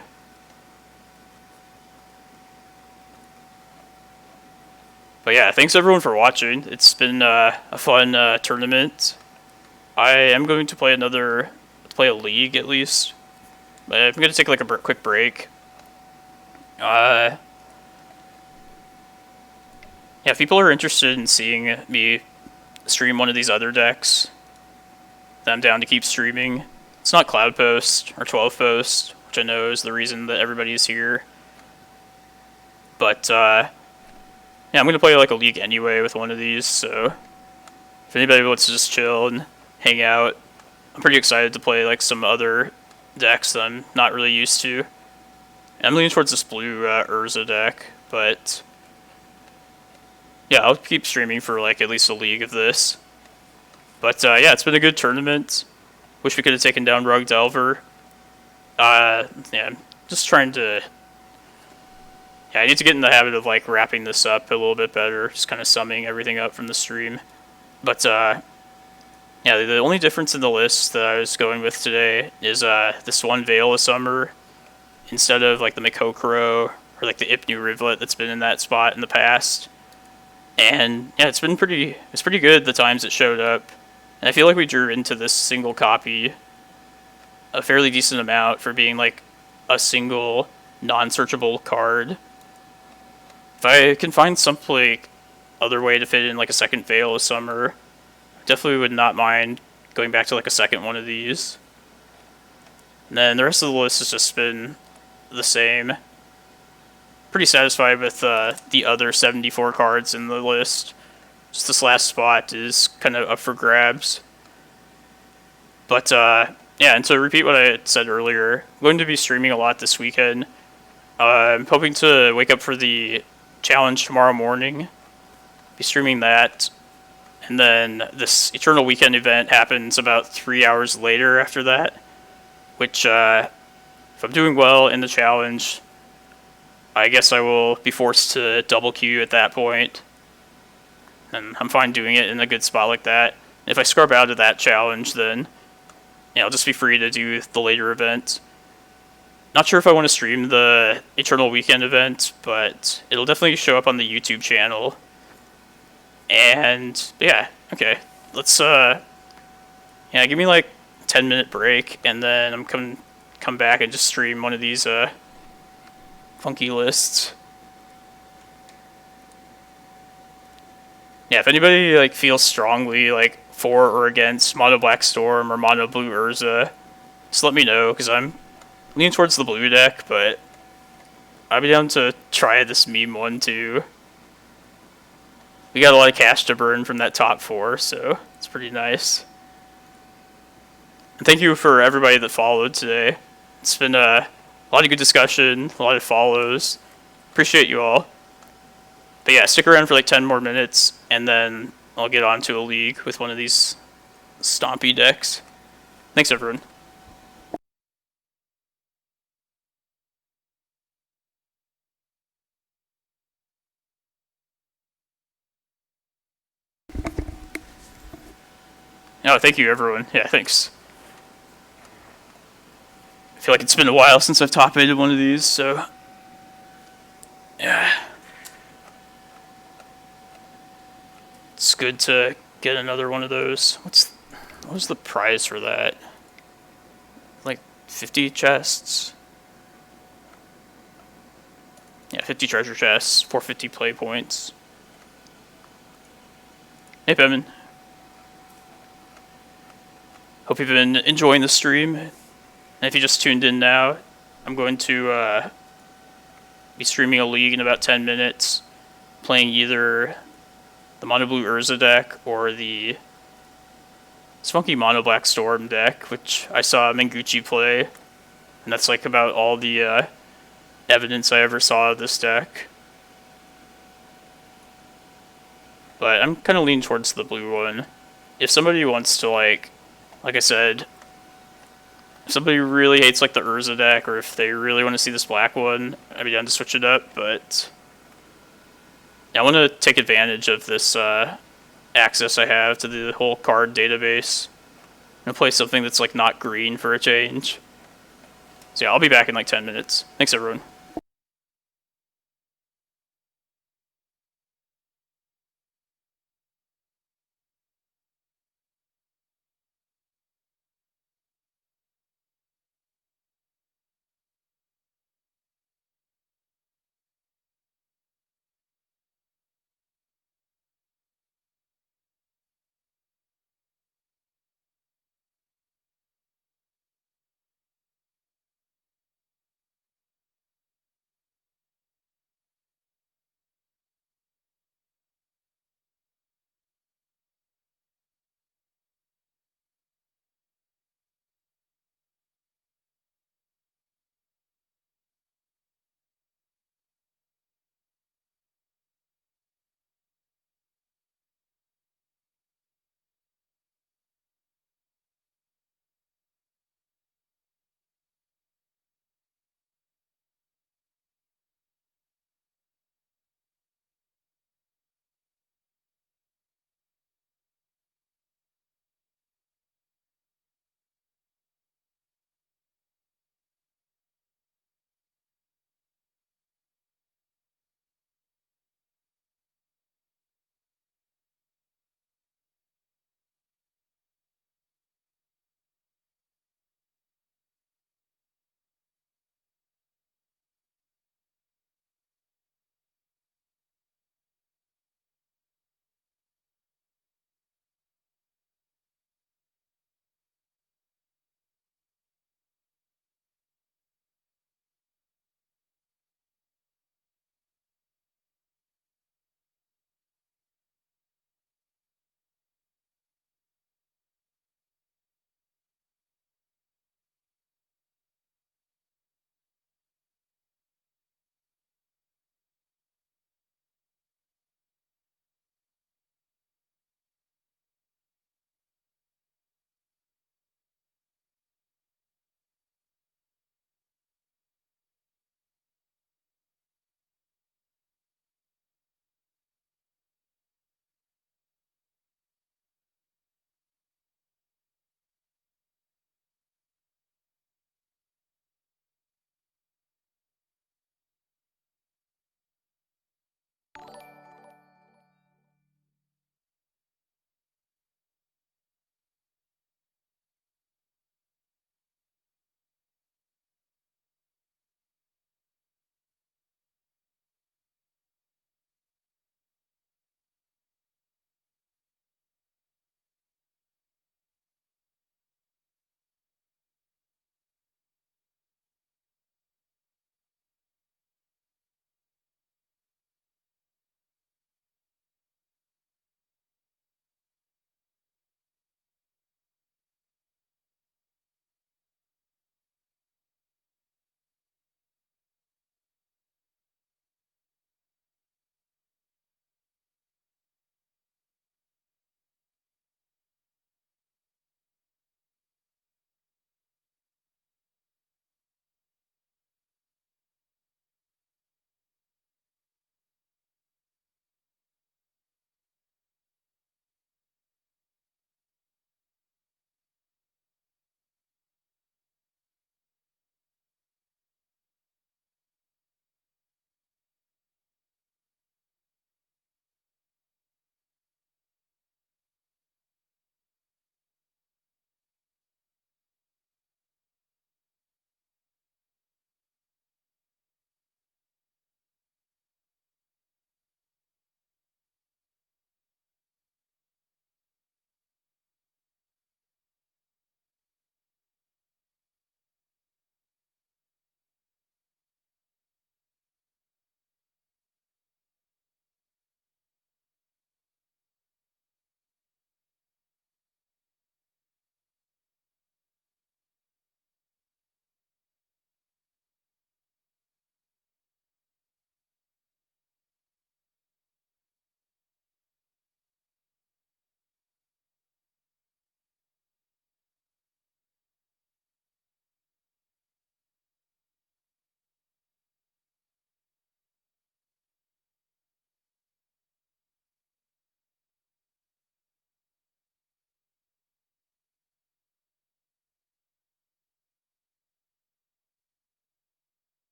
But yeah, thanks everyone for watching. It's been a fun tournament. I am going to play play a league at least. But I'm going to take like a quick break. Yeah, if people are interested in seeing me stream one of these other decks, then I'm down to keep streaming. It's not Cloudpost or 12post, which I know is the reason that everybody's here. But, yeah, I'm going to play like a league anyway with one of these, so if anybody wants to just chill and hang out, I'm pretty excited to play like some other decks that I'm not really used to. And I'm leaning towards this blue Urza deck, but yeah, I'll keep streaming for like at least a league of this. But yeah, it's been a good tournament. Wish we could have taken down Rug Delver. Yeah, I'm just trying to. Yeah, I need to get in the habit of like wrapping this up a little bit better, just kind of summing everything up from the stream. But yeah, the only difference in the list that I was going with today is this one Veil of Summer instead of like the Mikokoro or like the Ipnu Rivulet that's been in that spot in the past. And yeah, it's pretty good the times it showed up. And I feel like we drew into this single copy a fairly decent amount for being like a single non-searchable card. If I can find some like other way to fit in like a second Veil of Summer, definitely would not mind going back to like a second one of these. And then the rest of the list has just been the same. Pretty satisfied with the other 74 cards in the list. Just this last spot is kind of up for grabs. But yeah, and to repeat what I had said earlier, I'm going to be streaming a lot this weekend. I'm hoping to wake up for the challenge tomorrow morning. Be streaming that. And then this Eternal Weekend event happens about 3 hours later after that. Which, if I'm doing well in the challenge, I guess I will be forced to double queue at that point. And I'm fine doing it in a good spot like that. If I scrub out of that challenge, then I'll just be free to do the later event. Not sure if I want to stream the Eternal Weekend event, but it'll definitely show up on the YouTube channel. And yeah, okay. Let's give me like a 10-minute break, and then I'm come back and just stream one of these funky lists. Yeah, if anybody like feels strongly like for or against Mono Black Storm or Mono Blue Urza, just let me know, because I'm leaning towards the blue deck, but I'd be down to try this meme one too. We got a lot of cash to burn from that top 4, so it's pretty nice. And thank you for everybody that followed today. It's been a lot of good discussion, a lot of follows. Appreciate you all. But yeah, stick around for like 10 more minutes, and then I'll get on to a league with one of these stompy decks. Thanks, everyone. Oh, thank you, everyone. Yeah, thanks. I feel like it's been a while since I've top-aided one of these, so yeah. It's good to get another one of those. What was the prize for that? Like 50 chests? Yeah, 50 treasure chests, 450 play points. Hey, Bevan. Hope you've been enjoying the stream. And if you just tuned in now, I'm going to be streaming a league in about 10 minutes, playing either the Mono Blue Urza deck or the funky Mono Black Storm deck, which I saw Menguchi play, and that's like about all the evidence I ever saw of this deck. But I'm kind of leaning towards the blue one. If somebody wants to, like I said, if somebody really hates like the Urza deck, or if they really want to see this black one, I'd be down to switch it up. But yeah, I want to take advantage of this access I have to the whole card database. I'm gonna play something that's like not green for a change. So yeah, I'll be back in like 10 minutes. Thanks everyone.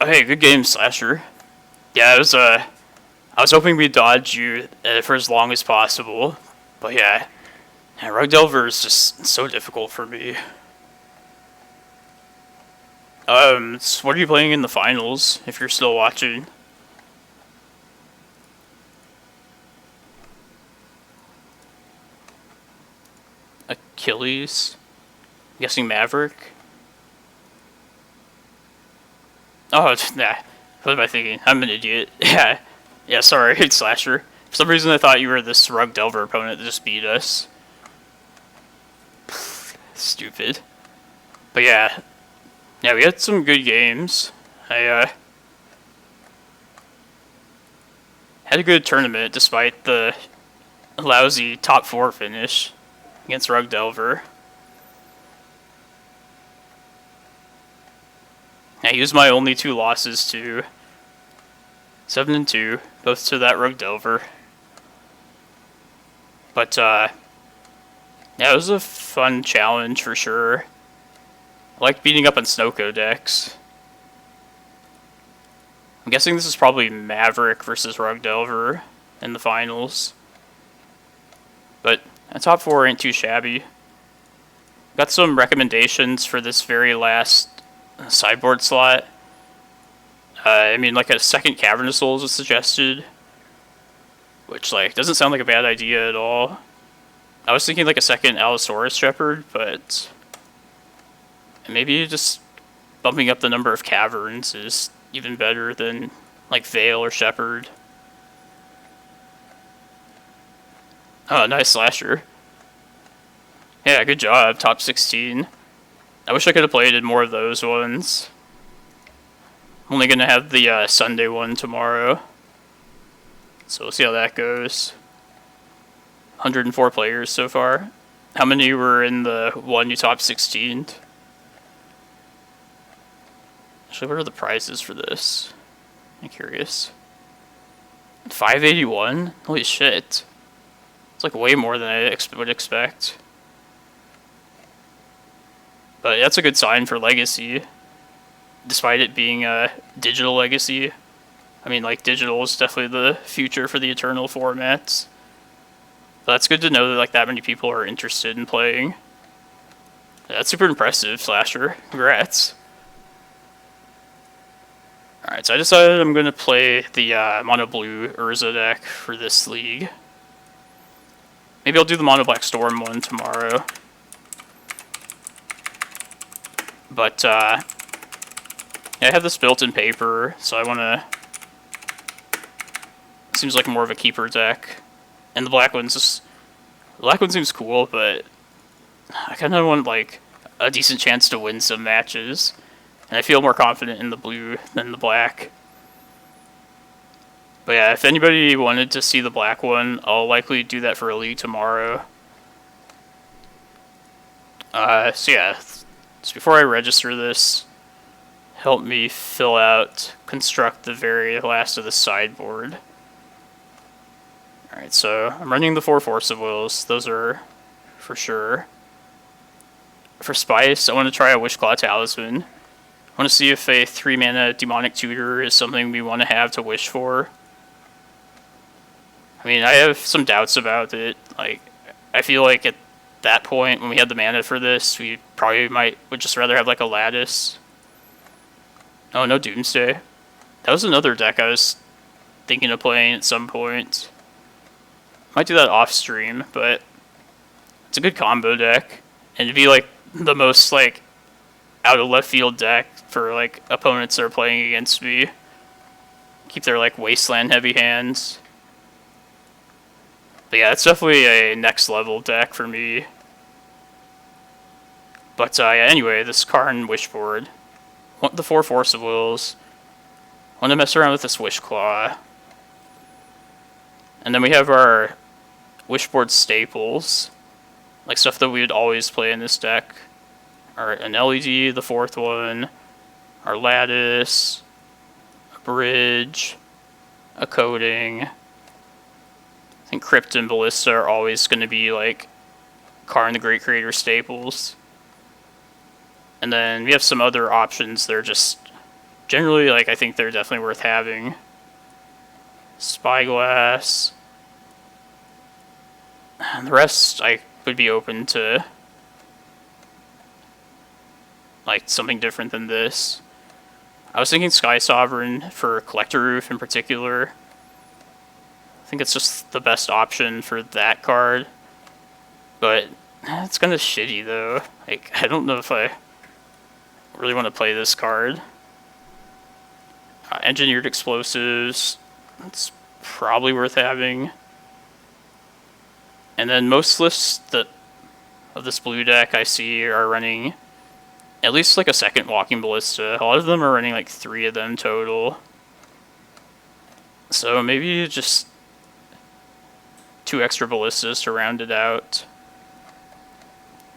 Oh, hey, good game, Slasher. Yeah, I was hoping we'd dodge you for as long as possible. But yeah, Rug Delver is just so difficult for me. So what are you playing in the finals, if you're still watching? Achilles? I'm guessing Maverick? Oh, nah. What am I thinking? I'm an idiot. Yeah. Yeah, sorry, Slasher. For some reason I thought you were this Rug Delver opponent that just beat us. Stupid. But yeah. Yeah, we had some good games. I had a good tournament despite the lousy top 4 finish against Rug Delver. I used my only 2 losses to 7 and 2, both to that Rug Delver. But yeah, it was a fun challenge for sure. I like beating up on Snoko decks. I'm guessing this is probably Maverick versus Rug Delver in the finals. But the top 4 ain't too shabby. Got some recommendations for this very last sideboard slot. I mean, like a second Cavern of Souls was suggested, which like doesn't sound like a bad idea at all. I was thinking like a second Allosaurus Shepherd, but maybe just bumping up the number of caverns is even better than like Veil or Shepherd. Oh, nice Slasher. Yeah, good job, top 16. I wish I could have played in more of those ones. I'm only gonna have the Sunday one tomorrow, so we'll see how that goes. 104 players so far. How many were in the one you top 16'd? Actually, what are the prizes for this? I'm curious. 581? Holy shit. It's like way more than I would expect. But that's a good sign for Legacy, despite it being a digital Legacy. I mean, like, digital is definitely the future for the Eternal formats. But that's good to know that like that many people are interested in playing. That's super impressive, Slasher. Congrats. Alright, so I decided I'm going to play the Mono Blue Urza deck for this league. Maybe I'll do the Mono Black Storm one tomorrow. But, yeah, I have this built in paper, so I want to... Seems like more of a keeper deck. And the black one's just... The black one seems cool, but... I kind of want, like, a decent chance to win some matches. And I feel more confident in the blue than the black. But yeah, if anybody wanted to see the black one, I'll likely do that for a league tomorrow. So yeah, so before I register this, help me construct the very last of the sideboard. Alright, so I'm running the 4 Force of Wills, those are for sure. For Spice, I want to try a Wishclaw Talisman. I want to see if a 3-mana Demonic Tutor is something we want to have to wish for. I mean, I have some doubts about it. Like, I feel like at that point, when we had the mana for this, we probably would just rather have like a Lattice. Oh, no Doomsday. That was another deck I was thinking of playing at some point. Might do that off stream, but it's a good combo deck. And it'd be like the most like out of left field deck for like opponents that are playing against me. Keep their like wasteland heavy hands. But yeah, it's definitely a next level deck for me. But yeah, anyway, this Karn Wishboard. Want the 4 Force of Wills. Want to mess around with this Wishclaw. And then we have our Wishboard staples. Like stuff that we would always play in this deck. An LED, the 4th one, our Lattice, a Bridge, a Coding. I think Crypt and Ballista are always going to be like Karn the Great Creator staples. And then we have some other options that are just generally, like, I think they're definitely worth having. Spyglass. And the rest, I would be open to, like, something different than this. I was thinking Sky Sovereign for Collector Roof in particular. I think it's just the best option for that card. But it's kind of shitty, though. Like, I don't know if I really want to play this card. Engineered Explosives. That's probably worth having. And then most lists of this blue deck I see are running at least like a second Walking Ballista. A lot of them are running like 3 of them total. So maybe just 2 extra Ballistas to round it out.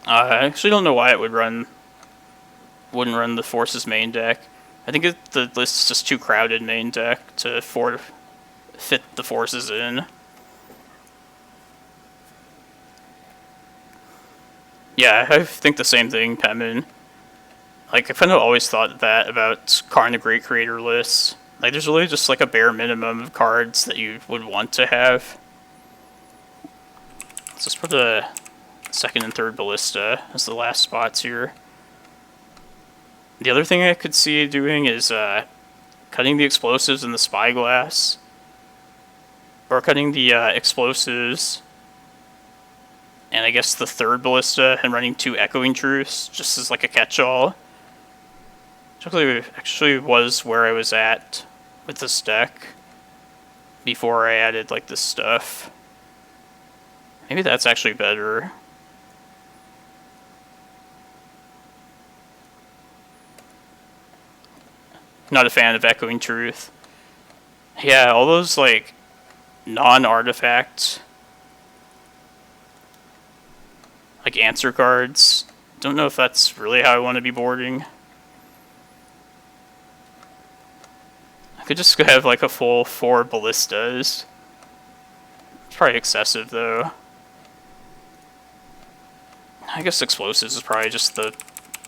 I actually don't know why it wouldn't run the Forces main deck. I think the list's just too crowded main deck to fit the Forces in. Yeah, I think the same thing, Pemin. Like, I've kind of always thought that about Karn the Great Creator lists. Like, there's really just like a bare minimum of cards that you would want to have. Let's just put a second and third Ballista as the last spots here. The other thing I could see doing is cutting the explosives in the Spyglass. Or cutting the explosives and I guess the third Ballista and running 2 Echoing Truths just as like a catch-all. Actually was where I was at with this deck before I added like this stuff. Maybe that's actually better. Not a fan of Echoing Truth. Yeah, all those like non-artifact like answer cards. Don't know if that's really how I want to be boarding. I could just have like a full 4 Ballistas. It's probably excessive though. I guess Explosives is probably just the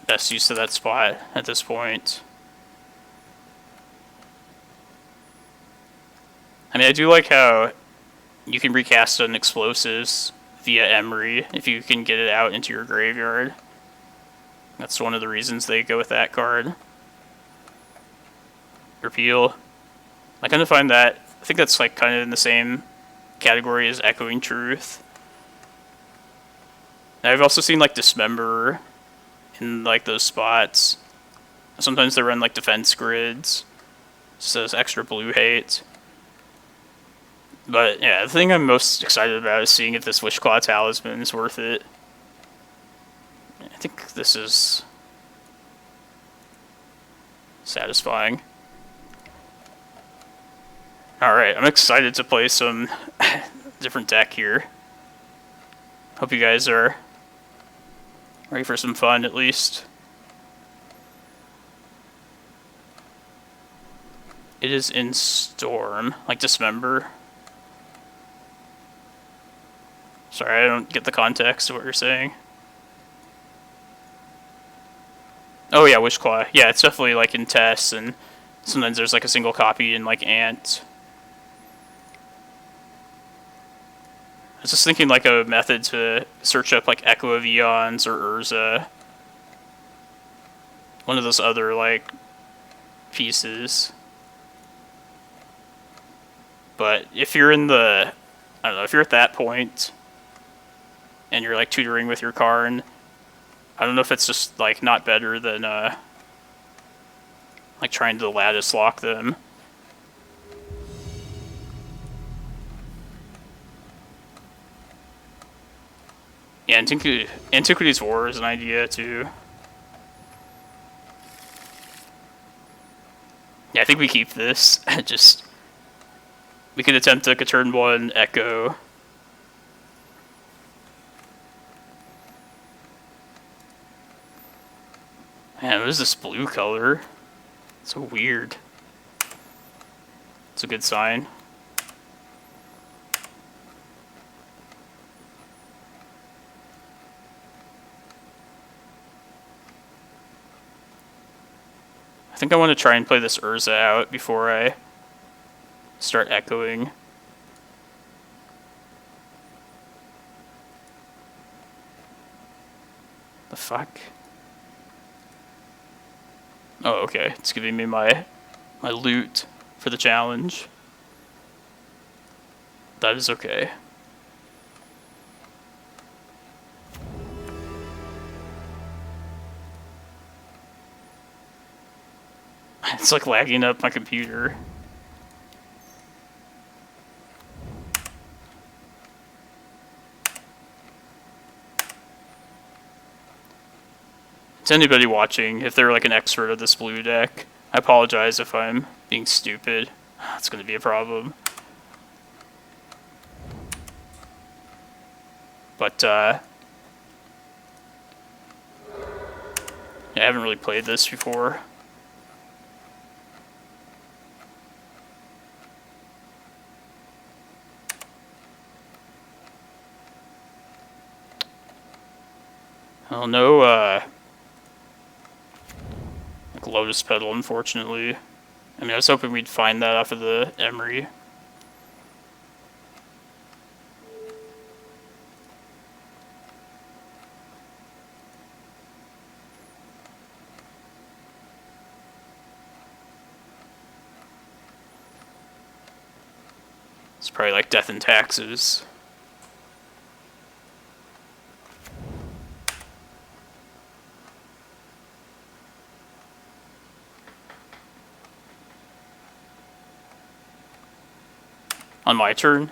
best use of that spot at this point. I mean, I do like how you can recast an Explosives via Emery if you can get it out into your graveyard. That's one of the reasons they go with that card. Repeal. I kind of find that, I think that's like kind of in the same category as Echoing Truth. And I've also seen like Dismember in like those spots. Sometimes they run like defense grids, just as extra blue hate. But yeah, the thing I'm most excited about is seeing if this Wishclaw Talisman is worth it. I think this is satisfying. Alright, I'm excited to play some different deck here. Hope you guys are ready for some fun, at least. It is in Storm, like Dismember. Sorry, I don't get the context of what you're saying. Oh yeah, Wishclaw. Yeah, it's definitely like in Tess, and sometimes there's like a single copy in like Ant. I was just thinking like a method to search up like Echo of Aeons or Urza. One of those other like pieces. But if you're in the, I don't know, if you're at that point and you're like tutoring with your Karn, I don't know if it's just like not better than like trying to lattice lock them. Yeah, Antiquity's War is an idea too. Yeah, I think we keep this. Just we could attempt like a turn 1 Echo. Man, what is this blue color? It's so weird. It's a good sign. I think I want to try and play this Urza out before I start echoing. The fuck? Oh, okay. It's giving me my loot for the challenge. That is okay. It's like lagging up my computer. To anybody watching, if they're like an expert of this blue deck, I apologize if I'm being stupid. That's going to be a problem. But, yeah, I haven't really played this before. Oh, no, like Lotus Petal, unfortunately. I mean, I was hoping we'd find that off of the Emery. It's probably like Death and Taxes. On my turn?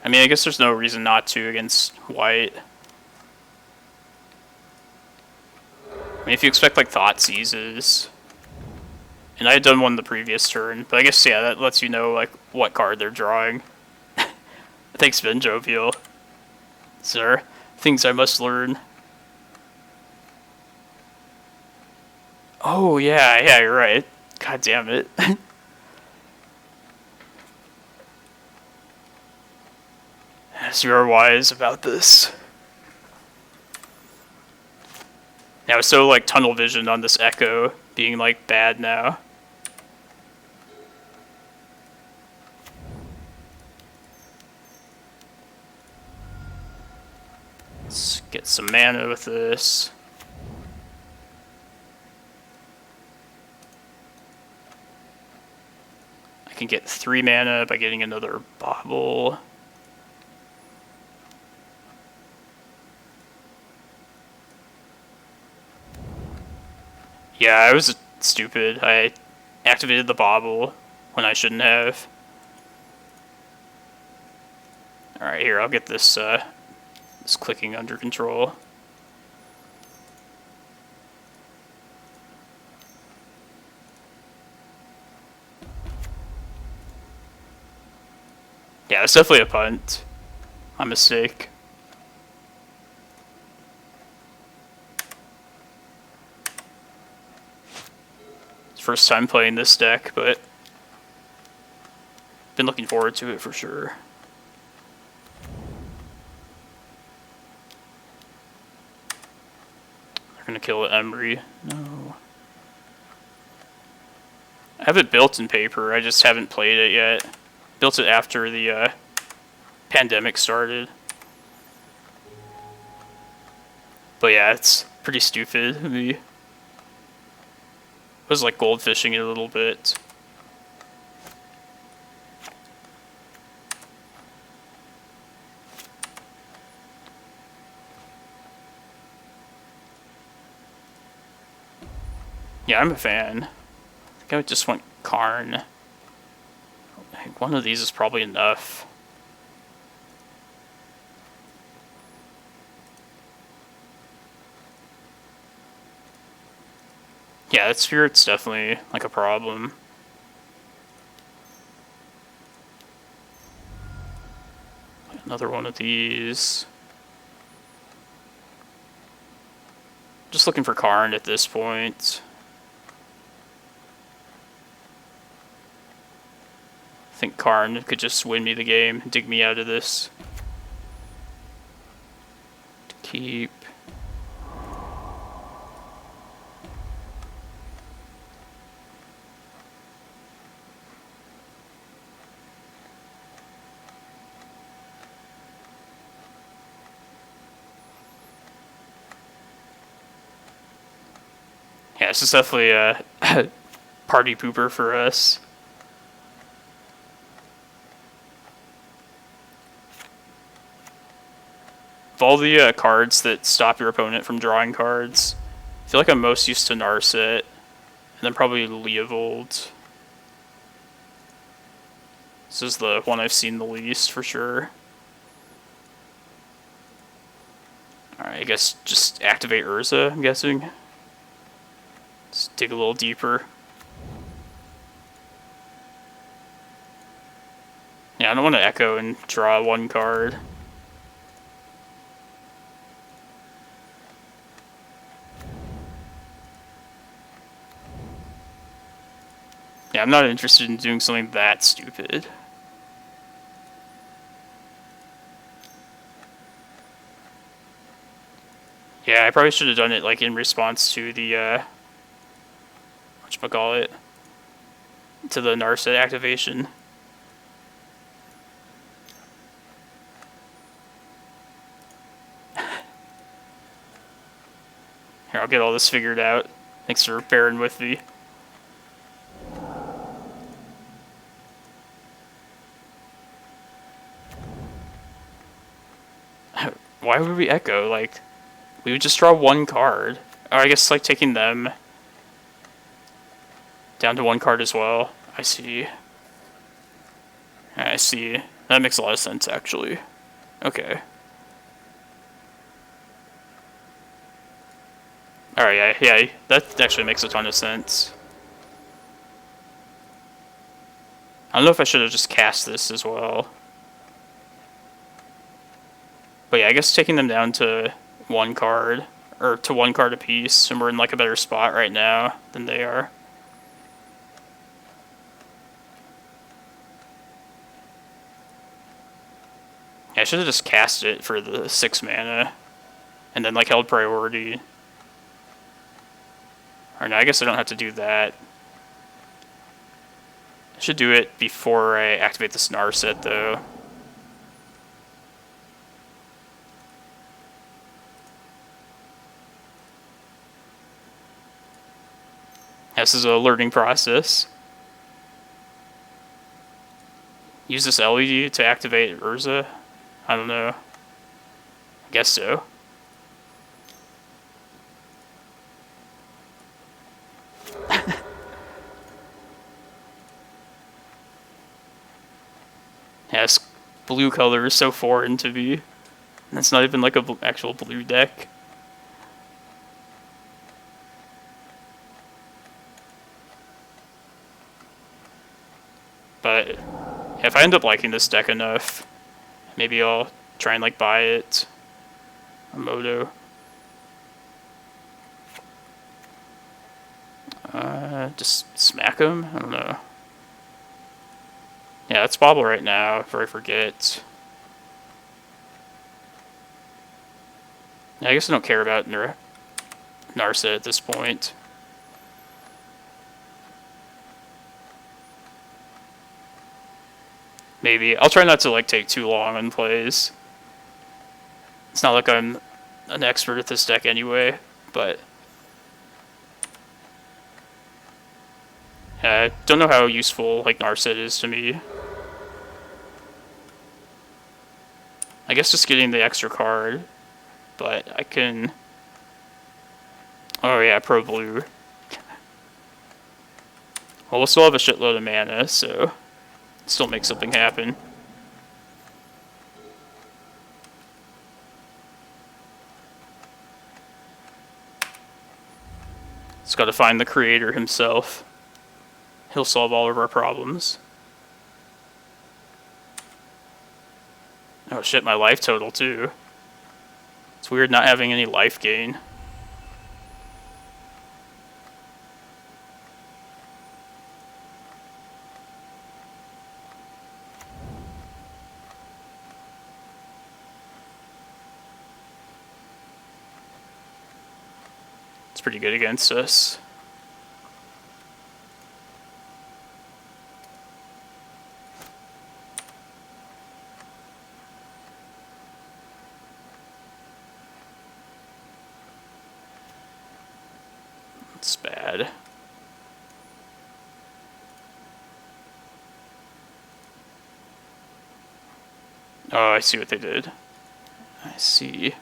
I mean, I guess there's no reason not to against white. I mean, if you expect, like, Thought Seizes. And I had done one the previous turn, but I guess, yeah, that lets you know, like, what card they're drawing. Thanks, Ben Jovial. Sir, things I must learn. Oh, yeah, you're right. God damn it. As you are wise about this. Now, it's so, like, tunnel vision on this Echo being, like, bad now. Let's get some mana with this. I can get 3 mana by getting another Bauble. Yeah, I was stupid. I activated the Bauble when I shouldn't have. Alright, here, I'll get this, this clicking under control. Yeah, it's definitely a punt. My mistake. First time playing this deck, but been looking forward to it for sure. They're gonna kill Emery. No. I have it built in paper, I just haven't played it yet. Built it after the pandemic started. But yeah, it's pretty stupid of me. Was like goldfishing it a little bit. Yeah, I'm a fan. I think I just want Karn. I think one of these is probably enough. Yeah, that Spirit's definitely, like, a problem. Another one of these. Just looking for Karn at this point. I think Karn could just win me the game, dig me out of this. Keep. Yeah, this is definitely a party pooper for us. Of all the cards that stop your opponent from drawing cards, I feel like I'm most used to Narset, and then probably Leovold. This is the one I've seen the least, for sure. Alright, I guess just activate Urza, I'm guessing. Let's dig a little deeper. Yeah, I don't want to echo and draw one card. Yeah, I'm not interested in doing something that stupid. Yeah, I probably should have done it like in response to the whatchamacallit, to the Narset activation. Here, I'll get all this figured out. Thanks for bearing with me. Why would we echo? Like, we would just draw one card. Or I guess like taking them down to one card as well. I see. I see. That makes a lot of sense, actually. Okay. Alright, yeah, that actually makes a ton of sense. I don't know if I should have just cast this as well. But yeah, I guess taking them down to one card, or to one card apiece, and we're in like a better spot right now than they are. Yeah, I should have just cast it for the 6 mana, and then like held priority. Or no, I guess I don't have to do that. I should do it before I activate this Narset though. This is a learning process. Use this LED to activate Urza? I don't know. I guess so. Yeah, this blue color is so foreign to me. And it's not even like a actual blue deck. But if I end up liking this deck enough, maybe I'll try and like buy it on Moto. Just smack him? I don't know. Yeah, let's bobble right now before I forget. Yeah, I guess I don't care about Narset at this point. Maybe. I'll try not to like take too long on plays. It's not like I'm an expert at this deck anyway, but I don't know how useful like Narset is to me. I guess just getting the extra card, but I can... Oh yeah, Pro Blue. Well, we'll still have a shitload of mana, so still make something happen. Just gotta find the creator himself. He'll solve all of our problems. Oh shit, my life total too. It's weird not having any life gain. It's pretty good against us. That's bad. Oh, I see what they did. I see.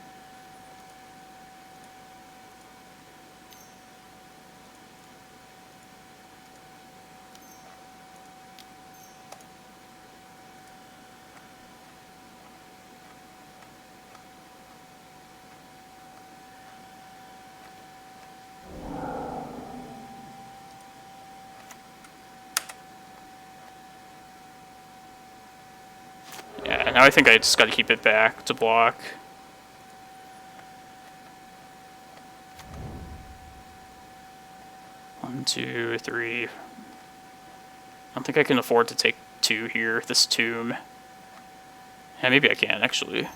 Yeah, now I think I just gotta keep it back to block. One, two, three. I don't think I can afford to take 2 here, this tomb. Yeah, maybe I can, actually.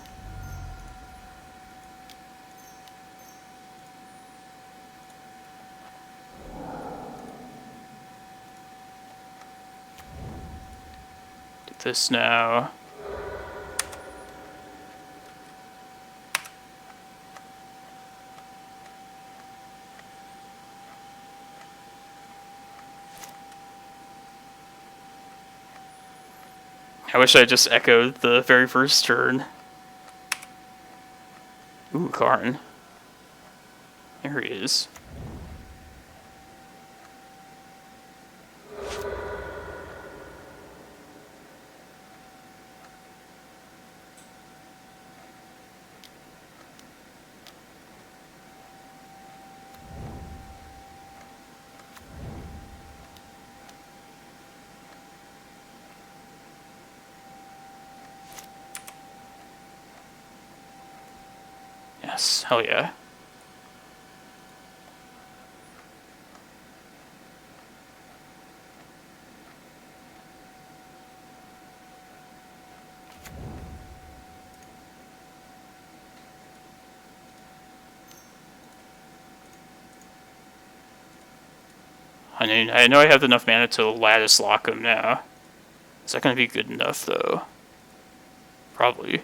Do this now. I wish I just echoed the very first turn. Ooh, Karn. There he is. Yes, hell yeah. I mean, I know I have enough mana to lattice lock him now. Is that going to be good enough, though? Probably.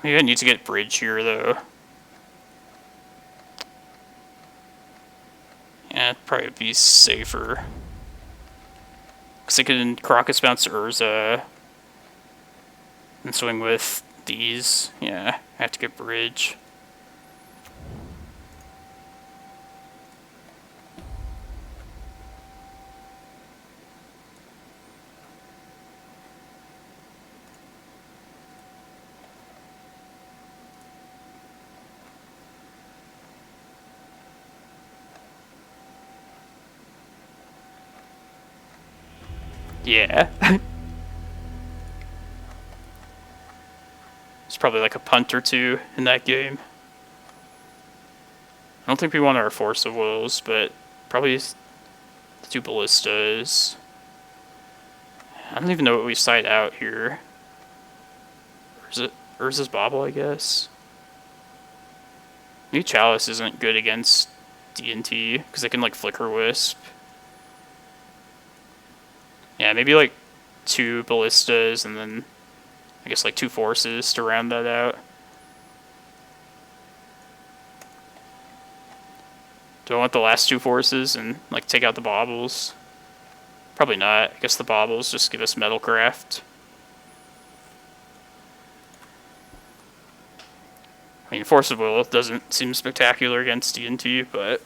Maybe I need to get bridge here, though. Yeah, it'd probably be safer. Because I can Karakas bounce Urza and swing with these. Yeah, I have to get bridge. Yeah. It's probably like a punt or 2 in that game. I don't think we want our Force of Wills, but probably the 2 ballistas. I don't even know what we side out here. Urza's Bobble, I guess. Maybe Chalice isn't good against D&T, because they can like Flicker Wisp. Yeah, maybe like 2 ballistas and then I guess like 2 forces to round that out. Do I want the last 2 forces and like take out the baubles? Probably not. I guess the baubles just give us Metalcraft. I mean, Force of Will doesn't seem spectacular against D&T, but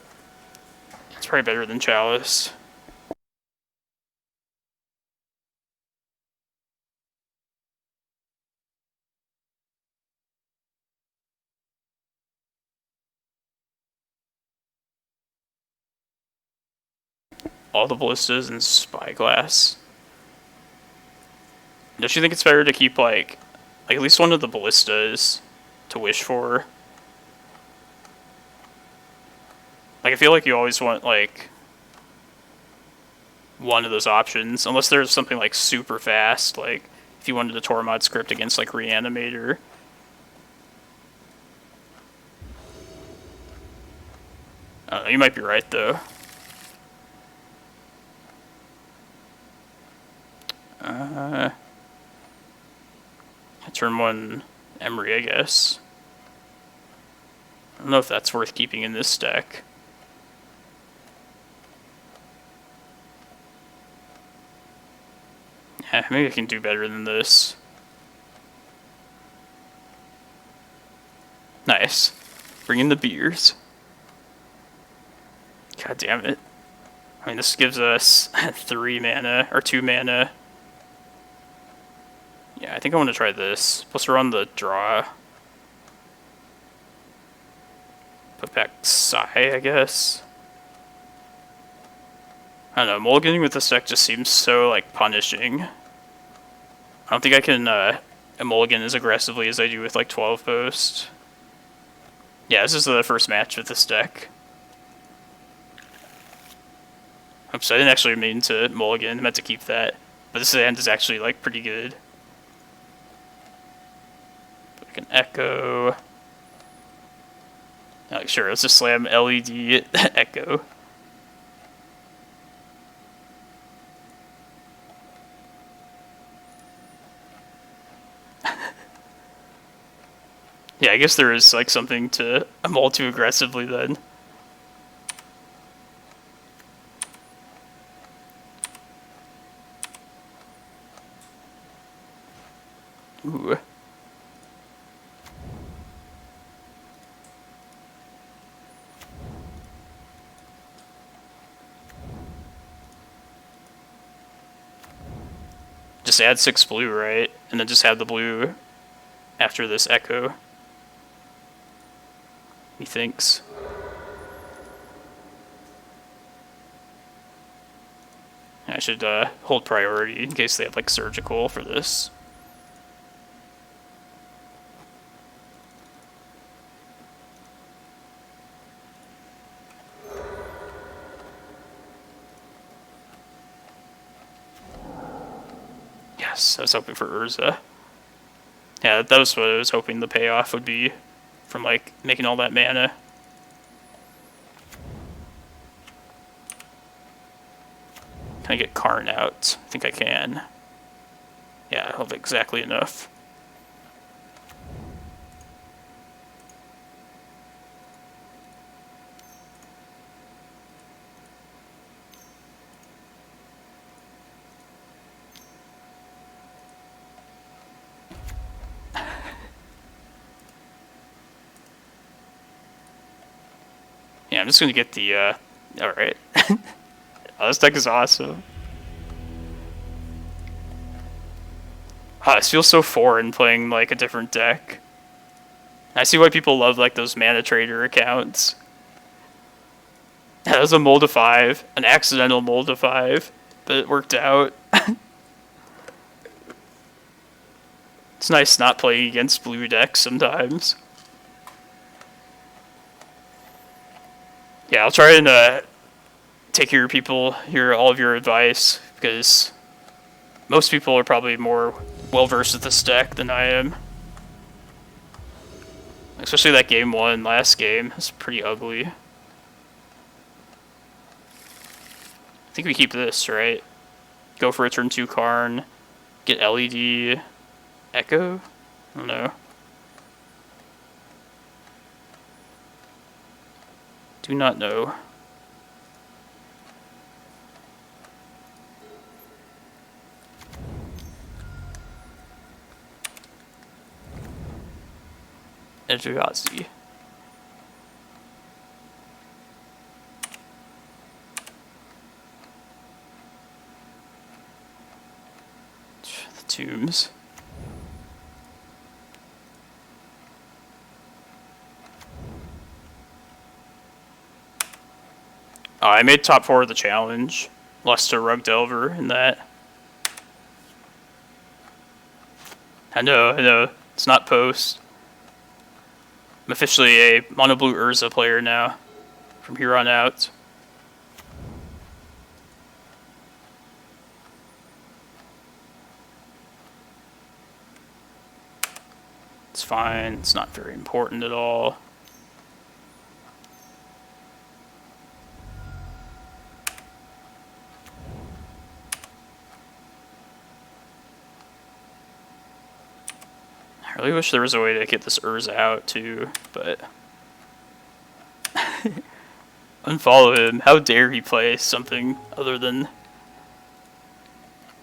it's probably better than Chalice. All the ballistas and Spyglass. Don't you think it's better to keep like at least one of the ballistas to wish for? Like, I feel like you always want like one of those options, unless there's something like super fast, like if you wanted a Tormod script against like Reanimator. I don't know, you might be right, though. Turn 1 Emery, I guess. I don't know if that's worth keeping in this deck. Yeah, maybe I can do better than this. Nice. Bring in the beers. God damn it. I mean, this gives us 3 mana, or 2 mana. Yeah, I think I want to try this. Plus we're on the draw. Put back Sai, I guess. I don't know, mulliganing with this deck just seems so, like, punishing. I don't think I can mulligan as aggressively as I do with, like, 12 Post. Yeah, this is the first match with this deck. Oops, I didn't actually mean to mulligan, I meant to keep that. But this hand is actually, like, pretty good. Like an Echo. Like, sure, let's just slam LED Echo. Yeah, I guess there is, like, something to mull too aggressively then. Ooh. Just add 6 blue, right? And then just have the blue after this Echo. He thinks. I should hold priority in case they have, like, surgical for this. Yes, I was hoping for Urza. Yeah, that was what I was hoping the payoff would be from, like, making all that mana. Can I get Karn out? I think I can. Yeah, I'll have exactly enough. Yeah, I'm just gonna get the, alright. Oh, this deck is awesome. Oh, this feels so foreign playing, like, a different deck. I see why people love, like, those Mana Trader accounts. Yeah, that was a mold to 5. An accidental mold to 5. But it worked out. It's nice not playing against blue decks sometimes. Yeah, I'll try and take your people, hear all of your advice, because most people are probably more well-versed with this deck than I am. Especially that game 1 last game. It's pretty ugly. I think we keep this, right? Go for a turn 2 Karn. Get LED Echo? I don't know. Do not know. Elvish. The tombs. Oh, I made top 4 of the challenge. Lost to Rug Delver in that. I know. It's not post. I'm officially a Mono Blue Urza player now. From here on out. It's fine. It's not very important at all. I really wish there was a way to get this Urza out too, but unfollow him. How dare he play something other than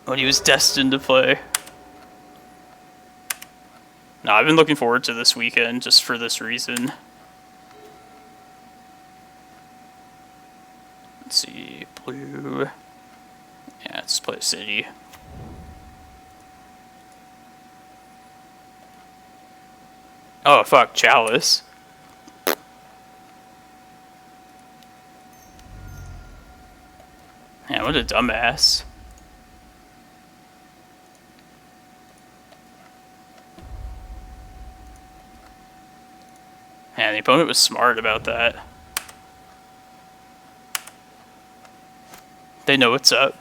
what he was destined to play. No, I've been looking forward to this weekend just for this reason. Let's see, blue. Yeah, let's play a city. Oh, fuck, Chalice. Yeah, what a dumbass. Man, the opponent was smart about that. They know what's up.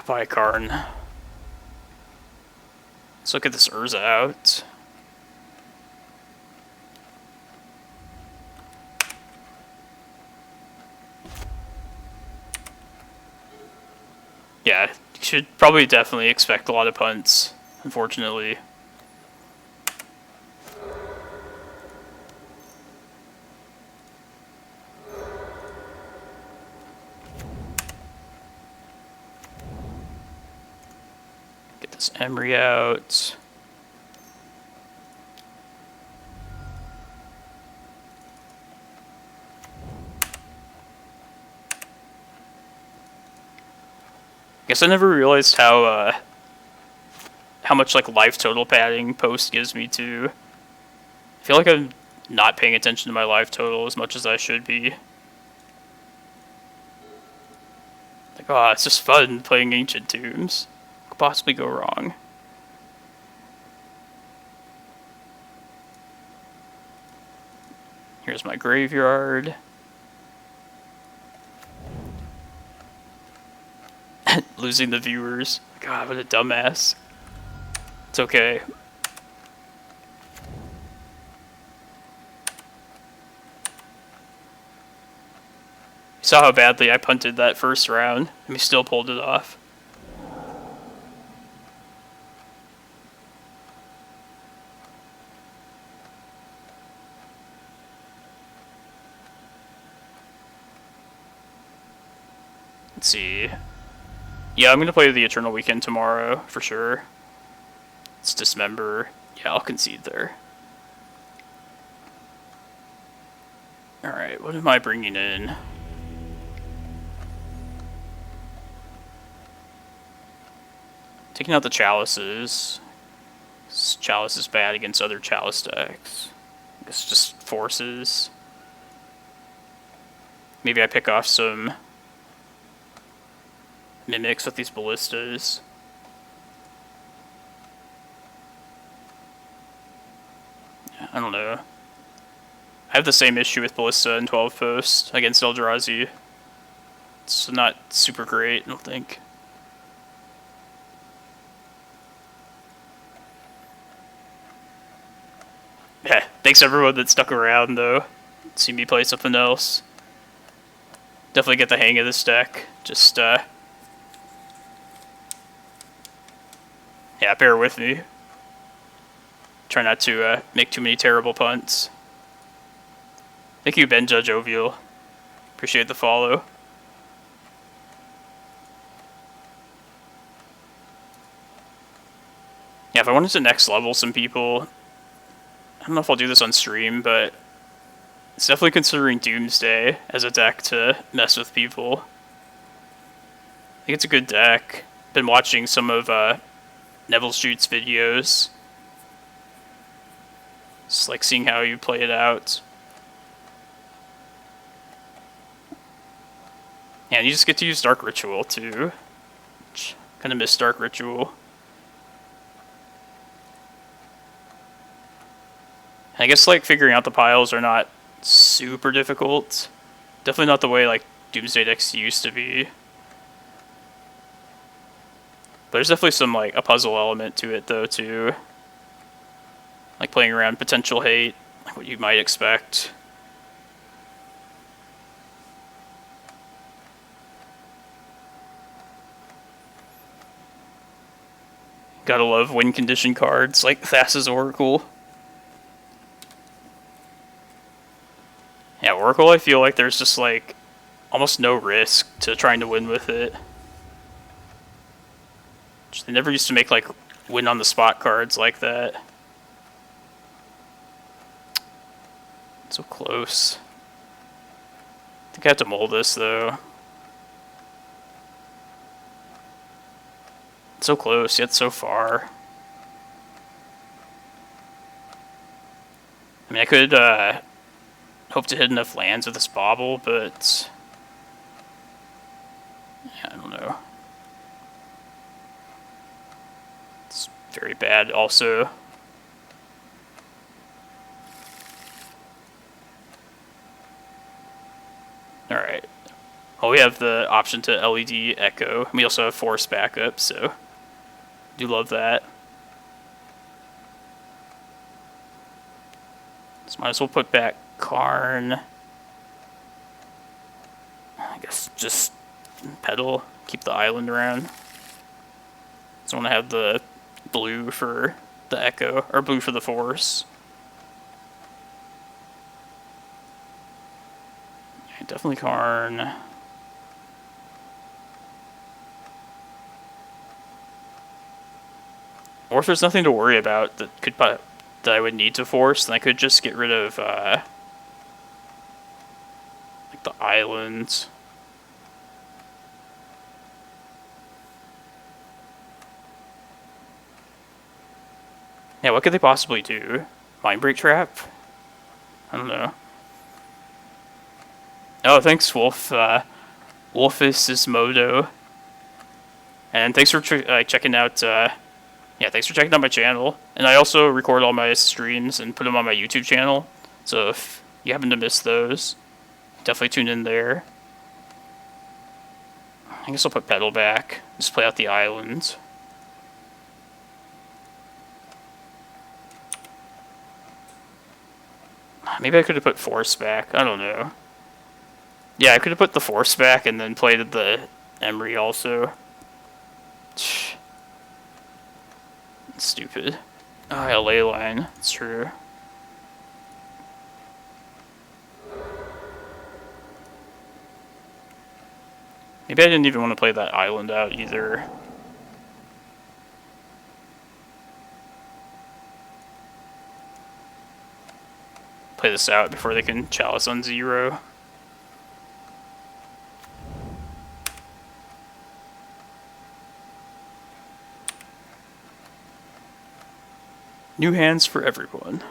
By Karn. Let's look at this Urza out. Yeah, you should probably definitely expect a lot of punts, unfortunately. Get this Emery out. Guess I never realized how much like life total padding post gives me too. I feel like I'm not paying attention to my life total as much as I should be. Like, oh, it's just fun playing Ancient Tombs. What could possibly go wrong? Here's my graveyard. Losing the viewers. God, what a dumbass. It's okay. You saw how badly I punted that first round, and we still pulled it off. Let's see. Yeah, I'm going to play the Eternal Weekend tomorrow, for sure. Let's dismember. Yeah, I'll concede there. Alright, what am I bringing in? Taking out the Chalices. This Chalice is bad against other Chalice decks. I guess just forces. Maybe I pick off some Mimics with these Ballistas. I don't know. I have the same issue with Ballista and 12 Post against Eldrazi. It's not super great, I don't think. Yeah, thanks everyone that stuck around though. See me play something else. Definitely get the hang of this deck. Just, yeah, bear with me. Try not to make too many terrible punts. Thank you, Benja Jovial. Appreciate the follow. Yeah, if I wanted to next level some people, I don't know if I'll do this on stream, but it's definitely considering Doomsday as a deck to mess with people. I think it's a good deck. Been watching some of Neville Shoots videos. Just like seeing how you play it out. Yeah, and you just get to use Dark Ritual too. Kind of miss Dark Ritual. And I guess like figuring out the piles are not super difficult. Definitely not the way like Doomsday decks used to be. But there's definitely some like a puzzle element to it though too. Like playing around potential hate, like what you might expect. Gotta love win condition cards like Thassa's Oracle. Yeah, Oracle, I feel like there's just like almost no risk to trying to win with it. They never used to make like win on the spot cards like that. So close. I think I have to mold this though. It's so close, yet so far. I mean, I could hope to hit enough lands with this bauble, but yeah, I don't know. It's very bad also. Alright. Well, we have the option to LED Echo. We also have Force backup, so do love that. So might as well put back Karn. I guess just pedal, keep the island around. So I want to have the blue for the Echo, or blue for the Force. Okay, definitely Karn. Or if there's nothing to worry about that I would need to force, then I could just get rid of like the islands. Yeah, what could they possibly do? Mindbreak Trap? I don't know. Oh, thanks, Wolf. Wolfus is Modo. And thanks for checking out. Yeah, thanks for checking out my channel. And I also record all my streams and put them on my YouTube channel. So if you happen to miss those, definitely tune in there. I guess I'll put pedal back. Just play out the islands. Maybe I could have put Force back. I don't know. Yeah, I could have put the Force back and then played the Emery also. Stupid. Oh, yeah, Leyline. It's true. Maybe I didn't even want to play that island out either. Play this out before they can Chalice on 0. New hands for everyone.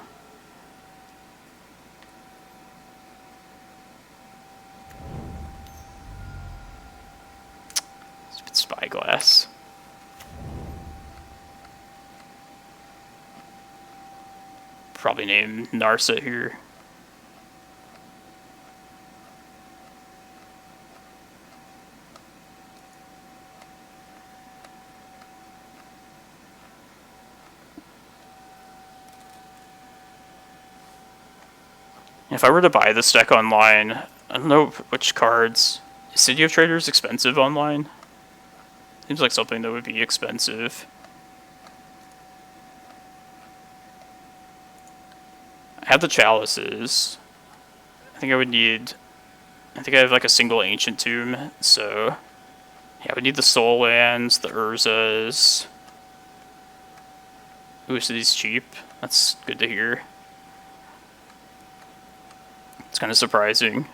Stupid Spyglass. Probably name Narsa here. If I were to buy this deck online, I don't know which cards. Is City of Traders expensive online? Seems like something that would be expensive. I have the Chalices. I think I would need... I think I have like a single Ancient Tomb, so... Yeah, I would need the Soul Lands, the Urzas. Ooh, so these cheap. That's good to hear. It's kind of surprising.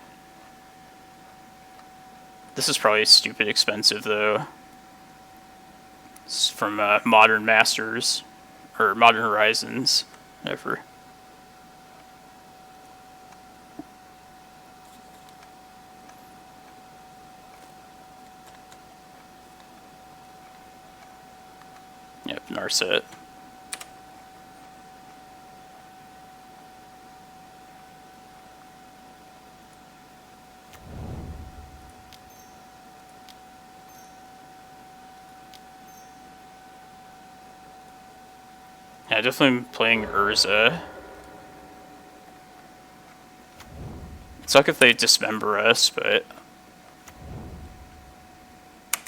This is probably stupid expensive, though. It's from Modern Masters. Or Modern Horizons. Whatever. Yep, Narset. Yeah, definitely playing Urza. It'd suck if they dismember us, but I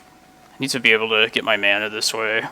need to be able to get my mana this way.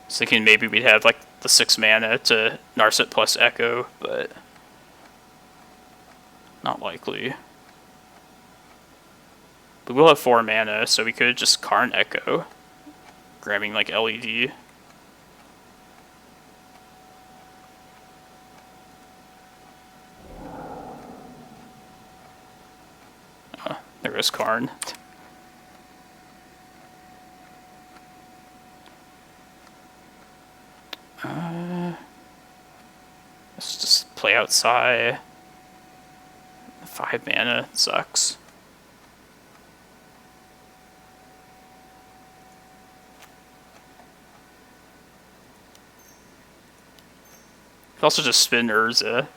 was thinking maybe we'd have like the 6 mana to Narset plus Echo, but not likely. We will have 4 mana, so we could just Karn Echo, grabbing like LED. There goes Karn. Let's just play outside. 5 mana sucks. Could also just spin Urza,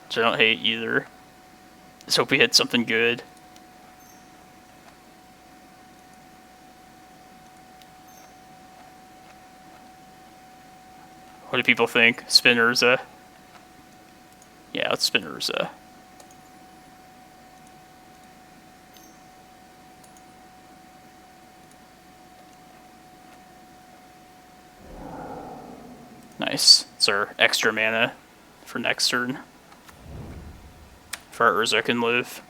which I don't hate either. Just hope we hit something good. What do people think? Spin Urza? Yeah, let's spin Urza. Nice. It's our extra mana for next turn. If our Urza can live.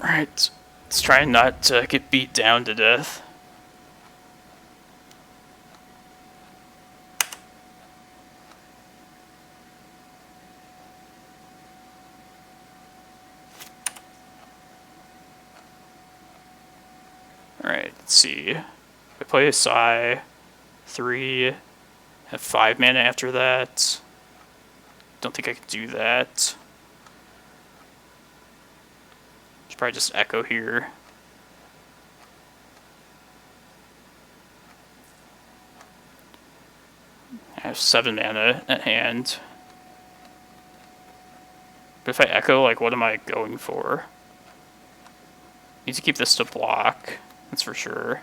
Alright, let's try not to get beat down to death. Alright, let's see. I play a Sai, 3, have 5 mana after that. Don't think I can do that. Should probably just Echo here. I have 7 mana at hand. But if I Echo, like, what am I going for? Need to keep this to block, that's for sure.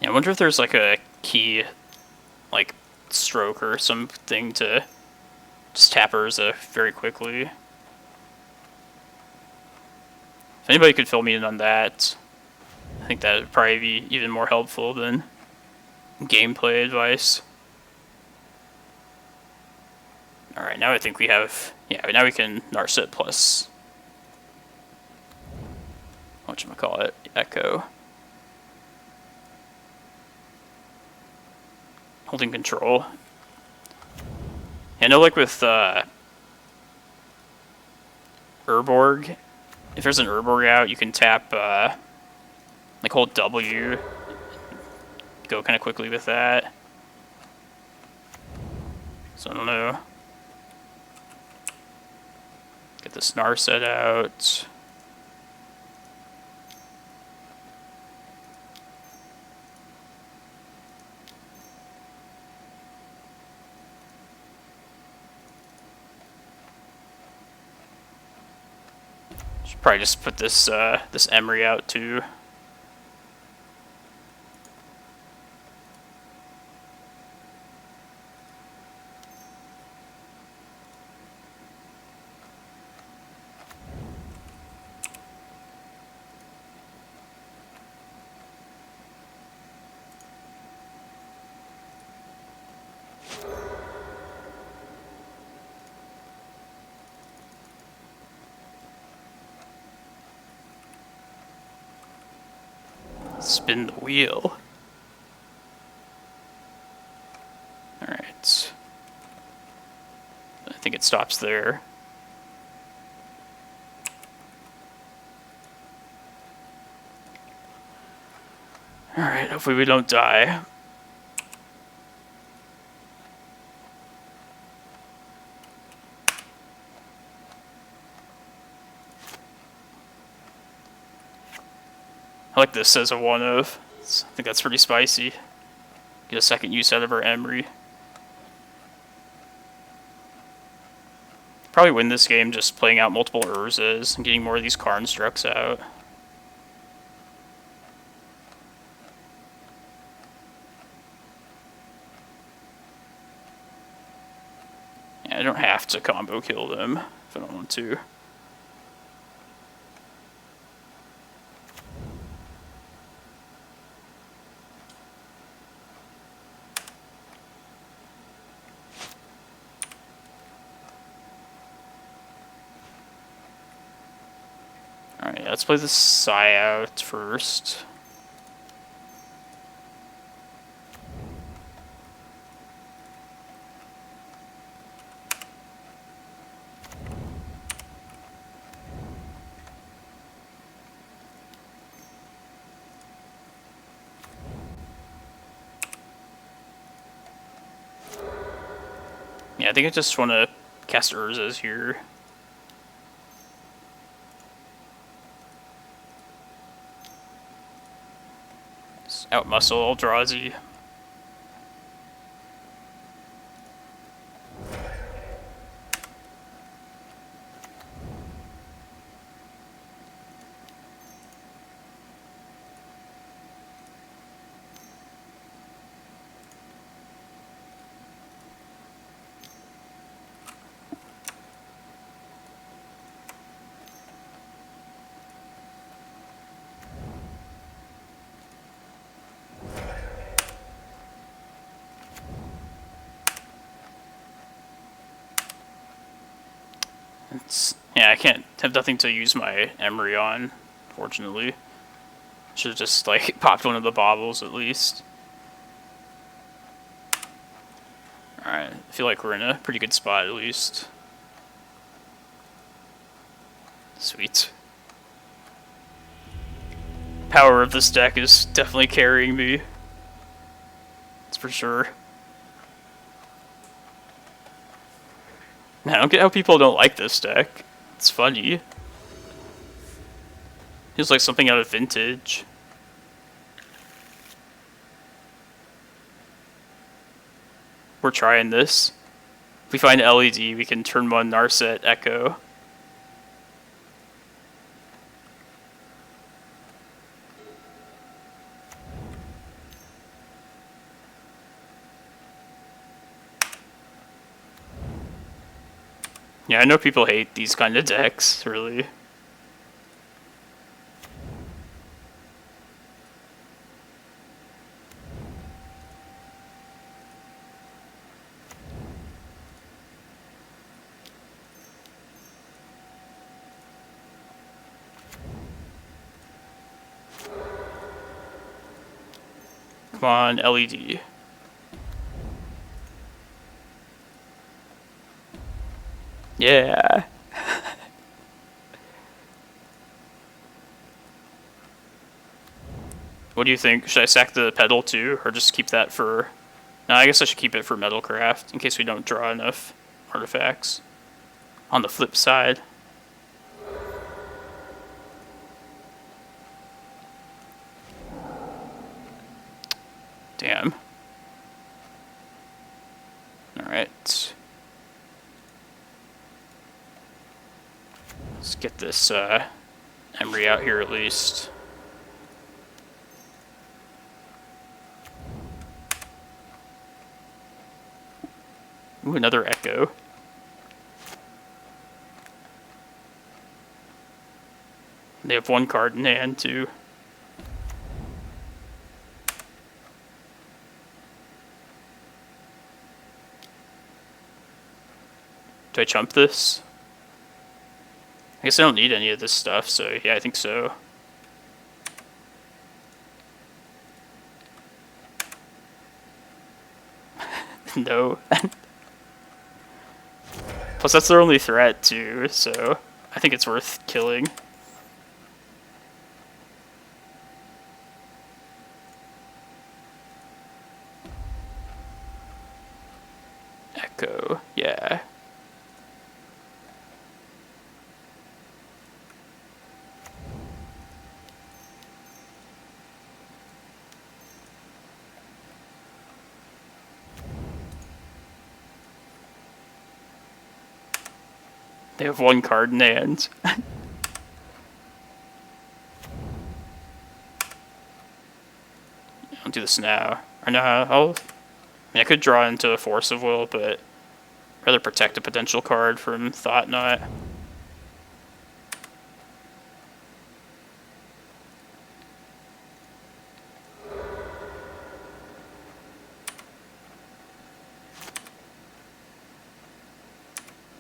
I wonder if there's like a key, like stroke or something to just tap Urza very quickly. If anybody could fill me in on that, I think that would probably be even more helpful than gameplay advice. Alright, now I think we have, yeah, now we can Narset plus, whatchamacallit, Echo. Holding control. I know, like with Urborg, if there's an Urborg out, you can tap, like hold W, go kind of quickly with that. So I don't know. Get this Narset out. Should probably just put this this Emery out too. Spin the wheel. Alright. I think it stops there. Alright, hopefully we don't die. I like this as a one of. I think that's pretty spicy. Get a second use out of our Emry. Probably win this game just playing out multiple Urzas and getting more of these Karnstrucks out. Yeah, I don't have to combo kill them if I don't want to. Alright, let's play the Psy out first. Yeah, I think I just want to cast Urzas here. Outmuscle Eldrazi. Yeah, I can't have nothing to use my Emry on, fortunately. Should have just, like, popped one of the baubles at least. Alright, I feel like we're in a pretty good spot at least. Sweet. Power of this deck is definitely carrying me. That's for sure. I don't get how people don't like this deck. It's funny. Feels like something out of Vintage. We're trying this. If we find LED, we can turn one Narset Echo. Yeah, I know people hate these kind of decks, really. Come on, LED. Yeah. What do you think? Should I sack the pedal too, or just keep that for... No, I guess I should keep it for Metalcraft, in case we don't draw enough artifacts. On the flip side. Damn. Alright. Let's get this Emry out here at least. Ooh, another Echo. They have one card in hand too. Do I chump this? I guess I don't need any of this stuff, so yeah, I think so. No. Plus that's their only threat too, so I think it's worth killing. Echo, yeah. They have one card in hand. I'll do this now. Or no, I mean, I could draw into a Force of Will, but I'd rather protect a potential card from Thought Knot.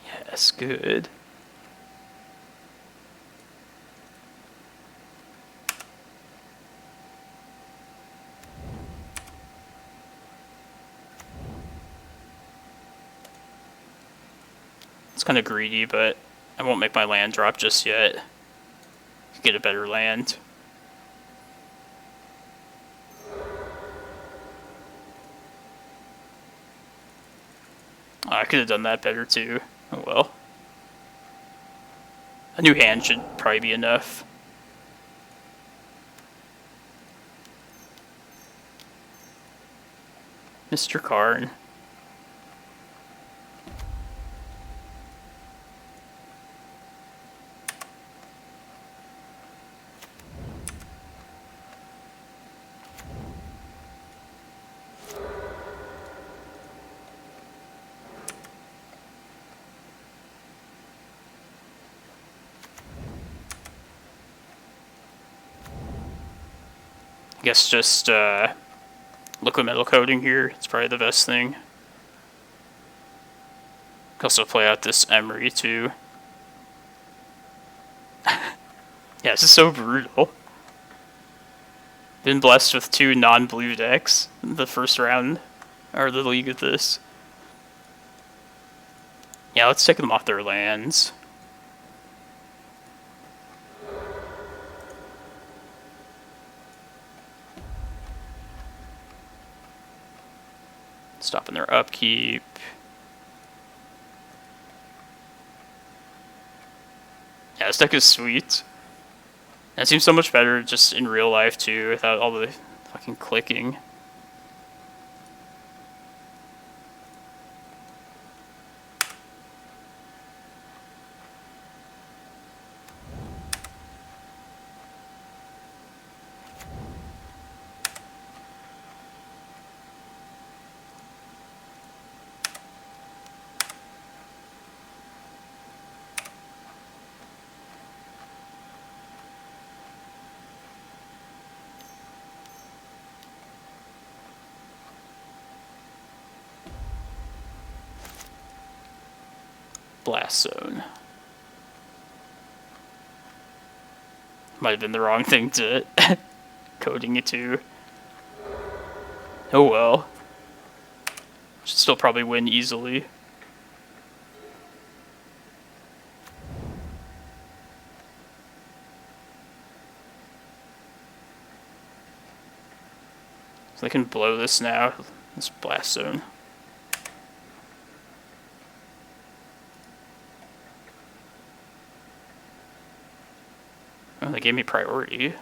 Yes, good. It's kind of greedy, but I won't make my land drop just yet. Get a better land. Oh, I could have done that better too. Oh well. A new hand should probably be enough. Mr. Karn. I guess just liquid metal coating here. It's probably the best thing. Could also play out this Emery too. Yeah, this is so brutal. Been blessed with 2 non-blue decks in the first round, or the league with this. Yeah, let's take them off their lands. Stopping their upkeep. Yeah, this deck is sweet. And it seems so much better just in real life too, without all the fucking clicking. Blast Zone. Might have been the wrong thing to coding it to. Oh well. Should still probably win easily. So they can blow this now, this Blast Zone. Oh, they gave me priority.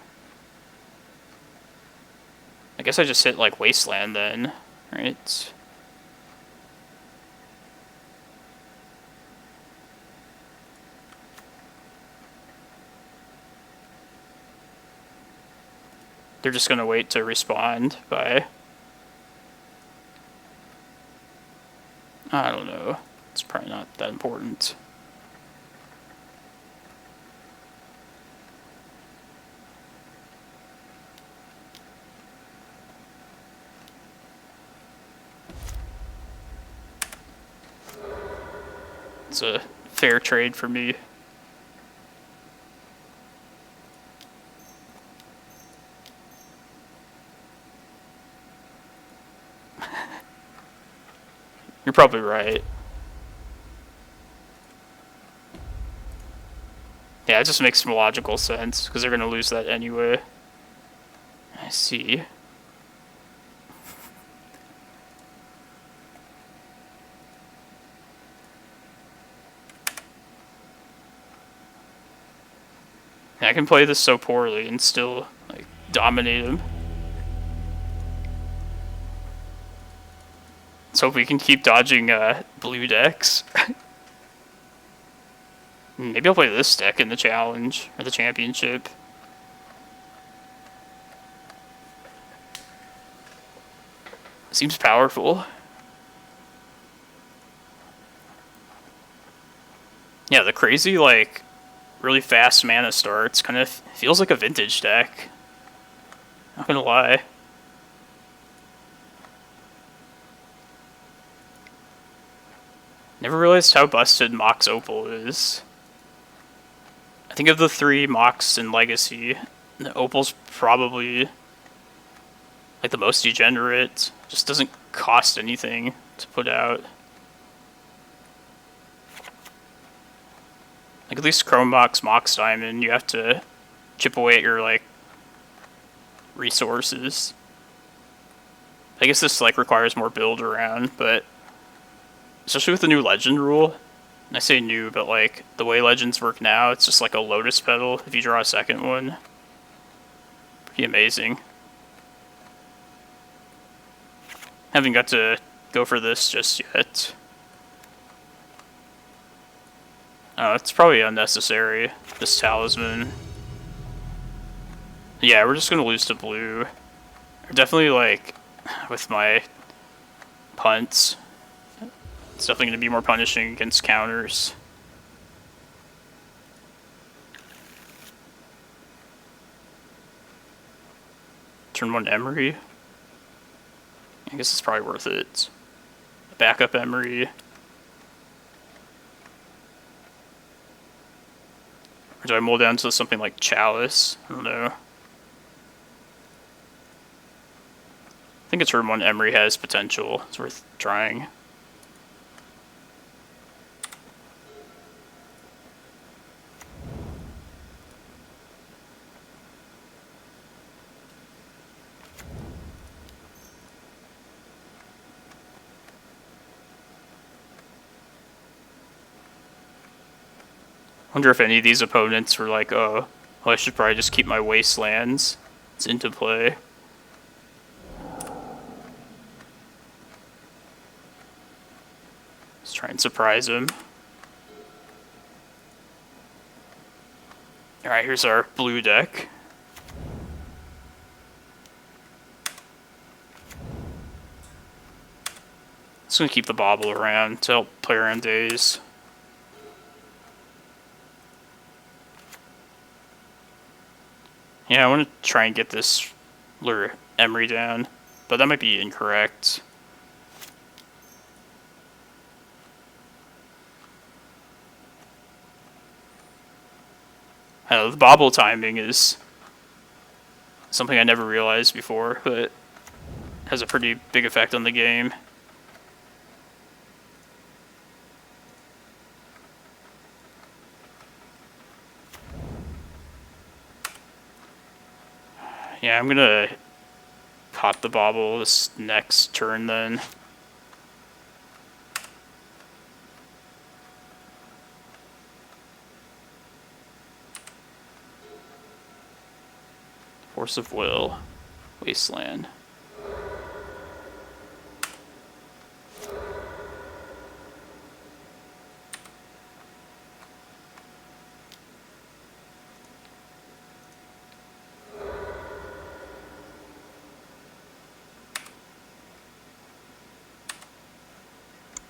I guess I just hit, like, Wasteland then, right? They're just gonna wait to respond by... I don't know. It's probably not that important. It's a fair trade for me. You're probably right. Yeah, it just makes some logical sense, because they're going to lose that anyway. I see. I can play this so poorly and still, like, dominate him. Let's hope we can keep dodging blue decks. Maybe I'll play this deck in the challenge, or the championship. Seems powerful. Yeah, the crazy, like, really fast mana starts kind of feels like a vintage deck. Not gonna lie. Never realized how busted Mox Opal is. I think of the 3 Mox in Legacy, Opal's probably like the most degenerate. Just doesn't cost anything to put out. Like at least Chrome Mox, Mox Diamond, you have to chip away at your like resources. I guess this like requires more build around, but especially with the new legend rule. And I say new, but like the way legends work now, it's just like a lotus petal if you draw a second one. Pretty amazing. Haven't got to go for this just yet. Oh, it's probably unnecessary, this talisman. Yeah, we're just gonna lose to blue. Definitely like with my punts. It's definitely going to be more punishing against counters. Turn 1 Emery. I guess it's probably worth it. Backup Emery. Or do I mold down to something like Chalice? I don't know. I think a turn 1 Emery has potential. It's worth trying. Wonder if any of these opponents were like, oh, well, I should probably just keep my wastelands. It's into play. Let's try and surprise him. Alright, here's our blue deck. Just gonna keep the bauble around to help play around days. Yeah, I want to try and get this lure Emery down, but that might be incorrect. I don't know, the bauble timing is something I never realized before, but has a pretty big effect on the game. Yeah, I'm gonna pop the bauble this next turn then. Force of Will, Wasteland.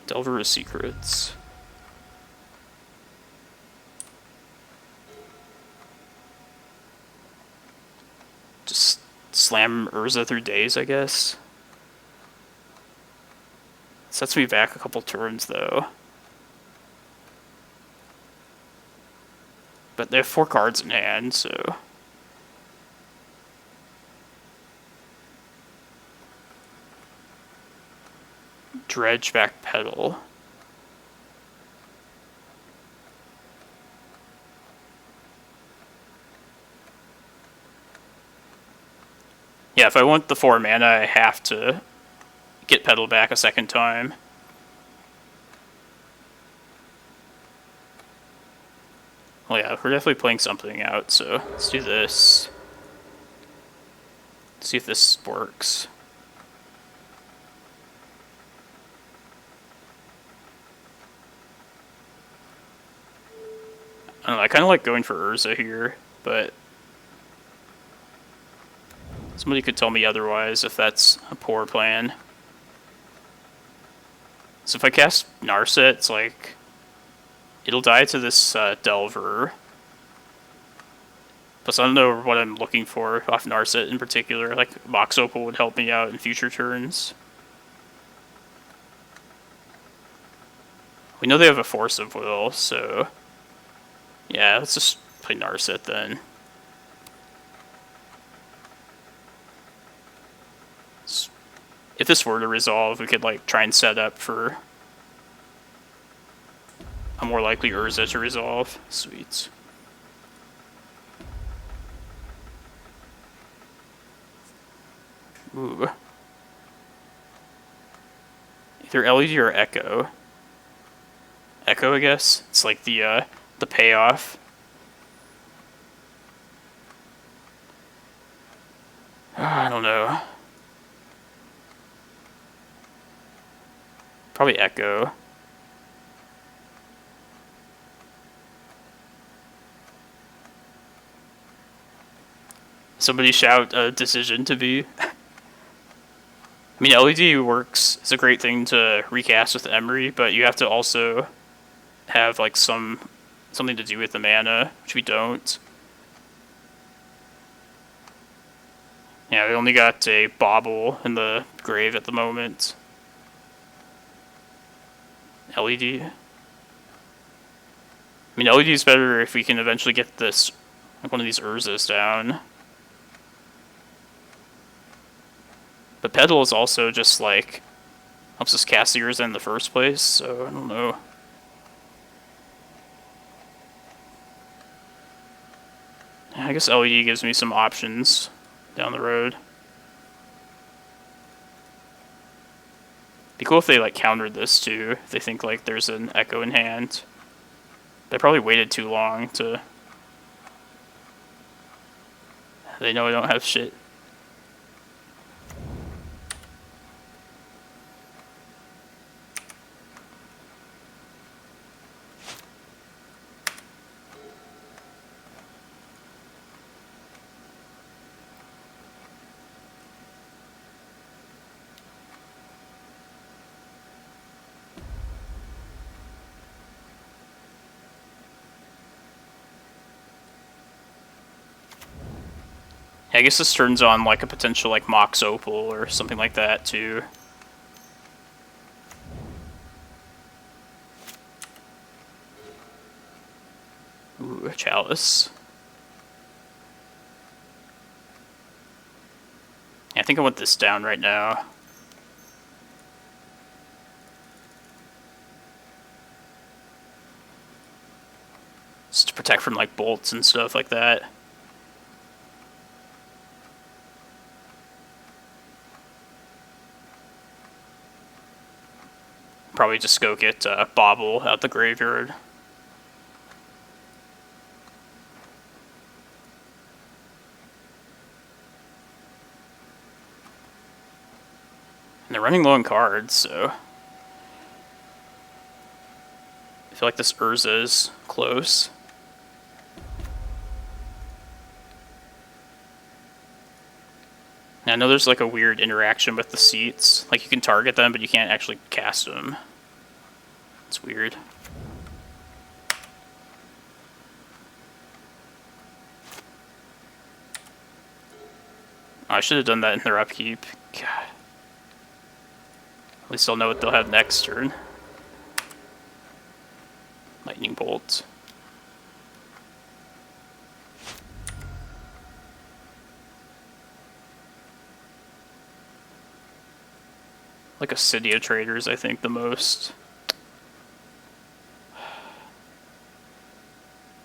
Delver of Secrets. Just slam Urza through days, I guess. Sets me back a couple turns, though. But they have 4 cards in hand, so... Dredge back pedal. Yeah, if I want the 4 mana, I have to get pedal back a second time. Well, yeah, we're definitely playing something out, so let's do this. See if this works. I don't know, I kind of like going for Urza here, but somebody could tell me otherwise if that's a poor plan. So if I cast Narset, it's like it'll die to this Delver. Plus, I don't know what I'm looking for off Narset in particular. Like, Mox Opal would help me out in future turns. We know they have a Force of Will, so... yeah, let's just play Narset then. If this were to resolve, we could, like, try and set up for a more likely Urza to resolve. Sweet. Ooh. Either LED or Echo. Echo, I guess. It's like the payoff. I don't know. Probably Echo. Somebody shout a decision to be. I mean, LED works. It's a great thing to recast with Emery, but you have to also have like something to do with the mana, which we don't. Yeah, we only got a Bauble in the grave at the moment. LED. I mean, LED is better if we can eventually get this, like one of these Urzas down. But Pedal is also just like helps us cast the Urza in the first place, so I don't know. I guess LED gives me some options down the road. Be cool if they like countered this too, if they think like there's an Echo in hand. They probably waited too long to... they know I don't have shit. I guess this turns on like a potential like Mox Opal or something like that too. Ooh, a Chalice. Yeah, I think I want this down right now. Just to protect from like bolts and stuff like that. Probably just go get Bauble out the graveyard. And they're running low on cards, so... I feel like this Urza is close. I know there's like a weird interaction with the seats. Like you can target them, but you can't actually cast them. It's weird. Oh, I should have done that in their upkeep. God. At least I'll know what they'll have next turn. Lightning Bolt. Like a City of Traders, I think, the most.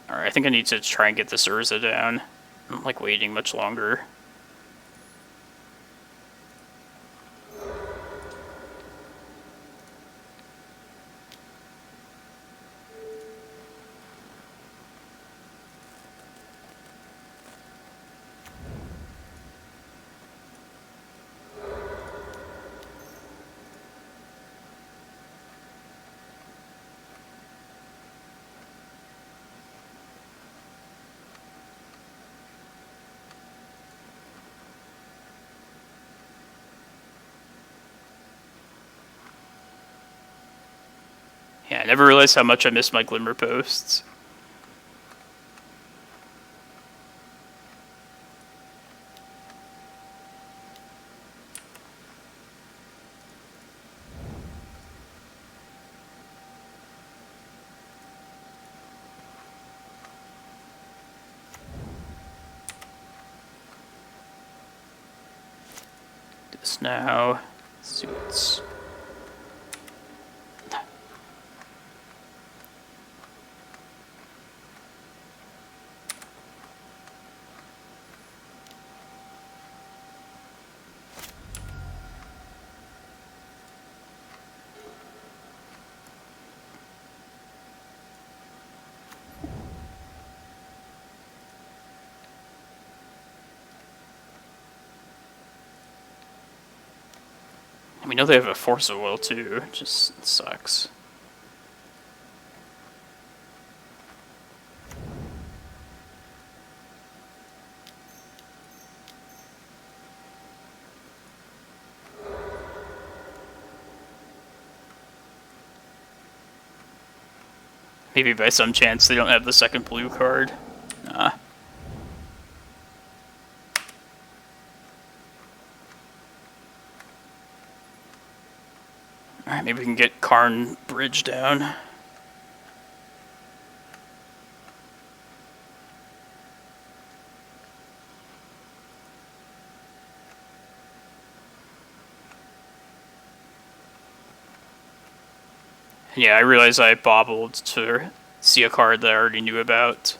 Alright, I think I need to try and get this Urza down. I'm not, like, waiting much longer. I never realized how much I missed my Glimmerposts. This now. Let's see what's. We know they have a Force of Will too, it just sucks. Maybe by some chance they don't have the second blue card. Nah. Alright, maybe we can get Karn Bridge down. Yeah, I realized I bobbled to see a card that I already knew about.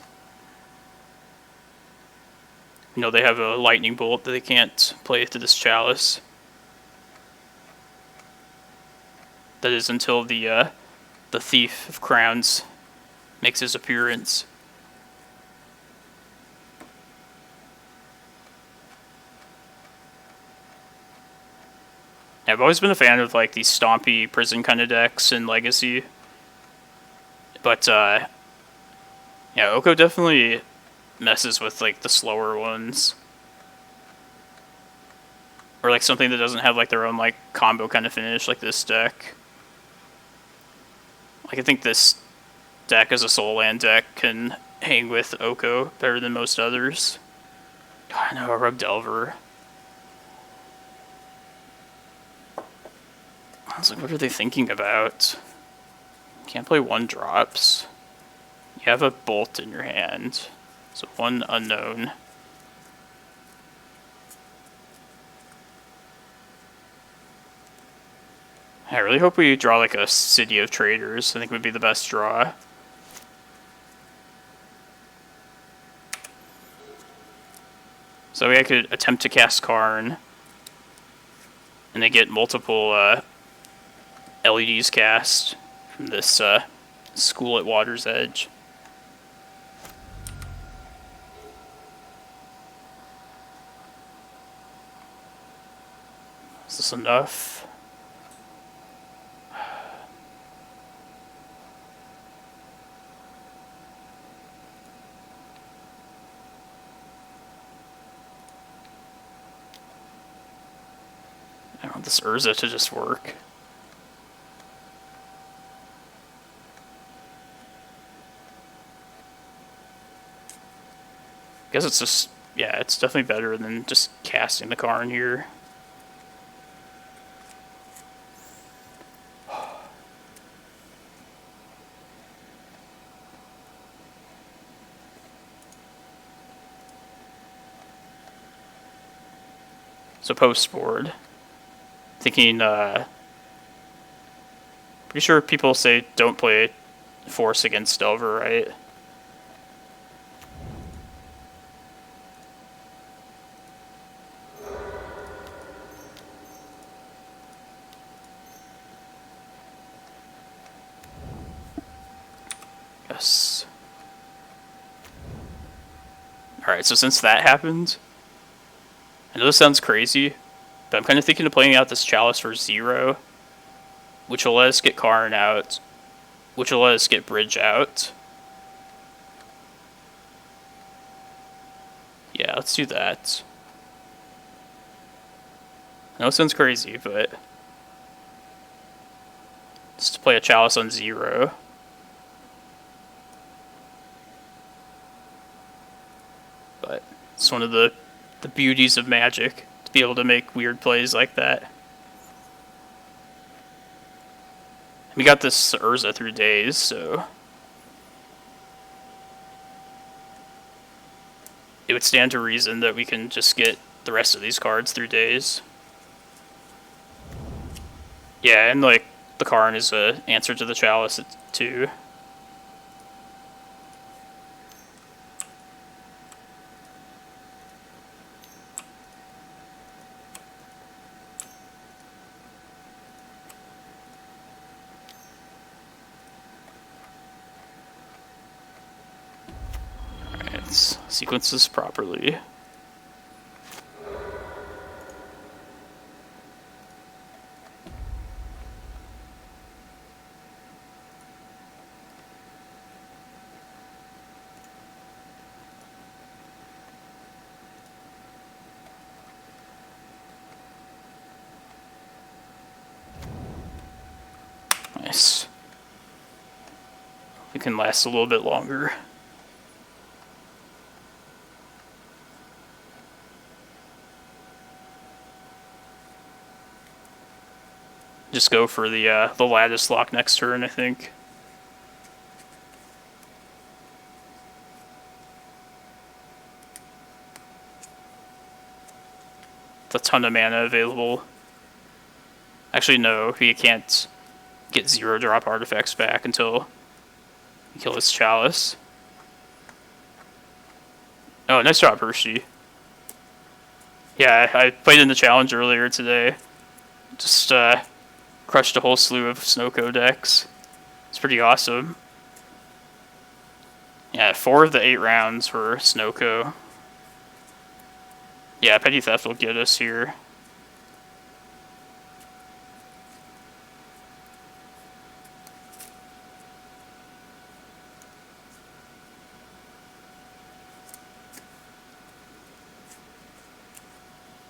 You know, they have a lightning bolt that they can't play to this chalice. That is until the Thief of Crowns makes his appearance. I've always been a fan of like these stompy prison kind of decks in Legacy, but yeah, Oko definitely messes with like the slower ones, or like something that doesn't have like their own like combo kind of finish, like this deck. Like I think this deck as a soul land deck can hang with Oko better than most others. I know, Rug Delver. I was like, what are they thinking about? Can't play 1-drops. You have a bolt in your hand. So 1 unknown. I really hope we draw like a City of Traders. I think would be the best draw. So I could attempt to cast Karn. And they get multiple LEDs cast from this school at Water's Edge. Is this enough? I want this Urza to just work. I guess it's just, yeah, it's definitely better than just casting the Karn here. So post-board. Thinking, pretty sure people say don't play Force against Delver, right? Yes. Alright, so since that happened, I know this sounds crazy, but I'm kind of thinking of playing out this Chalice for 0, which will let us get Karn out, which will let us get Bridge out. Yeah, let's do that. I know it sounds crazy, but is to play a Chalice on 0. But it's one of the beauties of Magic, to be able to make weird plays like that. We got this Urza through days, so it would stand to reason that we can just get the rest of these cards through days. Yeah, and like the Karn is an answer to the Chalice too. Sequence this properly. Nice. It can last a little bit longer. Just go for the Lattice Lock next turn, I think. It's a ton of mana available. Actually, no, he can't get 0-drop artifacts back until you kill his Chalice. Oh, nice job, Hershey. Yeah, I played in the challenge earlier today. Just crushed a whole slew of Snowco decks. It's pretty awesome. Yeah, 4 of the 8 rounds were Snowco. Yeah, Petty Theft will get us here.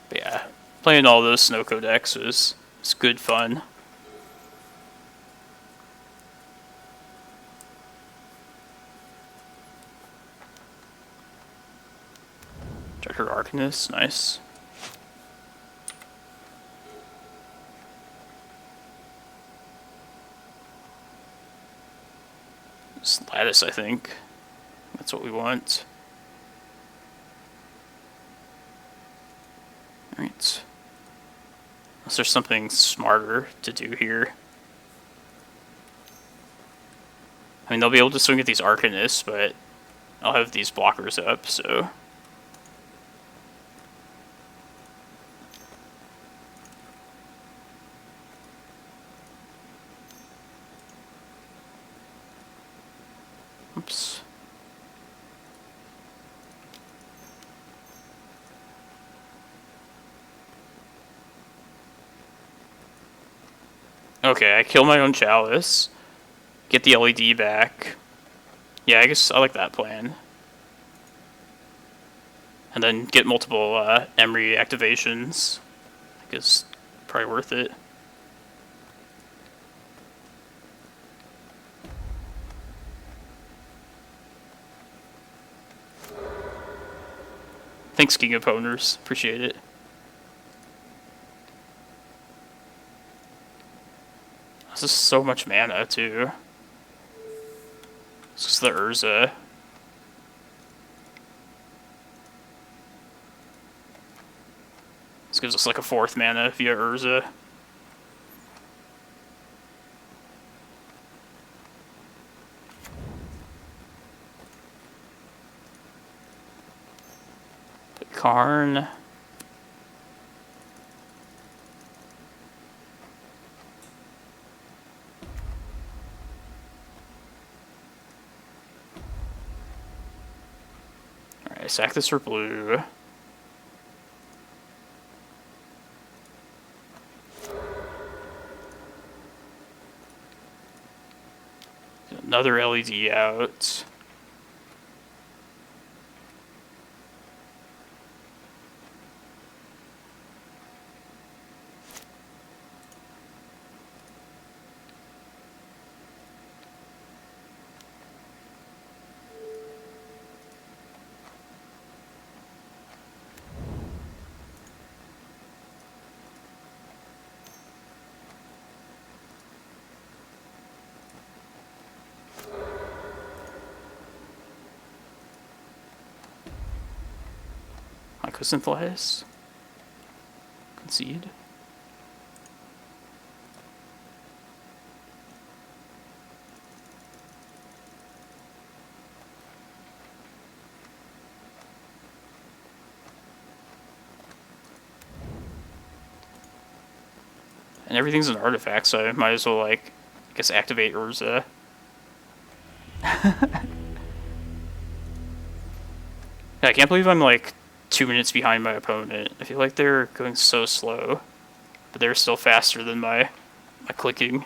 But yeah, playing all those Snowco decks was good fun. Director Arcanist, nice. Just Lattice, I think. That's what we want. Alright. Unless there's something smarter to do here. I mean, they'll be able to swing at these Arcanists, but I'll have these blockers up, so... Oops. Okay, I kill my own Chalice. Get the LED back. Yeah, I guess I like that plan. And then get multiple Emery activations. I guess probably worth it. Thanks, King of Owners. Appreciate it. This is so much mana, too. This is the Urza. This gives us like a 4th mana via Urza. Karn. Alright, sack this for blue. Another LED out. Ecosynthesize. Concede. And everything's an artifact, so I might as well, like, I guess activate Urza. Yeah, I can't believe I'm, like, 2 minutes behind my opponent. I feel like they're going so slow, but they're still faster than my clicking.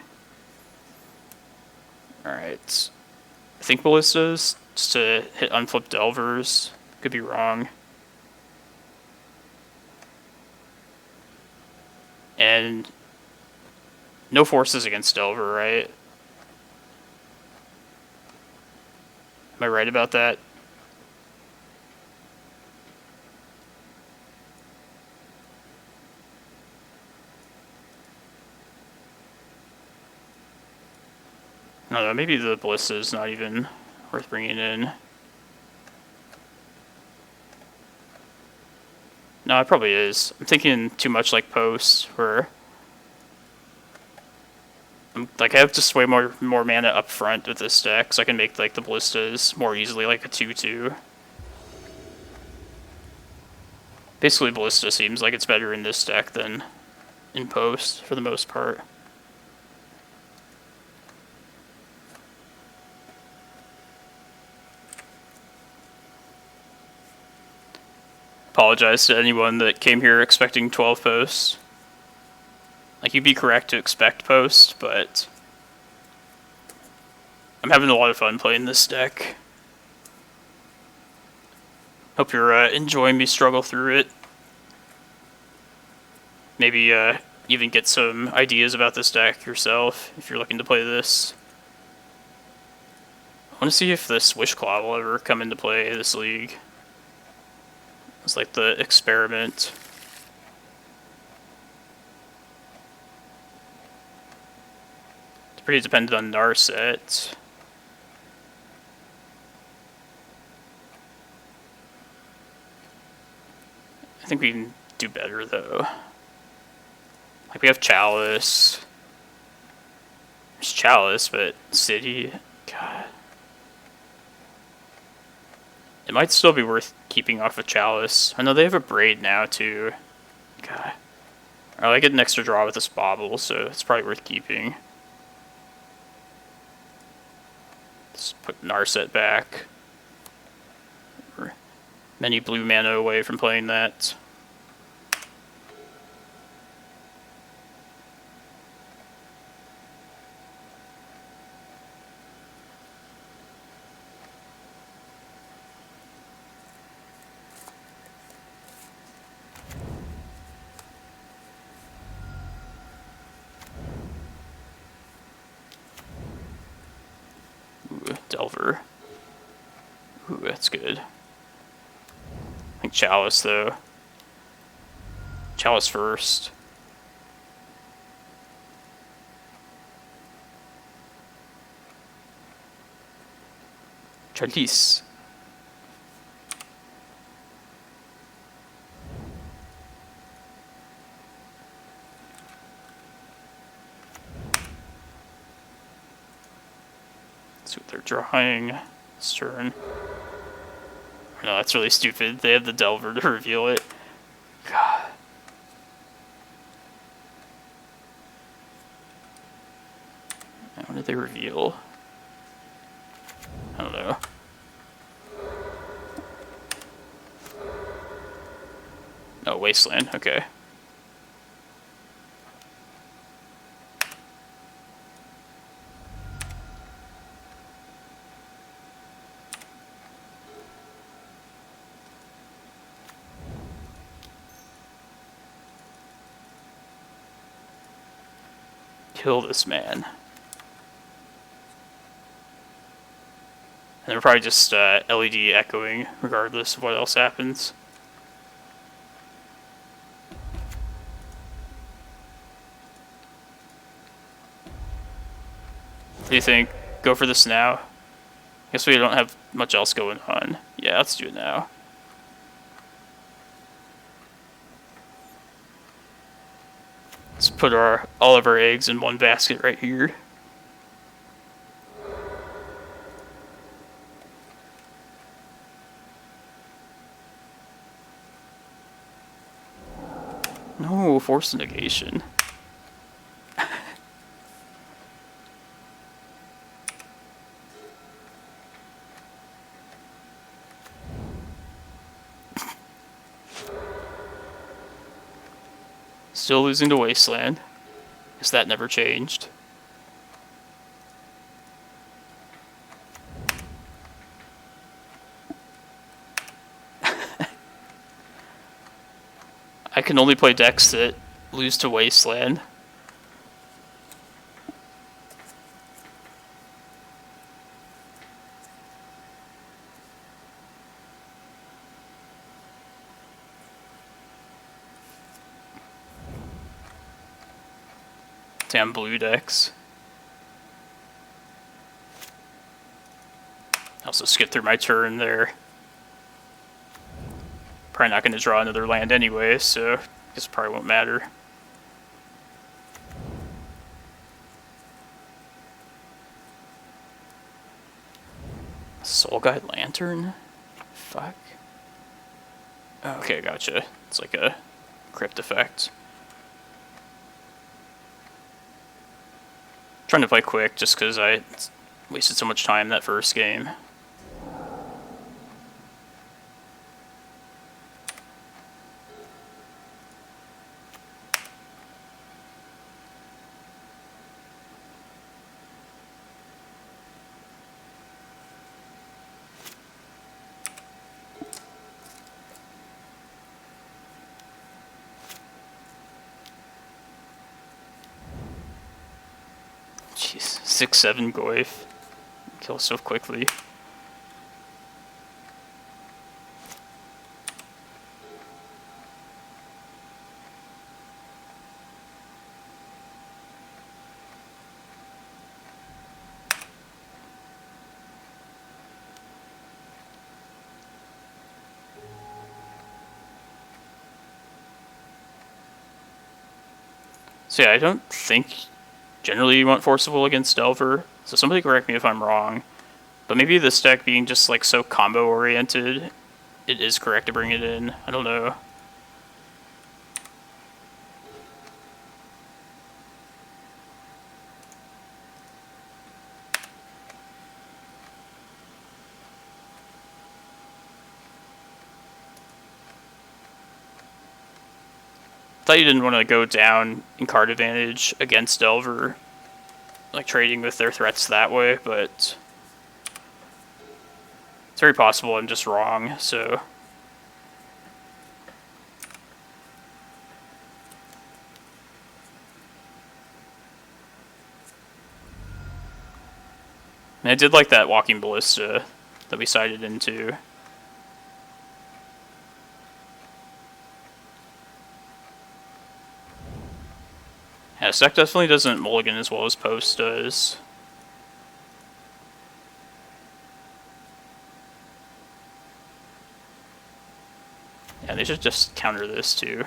Alright. I think Ballistas, just to hit unflipped Delvers. Could be wrong. And no forces against Delver, right? Am I right about that? I don't know, maybe the Ballista is not even worth bringing in. No, it probably is. I'm thinking too much like Post, where like I have to sway more mana up front with this deck, so I can make like the Ballistas more easily like a 2/2. Basically, Ballista seems like it's better in this deck than in Post for the most part. Apologize to anyone that came here expecting 12 posts. Like, you'd be correct to expect Post, but I'm having a lot of fun playing this deck. Hope you're enjoying me struggle through it. Maybe even get some ideas about this deck yourself if you're looking to play this. I want to see if the Swish Claw will ever come into play this league. It's like the experiment. It's pretty dependent on Narset. I think we can do better though. Like we have Chalice. There's Chalice, but City, God. It might still be worth keeping off of Chalice. I know they have a Braid now too. God. Or I get an extra draw with this Bobble, so it's probably worth keeping. Let's put Narset back. We're many blue mana away from playing that. Delver. Ooh, that's good. I think Chalice, though. Chalice first. Chalice. See what they're drawing this turn. No, that's really stupid. They have the Delver to reveal it. God. What did they reveal? I don't know. Oh, Wasteland. Okay. Kill this man. And they're probably just LED echoing regardless of what else happens. What do you think? Go for this now? Guess we don't have much else going on. Yeah, let's do it now. put all of our eggs in one basket right here. No, force negation. Still losing to Wasteland. Guess that never changed. I can only play decks that lose to Wasteland. Damn blue decks. I also skipped through my turn there. Probably not going to draw another land anyway, so I guess it probably won't matter. Soul Guide Lantern? Fuck. Okay, gotcha. It's like a crypt effect. Trying to play quick just because I wasted so much time that first game. Jeez, 6/7 Goyf. Kill so quickly. So yeah, I don't think generally you want Forcible against Delver, so somebody correct me if I'm wrong. But maybe this deck being just like so combo oriented, it is correct to bring it in. I don't know. Thought you didn't want to go down in card advantage against Delver, like trading with their threats that way, but it's very possible I'm just wrong, so. And I did like that Walking Ballista that we sided into. Yeah, this deck definitely doesn't mulligan as well as Post does. Yeah, they should just counter this too.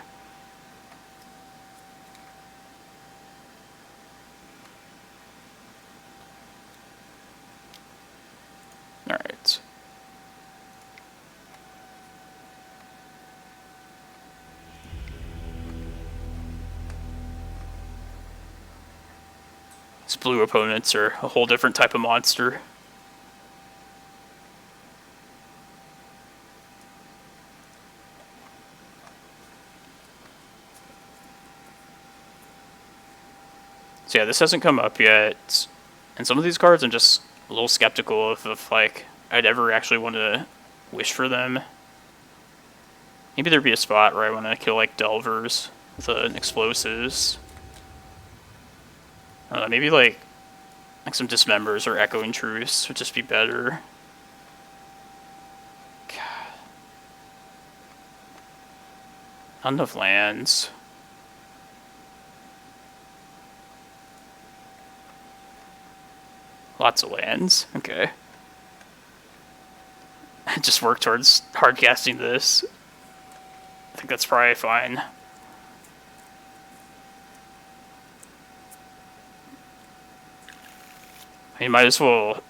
Alright. These blue opponents are a whole different type of monster. So yeah, this hasn't come up yet, and some of these cards I'm just a little skeptical of if like I'd ever actually want to wish for them. Maybe there'd be a spot where I want to kill like Delvers with explosives. I don't know, maybe like some Dismembers or Echoing Truce would just be better. God. Not enough lands. Lots of lands. Okay. Just work towards hard casting this. I think that's probably fine. I mean, might as well...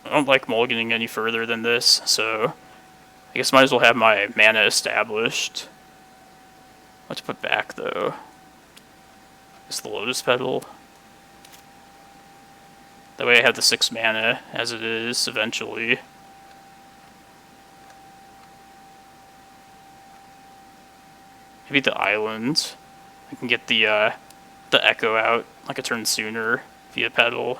I don't like mulliganing any further than this, so... I guess might as well have my mana established. What to put back, though? Is the Lotus Petal. That way I have the 6 mana, as it is, eventually. Maybe the island. I can get the Echo out like a turn sooner via Petal.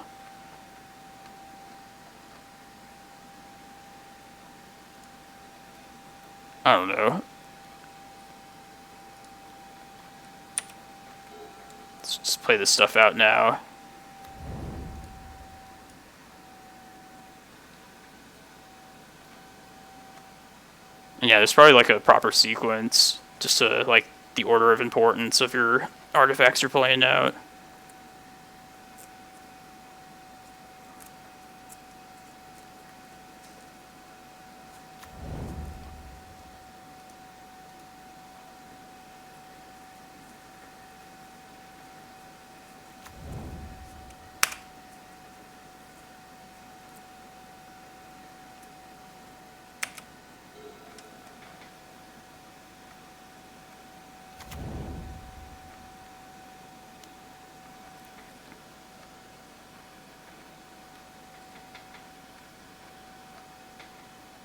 I don't know. Let's just play this stuff out now. And yeah, there's probably like a proper sequence, just to like the order of importance of your artifacts you're playing out.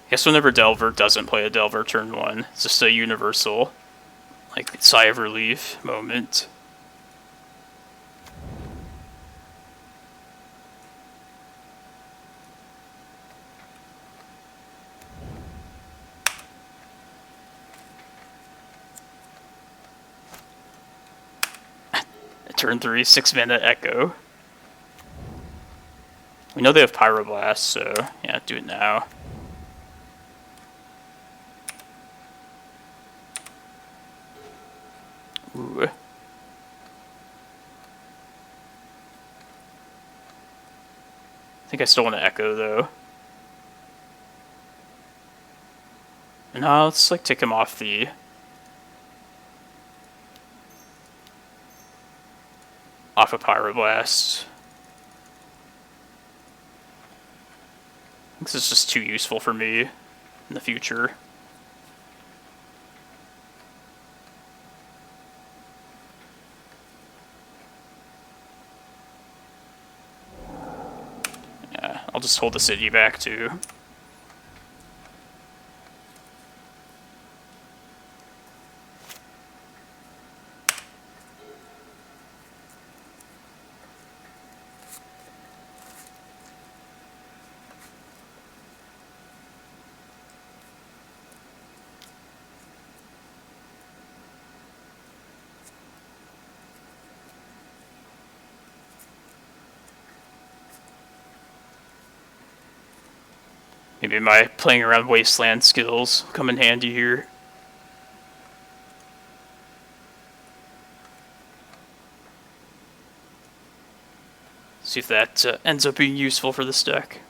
I guess whenever Delver doesn't play a Delver turn 1, it's just a universal, like, sigh of relief moment. Turn 3, 6 mana Echo. We know they have Pyroblast, so yeah, do it now. Ooh. I think I still want to Echo, though. No, let's like take him off the... off a Pyroblast. This is just too useful for me in the future. Yeah, I'll just hold the city back too. Maybe my playing around Wasteland skills come in handy here. See if that ends up being useful for this deck.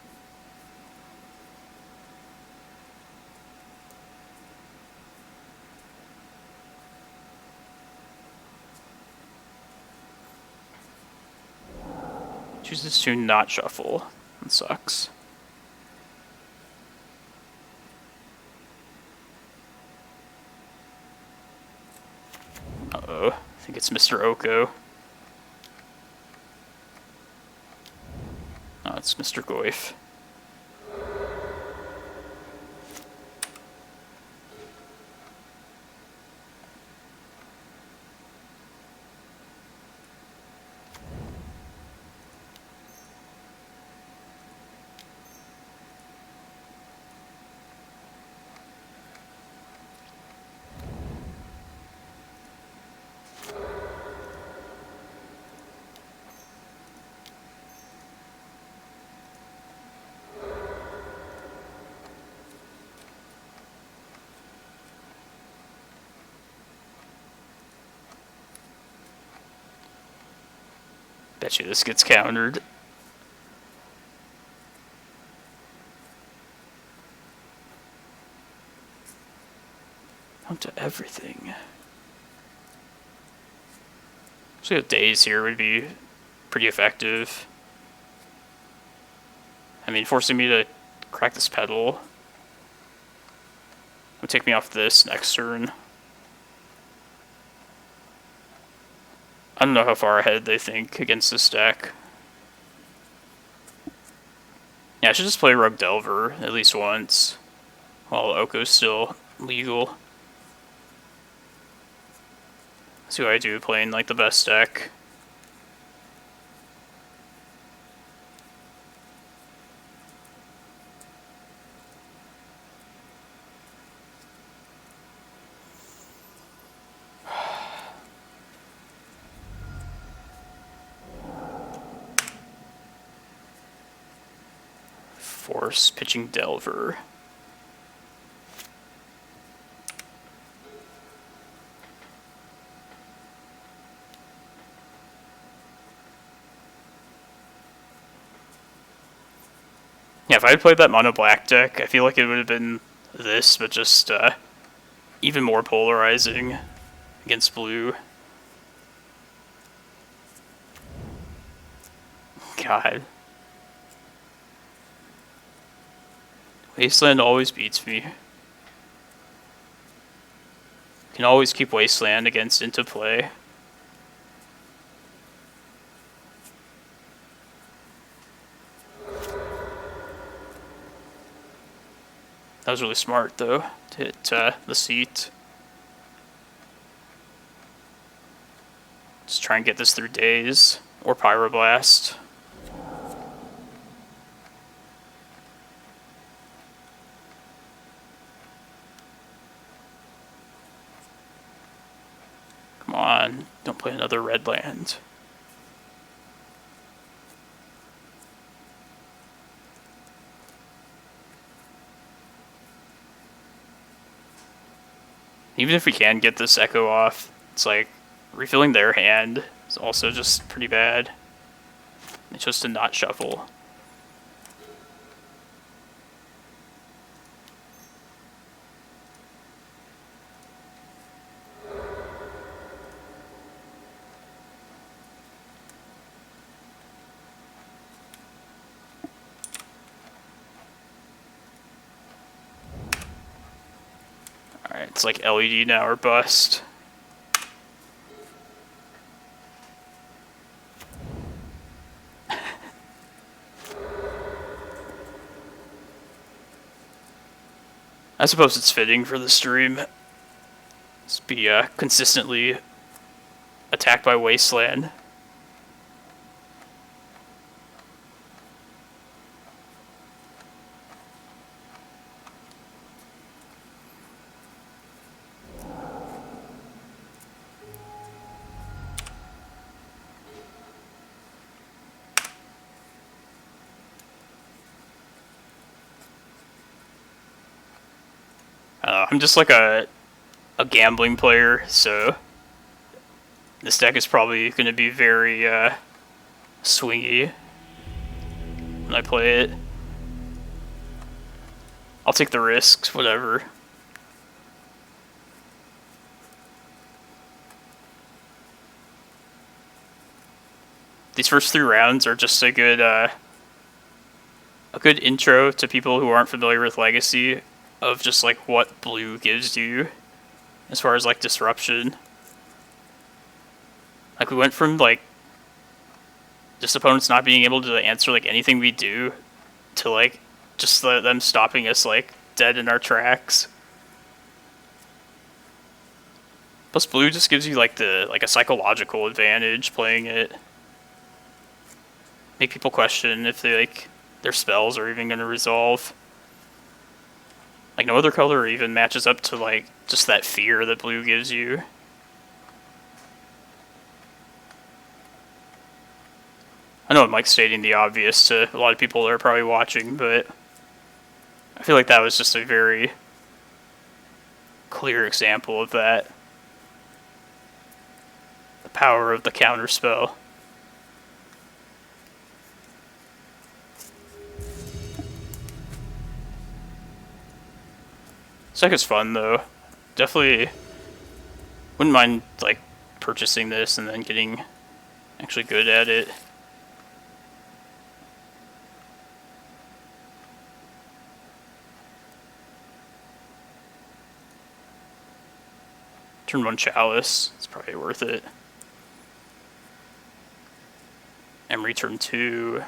Chooses to not shuffle. That sucks. Uh-oh. I think it's Mr. Oko. Oh, it's Mr. Goyf. Bet you this gets countered. Come to everything. So days here would be pretty effective. I mean, forcing me to crack this pedal would take me off this next turn. I don't know how far ahead they think against this deck. Yeah, I should just play Rogue Delver at least once, while Oko's still legal. See what I do playing like the best deck. Force pitching Delver. Yeah, if I had played that mono black deck, I feel like it would have been this, but just even more polarizing against blue. God. Wasteland always beats me. Can always keep Wasteland against into play. That was really smart, though, to hit the seat. Just try and get this through days, or Pyroblast. Come on, don't play another red land. Even if we can get this Echo off, it's like refilling their hand is also just pretty bad. It's just to not shuffle. Alright, it's like LED now or bust. I suppose it's fitting for the stream. Just be consistently attacked by Wasteland. I'm just like a gambling player, so this deck is probably going to be very swingy when I play it. I'll take the risks, whatever. These first 3 rounds are just a good intro to people who aren't familiar with Legacy, of just like what blue gives you as far as like disruption. Like we went from like just opponents not being able to answer like anything we do to like just them stopping us like dead in our tracks. Plus blue just gives you like a psychological advantage playing it. Make people question if they like their spells are even gonna resolve. Like, no other color even matches up to, like, just that fear that blue gives you. I know I'm, like, stating the obvious to a lot of people that are probably watching, but I feel like that was just a very clear example of that. The power of the counterspell. This deck is fun though. Definitely wouldn't mind like purchasing this and then getting actually good at it. Turn 1 Chalice. It's probably worth it. Emry turn 2.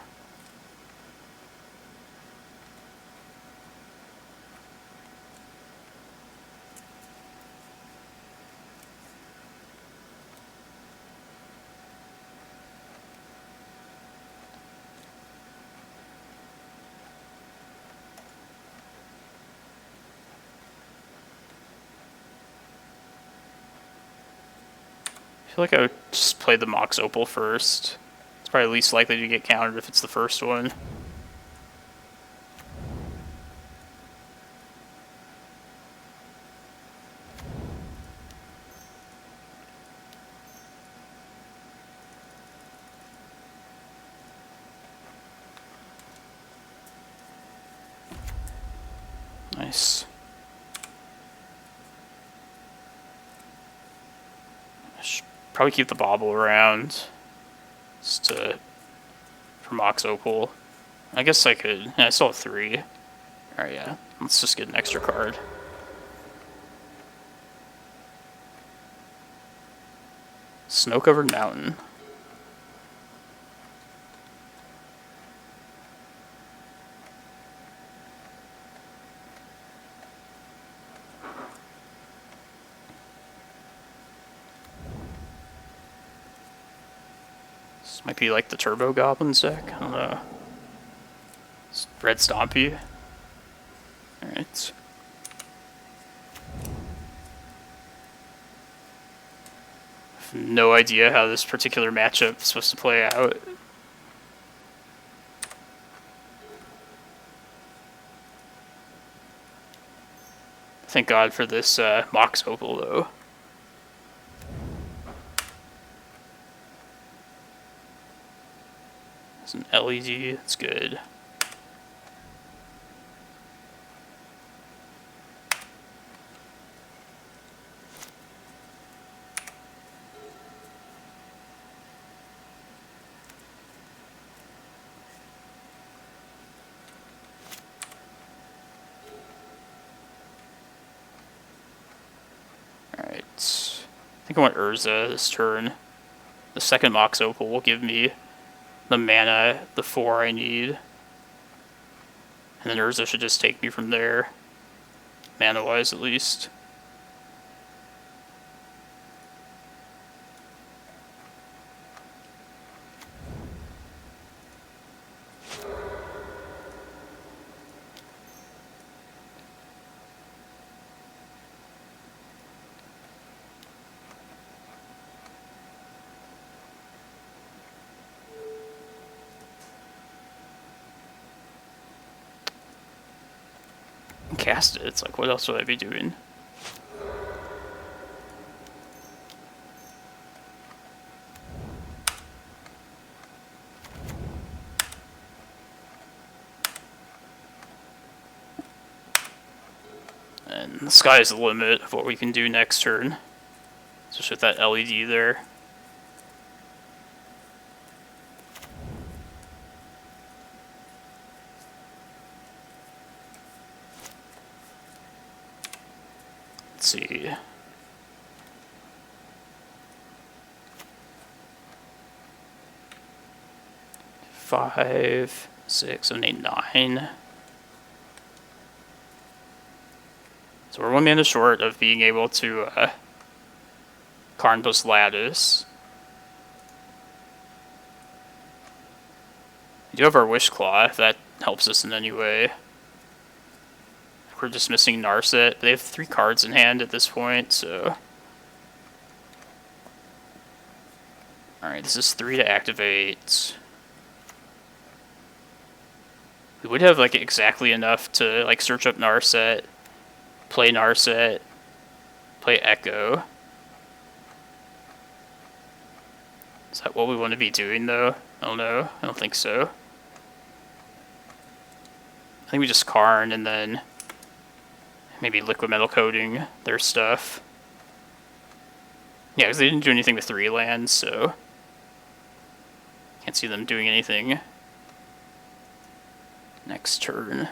I feel like I would just play the Mox Opal first. It's probably least likely to get countered if it's the first one. Nice. I should probably keep the bauble around just for Mox Opal. I guess I could. Yeah, I still have 3. Alright, yeah. Let's just get an extra card. Snow-covered mountain. This might be like the Turbo Goblins deck. I don't know. It's Red Stompy. Alright. I have no idea how this particular matchup is supposed to play out. Thank God for this Mox Opal, though. It's an LED, that's good. Alright. I think I want Urza this turn. The second Mox Opal will give me the mana, the 4 I need. And then Urza should just take me from there. Mana-wise, at least. Cast it. It's like, what else would I be doing? And the sky is the limit of what we can do next turn. Especially with that LED there. Let's see. Five, 6, 7, 8, 9. So we're 1 mana short of being able to Karnpost Lattice. We do have our Wish Claw, if that helps us in any way. We're just missing Narset. They have 3 cards in hand at this point, so... Alright, this is 3 to activate. We would have like exactly enough to like search up Narset, play Narset, play Echo. Is that what we want to be doing though? I don't know. I don't think so. I think we just Karn and then maybe Liquid Metal Coating their stuff. Yeah, because they didn't do anything with 3 lands, so can't see them doing anything next turn.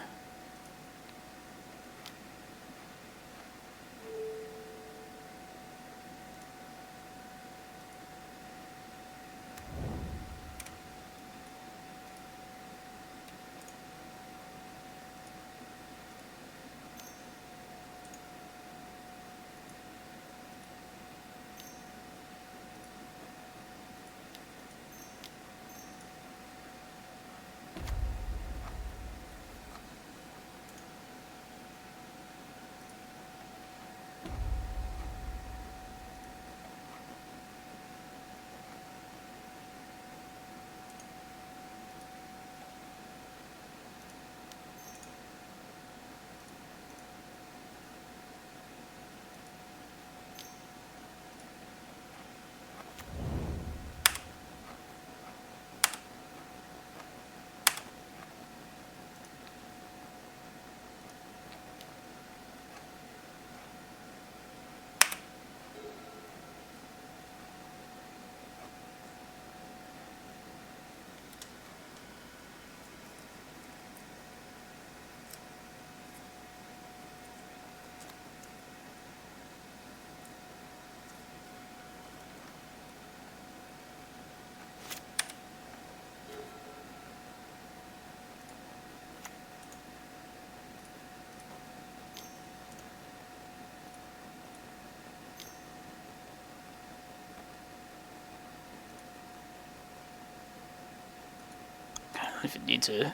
don't even need to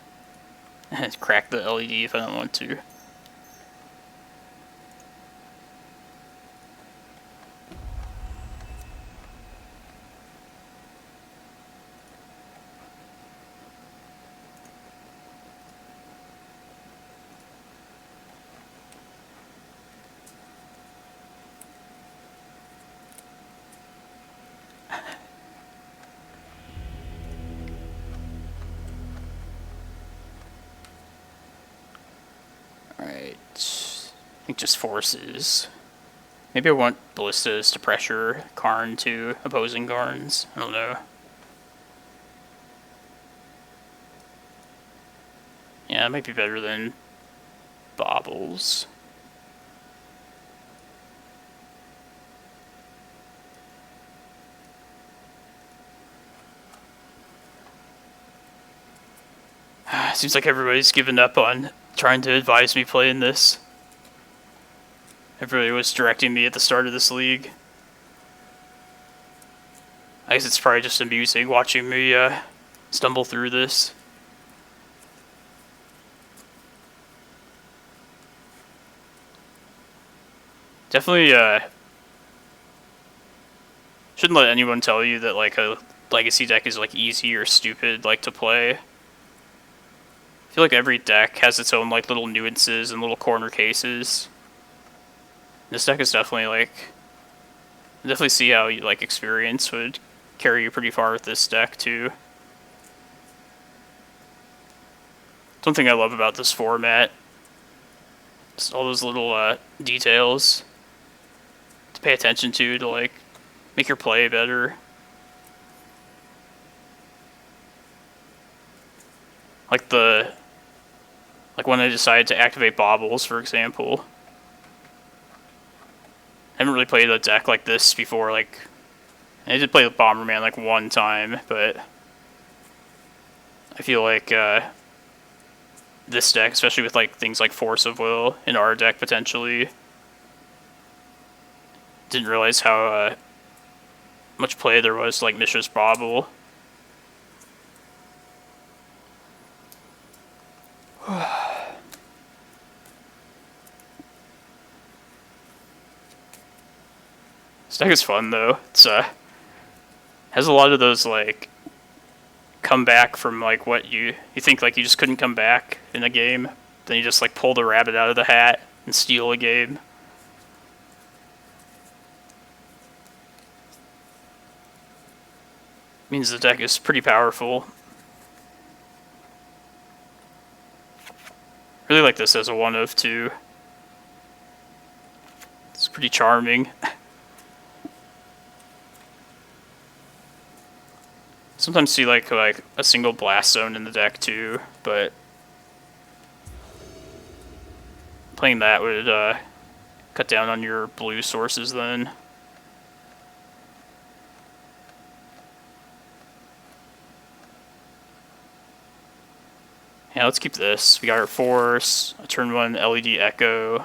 crack the LED if I don't want to. Alright, I think just forces. Maybe I want ballistas to pressure Karn to opposing Karns. I don't know. Yeah, it might be better than Baubles. Seems like everybody's given up on trying to advise me playing this. Everybody was directing me at the start of this league. I guess it's probably just amusing watching me stumble through this. Definitely shouldn't let anyone tell you that like a legacy deck is like easy or stupid like to play. I feel like every deck has its own like little nuances and little corner cases. This deck is definitely like, I definitely see how you like experience would carry you pretty far with this deck too. Something I love about this format, just all those little details to pay attention to like make your play better. Like when I decided to activate Baubles, for example. I haven't really played a deck like this before, like, I did play the Bomberman like one time, but I feel like this deck, especially with like things like Force of Will in our deck potentially, didn't realize how much play there was to like Mishra's Bauble. This deck is fun though. It's has a lot of those like come back from like what you think like you just couldn't come back in a game, then you just like pull the rabbit out of the hat and steal a game. Means the deck is pretty powerful. Really like this as a 1 of 2. It's pretty charming. Sometimes see like a single blast zone in the deck too, but playing that would cut down on your blue sources then. Yeah, let's keep this. We got our Force, a turn 1 LED Echo.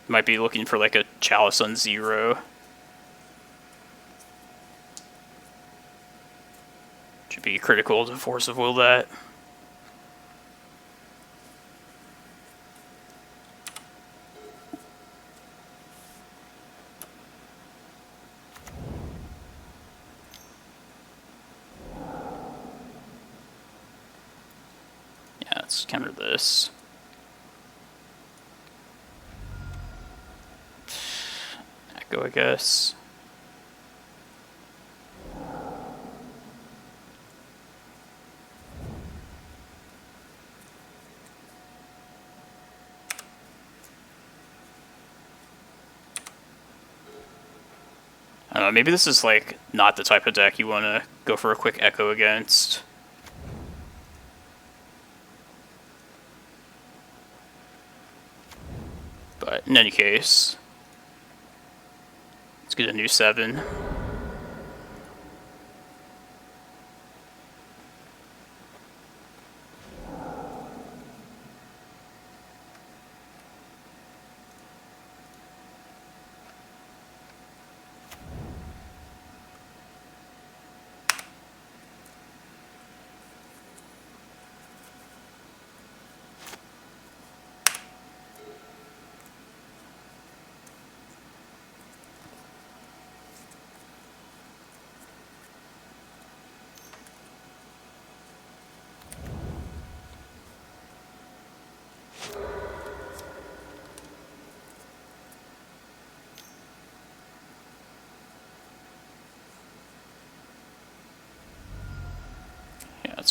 Might be looking for like a Chalice on 0. Should be critical to Force of Will that. Yeah, let's counter this. I guess. I don't know, maybe this is like not the type of deck you want to go for a quick Echo against. But in any case, let's get a new 7.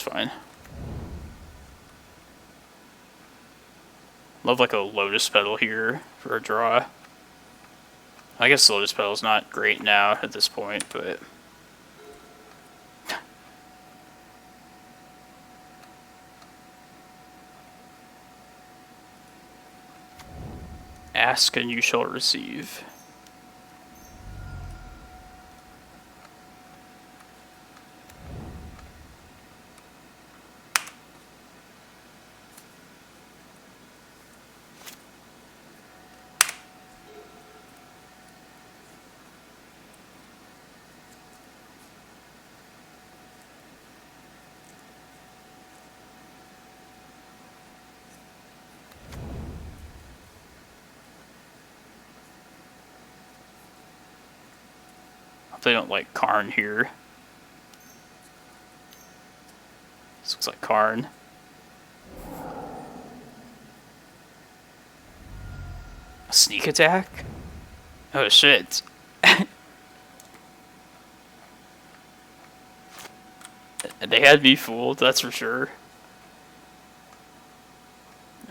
That's fine. Love like a Lotus Petal here for a draw. I guess Lotus Petal's not great now at this point, but... Ask and you shall receive. They don't like Karn here. This looks like Karn. A sneak attack? Oh shit. They had me fooled, that's for sure.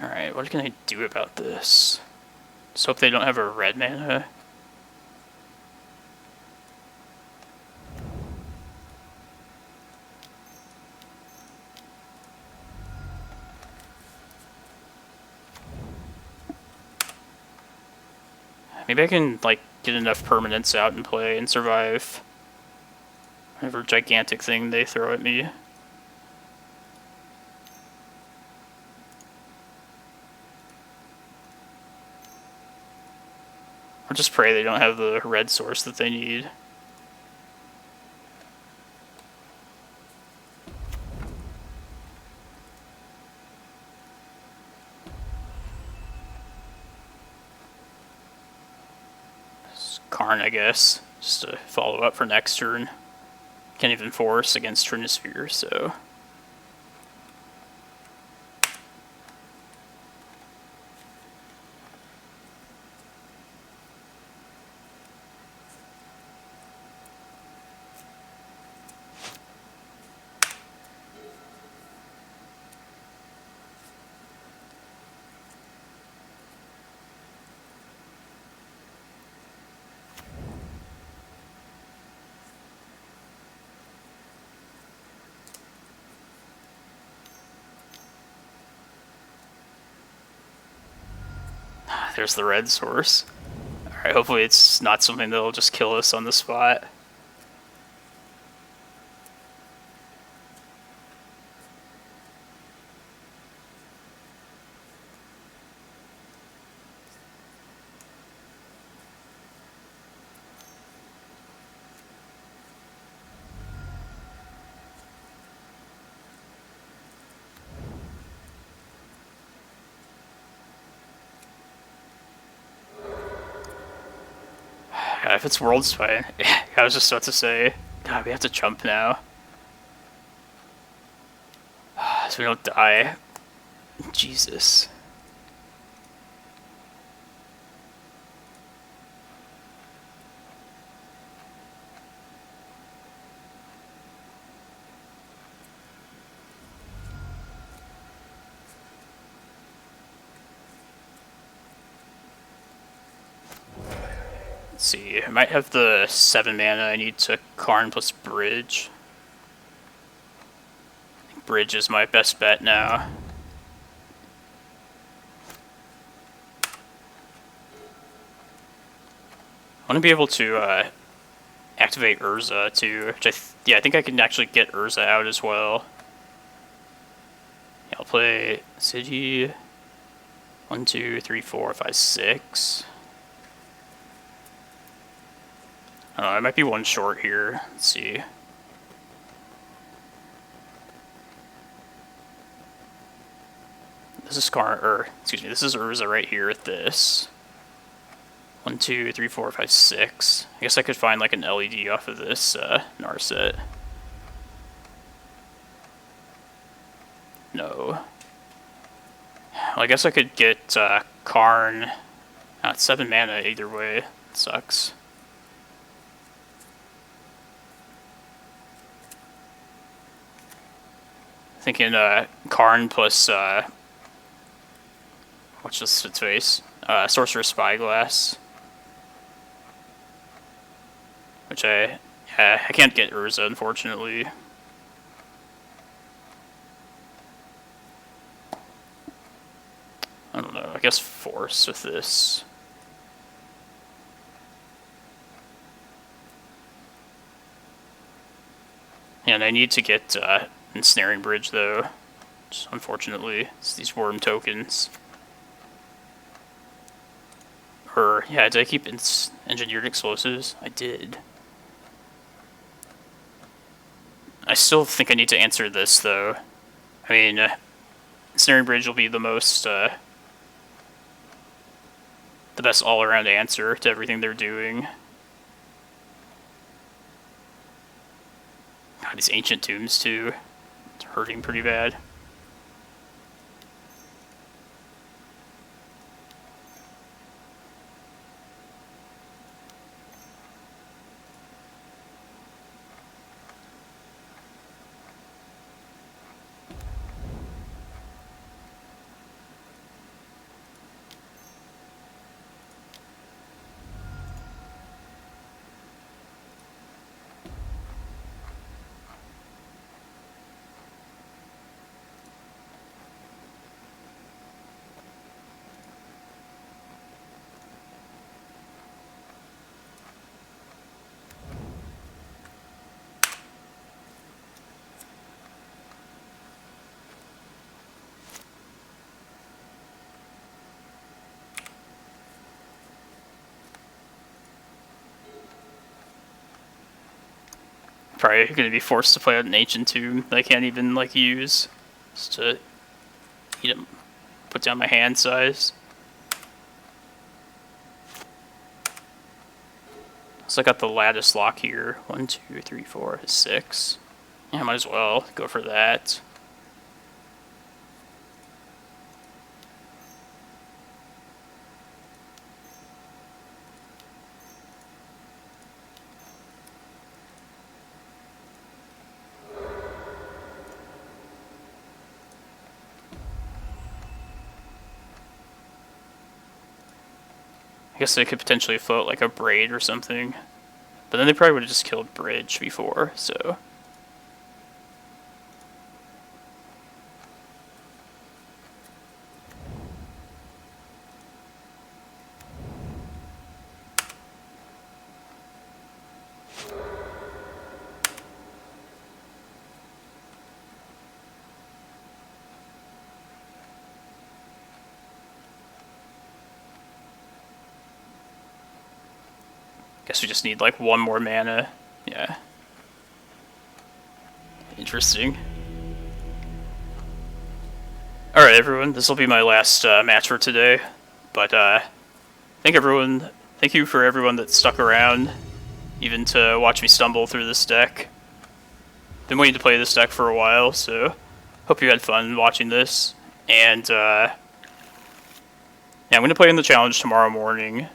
Alright, what can I do about this? Just hope they don't have a red mana. Maybe I can, like, get enough permanents out and play and survive whatever gigantic thing they throw at me. Or just pray they don't have the red source that they need. Karn, I guess, just to follow up for next turn. Can't even force against Trinisphere, so... There's the red source. Alright, hopefully it's not something that'll just kill us on the spot. God, if it's World's fine. I was just about to say, God, we have to jump now. So we don't die. Jesus. Let's see, I might have the 7 mana I need to Karn plus Bridge. I think Bridge is my best bet now. I want to be able to activate Urza too, which I think I can actually get Urza out as well. Yeah, I'll play City 1, 2, 3, 4, 5, 6. I might be one short here. Let's see. This is this is Urza right here at this. 1, 2, 3, 4, 5, 6. I guess I could find like an LED off of this Narset. No. Well, I guess I could get Karn. It's 7 mana either way. It sucks. Thinking Karn plus what's just its face? Sorcerer's Spyglass. Which I can't get Urza, unfortunately. I don't know, I guess Force with this. And I need to get Ensnaring Bridge, though. Just, unfortunately, it's these worm tokens. Or, yeah, did I keep Engineered Explosives? I did. I still think I need to answer this, though. I mean, Ensnaring Bridge will be the most, the best all-around answer to everything they're doing. God, these Ancient Tombs, too. It's hurting pretty bad. Probably going to be forced to play out an Ancient Tomb that I can't even, like, use. Just to put down my hand size. So I got the Lattice Lock here. 1, 2, 3, 4, 6. Yeah, might as well go for that. I guess they could potentially float like a Braid or something. But then they probably would have just killed Bridge before, so... Guess we just need like one more mana. Yeah. Interesting. Alright everyone, this will be my last match for today. But thank you for everyone that stuck around, even to watch me stumble through this deck. Been waiting to play this deck for a while, so hope you had fun watching this. And yeah, I'm going to play in the challenge tomorrow morning.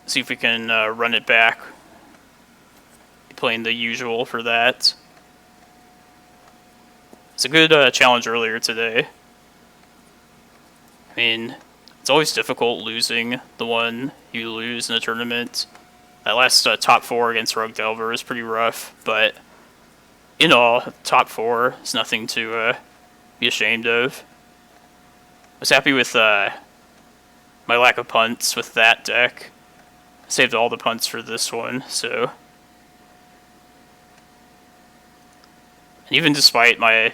See if we can run it back. Playing the usual for that. It's a good challenge earlier today. I mean, it's always difficult losing the one you lose in a tournament. That last top 4 against Rogue Delver is pretty rough, but in all, top 4 is nothing to be ashamed of. I was happy with my lack of punts with that deck. Saved all the punts for this one, so... And even despite my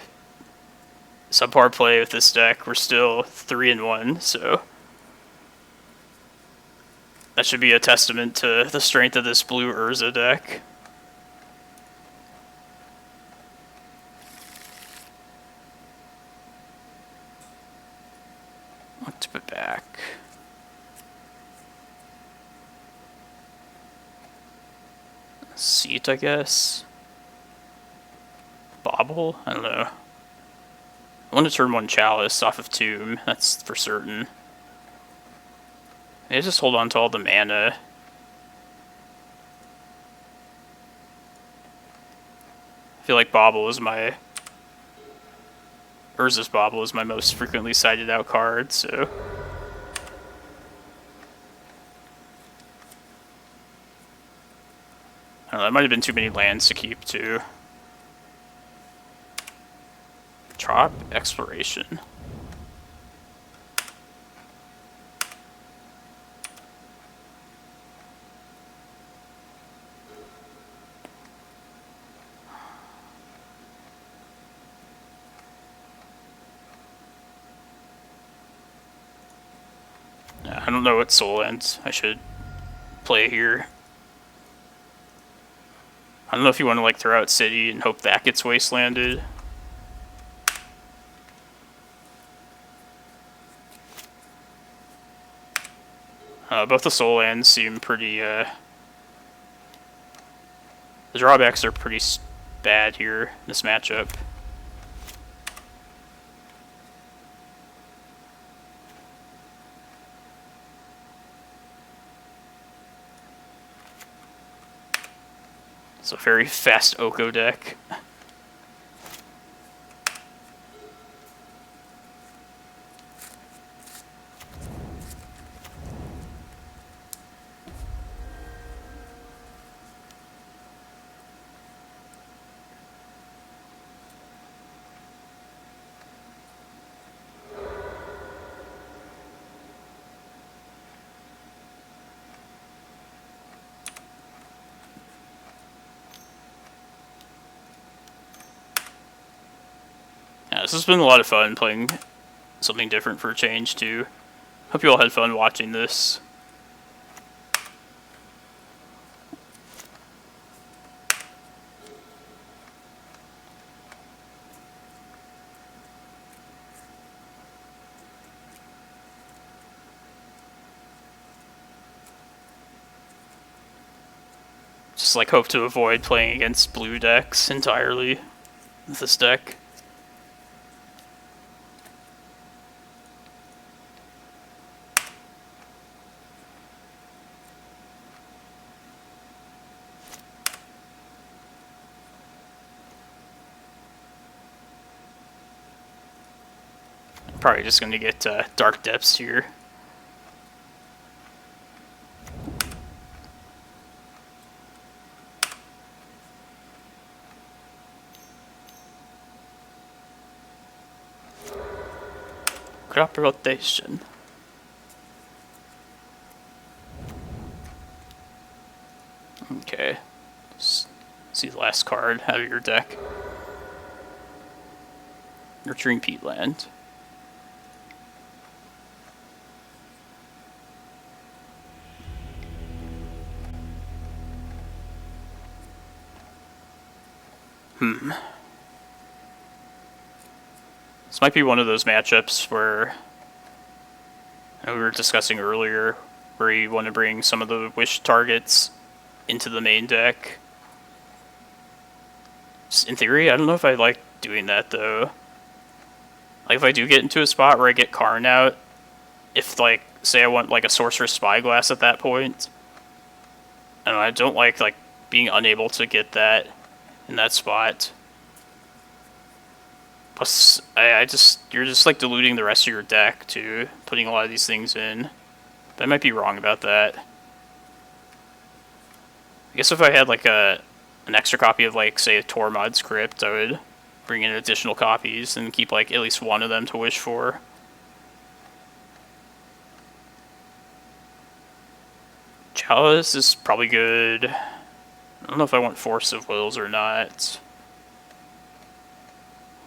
subpar play with this deck, we're still 3-1, so... That should be a testament to the strength of this blue Urza deck. I'll tip it back. Seat, I guess. Bobble? I don't know. I want to turn 1 Chalice off of Tomb, that's for certain. I just hold on to all the mana. I feel like Bobble is my Urza's Bauble is my most frequently cited out card, so... I don't know, that might have been too many lands to keep, too. Trop Exploration. I don't know what soul ends I should play here. I don't know if you want to like throw out City and hope that gets wastelanded. Both the soul ends seem pretty, the drawbacks are pretty bad here in this matchup. It's a very fast Oko deck. This has been a lot of fun playing something different for a change too. Hope you all had fun watching this. Just like hope to avoid playing against blue decks entirely with this deck. Probably just going to get Dark Depths here. Crop rotation. Okay. Just see the last card out of your deck. Nurturing Peatland. This might be one of those matchups where we were discussing earlier, where you want to bring some of the wish targets into the main deck. Just in theory, I don't know if I like doing that though. Like if I do get into a spot where I get Karn out, if like say I want like a Sorcerous Spyglass at that point, and I don't like being unable to get that in that spot. Plus, you're just like diluting the rest of your deck too, putting a lot of these things in. But I might be wrong about that. I guess if I had like an extra copy of like say a Tormod's Crypt, I would bring in additional copies and keep like at least one of them to wish for. Chalice is probably good. I don't know if I want Force of Wills or not.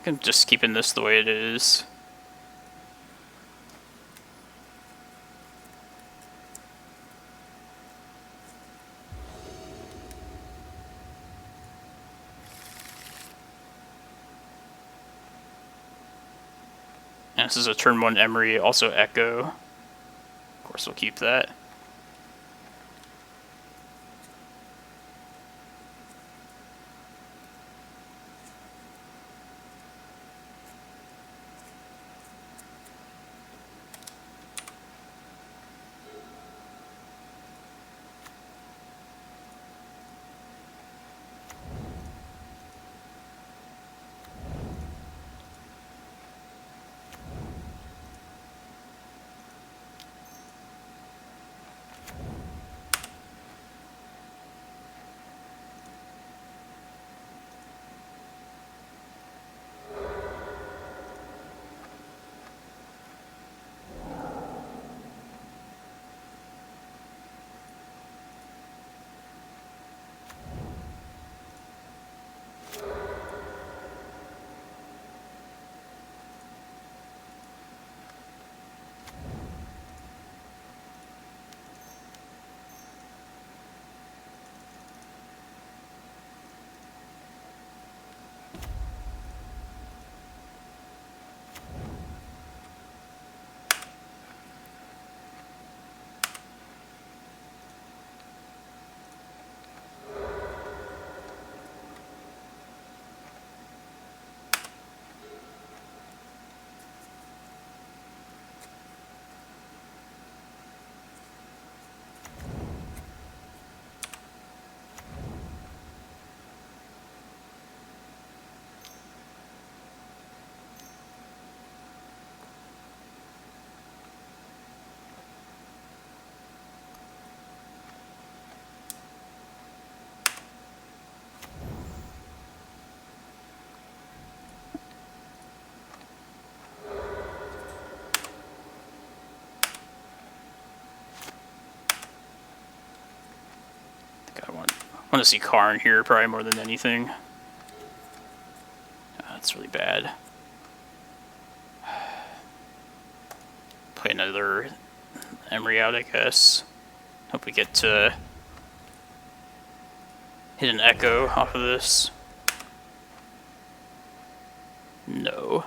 I'm just keeping this the way it is. And this is a turn 1 Emery, also Echo. Of course we'll keep that. want to see Karn here probably more than anything. That's really bad. Play another Emery out, I guess. Hope we get to hit an Echo off of this. No.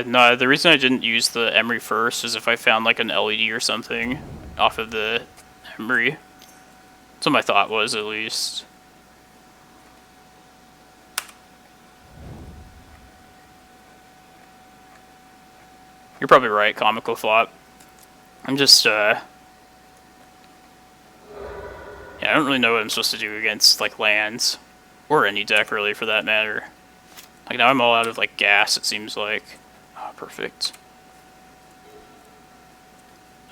No, the reason I didn't use the Emery first is if I found like an LED or something off of the Emery. That's what my thought was, at least. You're probably right, Comical Flop. I'm just, yeah, I don't really know what I'm supposed to do against, like, lands. Or any deck, really, for that matter. Like, now I'm all out of, like, gas, it seems like. Oh, perfect.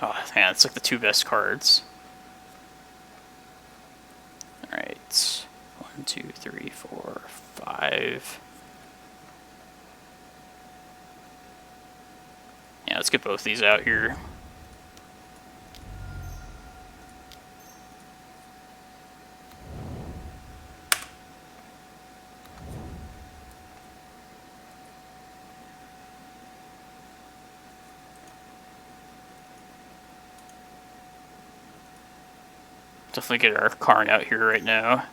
Oh, man, it's like the two best cards. Alright. 1, 2, 3, 4, 5. Yeah, let's get both these out here. Definitely get our Karn out here right now.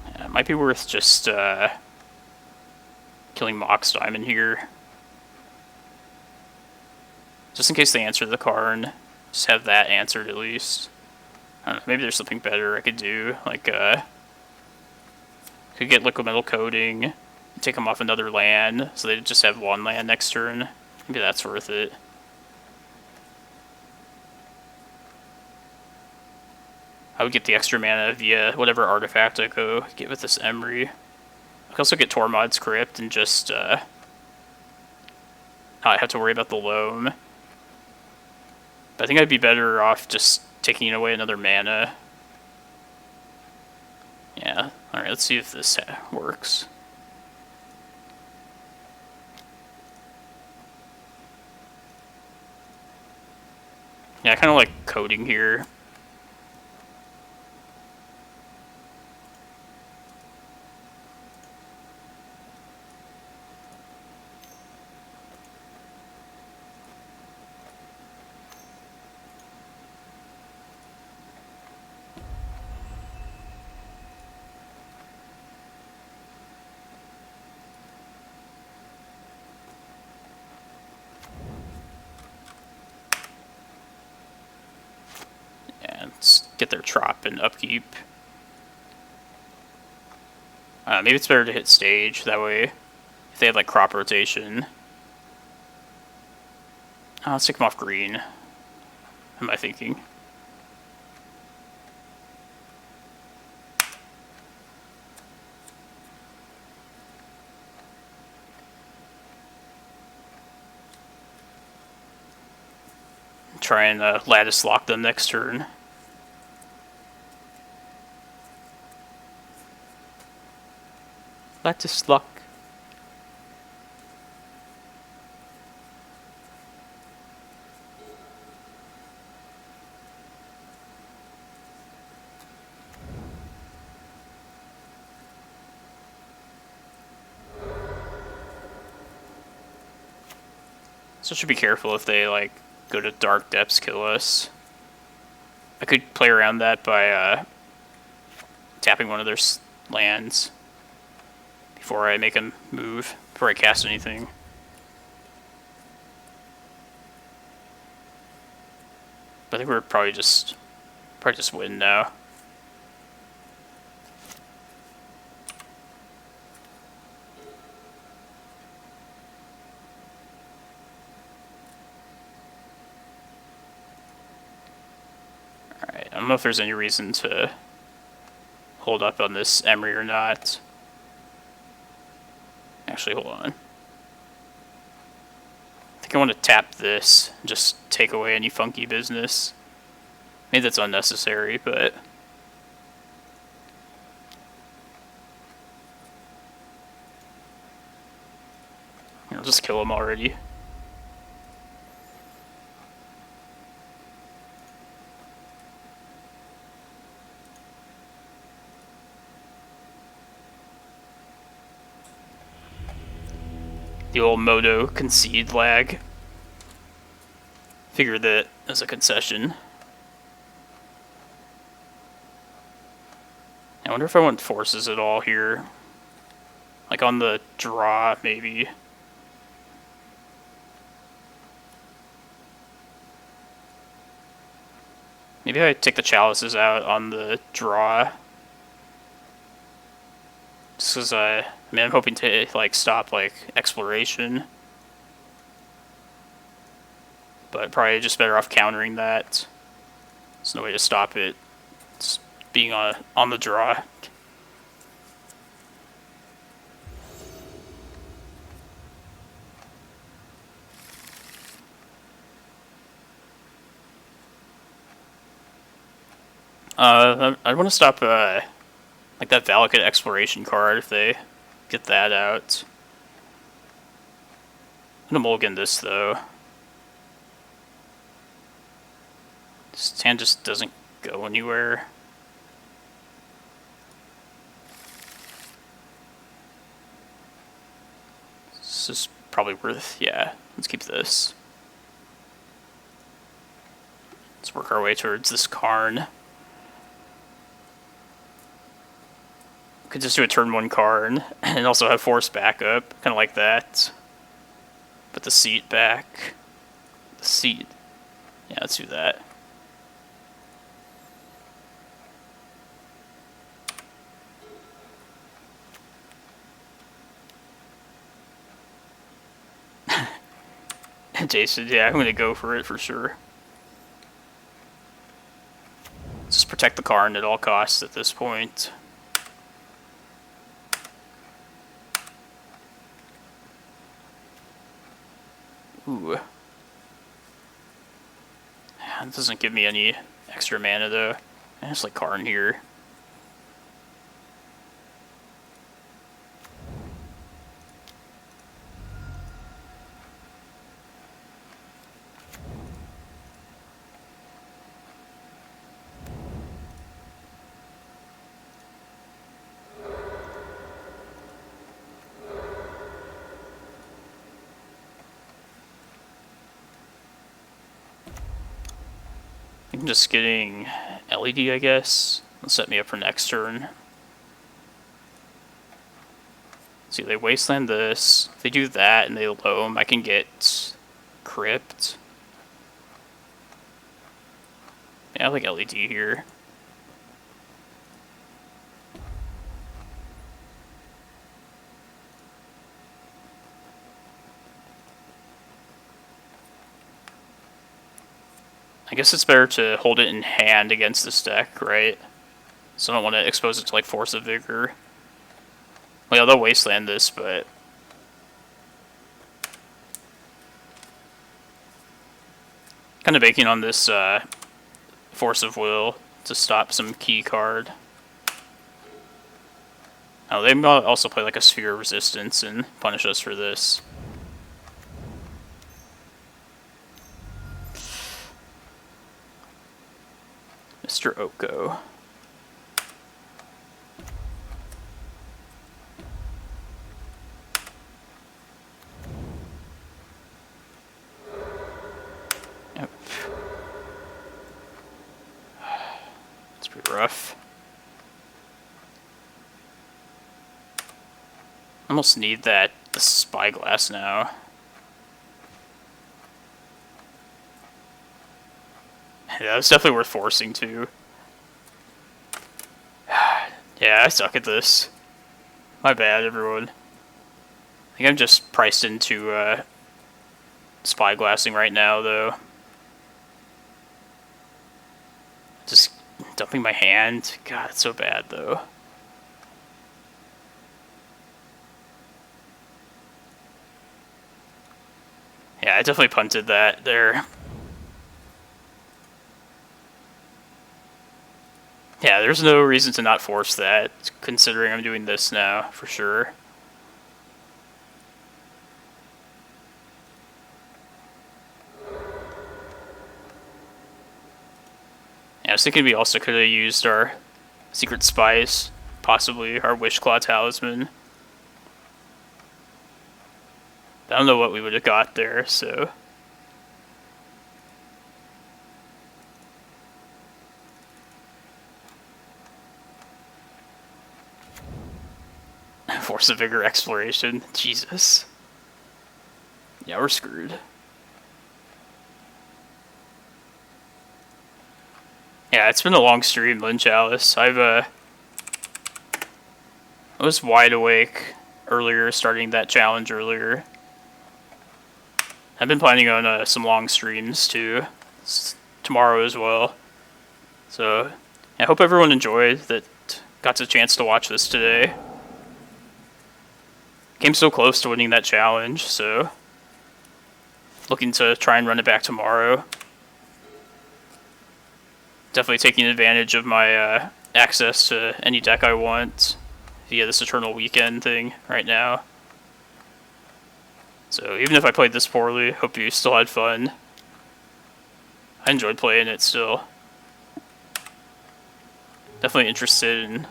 Yeah, it might be worth just killing Mox Diamond here. Just in case they answer the Karn. Just have that answered at least. I don't know, maybe there's something better I could do, like, could get Liquid Metal Coating, take them off another land, so they just have one land next turn. Maybe that's worth it. I would get the extra mana via whatever artifact I go get with this Emery. I could also get Tormod's Crypt and just, not have to worry about the loam. But I think I'd be better off just taking away another mana. Yeah, alright, let's see if this works. Yeah, I kind of like coding here. Get their Trop and upkeep. Maybe it's better to hit stage, that way if they have like crop rotation. Let's take them off green. What am I thinking? Try and lattice lock them next turn. Lattice lock. So should be careful if they like go to Dark Depths, kill us. I could play around that by tapping one of their lands before I make them move, before I cast anything. But I think we're probably just win now. Alright, I don't know if there's any reason to hold up on this Emery or not. Actually, hold on. I think I want to tap this and just take away any funky business. Maybe that's unnecessary, but... I'll just kill him already. The old Mono concede lag. Figure that as a concession. I wonder if I want forces at all here. Like on the draw, maybe. Maybe I take the chalices out on the draw. Just because I mean, I'm hoping to like stop like exploration, but probably just better off countering that. There's no way to stop it. It's being on the draw. I want to stop like that Valakut exploration card if they get that out. I'm gonna mulligan this though. This hand just doesn't go anywhere. This is probably worth, yeah, let's keep this. Let's work our way towards this Karn. Could just do a turn 1 Karn and also have force backup, kind of like that. Put the seat back. The seat. Yeah, let's do that. Jason, yeah, I'm gonna go for it for sure. Just protect the Karn at all costs at this point. Ooh. That doesn't give me any extra mana though. I just like Karn here. I'm just getting LED, I guess. It'll set me up for next turn. See, they wasteland this. If they do that and they loam, I can get Crypt. Yeah, I like LED here. I guess it's better to hold it in hand against this deck, right? So I don't want to expose it to like Force of Vigor. Well, yeah, they'll wasteland this, but... kind of banking on this Force of Will to stop some key card. Oh, they might also play like a Sphere of Resistance and punish us for this. Mr. Oko. Yep. It's pretty rough. Almost need the Spyglass now. Yeah, it's definitely worth forcing too. Yeah, I suck at this. My bad, everyone. I think I'm just priced into spyglassing right now, though. Just dumping my hand. God, it's so bad, though. Yeah, I definitely punted that there. Yeah, there's no reason to not force that, considering I'm doing this now, for sure. Yeah, I was thinking we also could have used our Secret Spice, possibly our Wishclaw Talisman. I don't know what we would have got there, so... Force of Vigor Exploration. Jesus. Yeah, we're screwed. Yeah, it's been a long stream, Lynn Chalice. I was wide awake earlier, starting that challenge earlier. I've been planning on some long streams too, tomorrow as well. So, I hope everyone enjoyed that got a chance to watch this today. Came so close to winning that challenge, so looking to try and run it back tomorrow. Definitely taking advantage of my access to any deck I want via this Eternal Weekend thing right now. So even if I played this poorly, hope you still had fun. I enjoyed playing it still. Definitely interested in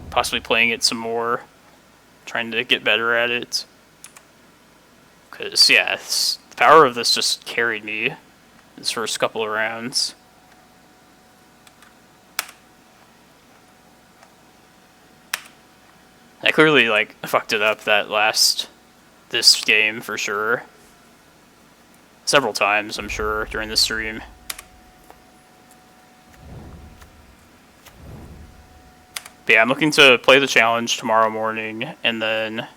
possibly playing it some more, trying to get better at it. Because, yeah, the power of this just carried me this first couple of rounds. I clearly, like, fucked it up this game for sure. Several times, I'm sure, during the stream. But yeah, I'm looking to play the challenge tomorrow morning, and then...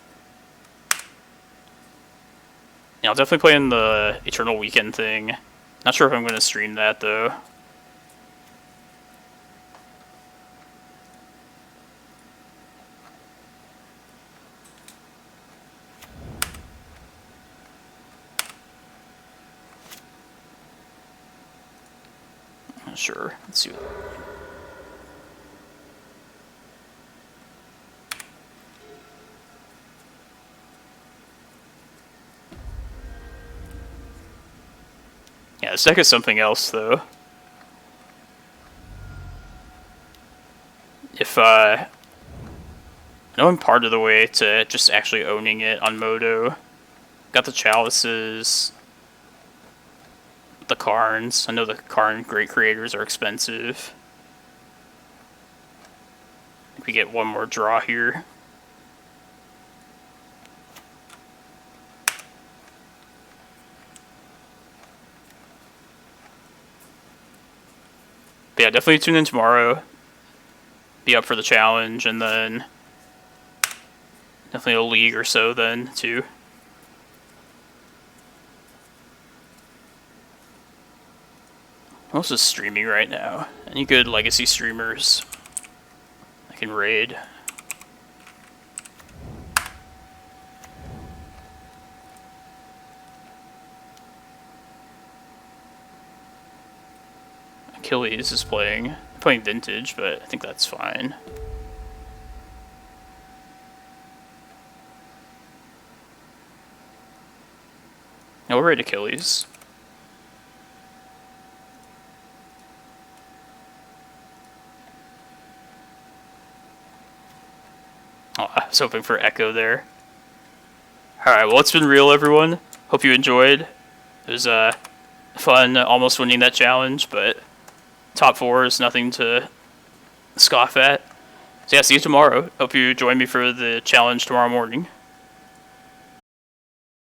Yeah, I'll definitely play in the Eternal Weekend thing. Not sure if I'm going to stream that, though. Not sure. Let's see what... Yeah, this deck is something else, though. If, I know I'm part of the way to just actually owning it on Moto. Got the Chalices, the Karns. I know the Karn Great Creators are expensive. I think we get one more draw here. But yeah, definitely tune in tomorrow. Be up for the challenge, and then definitely a league or so then, too. Who else is streaming right now? Any good legacy streamers I can raid? Achilles is playing Vintage, but I think that's fine. No, we'll raid Achilles. Oh, I was hoping for Echo there. Alright, well, it's been real, everyone. Hope you enjoyed. It was fun almost winning that challenge, but top 4 is nothing to scoff at. So yeah, see you tomorrow. Hope you join me for the challenge tomorrow morning.